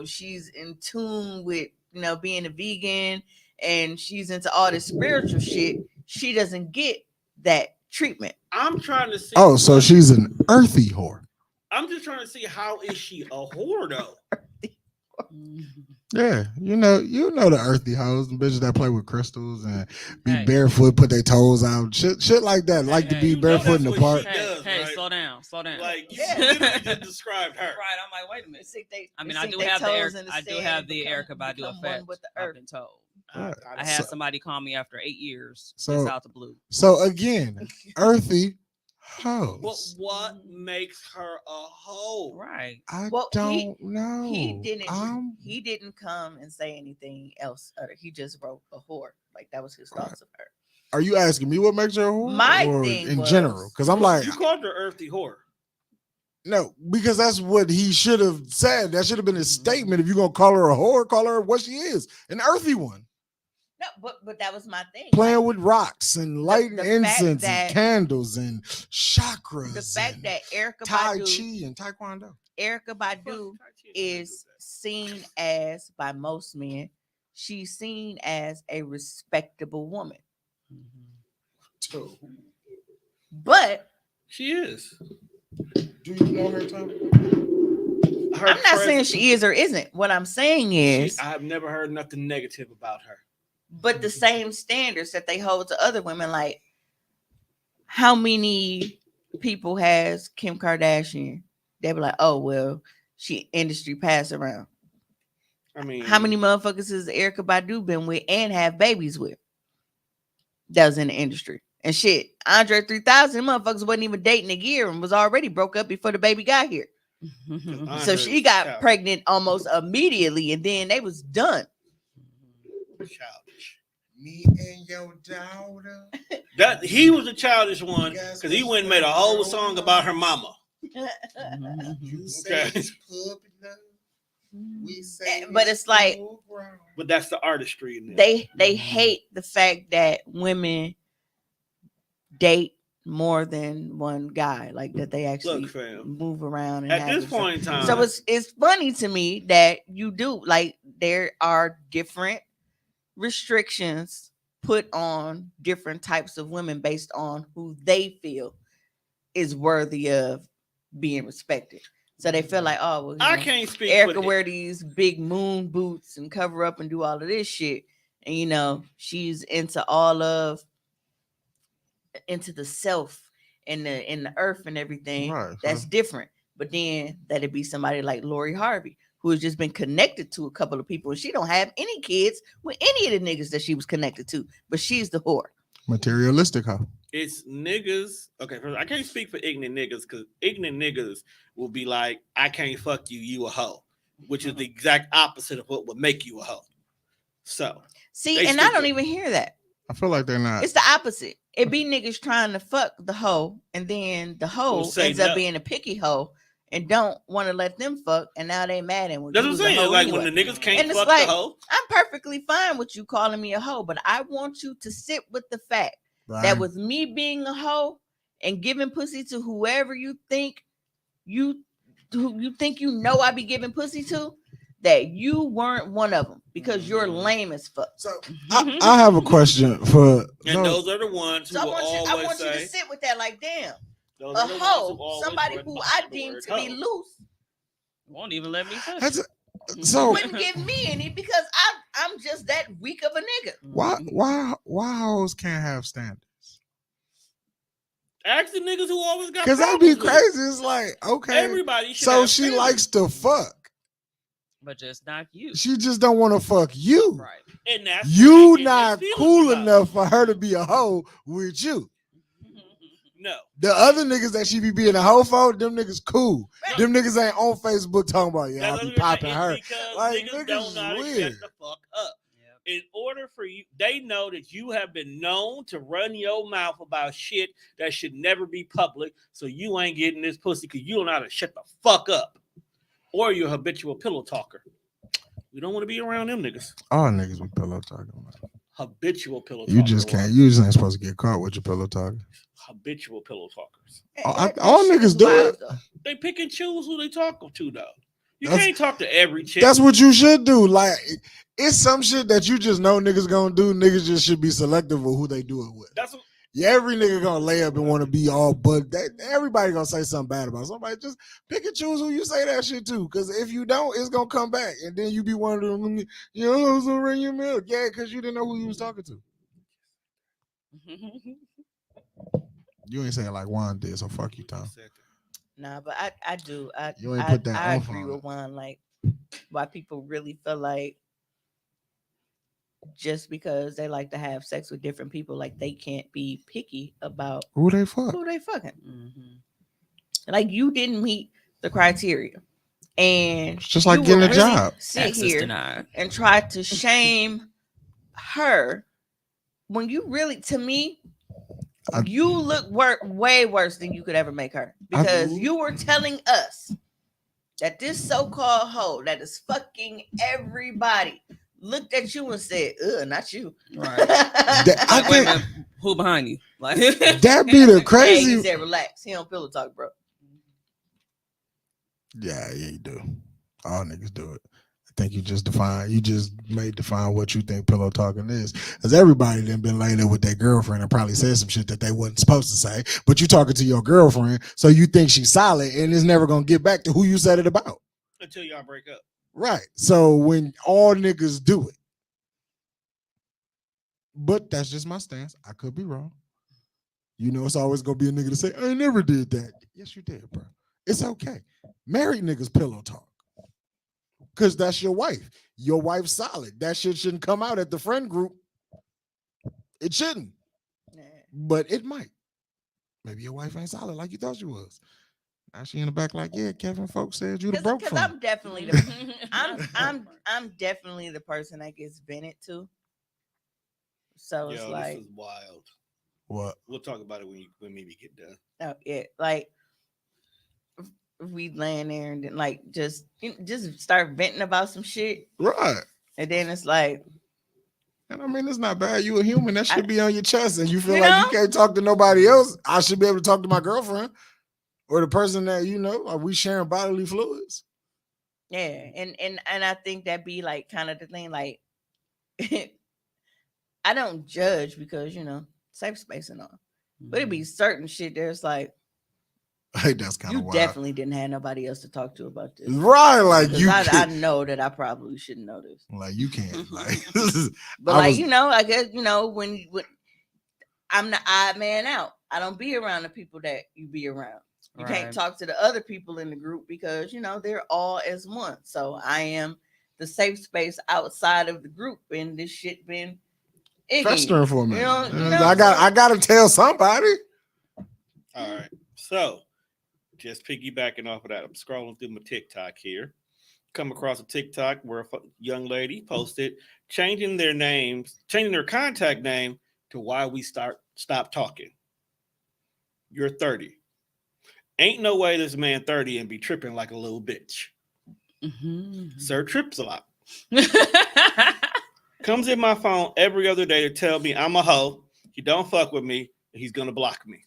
she's in tune with being a vegan, and she's into all this spiritual shit, she doesn't get that treatment. I'm trying to see. Oh, so she's an earthy whore. I'm just trying to see how is she a whore though? Yeah, you know the earthy hoes, the bitches that play with crystals and be Hey. barefoot, put their toes out, shit like that. Like to hey, be you know barefoot in that's the what park. she Hey, does, hey, right? slow down. Like you Yeah. literally just described her. Right, I'm like, wait a minute. They I mean, sink I do their have toes the in I do sand have and the become Erica Badu one effect. with the I've earth. been told. Right. I had somebody call me after 8 years, just So- out the blue. So again, earthy hoes. What makes her a hoe? Right. I Well, don't know. He didn't come and say anything else. He just wrote a whore. Like that was his thoughts of her. Are you asking me what makes her a whore? My or thing in was- general? Because I'm like, You called her earthy whore. no, because that's what he should have said. That should have been his statement. If you're gonna call her a whore, call her what she is, an earthy one. No, but that was my thing. Playing Like, with rocks and lighting the fact incense that- and candles and chakras. the fact and that Erica Tai Badu, Chi and Taekwondo. Erica Badu is seen as by most men, she's seen as a respectable woman. But She is. Do you know her, Tom? Her I'm not saying presence- she is or isn't. What I'm saying is, I've never heard nothing negative about her. but the same standards that they hold to other women, like how many people has Kim Kardashian? They be like, oh well, she industry pass around. I mean, How many motherfuckers has Erica Badu been with and have babies with? That was in the industry. And shit, Andre 3000 motherfuckers wasn't even dating a year and was already broke up before the baby got here. Andre So she was got childish. pregnant almost immediately, and then they was done. Childish. Me and your daughter. That he was a childish one because he went and made a whole song about her mama. You Okay. it's puppy love. We say But it's like- full grown. But that's the artistry in there. They hate the fact that women date more than one guy, like that they actually Look, fam. move around. And At have this different- point in time, so it's funny to me that you do like there are different restrictions put on different types of women based on who they feel is worthy of being respected. So they feel like, oh, well, you I know, can't speak Erica for wear these big moon boots and cover up and do all of this shit, and you know she's into all of into the self and the earth and everything. Right, That's so- different. But then that'd be somebody like Lori Harvey, who has just been connected to a couple of people, and she don't have any kids with any of the niggas that she was connected to, but she's the whore. Materialistic hoe. it's niggas. Okay, first, I can't speak for ignorant niggas because ignorant niggas will be like, I can't fuck you, you a hoe, which is the exact opposite of what would make you a hoe. So See, They and I don't stupid. even hear that. I feel like they're not. It's the opposite. It be niggas trying to fuck the hoe, and then the hoe Will say ends up no. being a picky hoe and don't want to let them fuck, and now they mad and that's what I'm saying. Like when the niggas can't And it's fuck like- the hoe. I'm perfectly fine with you calling me a hoe, but I want you to sit with the fact right? that with me being a hoe and giving pussy to whoever you think who you think you know I be giving pussy to, that you weren't one of them because you're lame as fuck. So I have a question for And those- those are the ones who So will I always want you to say, sit with that like, damn, those a are the ones who hoe, always somebody run who behind I the deem word to be hoe. loose, Won't even let me touch That's it. so wouldn't give me any because I'm just that weak of a nigga. why hoes can't have standards? Ask the niggas who always got Because that'd be problems with it. crazy. It's like, okay, Everybody should so have she standards. likes to fuck. But just not you. She just don't want to fuck you. Right. And that's You what they get not their feelings cool about. enough for her to be a hoe with you. No. The other niggas that she be being a hoe for, them niggas cool. Right. Them niggas ain't on Facebook talking about, yeah, That's I be what I'm popping saying. her. It's because Like, niggas niggas don't is know how to weird. shut the fuck up. Yep. In order for you, they know that you have been known to run your mouth about shit that should never be public. So you ain't getting this pussy because you don't know how to shut the fuck up. Or you're a habitual pillow talker. We don't want to be around them niggas. All niggas be pillow talking. Man. Habitual pillow You talker. just can't. You just ain't supposed to get caught with your pillow talking. Habitual pillow talkers. All shit niggas is do wild, it. though. They pick and choose who they talk to, though. You That's- can't talk to every chick. That's what you should do. Like, it's some shit that you just know niggas gonna do. Niggas just should be selective of who they do it with. That's what, Yeah, every nigga gonna lay up and want to be all, but everybody gonna say something bad about somebody. Just pick and choose who you say that shit to, because if you don't, it's gonna come back, and then you be one of them. You know who's gonna ring your milk? Yeah, because you didn't know who you was talking to. You ain't saying like Juan did, so fuck you, Tom. Nah, but I do. You ain't put that I off agree on with it. one. Like, why people really feel like just because they like to have sex with different people, like they can't be picky about Who they fuck? who they fucking. Mhm. Like you didn't meet the criteria, and It's just you like getting will a job. sit Access here denied. and try to shame her when you really, to me, I- you look way worse than you could ever make her, because you were telling us that this so-called hoe that is fucking everybody looked at you and said, "Ugh, not you." Right. That- I Like, wait a think minute, who behind you? Like that be the Hey, he crazy. said, "Relax. He don't pillow talk, bro." Yeah, you do. All niggas do it. I think you just may define what you think pillow talking is. Because everybody done been laid up with their girlfriend and probably said some shit that they wasn't supposed to say. But you talking to your girlfriend, so you think she's solid and it's never gonna get back to who you said it about. Until y'all break up. Right. So when all niggas do it. But that's just my stance. I could be wrong. You know, it's always gonna be a nigga to say, I never did that. Yes, you did, bro. It's okay. Married niggas pillow talk. Cause that's your wife. Your wife's solid. That shit shouldn't come out at the friend group. It shouldn't. Nah. But it might. Maybe your wife ain't solid like you thought she was. Now she in the back like, yeah, Kevin, folks said you the broke Because phone. I'm definitely the I'm definitely the person that gets vented to. So it's Yo, like, this is wild. What? We'll talk about it when maybe get done. oh yeah, like if we laying there and then like just start venting about some shit, Right. and then it's like, And I mean, it's not bad. You a human. That should I- be on your chest. And you feel You like you know? can't talk to nobody else. I should be able to talk to my girlfriend or the person that, you know, are we sharing bodily fluids? yeah, and I think that be like kind of the thing. Like, I don't judge because safe space and all, but it be certain shit there's like, Hey, that's kind you of wild. definitely didn't have nobody else to talk to about this. Right. Like 'Cause you I can't. know that I probably shouldn't know this. Like you can't. Like, But I like, was- I guess when I'm the odd man out. I don't be around the people that you be around. You can't Right. talk to the other people in the group because they're all as one. So I am the safe space outside of the group, and this shit been festering for a minute. I I gotta tell somebody. All right. So, just piggybacking off of that, I'm scrolling through my TikTok here. Come across a TikTok where a young lady posted changing their contact name to why we stop talking. You're 30. Ain't no way this man 30 and be tripping like a little bitch. Mhm. Sir trips a lot. Comes in my phone every other day to tell me I'm a hoe. He don't fuck with me. And he's gonna block me.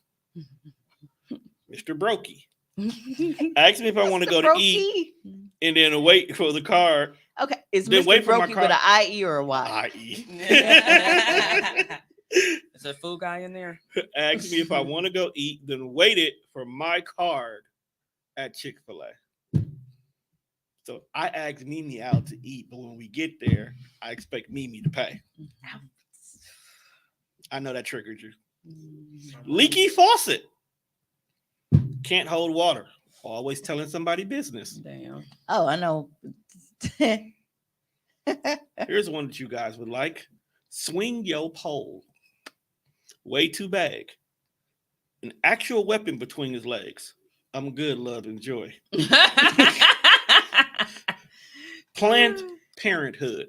Mr. Brokey. Ask me if I want to go to eat and then wait for the car. Okay, is Then Mr. wait for my Brokey car- with an IE or a Y? I.e. Is there a food guy in there? Ask me if I want to go eat, then waited for my card at Chick-fil-A. So I asked Mimi out to eat, but when we get there, I expect Mimi to pay. I know that triggered you. Leaky faucet. Can't hold water. Always telling somebody business. Damn. Oh, I know. Here's one that you guys would like. Swing your pole. Way too big. An actual weapon between his legs. I'm good, love, and joy. Planned Parenthood.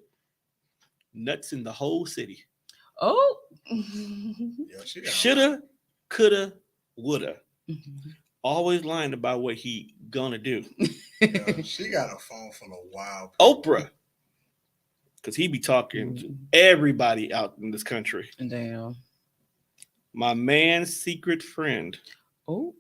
Nuts in the whole city. Oh. Yeah, Shoulda, coulda, woulda. Always lying about what he gonna do. she got a phone full of wild. Oprah. Because he be talking to everybody out in this country. Damn. My man's secret friend. Oh.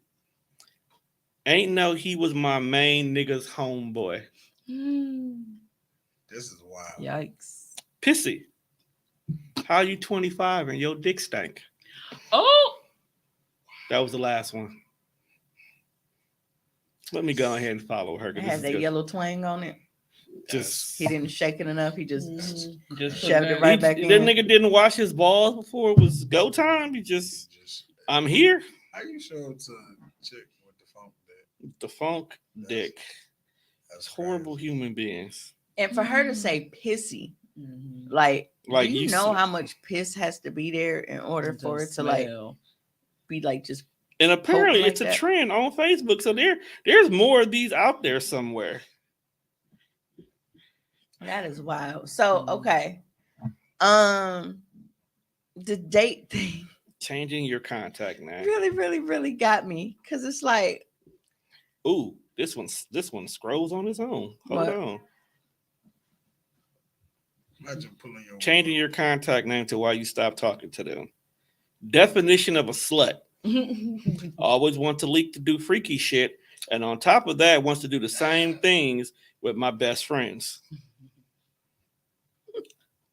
Ain't know he was my main nigga's homeboy. This is wild. Yikes. Pissy. How you 25 and your dick stank? Oh. That was the last one. Let me go ahead and follow her. It had that yellow twang on it. Just He didn't shake it enough. He just Just shoved it right back that in. nigga didn't wash his balls before it was go time. He just, I'm here. How you show it to a chick with the phone dick? The funk dick. That's Horrible human beings. And for her to say pissy, Like Like do you you know s- how much piss has to be there in order for it to like be like just And apparently like it's a that? trend on Facebook. So there's more of these out there somewhere. that is wild. So okay. The date thing Changing your contact name. really got me because it's like Ooh, this one scrolls on its own. Hold What? on. Imagine pulling your Changing your contact name to why you stop talking to them. Definition of a slut. Always want to leak to do freaky shit. And on top of that, wants to do the same things with my best friends.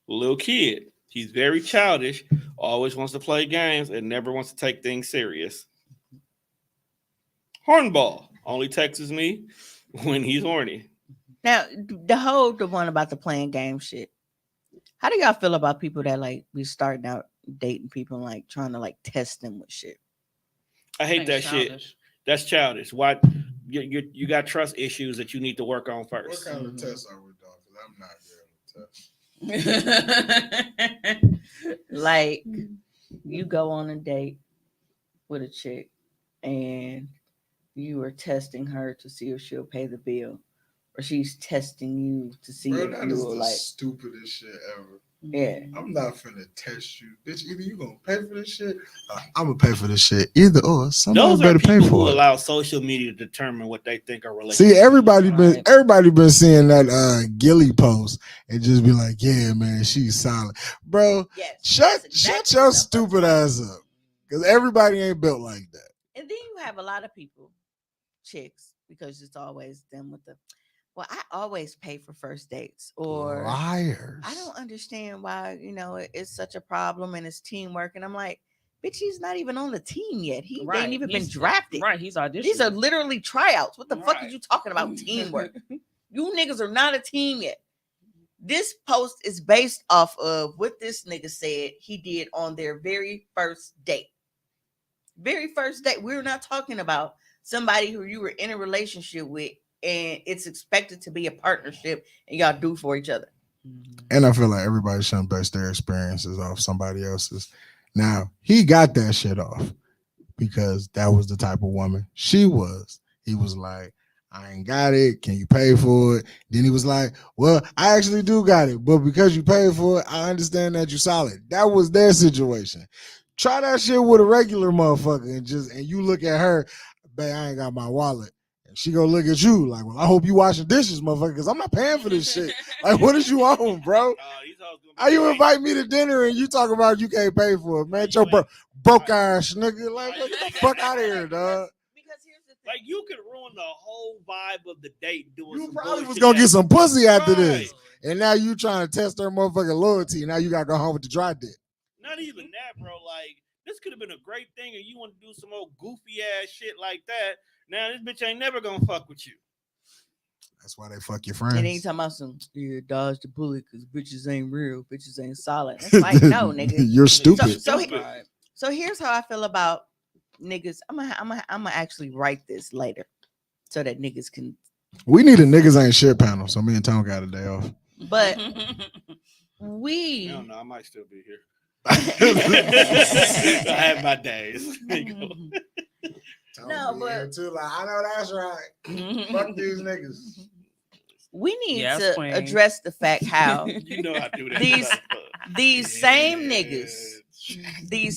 Little kid. He's very childish. Always wants to play games and never wants to take things serious. Hornball. Only texts me when he's horny. now the one about the playing game shit. How do y'all feel about people that like be starting out dating people and like trying to like test them with shit? I hate that shit. That's childish. Why? You got trust issues that you need to work on What first. kind of test are we doing? Because I'm not here to test. Like you go on a date with a chick and you are testing her to see if she'll pay the bill, or she's testing you to see Bro, if that you is will the like. stupidest shit ever. Yeah. I'm not finna test you, bitch. Either you gonna pay for this shit, or I'm gonna pay for this shit. Either or, somebody Those are better people pay who for it. allow social media to determine what they think are relationships. See, everybody Right. been seeing that Gilly post and just be like, yeah, man, she's solid, bro. Yes. Shut that's exactly your what the fuck's stupid wrong. ass up, because everybody ain't built like that. And then you have a lot of people, chicks, because it's always them with the, well, I always pay for first dates, or Liars. I don't understand why, it's such a problem and it's teamwork. And I'm like, bitch, he's not even on the team yet. They ain't even been drafted. Right, he's auditioning. These are literally tryouts. What the fuck Right. is you talking about teamwork? You niggas are not a team yet. This post is based off of what this nigga said he did on their very first date. Very first date. We're not talking about somebody who you were in a relationship with and it's expected to be a partnership and y'all do for each other. And I feel like everybody shouldn't base their experiences off somebody else's. Now, he got that shit off because that was the type of woman she was. He was like, I ain't got it. Can you pay for it? Then he was like, well, I actually do got it. But because you paid for it, I understand that you're solid. That was their situation. Try that shit with a regular motherfucker and you look at her, babe, I ain't got my wallet. And she gonna look at you like, well, I hope you washing dishes, motherfucker, because I'm not paying for this shit. Like, what is you on, bro? How you invite me to dinner and you talk about you can't pay for it, man? Your broke ass nigga. Like, get the fuck out of here, dog. Because here's the thing. Like you could ruin the whole vibe of the date doing You some probably was bullshit gonna get that- some pussy after Right. this. And now you trying to test her motherfucking loyalty. Now you gotta go home with the dry dick. Not even that, bro. Like this could have been a great thing, and you want to do some old goofy ass shit like that. Now this bitch ain't never gonna fuck with you. That's why they fuck your And then you friends. talking about some, dodge the bullet because bitches ain't real, bitches ain't solid. It's like, no, nigga. You're stupid. So here's how I feel about niggas. I'm gonna actually write this later so that niggas can. We need a niggas ain't shit panel, so me and Tom got a day off. But I we. don't know. I might still be here. I have my days. No, but too, like, I know that's right. Fuck these niggas. We need Yes, to queen. address the fact how You know I do that. these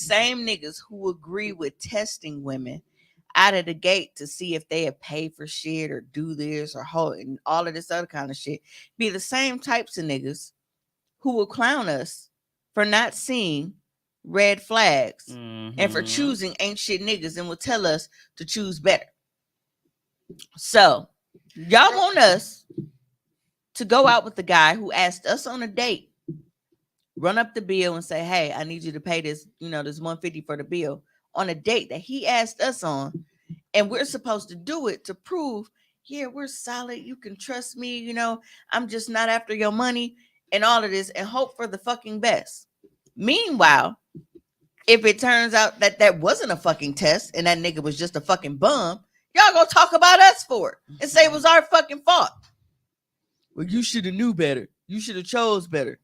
same niggas who agree with testing women out of the gate to see if they pay for shit or do this or hold and all of this other kind of shit be the same types of niggas who will clown us for not seeing red flags and for choosing ain't shit niggas and will tell us to choose better. So y'all want us to go out with the guy who asked us on a date, run up the bill and say, hey, I need you to pay this, this $150 for the bill on a date that he asked us on. And we're supposed to do it to prove, yeah, we're solid. You can trust me. I'm just not after your money and all of this and hope for the fucking best. Meanwhile, if it turns out that that wasn't a fucking test and that nigga was just a fucking bum, y'all gonna talk about us for it and say it was our fucking fault. Well, you should have knew better. You should have chose better.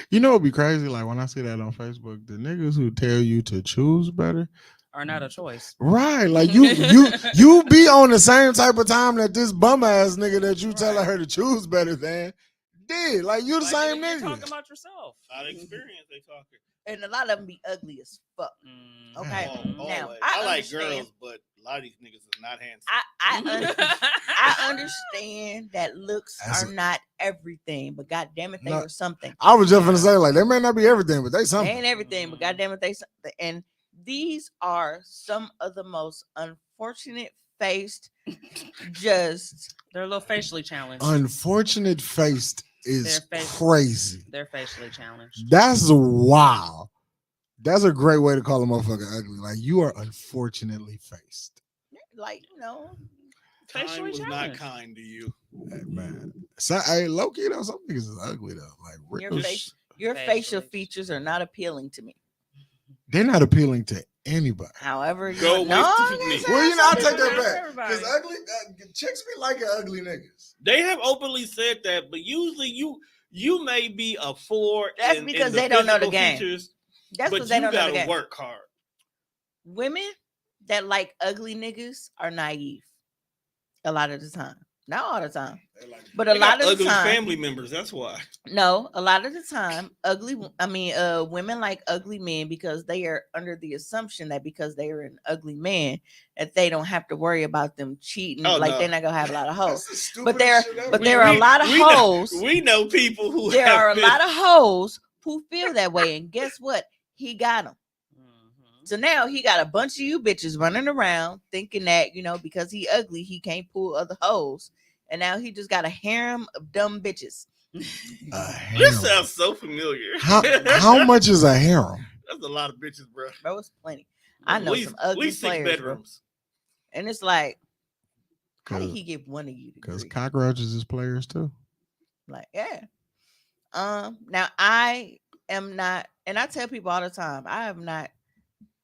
You know, it'd be crazy. Like when I see that on Facebook, the niggas who tell you to choose better, Are not a choice. right? Like you be on the same type of time that this bum ass nigga that you telling her to choose better than did. Like you the Like, same you're nigga. talking about yourself. Out of experience, they talking. And a lot of them be ugly as fuck. Mm. Okay. Oh, Now always. I I like understand. girls, but a lot of these niggas is not handsome. I understand that looks That's are not everything, but god damn it, they No, were something. I was just gonna Yeah. say like they may not be everything, but they They something. ain't everything, but god damn it, they something. And these are some of the most unfortunate faced, just They're a little facially challenged. Unfortunate faced is They're face- crazy. They're facially challenged. That's wild. That's a great way to call a motherfucker ugly. Like you are unfortunately faced. like, you know, Time Facially was not challenged. kind to you. Hey, man. So hey, low key though, some niggas is ugly though. Like your real face, sh- your Facially. facial features are not appealing to me. they're not appealing to anybody. However, you Go want- away no, from me. that's Well, you know, not I take that Not for back. everybody. Because ugly chicks be liking ugly niggas. They have openly said that, but usually you may be a 4. That's in because the they don't know the physical game. features, That's but because they you don't know the gotta game. work hard. Women that like ugly niggas are naive a lot of the time. Not all the time, but a They got lot of the ugly time. family members. That's why. No, a lot of the time, women like ugly men because they are under the assumption that because they are an ugly man, that they don't have to worry about them cheating. Oh, like no. they're not gonna have a lot of hoes. That's the stupidest But there, shit ever. but there are a lot of we know- hoes. We know people who There have are a been- lot of hoes who feel that way, and guess what? He got them. Mhm. So now he got a bunch of you bitches running around thinking that, you know, because he ugly, he can't pull other hoes. And now he just got a harem of dumb bitches. Harem. This sounds so familiar. How much is a harem? That's a lot of bitches, bro. Bro, it's plenty. I know some At ugly least 6 players, bro. bedrooms. And it's like, how did Cause, he get one of you to 'cause agree? cockroaches is players too. Like, yeah. Now I am not, and I tell people all the time, I have not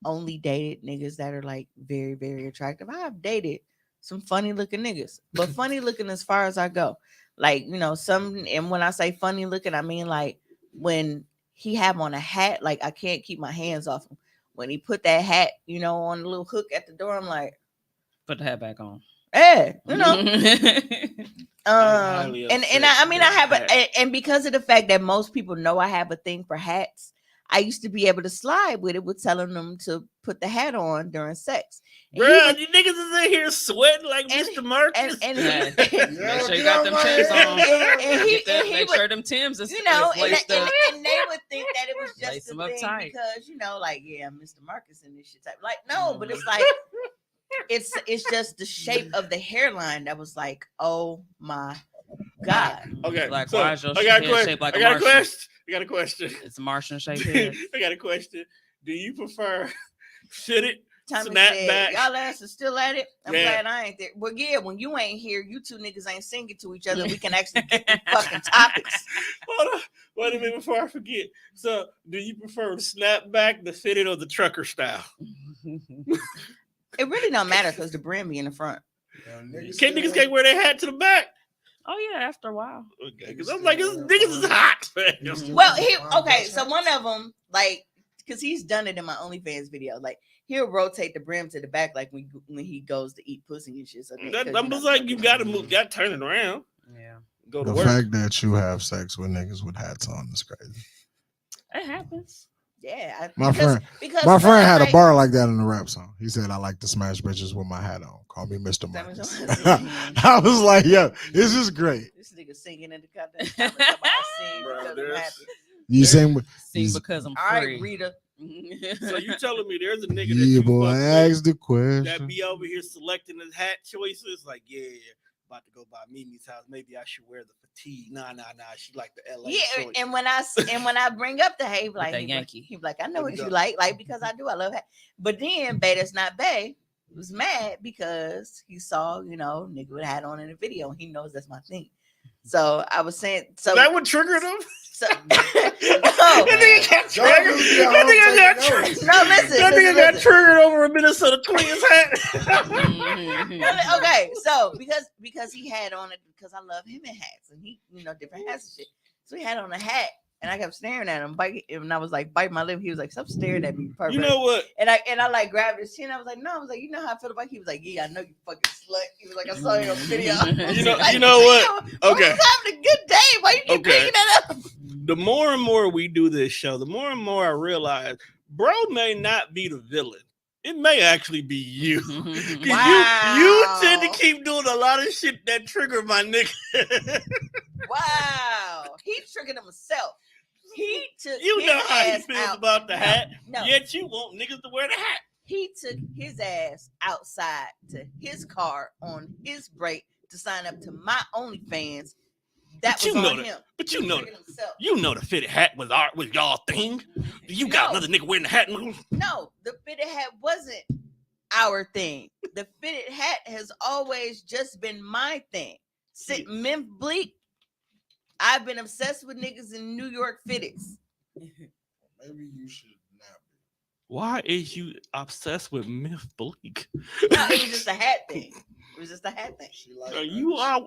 only dated niggas that are like very, very attractive. I have dated some funny looking niggas, but funny looking as far as I go. Like, you know, and when I say funny looking, I mean like when he have on a hat, like I can't keep my hands off him. When he put that hat, you know, on the little hook at the door, I'm like, Put the hat back on. hey, you know. highly And upset I mean I with have hats. and because of the fact that most people know I have a thing for hats, I used to be able to slide with it with telling them to put the hat on during sex. And he Bro, would- you niggas is in here sweating like And- Mr. Marcus. and Yeah. he, Make sure you get got out them my Timbs head. on. and he Make would, sure them Timbs is, you know, is laced up. and they would think that it was Lace just a them up thing tight. because, you know, like, yeah, Mr. Marcus and this shit type. Like, no, but it's like it's just the shape of the hairline that was like, oh my God. Okay, Like, so why is your I got a head question. shaped like I a got a Martian? question. I got a question. It's a Martian shaped head. I got a question. Do you prefer fitted, Tommy snap said, back? y'all asses still at it. I'm Yeah. glad I ain't there. Well, yeah, when you ain't here, you two niggas ain't singing to each other. We can actually get the fucking topics. Hold on. Wait a minute before I forget. So, do you prefer the snapback, the fitted, or the trucker style? It really don't matter because the brim be in the front. Can't niggas can't wear their hat to the back? Oh yeah, after a while. Okay, because I'm like, this niggas is hot. Mhm. Well, so one of them, like, because he's done it in my OnlyFans video, like he'll rotate the brim to the back, like when he goes to eat pussy and shit. So That was like, you gotta move, got to turn it around. Yeah, Go to The work. fact that you have sex with niggas with hats on is crazy. it happens. Yeah, My friend because had a like, bar like that in the rap song. He said, "I like to smash bitches with my hat on. Call me Mr. That Marcus." was- I was like, "Yo, this is great." This nigga singing in the goddamn comments about I sing Bro, because I'm there's- happy. You sing with Sing He's- because I'm All right, free. Rita. So you telling me there's a nigga that yeah, you boy. fuck with Ask the that question. be over here selecting his hat choices? Like, yeah, about to go by Mimi's house. Maybe I should wear the fatigue. Nah. She like the LA Yeah, choice. and when I bring up the hey, like that he Yankee. he be like, I know There what we you go. like because I do. I love hat. But then Bay that's not Bay was mad because he saw, you know, nigga with a hat on in the video and he knows that's my thing. So I was saying, so that would trigger them. so That nigga got triggered. That nigga got triggered. no, listen, That nigga listen, got listen. triggered over a Minnesota Twins hat. Mhm. Okay, so because he had on it because I love him in hats and he, you know, different hats and shit. So he had on a hat And I kept staring at him, and I was like, bite my lip. He was like, stop staring at me, pervert. You know what? And I like grabbed his chin. I was like, no. I was like, you know how I feel about you? He was like, yeah, I know you fucking slut. He was like, I saw you on video. You know what? Okay. I was having a good day. Why you keep Okay. picking that up? The more and more we do this show, the more and more I realize, bro may not be the villain. It may actually be you. 'Cause you tend to keep doing a lot of shit that trigger my nigga. Wow. He triggered himself. He took You his know how he ass feels out. about the hat, No. yet you want niggas to wear the hat. He took his ass outside to his car on his break to sign up to my OnlyFans. That But was on him. But He triggered himself. you know the fitted hat was y'all thing. You got No. another nigga wearing the hat. No, the fitted hat wasn't our thing. The fitted hat has always just been my thing. Memphis Bleak, I've been obsessed with niggas in New York fitteds. Maybe you should not be. Why is you obsessed with Myth Bleak? No, it was just a hat thing. It was just a hat thing. She like You are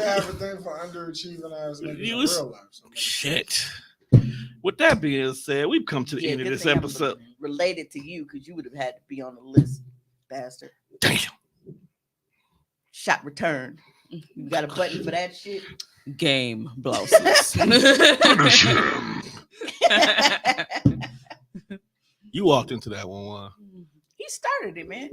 have a thing for underachieving ass niggas in real life. So shit. With that being said, we've come to the end of good this thing I'm episode. related to you because you would have had to be on the list, bastard. Damn. Shot returned. You got a button for that shit? Game blouses. You walked into that one. He started it, man.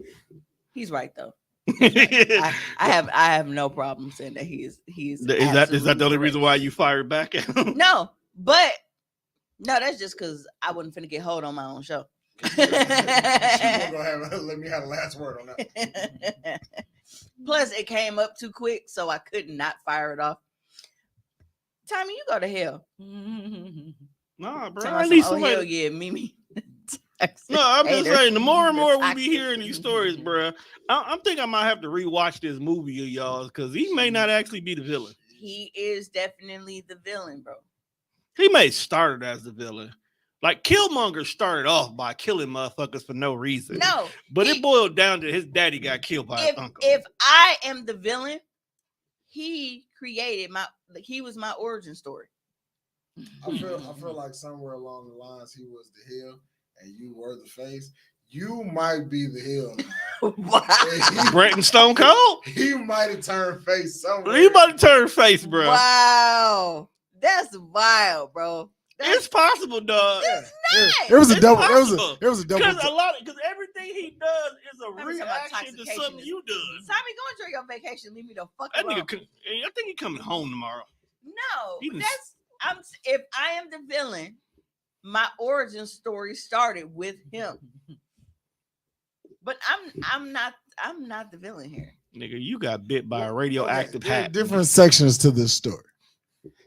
He's right though. Is I have no problem saying that he is that the only reason why you fired back at him? No, but no, that's just because I wasn't finna get hold on my own show. she won't let me have the last word on that. Plus, it came up too quick, so I could not fire it off. Tommy, you go to hell. Nah, bro. Tell I me need some, somebody. hell yeah, Mimi. No, I'm just Hater. saying. The more and more we be Toxic. hearing these stories, bro, I'm thinking I might have to rewatch this movie of y'all because he may not actually be the villain. He is definitely the villain, bro. He may started as the villain. Like Killmonger started off by killing motherfuckers for no reason. No, But it boiled down to his daddy got killed by his uncle. if I am the villain, he created he was my origin story. I feel like somewhere along the lines he was the heel and you were the face. You might be the heel now. Wow. Brett and Stone Cold? He might have turned face somewhere. He about to turn face, bro. Wow. That's wild, bro. It's possible, dog. It was a It's double. possible. It was a double. Because everything he does is a Every time reaction to intoxication something is- you do. Tommy, go enjoy your vacation. Leave me the fuck That alone. nigga, I think he coming home tomorrow. No, He done- if I am the villain, my origin story started with him. But I'm not the villain here. Nigga, you got bit by a radioactive There are hat. different sections to this story.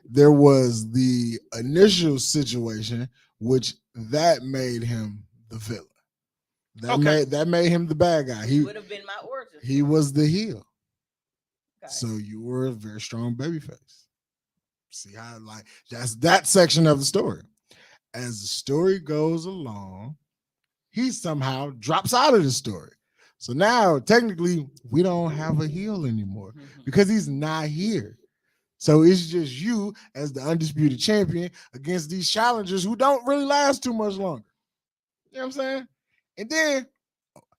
There was the initial situation, which that made him the villain. That made him the bad guy. He Would have been my origin. he was the heel. Okay. So you were a very strong babyface. See how that's that section of the story. As the story goes along, he somehow drops out of the story. So now technically we don't have a heel anymore because he's not here. So it's just you as the undisputed champion against these challengers who don't really last too much longer. You know what I'm saying? And then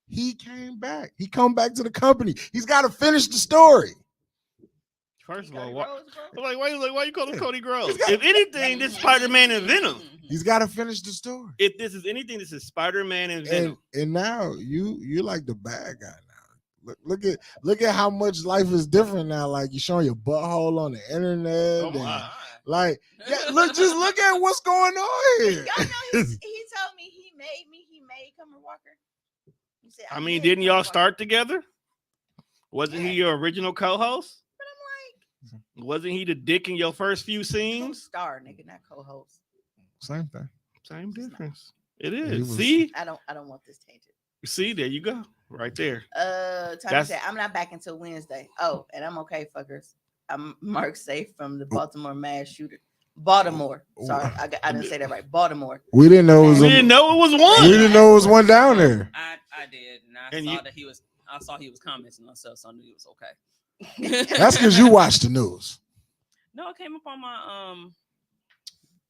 he came back. He come back to the company. He's got to finish the story. First of all, Cody why, Rhodes, bro? why you call him Cody Groves? got- If anything, this Spider-Man and Venom. He's got to finish the story. If this is anything, this is Spider-Man and Venom. And now you're like the bad guy now. Look at how much life is different now. Like you're showing your butthole on the internet. Oh and, my. like look at what's going on here. Y'all know he told me he made Summer Walker. He said, I mean, made didn't Summer y'all Walker. start together? Wasn't he your original co-host? But I'm like, Wasn't he the dick in your first few scenes? co-star, nigga, not co-host. Same thing. Same difference. It He is. was- See? I don't want this tainted. See, there you go. Right there. Tommy That's- said, I'm not back until Wednesday. Oh, and I'm okay, fuckers. I'm Mark safe from the Baltimore mass shooter. Baltimore. Sorry, I didn't say that right. Baltimore. We didn't know it was We didn't know it was we one. didn't know it was one down there. I did, and I And saw you- that I saw he was commenting on stuff, so I knew he was okay. That's because you watched the news. No, it came up on my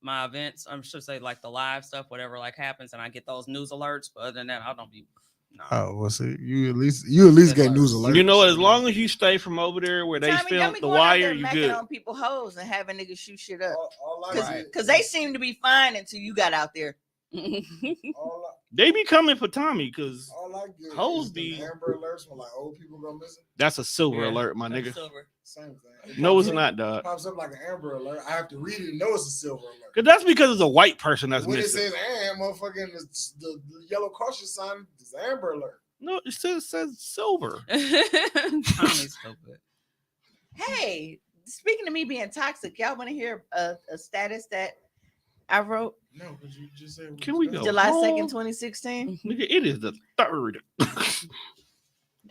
my events. I'm sure say like the live stuff, whatever like happens, and I get those news alerts. But other than that, I don't be. No. Oh, well, see, you at least get news alerts. alerts. You know what? As long as you stay from over there where they Tommy, don't film be the going out wire, there you macking good. on people hoes and having niggas shoot shit up. All I Because get- they seem to be fine until you got out there. all They be coming for Tommy because I, all I get Hoes is the be- Amber alerts when like old people go missing. that's a silver Yeah. alert, my That's nigga. silver. Same thing. It No, pops it's up- not, dog. Pops up like an Amber alert. I have to read it and know it's a silver alert. Because that's because it's a white person that's When it missing. says "and," motherfucking the yellow caution sign is Amber alert. No, it says silver. Tommy's stupid. Hey, speaking of me being toxic, y'all want to hear a status that I wrote No, but you just said. Can we go? July home? 2nd, 2016? Nigga, it is the 3rd.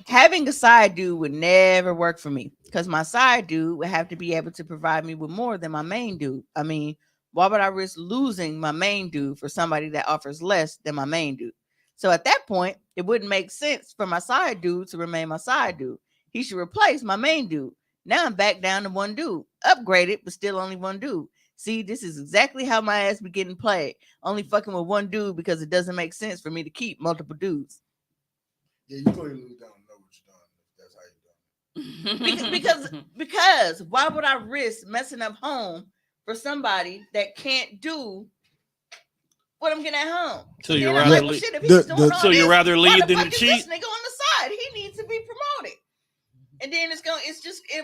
Having a side dude would never work for me because my side dude would have to be able to provide me with more than my main dude. I mean, why would I risk losing my main dude for somebody that offers less than my main dude? So at that point, it wouldn't make sense for my side dude to remain my side dude. He should replace my main dude. Now I'm back down to one dude, upgraded, but still only one dude. See, this is exactly how my ass be getting played. Only fucking with one dude because it doesn't make sense for me to keep multiple dudes. Yeah, you clearly don't know what you're doing. If that's how you're doing. Because why would I risk messing up home for somebody that can't do what I'm getting at home? So Then you'd I'm rather like, well, leave- shit, if he's the- doing all So you this, rather why leave the than fuck to is cheat? this nigga on the side? He needs to be promoted. And then it will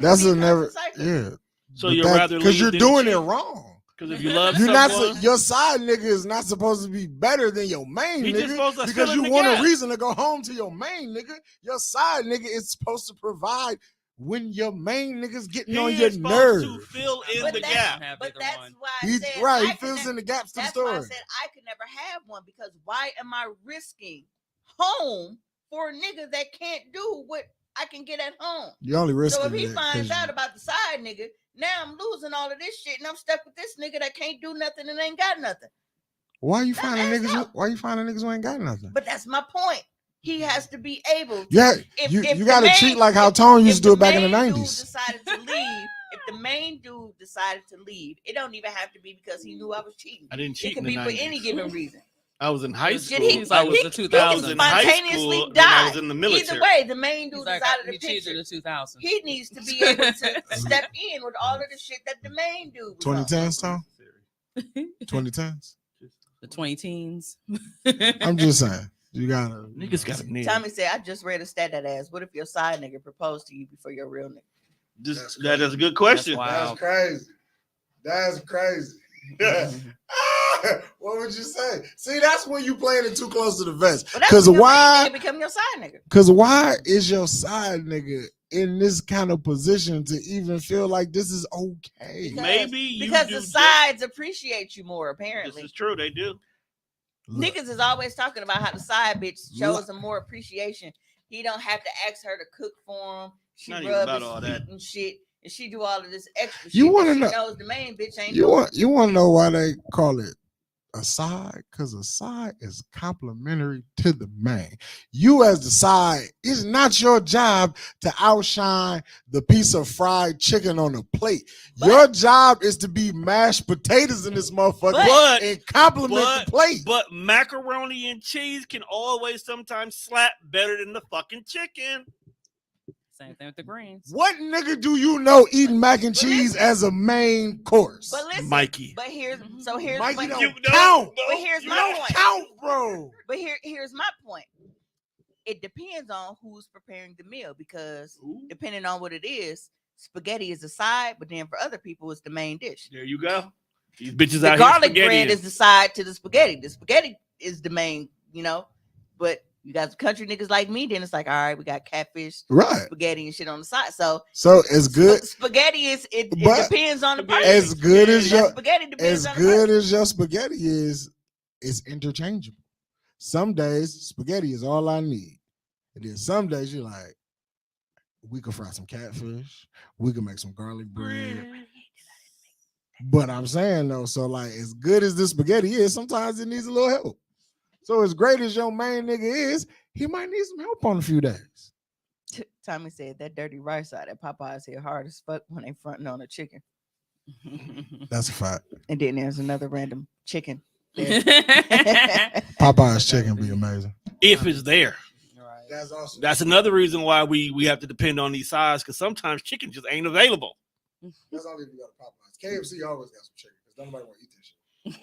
That's be a a never. constant cycle. Yeah. So you'd rather because leave you're than doing it cheat? wrong. Because if you love You're not someone, your side nigga is not supposed to be better than your main He just nigga supposed to because fill in you the want gap. a reason to go home to your main nigga. Your side nigga is supposed to provide when your main nigga's getting he on your is supposed to nerves. fill in But the that's, gap. Have but either that's one. why I He's said right. I He could fills never- in the gaps to the That's why I story. said I could never have one because why am I risking home for a nigga that can't do what I can get at home? You only risk So it if he 'cause finds you- out about the side nigga, now I'm losing all of this shit and I'm stuck with this nigga that can't do nothing and ain't got nothing. Why you That's finding messed niggas? up. Why you finding niggas who ain't got nothing? But that's my point. He has to be able to. Yeah, if you the got to main- treat like how if- Tone if used to do it back in the main dude '90s. decided to leave, if the main dude decided to leave, it don't even have to be because he knew I was cheating. I didn't It cheat could in be the for 90s. any given reason. I was in high Did school. Did he? He's like, I was he, the he 2000s. I was can in high spontaneously school, then I was die. in the Either military. way, the main dude He's is like, out of the he cheated in picture. the 2000s. He needs to be able to step in with all of the shit that the main dude was on. 2010s, Tone. 2010s. The 20 teens. I'm just saying. You gotta. Niggas got a name. Tommy said, I just read a stat that asked, what if your side nigga proposed to you before your real nigga? That is a good question. Wow. That's crazy. That's crazy. What would you say? See, that's when you playing it too close to the vest. But that's Because when your why? main nigga become your side nigga. Because why is your side nigga in this kind of position to even feel like this is okay? Because- Maybe you Because do the just- sides appreciate you more, This apparently. is true. They do. Look, Niggas is always talking about how the side bitch shows him more appreciation. He don't have to ask her to cook for him. She Not even rub about his all feet that. and shit, and she do all of this extra You shit. wanna She know- knows the main bitch ain't you doing. want to know why they call it a side? Because a side is complementary to the main. You as the side, it's not your job to outshine the piece of fried chicken on the plate. But- Your job is to be mashed potatoes in this motherfucker But- and compliment the plate. But macaroni and cheese can always sometimes slap better than the fucking chicken. Same thing with the greens. What nigga do you know eating mac and But cheese listen. as a main course? But listen, Mikey. But here's Mhm. so here's Mikey my, don't You count. But here's You my don't point. count, bro. But here's my point. It depends on who's preparing the meal because Ooh, depending on what it is, spaghetti is the side, but then for other people, it's the main dish. there you go. These bitches The out garlic here bread spaghetti. is the side to the spaghetti. The spaghetti is the main, But you got country niggas like me, then it's like, all right, we got catfish, Right. spaghetti, and shit on the side. So So as good spaghetti is it But- depends on the Spaghetti- person. as good as That your spaghetti depends as on the good person. as your spaghetti is, it's interchangeable. Some days spaghetti is all I need. And then some days you're like, we could fry some catfish, we could make some garlic bread. But I'm saying though, so like as good as the spaghetti is, sometimes it needs a little help. So as great as your main nigga is, he might need some help on a few days. Tommy said that dirty rice side at Popeyes hit hard as fuck when they fronting on a chicken. That's a fact. And then there's another random chicken. there. Popeye's chicken be amazing. If it's there. Right. That's awesome. That's another reason why we have to depend on these sides, because sometimes chicken just ain't available. That's only if you go to Popeyes. KFC always got some chicken because nobody want to eat that shit.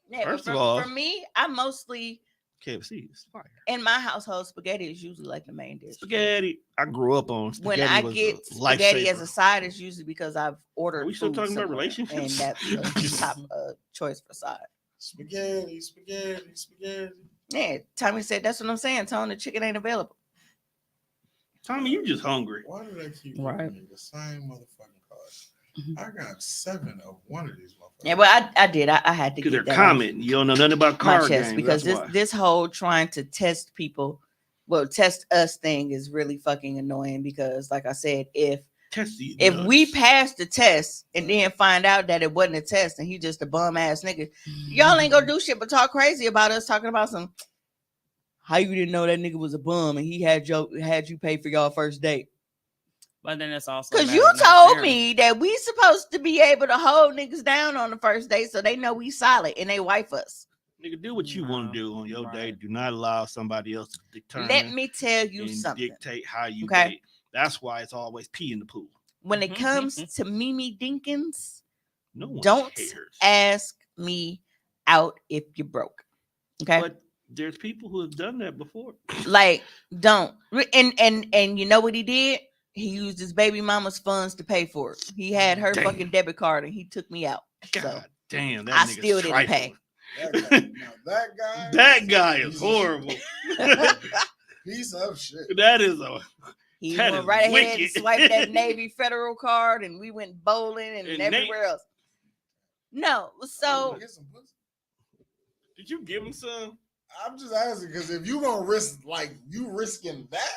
Yeah, but First of all- for me, I mostly KFC is fire. in my household, spaghetti is usually like the main dish. Spaghetti. I grew up on When spaghetti. I was get a spaghetti as lifesaver. a side, it's usually because I've ordered. Are we still food talking about somewhere, relationships? And that's the top choice for side. Spaghetti, spaghetti, spaghetti. Yeah, Tommy said that's what I'm saying. Tony, the chicken ain't available. Tommy, you just hungry. Why do they keep Right. giving me the same motherfucking cards? I got 7 of one of these motherfuckers. Yeah, but I did. I had to Because get they're that off commenting. You don't know nothing about my card chest games. because That's why. this whole trying to test people, test us thing is really fucking annoying because, like I said, if Test these we nuts. pass the test and then find out that it wasn't a test and he just a bum ass nigga, y'all ain't gonna do shit but talk crazy about us talking about some. How you didn't know that nigga was a bum and he had you pay for y'all first date? But then it's also Because a you matter of not told sharing. me that we supposed to be able to hold niggas down on the first date so they know we solid and they wife us. Nigga, do what you want No, to do on your right. date. Do not allow somebody else to determine Let me tell you and something. dictate how you Okay. date. That's why it's always pee in the pool. When it comes to Mimi Dinkins, No one don't cares. ask me out if you're broke. Okay. But there's people who have done that before. Like, don't. And you know what he did? He used his baby mama's funds to pay for it. He had her Damn. fucking debit card and he took me out. God So damn, that I nigga's still didn't pay. trifling. That guy, now that guy, That guy is Piece of horrible. piece of shit. That is a He That went is right ahead and wicked. swiped that Navy Federal card and we went bowling and And everywhere else. No, so Get some pussy. Did you give him some? I'm just asking because if you gonna risk, like, you risking that,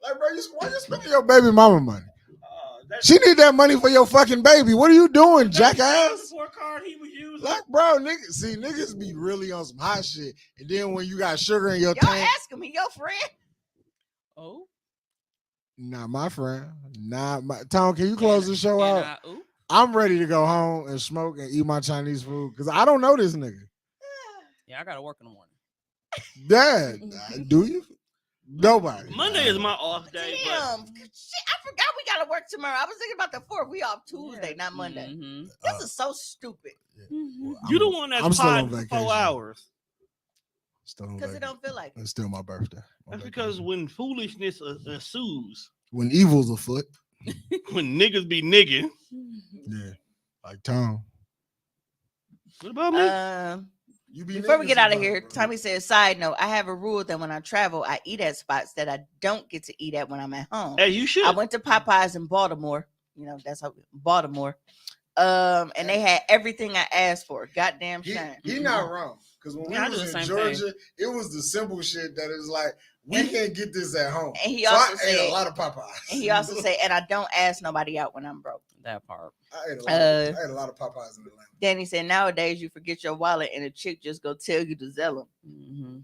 like, bro, why you spending your baby mama money? She need that money for your fucking baby. What are you doing, jackass? Card he was using. Like, bro, niggas be really on some hot shit, and then when you got sugar in your y'all tank, ask him, he your friend? Oh, not my friend, not my Tom. Can you close the show and out? I'm ready to go home and smoke and eat my Chinese food because I don't know this nigga. yeah, I gotta work in the morning. Dad, do you? Nobody. Monday is my off day. Damn. Shit, I forgot we gotta work tomorrow. I was thinking about the 4th. We off Tuesday, not Monday. Mhm. This is so stupid. You the one that's I'm still on potting for vacation. 4 hours. Still on Because it vacation. don't feel like it. It's still my birthday. That's because when foolishness ensues, when evil's afoot, when niggas be nigging. yeah, like Tom. What about me? You be Before we niggas get out of sometimes, here, bro. Tommy says, side note, I have a rule that when I travel, I eat at spots that I don't get to eat at when I'm at home. Hey, you should. I went to Popeyes in Baltimore. You know, that's how Baltimore. And they had everything I asked for. Goddamn shame. He not wrong. Because when Yeah, I we do was the in same Georgia, it was the simple shit that is like, we can't get this at home. And he So also I ate said, a lot of Popeyes. and he also said, and I don't ask nobody out when I'm broke. That part. I ate a lot of Popeyes in Atlanta. Danny said, nowadays you forget your wallet and a chick just go tell you to Zell them. Mm-hmm.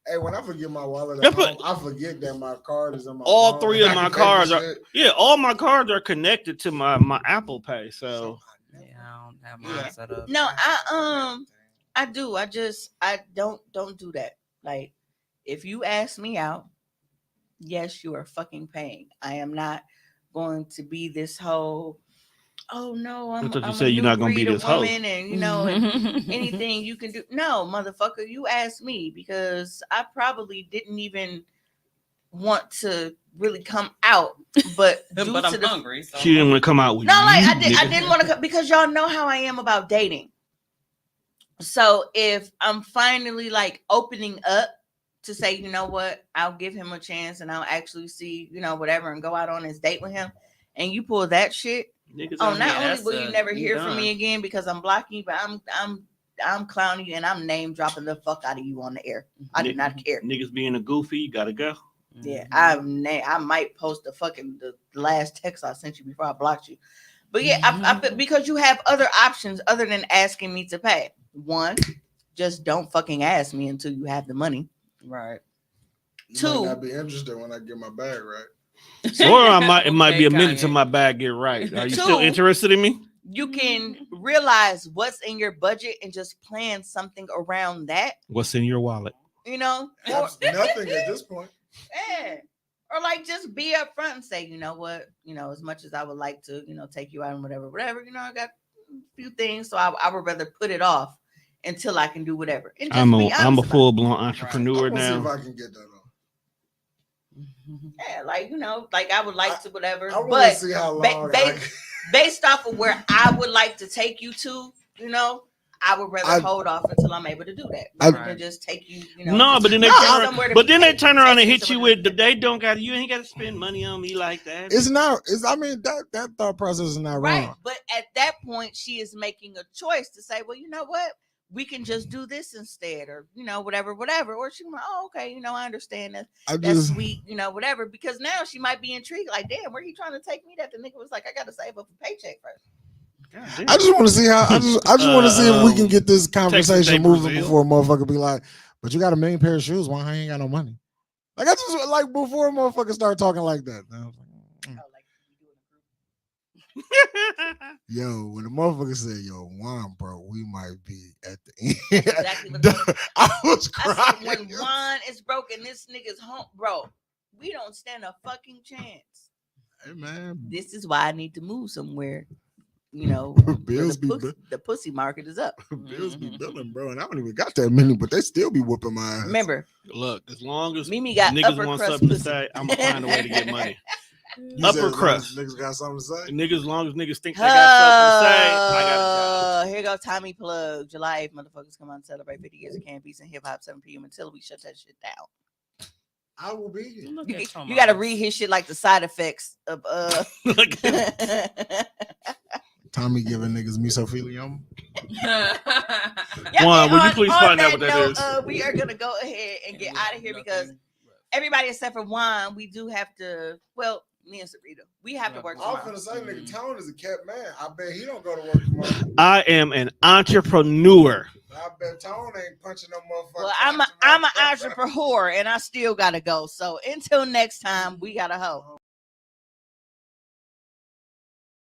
Hey, when I forget my wallet Yeah, at but- home, I forget that my card is in my All phone. three of I my can pay cards for are shit. yeah, all my cards are connected to my Apple Pay. So Yeah, I don't have mine set up. No, I do. I don't do that. Like, if you ask me out, yes, you are fucking paying. I am not going to be this whole, oh no, I'm thought you a said you're new not gonna be breed of this hoe. woman and you know and anything you can do. No, motherfucker, you asked me because I probably didn't even want to really come out, but due But to I'm the hungry. So she didn't want to come out with no, like you, I nigga. didn't want to because y'all know how I am about dating. So if I'm finally like opening up to say, you know what, I'll give him a chance and I'll actually see, you know, whatever and go out on his date with him, and you pull that shit, Niggas oh, out not here. only that's will you a- never you hear from done. me again because I'm blocking you, but I'm clowning you and I'm name dropping the fuck out of you on the air. I do not care. Niggas being a goofy, you gotta go. Yeah, Mm-hmm. I might post the last text I sent you before I blocked you. But yeah, I because you have other options other than asking me to pay. One, just don't fucking ask me until you have the money. Right. You might Two. not be interested when I get my bag right. Or it might be a Okay, minute till Kanye. my bag get right. Are you Two. still interested in me? you can realize what's in your budget and just plan something around that. What's in your wallet? You know, or, Nothing at this point. yeah. Or like just be upfront and say, you know what, as much as I would like to, take you out and whatever, I got a few things, so I would rather put it off until I can do whatever. And just I'm be a honest full blown entrepreneur I'm gonna see if now. I can get that on. Yeah, like I would like to whatever, I want to but see how long. based off of where I would like to take you to, I would rather hold off until I'm able to do that. Rather than just take you, No, but then they somewhere to be they turn around and taken hit you somewhere with they don't got you ain't got to spend money on me like that. It's not. I mean that thought process is not right. wrong. But at that point, she is making a choice to say, well, you know what? We can just do this instead, or whatever. Or she like, oh, okay, I understand that. That's sweet, whatever. Because now she might be intrigued, like, damn, where you trying to take me? That the nigga was like, I got to save up a paycheck first. I just want to see how. I just want to see if we can get this conversation moving before a motherfucker be like, "But you got a million pair of shoes. Why I ain't got no money?" Like I just like before a motherfucker start talking like that. Yo, when the motherfucker said, "Yo, Juan, bro, we might be at the end." Exactly. I was crying. I said, when Juan is broken, this nigga's home, bro. We don't stand a fucking chance. Hey man, this is why I need to move somewhere. Bills the pussy market is up. Bills be billing, bro, and I don't even got that many, but they still be whooping my ass. Remember, look, as long as Mimi got niggas want something pussy. to say, I'm gonna find a way to get money. Upper crust. Niggas got something to say. Niggas, as long as niggas think they got something to say, I got a job. Here go Tommy plug. July 8th, motherfuckers come out and celebrate 50 years of Can Beats and Hip Hop 7 p.m. until we shut that shit down. I will be here. You got to read his shit like the side effects of Tommy giving niggas mesothelioma. Juan, would you please find out what that is? We are gonna go ahead and get out of here because everybody except for Juan, we do have to. Well, me and Sarita, we have to work tomorrow. I'm finna say, nigga, Tone is a kept man. I bet he don't go to work tomorrow. I am an entrepreneur. I bet Tone ain't punching no motherfucker. Well, I'm an entrepreneur and I still gotta go. So until next time, we gotta hoe.